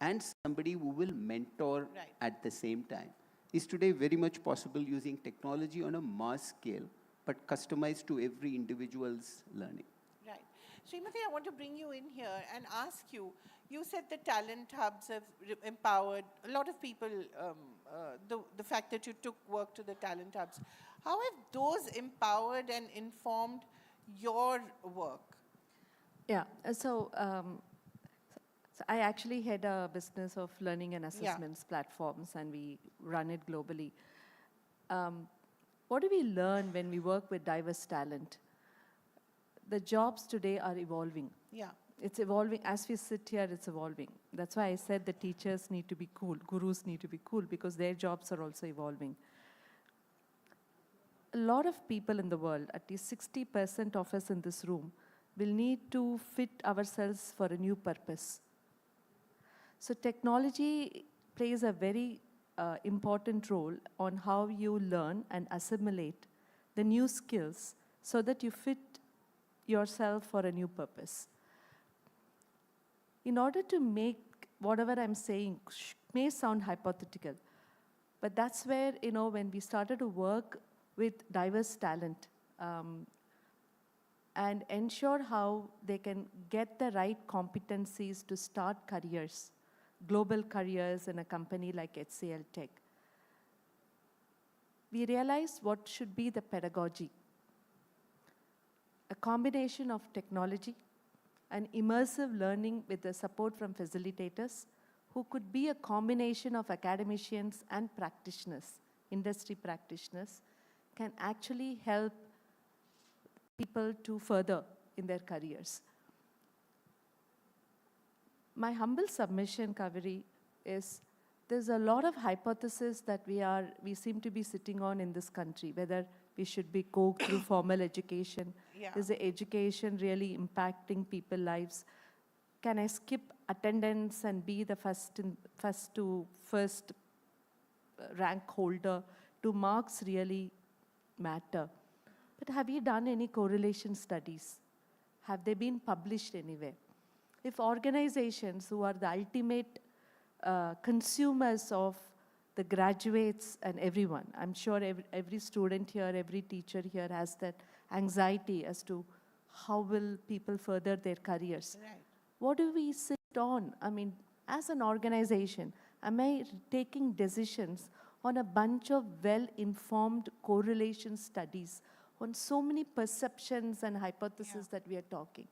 and somebody who will mentor at the same time is today very much possible using technology on a mass scale, but customized to every individual's learning. Right. Srimati, I want to bring you in here and ask you, you said the talent hubs have empowered a lot of people, the fact that you took work to the talent hubs. How have those empowered and informed your work? Yeah, so I actually head a business of learning and assessments platforms, and we run it globally. What do we learn when we work with diverse talent? The jobs today are evolving. Yeah. It's evolving. As we sit here, it's evolving. That's why I said the teachers need to be cool, gurus need to be cool, because their jobs are also evolving. A lot of people in the world, at least 60% of us in this room, will need to fit ourselves for a new purpose. So technology plays a very important role on how you learn and assimilate the new skills so that you fit yourself for a new purpose. In order to make whatever I'm saying may sound hypothetical, but that's where, when we started to work with diverse talent and ensure how they can get the right competencies to start careers, global careers in a company like HCL Tech, we realized what should be the pedagogy. A combination of technology and immersive learning with the support from facilitators who could be a combination of academicians and practitioners, industry practitioners, can actually help people to further in their careers. My humble submission, Kaveri, is there's a lot of hypotheses that we seem to be sitting on in this country, whether we should be go through formal education. Yeah. Is the education really impacting people's lives? Can I skip attendance and be the first rank holder? Do marks really matter? But have you done any correlation studies? Have they been published anywhere? If organizations who are the ultimate consumers of the graduates and everyone, I'm sure every student here, every teacher here has that anxiety as to how will people further their careers. Right. What do we sit on? I mean, as an organization, am I taking decisions on a bunch of well-informed correlation studies on so many perceptions and hypotheses that we are talking?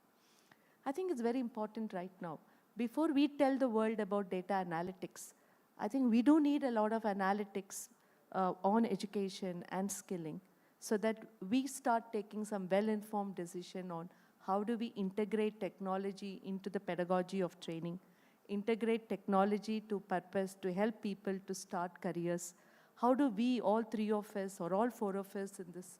I think it's very important right now. Before we tell the world about data analytics, I think we do need a lot of analytics on education and skilling so that we start taking some well-informed decision on how do we integrate technology into the pedagogy of training, integrate technology to purpose to help people to start careers. How do we, all three of us or all four of us in this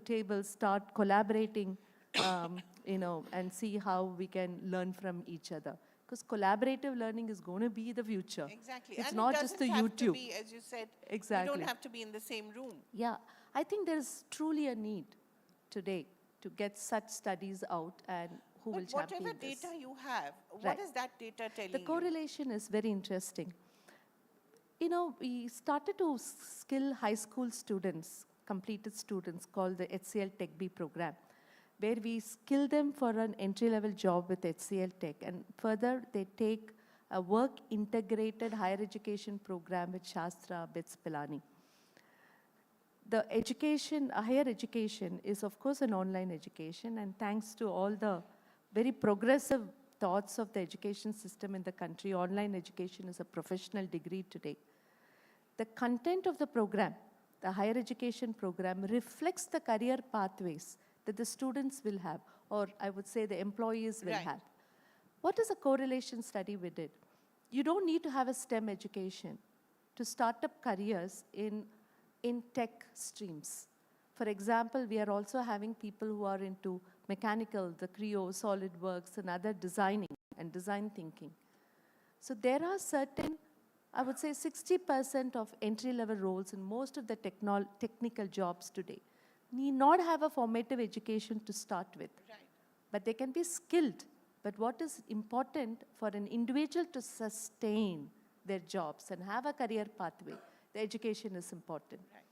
table, start collaborating, and see how we can learn from each other? Because collaborative learning is going to be the future. Exactly. It's and not it just the doesn't have YouTube. to be, as you said, Exactly. you don't have to be in the same room. Yeah, I think there's truly a need today to get such studies out and who will But champion whatever this. data you have, what Right. is that data telling The you? correlation is very interesting. We started to skill high school students, completed students, called the HCL Tech B program, where we skill them for an entry-level job with HCL Tech, and further they take a work-integrated higher education program with Shastra Bits Pilani. The education, higher education is of course an online education, and thanks to all the very progressive thoughts of the education system in the country, online education is a professional degree today. The content of the program, the higher education program, reflects the career pathways that the students will have, or I would say the employees will Right. have. What is a correlation study we did? You don't need to have a STEM education to start up careers in tech streams. For example, we are also having people who are into mechanical, the Creo, SolidWorks, and other designing and design thinking. So there are certain, I would say 60% of entry-level roles in most of the technical jobs today need not have a formative education to start with. Right. But they can be skilled. But what is important for an individual to sustain their jobs and have a career pathway, the education is important. Right.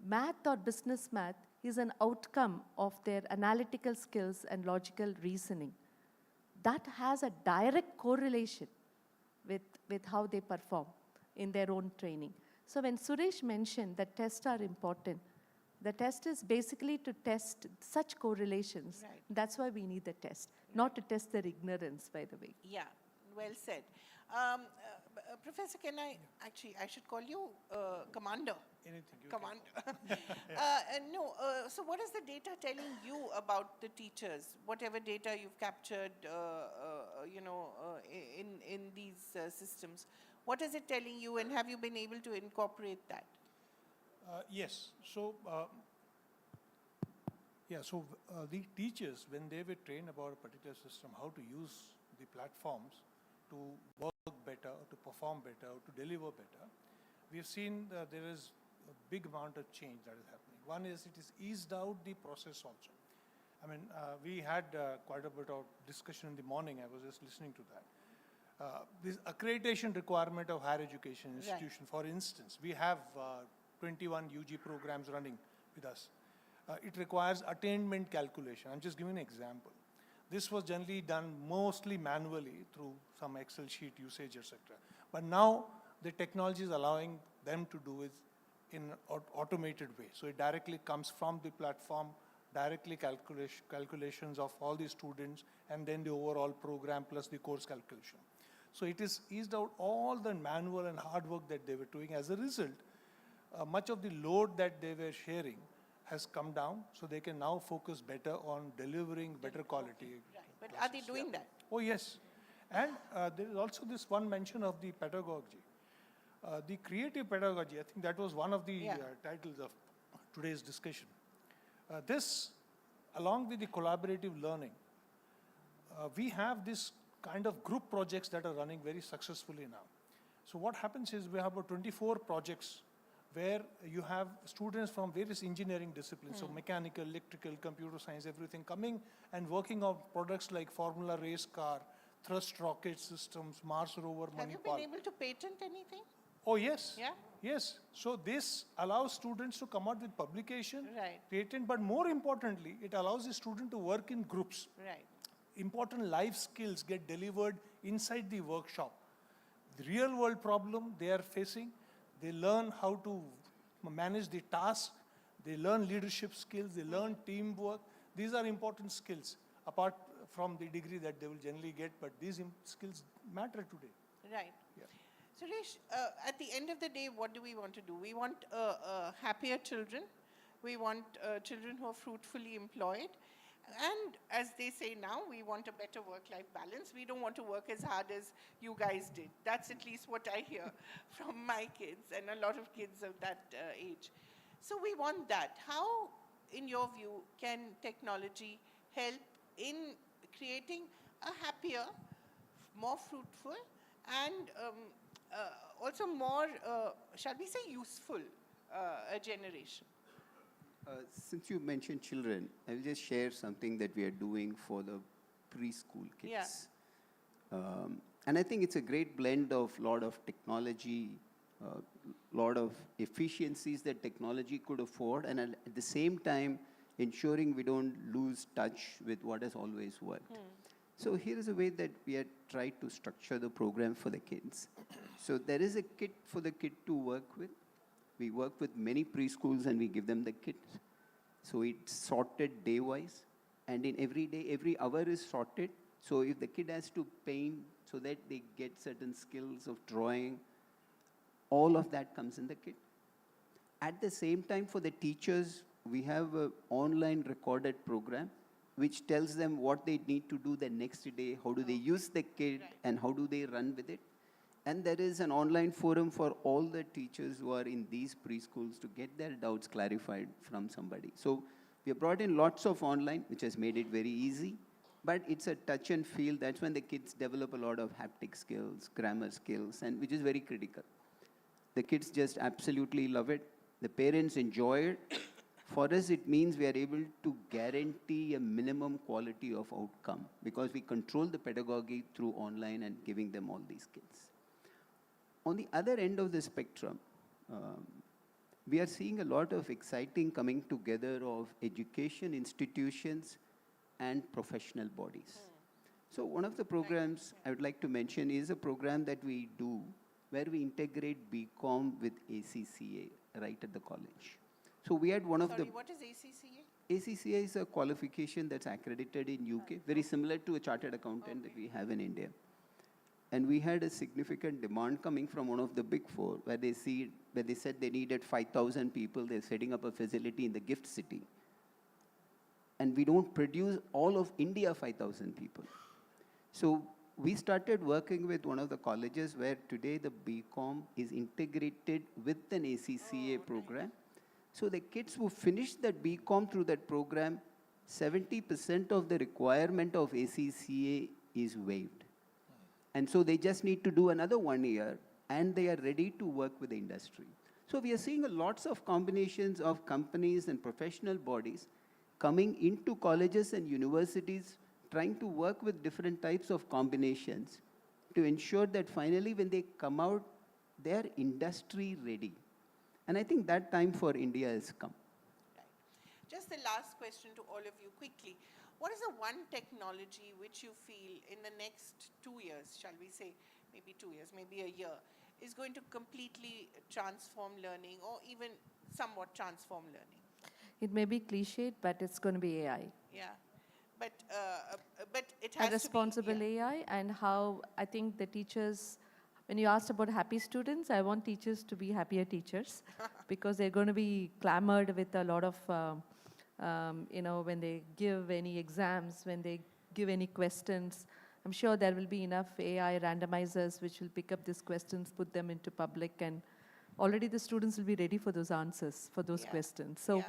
Math or business math is an outcome of their analytical skills and logical reasoning. That has a direct correlation with how they perform in their own training. So when Suresh mentioned that tests are important, the test is basically to test such correlations. Right. That's why we need the test, not to test their ignorance, by the way. Yeah, well said. Professor, I should call you Commander. Anything you Commander. So what is the data telling you about the teachers? Whatever data you've captured, in these systems, what is it telling you, and have you been able to incorporate that? Yes. So, the teachers, when they were trained about a particular system, how to use the platforms to work better, to perform better, to deliver better, we've seen that there is a big amount of change that is happening. One is it is eased out the process also. I mean, we had quite a bit of discussion in the morning. I was just listening to that. This accreditation requirement of higher education institution, for instance, we have 21 UG programs running with us. It requires attainment calculation. I'm just giving an example. This was generally done mostly manually through some Excel sheet usage, etc. But now the technology is allowing them to do it in an automated way. So it directly comes from the platform, directly calculations of all the students, and then the overall program plus the course calculation. So it is eased out all the manual and hard work that they were doing. As a result, much of the load that they were sharing has come down, so they can now focus better on delivering better quality. Right. But are they doing that? Oh, yes. And there is also this one mention of the pedagogy. The creative pedagogy, I think that was one of the titles of today's discussion. This, along with the collaborative learning, we have this kind of group projects that are running very successfully now. So what happens is we have about 24 projects where you have students from various engineering disciplines, so mechanical, electrical, computer science, everything coming and working on products like Formula Race car, thrust rocket systems, Mars rover, Have you been able to patent anything? Oh, yes. Yeah? Yes. So this allows students to come out with publication, Right. patent, but more importantly, it allows the student to work in groups. Right. Important life skills get delivered inside the workshop. The real world problem they are facing, they learn how to manage the task, they learn leadership skills, they learn teamwork. These are important skills, apart from the degree that they will generally get, but these skills matter today. Right. Yeah. Suresh, at the end of the day, what do we want to do? We want happier children. We want children who are fruitfully employed. And as they say now, we want a better work-life balance. We don't want to work as hard as you guys did. That's at least what I hear from my kids and a lot of kids of that age. So we want that. How, in your view, can technology help in creating a happier, more fruitful, and also more, shall we say, useful generation? Since you mentioned children, I will just share something that we are doing for the preschool kids. Yeah. And I think it's a great blend of lot of technology, lot of efficiencies that technology could afford, and at the same time ensuring we don't lose touch with what has always worked. So here is a way that we had tried to structure the program for the kids. So there is a kit for the kid to work with. We work with many preschools and we give them the kit. So it's sorted day-wise, and in every day, every hour is sorted. So if the kid has to paint so that they get certain skills of drawing, all of that comes in the kit. At the same time, for the teachers, we have an online recorded program which tells them what they need to do the next day, how do they use the kit, and how do they run with it. And there is an online forum for all the teachers who are in these preschools to get their doubts clarified from somebody. So we have brought in lots of online, which has made it very easy. But it's a touch and feel. That's when the kids develop a lot of haptic skills, grammar skills, and which is very critical. The kids just absolutely love it. The parents enjoy it. For us, it means we are able to guarantee a minimum quality of outcome because we control the pedagogy through online and giving them all these skills. On the other end of the spectrum, we are seeing a lot of exciting coming together of education institutions and professional bodies. So one of the programs I would like to mention is a program that we do where we integrate BCom with ACCA right at the college. So we had one of Sorry, what is ACCA? ACCA is a qualification that's accredited in UK, very similar to a chartered accountant that we have in India. And we had a significant demand coming from one of the big four, where they said they needed 5,000 people. They're setting up a facility in the gift city. And we don't produce all of India 5,000 people. So we started working with one of the colleges where today the BCom is integrated with an ACCA program. So the kids who finish that BCom through that program, 70% of the requirement of ACCA is waived. And so they just need to do another 1 year and they are ready to work with the industry. So we are seeing lots of combinations of companies and professional bodies coming into colleges and universities, trying to work with different types of combinations to ensure that finally when they come out, they are industry ready. And I think that time for India has come. Right. Just the last question to all of you quickly. What is the one technology which you feel in the next 2 years, shall we say, maybe 2 years, maybe a year, is going to completely transform learning or even somewhat transform learning? It may be cliched, but it's going to be AI. Yeah. But it has A responsible AI, and how I think the teachers when you asked about happy students, I want teachers to be happier teachers because they're going to be clamored with a lot of, when they give any exams, when they give any questions. I'm sure there will be enough AI randomizers which will pick up these questions, put them into public, and already the students will be ready for those answers, for those questions. So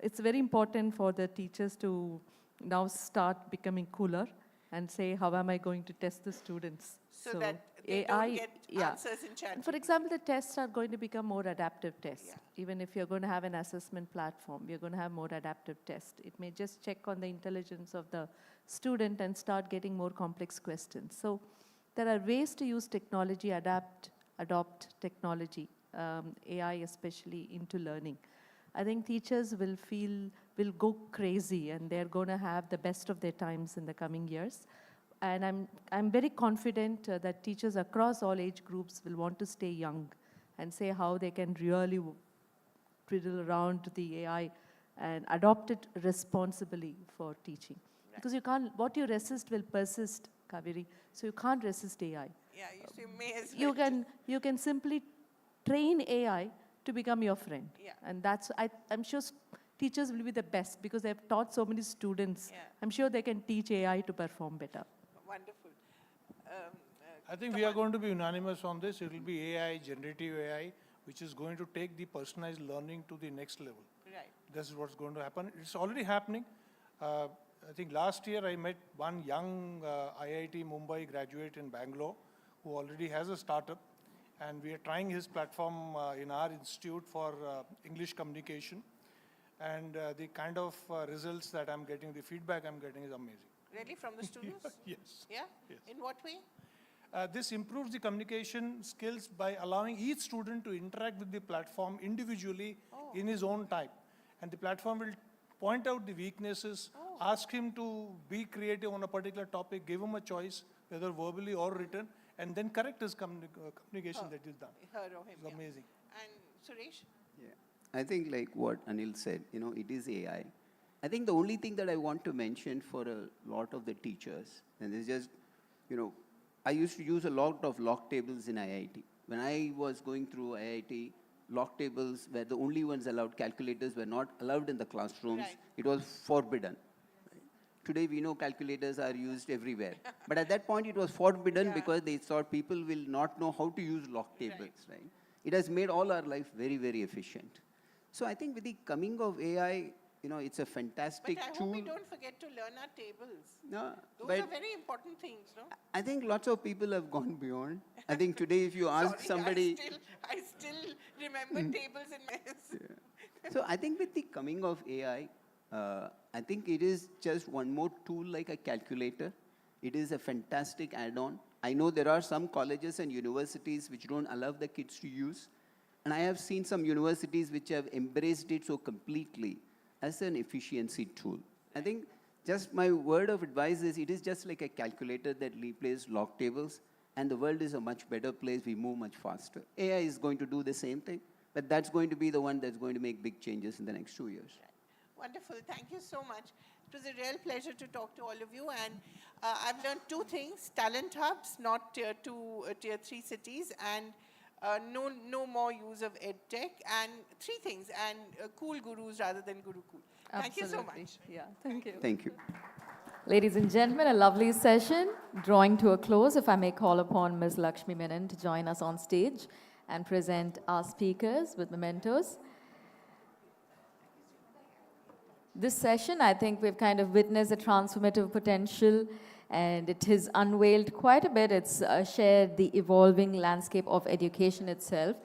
it's very important for the teachers to now start becoming cooler and say, how am I going to test the students? So that they don't get answers in chat. For example, the tests are going to become more adaptive tests. Even if you're going to have an assessment platform, you're going to have more adaptive tests. It may just check on the intelligence of the student and start getting more complex questions. So there are ways to use technology, adopt technology, AI especially, into learning. I think teachers will go crazy, and they're going to have the best of their times in the coming years. And I'm very confident that teachers across all age groups will want to stay young and say how they can really twiddle around the AI and adopt it responsibly for teaching. Because you can't, what you resist will persist, Kaveri. So you can't resist AI. Yeah, you may as well. You can simply train AI to become your friend. Yeah. And that's, I'm sure teachers will be the best because they've taught so many students. I'm sure they can teach AI to perform better. Wonderful. I think we are going to be unanimous on this. It will be AI, generative AI, which is going to take the personalized learning to the next level. Right. This is what's going to happen. It's already happening. I think last year I met one young IIT Mumbai graduate in Bangalore who already has a startup, and we are trying his platform in our institute for English communication. And the kind of results that I'm getting, the feedback I'm getting is amazing. Really, from the students? Yes. Yeah? Yes. In what way? This improves the communication skills by allowing each student to interact with the platform individually in his own time. And the platform will point out the weaknesses, ask him to be creative on a particular topic, give him a choice, whether verbally or written, and then correct his communication that is done. Her or him. It's amazing. And Suresh? I think like what Anil said, it is AI. I think the only thing that I want to mention for a lot of the teachers, and it's just, I used to use a lot of log tables in IIT. When I was going through IIT, log tables were the only ones allowed. Calculators were not allowed in the classrooms. Right. It was forbidden. Today we know calculators are used everywhere. But at that point it was forbidden because they thought people will not know how to use log tables, right? It has made all our life very, very efficient. So I think with the coming of AI, it's a fantastic But I tool. hope we don't forget to learn our tables. No, Those but are very important things, no? I think lots of people have gone beyond. I think today if you ask Sorry, somebody... I still remember tables in my... So I think with the coming of AI, I think it is just one more tool like a calculator. It is a fantastic add-on. I know there are some colleges and universities which don't allow the kids to use. And I have seen some universities which have embraced it so completely as an efficiency tool. I think just my word of advice is it is just like a calculator that replaces log tables, and the world is a much better place. We move much faster. AI is going to do the same thing, but that's going to be the one that's going to make big changes in the next 2 years. Wonderful. Thank you so much. It was a real pleasure to talk to all of you. And I've learned two things: talent hubs, not tier 2, tier 3 cities, and no more use of edtech, and three things, and cool gurus rather than gurukul. Thank you so much. Yeah, thank you. Thank you. Ladies and gentlemen, a lovely session drawing to a close. If I may call upon Ms. Lakshmi Menon to join us on stage and present our speakers with mementos. This session, I think we've kind of witnessed the transformative potential, and it has unveiled quite a bit. It's shared the evolving landscape of education itself.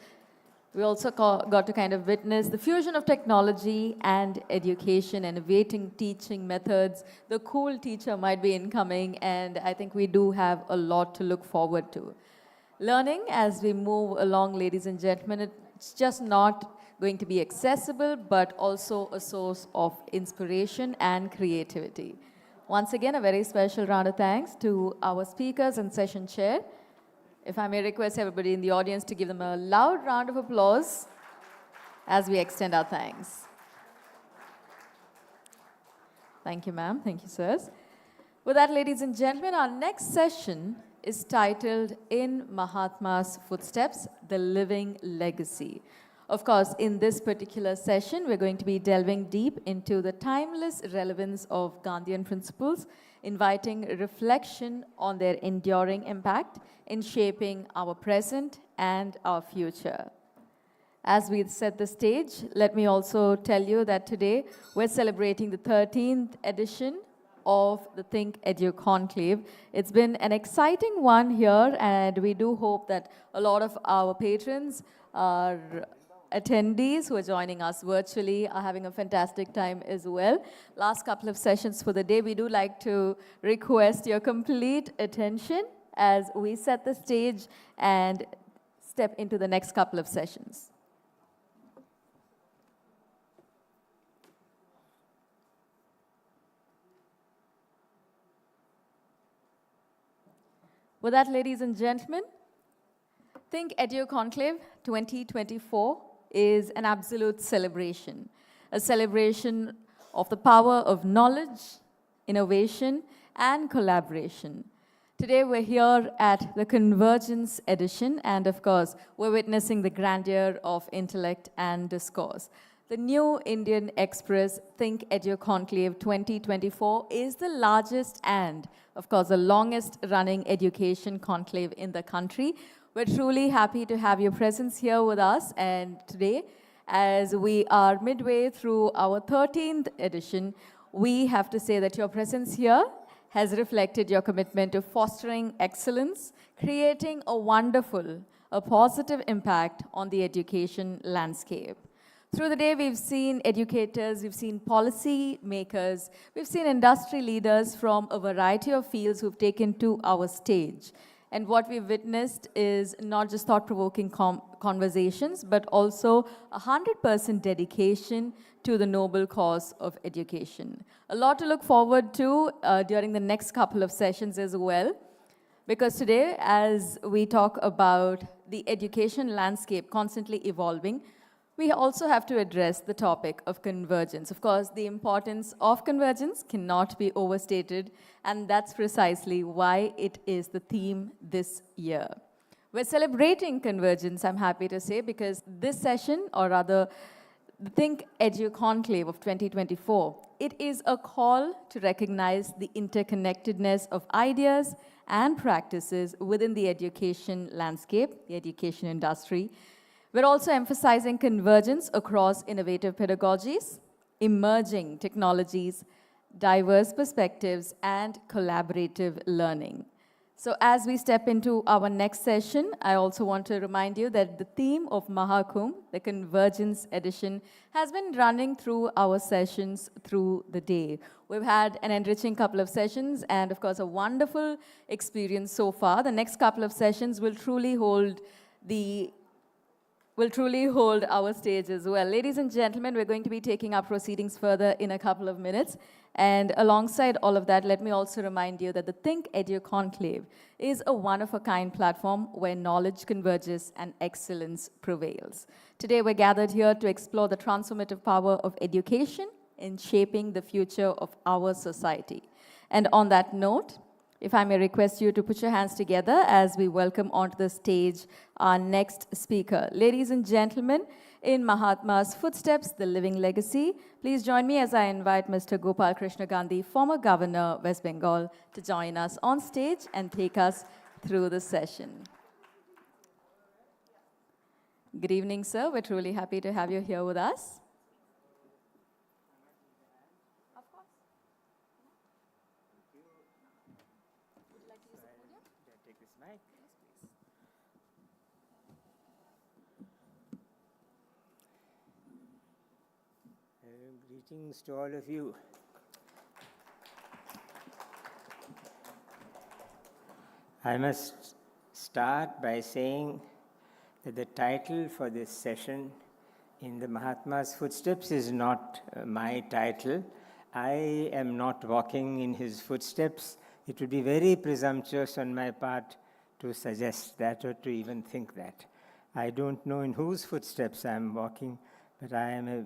We also got to kind of witness the fusion of technology and education, innovating teaching methods. The cool teacher might be incoming, and I think we do have a lot to look forward to. Learning, as we move along, ladies and gentlemen, it's just not going to be accessible, but also a source of inspiration and creativity. Once again, a very special round of thanks to our speakers and session chair. If I may request everybody in the audience to give them a loud round of applause as we extend our thanks. Thank you, ma'am. Thank you, sirs. With that, ladies and gentlemen, our next session is titled In Mahatma's Footsteps, The Living Legacy. Of course, in this particular session, we're going to be delving deep into the timeless relevance of Gandhian principles, inviting reflection on their enduring impact in shaping our present and our future. As we set the stage, let me also tell you that today we're celebrating the 13th edition of the ThinkEdu Conclave. It's been an exciting one here, and we do hope that a lot of our patrons, our attendees who are joining us virtually are having a fantastic time as well. Last couple of sessions for the day, we do like to request your complete attention as we set the stage and step into the next couple of sessions. With that, ladies and gentlemen, ThinkEdu Conclave 2024 is an absolute celebration, a celebration of the power of knowledge, innovation, and collaboration. Today, we're here at the Convergence edition, and of course, we're witnessing the grandeur of intellect and discourse. The New Indian Express ThinkEdu Conclave 2024 is the largest and, of course, the longest running education conclave in the country. We're truly happy to have your presence here with us, and today, as we are midway through our 13th edition, we have to say that your presence here has reflected your commitment to fostering excellence, creating a wonderful, a positive impact on the education landscape. Through the day, we've seen educators, we've seen policy makers, we've seen industry leaders from a variety of fields who've taken to our stage. And what we've witnessed is not just thought-provoking conversations, but also 100% dedication to the noble cause of education. A lot to look forward to during the next couple of sessions as well, because today, as we talk about the education landscape constantly evolving, we also have to address the topic of convergence. Of course, the importance of convergence cannot be overstated, and that's precisely why it is the theme this year. We're celebrating convergence, I'm happy to say, because this session, or rather, the ThinkEdu Conclave of 2024, it is a call to recognize the interconnectedness of ideas and practices within the education landscape, the education industry. We're also emphasizing convergence across innovative pedagogies, emerging technologies, diverse perspectives, and collaborative learning. So as we step into our next session, I also want to remind you that the theme of Maha, the Convergence edition, has been running through our sessions through the day. We've had an enriching couple of sessions and, of course, a wonderful experience so far. The next couple of sessions will truly hold our stage as well. Ladies and gentlemen, we're going to be taking our proceedings further in a couple of minutes. And alongside all of that, let me also remind you that the ThinkEdu Conclave is a one-of-a-kind platform where knowledge converges and excellence prevails. Today, we're gathered here to explore the transformative power of education in shaping the future of our society. And on that note, if I may request you to put your hands together as we welcome onto the stage our next speaker. Ladies and gentlemen, in Mahatma's footsteps, the living legacy, please join me as I invite Mr. Gopal Krishna Gandhi, former Governor, West Bengal, to join us on stage and take us through the session. Good evening, sir. We're truly happy to have you here with us. Greetings to all of you. I must start by saying that the title for this session, In the Mahatma's Footsteps, is not my title. I am not walking in his footsteps. It would be very presumptuous on my part to suggest that or to even think that. I don't know in whose footsteps I am walking, but I am a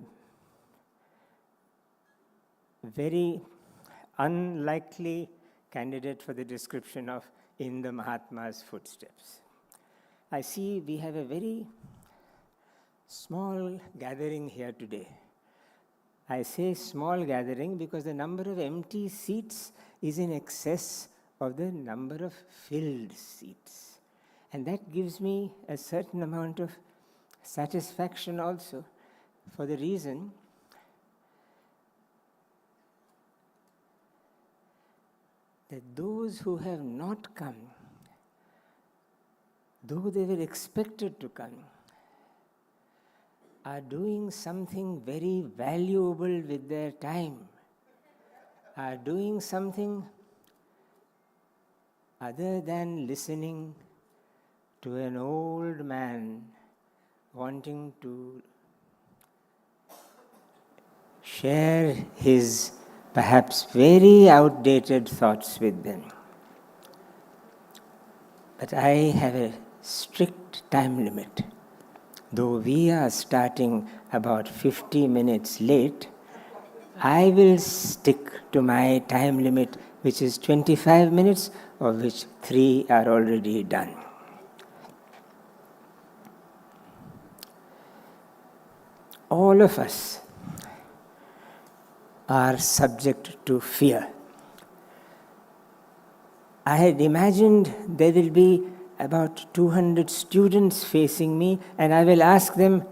very unlikely candidate for the description of in the Mahatma's footsteps. I see we have a very small gathering here today. I say small gathering because the number of empty seats is in excess of the number of filled seats. And that gives me a certain amount of satisfaction also, for the reason that those who have not come, though they were expected to come, are doing something very valuable with their time, are doing something other than listening to an old man wanting to share his perhaps very outdated thoughts with them. But I have a strict time limit. Though we are starting about 50 minutes late, I will stick to my time limit, which is 25 minutes, of which 3 are already done. All of us are subject to fear. I had imagined there will be about 200 students facing me, and I will ask them,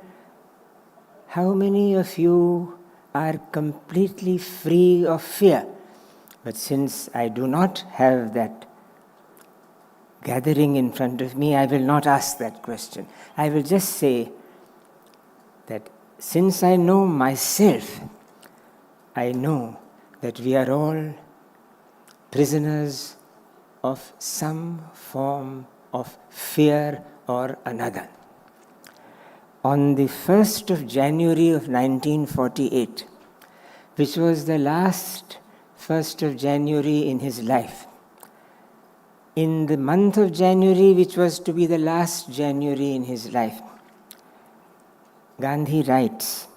how many of you are completely free of fear? But since I do not have that gathering in front of me, I will not ask that question. I will just say that since I know myself, I know that we are all prisoners of some form of fear or another. On the 1st of January of 1948, which was the last 1st of January in his life, in the month of January, which was to be the last January in his life, Gandhi writes,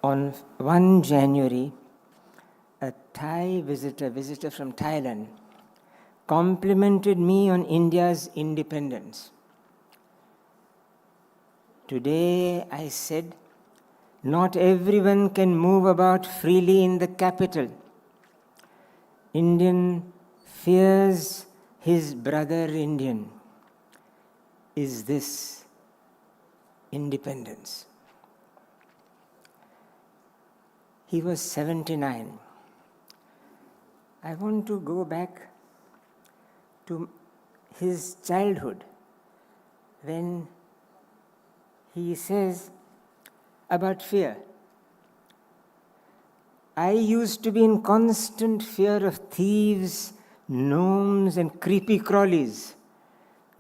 on 1 January, a Thai visitor from Thailand, complimented me on India's independence. Today, I said, not everyone can move about freely in the capital. Indian fears his brother Indian. Is this independence? He was 79. I want to go back to his childhood when he says about fear. I used to be in constant fear of thieves, gnomes, and creepy crawlies.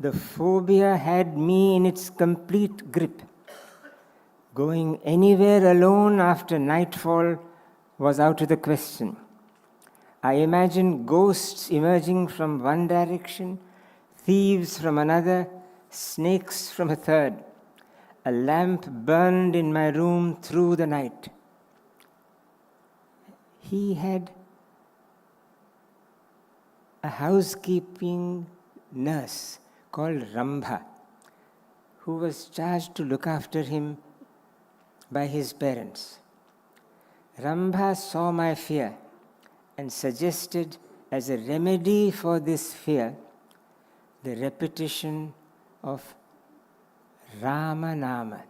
The phobia had me in its complete grip. Going anywhere alone after nightfall was out of the question. I imagined ghosts emerging from one direction, thieves from another, snakes from a third. A lamp burned in my room through the night. He had a housekeeping nurse called Rambha, who was charged to look after him by his parents. Rambha saw my fear and suggested as a remedy for this fear the repetition of Rama Nama.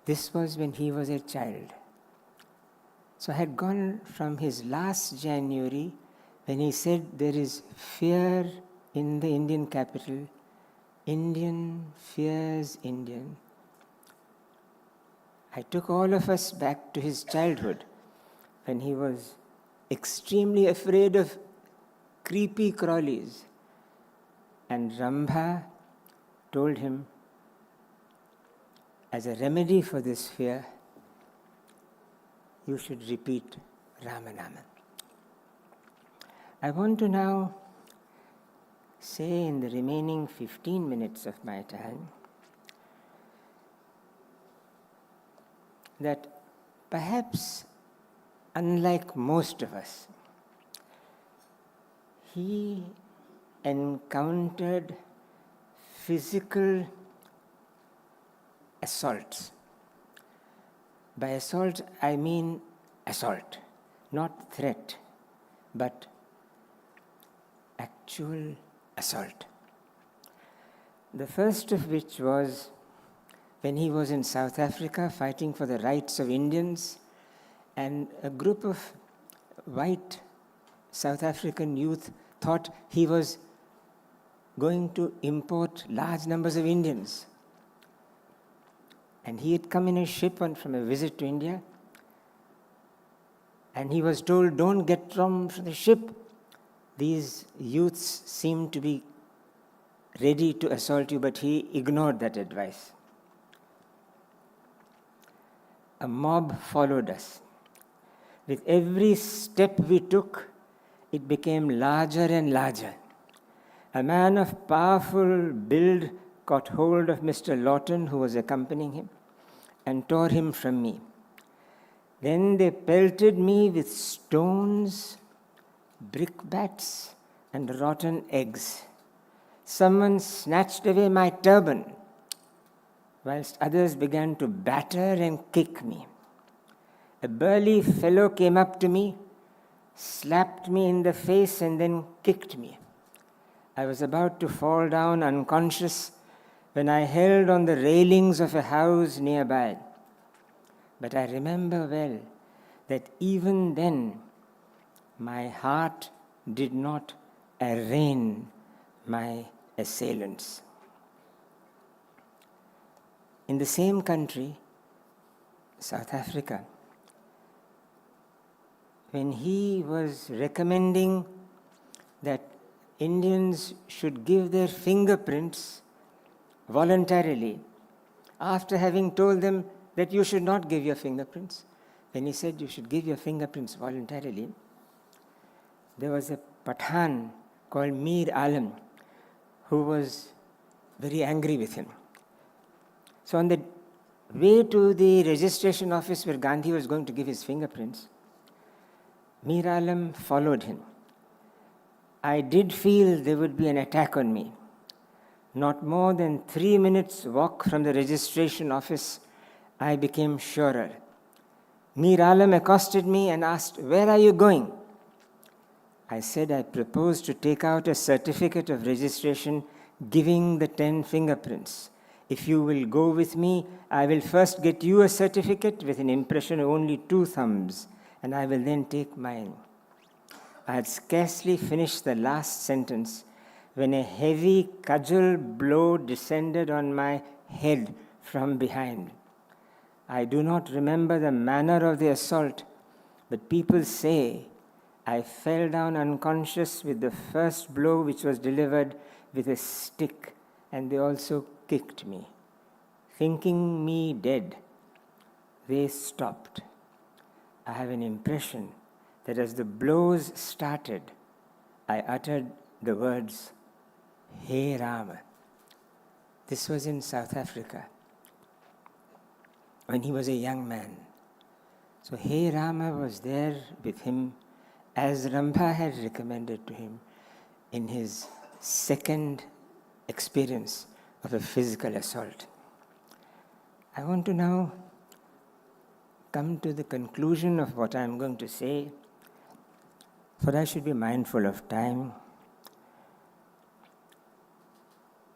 This was when he was a child. So I had gone from his last January, when he said there is fear in the Indian capital, Indian fears Indian. I took all of us back to his childhood, when he was extremely afraid of creepy crawlies. And Rambha told him, as a remedy for this fear, you should repeat Ramanama. I want to now say in the remaining 15 minutes of my time that perhaps, unlike most of us, he encountered physical assaults. By assault, I mean assault, not threat, but actual assault. The first of which was when he was in South Africa fighting for the rights of Indians, and a group of white South African youth thought he was going to import large numbers of Indians. And he had come in a ship from a visit to India, and he was told, don't get from the ship. These youths seemed to be ready to assault you, but he ignored that advice. A mob followed us. With every step we took, it became larger and larger. A man of powerful build caught hold of Mr. Lawton, who was accompanying him, and tore him from me. Then they pelted me with stones, brickbats, and rotten eggs. Someone snatched away my turban, whilst others began to batter and kick me. A burly fellow came up to me, slapped me in the face, and then kicked me. I was about to fall down unconscious when I held on the railings of a house nearby. But I remember well that even then my heart did not arraign my assailants. In the same country, South Africa, when he was recommending that Indians should give their fingerprints voluntarily, after having told them that you should not give your fingerprints, when he said you should give your fingerprints voluntarily, there was a Pathan called Mir Alam who was very angry with him. So on the way to the registration office where Gandhi was going to give his fingerprints, Mir Alam followed him. I did feel there would be an attack on me. Not more than 3 minutes walk from the registration office, I became surer. Mir Alam accosted me and asked, "Where are you going?" I said I proposed to take out a certificate of registration giving the 10 fingerprints. If you will go with me, I will first get you a certificate with an impression of only 2 thumbs, and I will then take mine. I had scarcely finished the last sentence when a heavy cudgel blow descended on my head from behind. I do not remember the manner of the assault, but people say I fell down unconscious with the first blow, which was delivered with a stick, and they also kicked me. Thinking me dead, they stopped. I have an impression that as the blows started, I uttered the words, "Hey Rama." This was in South Africa, when he was a young man. So Hey Rama was there with him as Rambha had recommended to him in his second experience of a physical assault. I want to now come to the conclusion of what I'm going to say, for I should be mindful of time,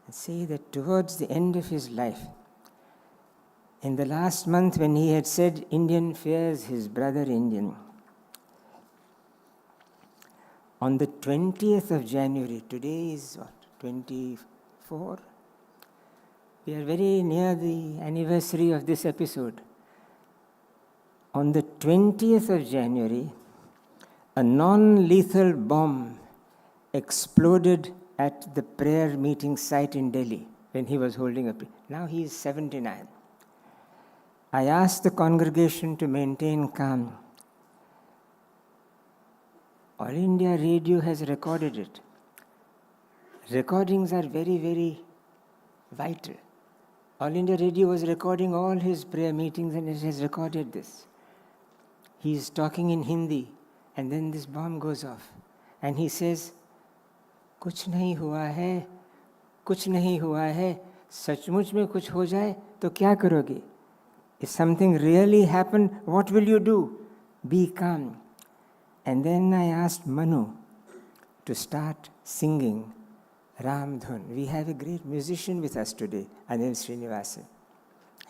and say that towards the end of his life, in the last month when he had said Indian fears his brother Indian, on the 20th of January, today is what, 24? We are very near the anniversary of this episode. On the 20th of January, a non-lethal bomb exploded at the prayer meeting site in Delhi when he was holding a prayer. Now he is 79. I asked the congregation to maintain calm. All India Radio has recorded it. Recordings are very, very vital. All India Radio was recording all his prayer meetings, and it has recorded this. He is talking in Hindi, and then this bomb goes off. And he says, कुछ नहीं हुआ है, कुछ नहीं हुआ है, सचमुच में कुछ हो जाए तो क्या करोगे? If something really happened, what will you do? Be calm. And then I asked Manu to start singing Ram Dhun. We have a great musician with us today, Anil Srinivasan.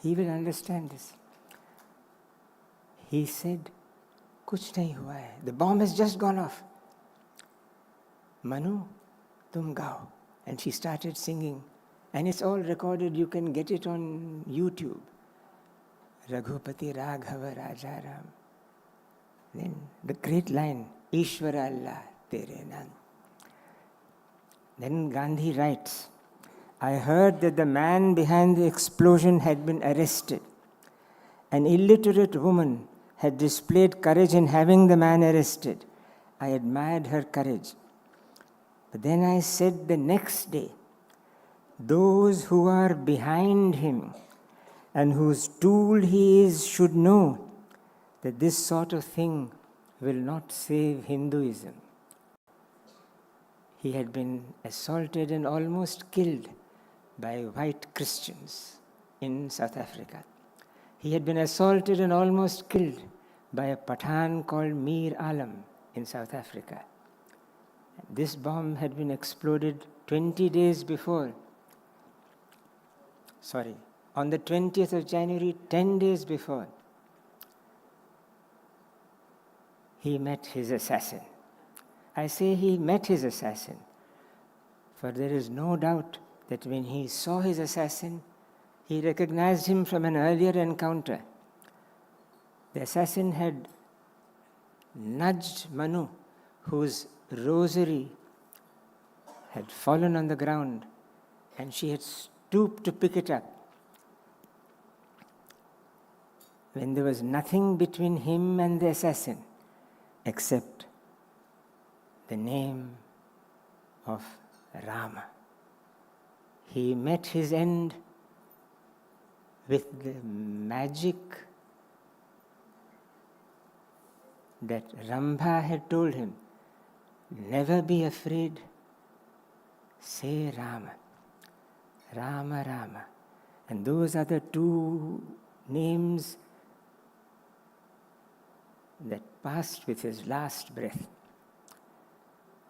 He will understand this. He said, कुछ नहीं हुआ है. The bomb has just gone off. Manu, tum gao. And she started singing. And it's all recorded. You can get it on YouTube. Raghupati Raghava Rajaram. Then the great line, Ishvara Allah Tere Naam. Then Gandhi writes, I heard that the man behind the explosion had been arrested. An illiterate woman had displayed courage in having the man arrested. I admired her courage. But then I said the next day, those who are behind him and whose tool he is should know that this sort of thing will not save Hinduism. He had been assaulted and almost killed by white Christians in South Africa. He had been assaulted and almost killed by a Pathan called Mir Alam in South Africa. This bomb had been exploded 20 days before. On the 20th of January, 10 days before, he met his assassin. I say he met his assassin, for there is no doubt that when he saw his assassin, he recognized him from an earlier encounter. The assassin had nudged Manu, whose rosary had fallen on the ground, and she had stooped to pick it up. When there was nothing between him and the assassin except the name of Rama. He met his end with the magic that Rambha had told him. Never be afraid, say Rama. Rama, Rama. And those are the two names that passed with his last breath.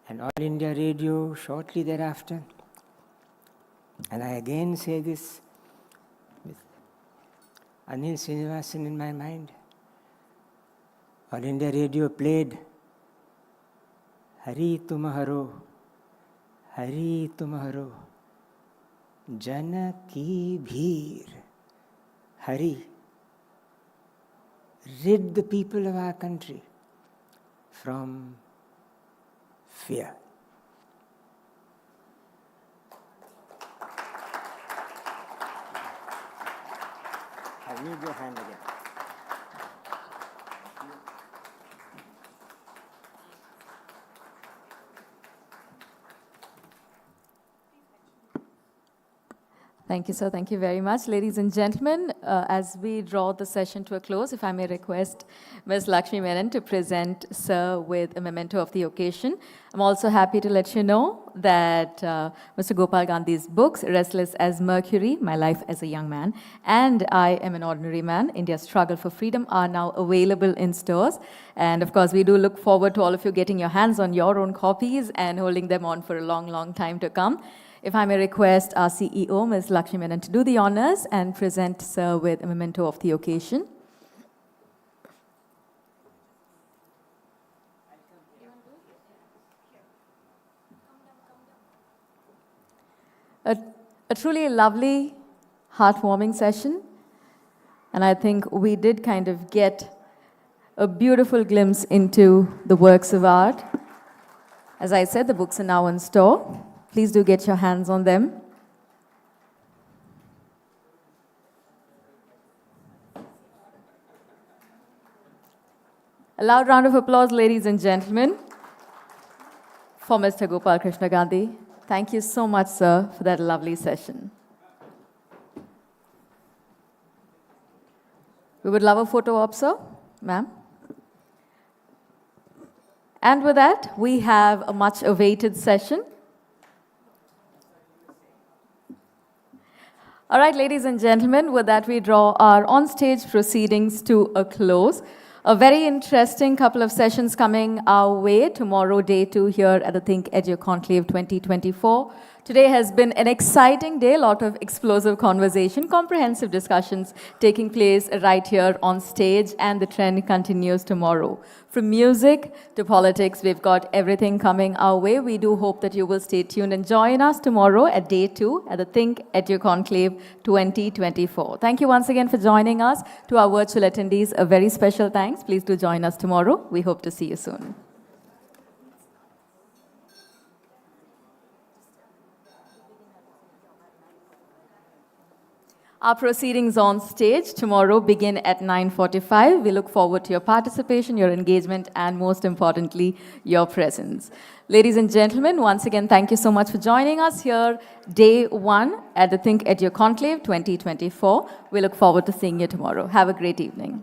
And All India Radio shortly thereafter, and I again say this with Anil Srinivasan in my mind, All India Radio played Hari Tumharo, Hari Tumharo, Jana ki bheer. Hari, rid the people of our country from fear. I need your hand again. Thank you, sir. Thank you very much. Ladies and gentlemen, as we draw the session to a close, if I may request Ms. Lakshmi Menon to present sir with a memento of the occasion. I'm also happy to let you know that Mr. Gopal Gandhi's books, Restless as Mercury, My Life as a Young Man, and I Am an Ordinary Man, India's Struggle for Freedom, are now available in stores. And of course, we do look forward to all of you getting your hands on your own copies and holding them on for a long, long time to come. If I may request our CEO, Ms. Lakshmi Menon, to do the honors and present sir with a memento of the occasion. A truly lovely, heartwarming session. And I think we did kind of get a beautiful glimpse into the works of art. As I said, the books are now in store. Please do get your hands on them. A loud round of applause, ladies and gentlemen, for Mr. Gopal Krishna Gandhi. Thank you so much, sir, for that lovely session. We would love a photo op, sir, ma'am. And with that, we have a much awaited session. All right, ladies and gentlemen, with that we draw our on-stage proceedings to a close. A very interesting couple of sessions coming our way tomorrow, day 2 here at the ThinkEdu Conclave 2024. Today has been an exciting day, a lot of explosive conversation, comprehensive discussions taking place right here on stage, and the trend continues tomorrow. From music to politics, we've got everything coming our way. We do hope that you will stay tuned and join us tomorrow at day 2 at the ThinkEdu Conclave 2024. Thank you once again for joining us. To our virtual attendees, a very special thanks. Please do join us tomorrow. We hope to see you soon. Our proceedings on stage tomorrow begin at 9:45. We look forward to your participation, your engagement, and most importantly, your presence. Ladies and gentlemen, once again, thank you so much for joining us here, day 1 at the ThinkEdu Conclave 2024. We look forward to seeing you tomorrow. Have a great evening.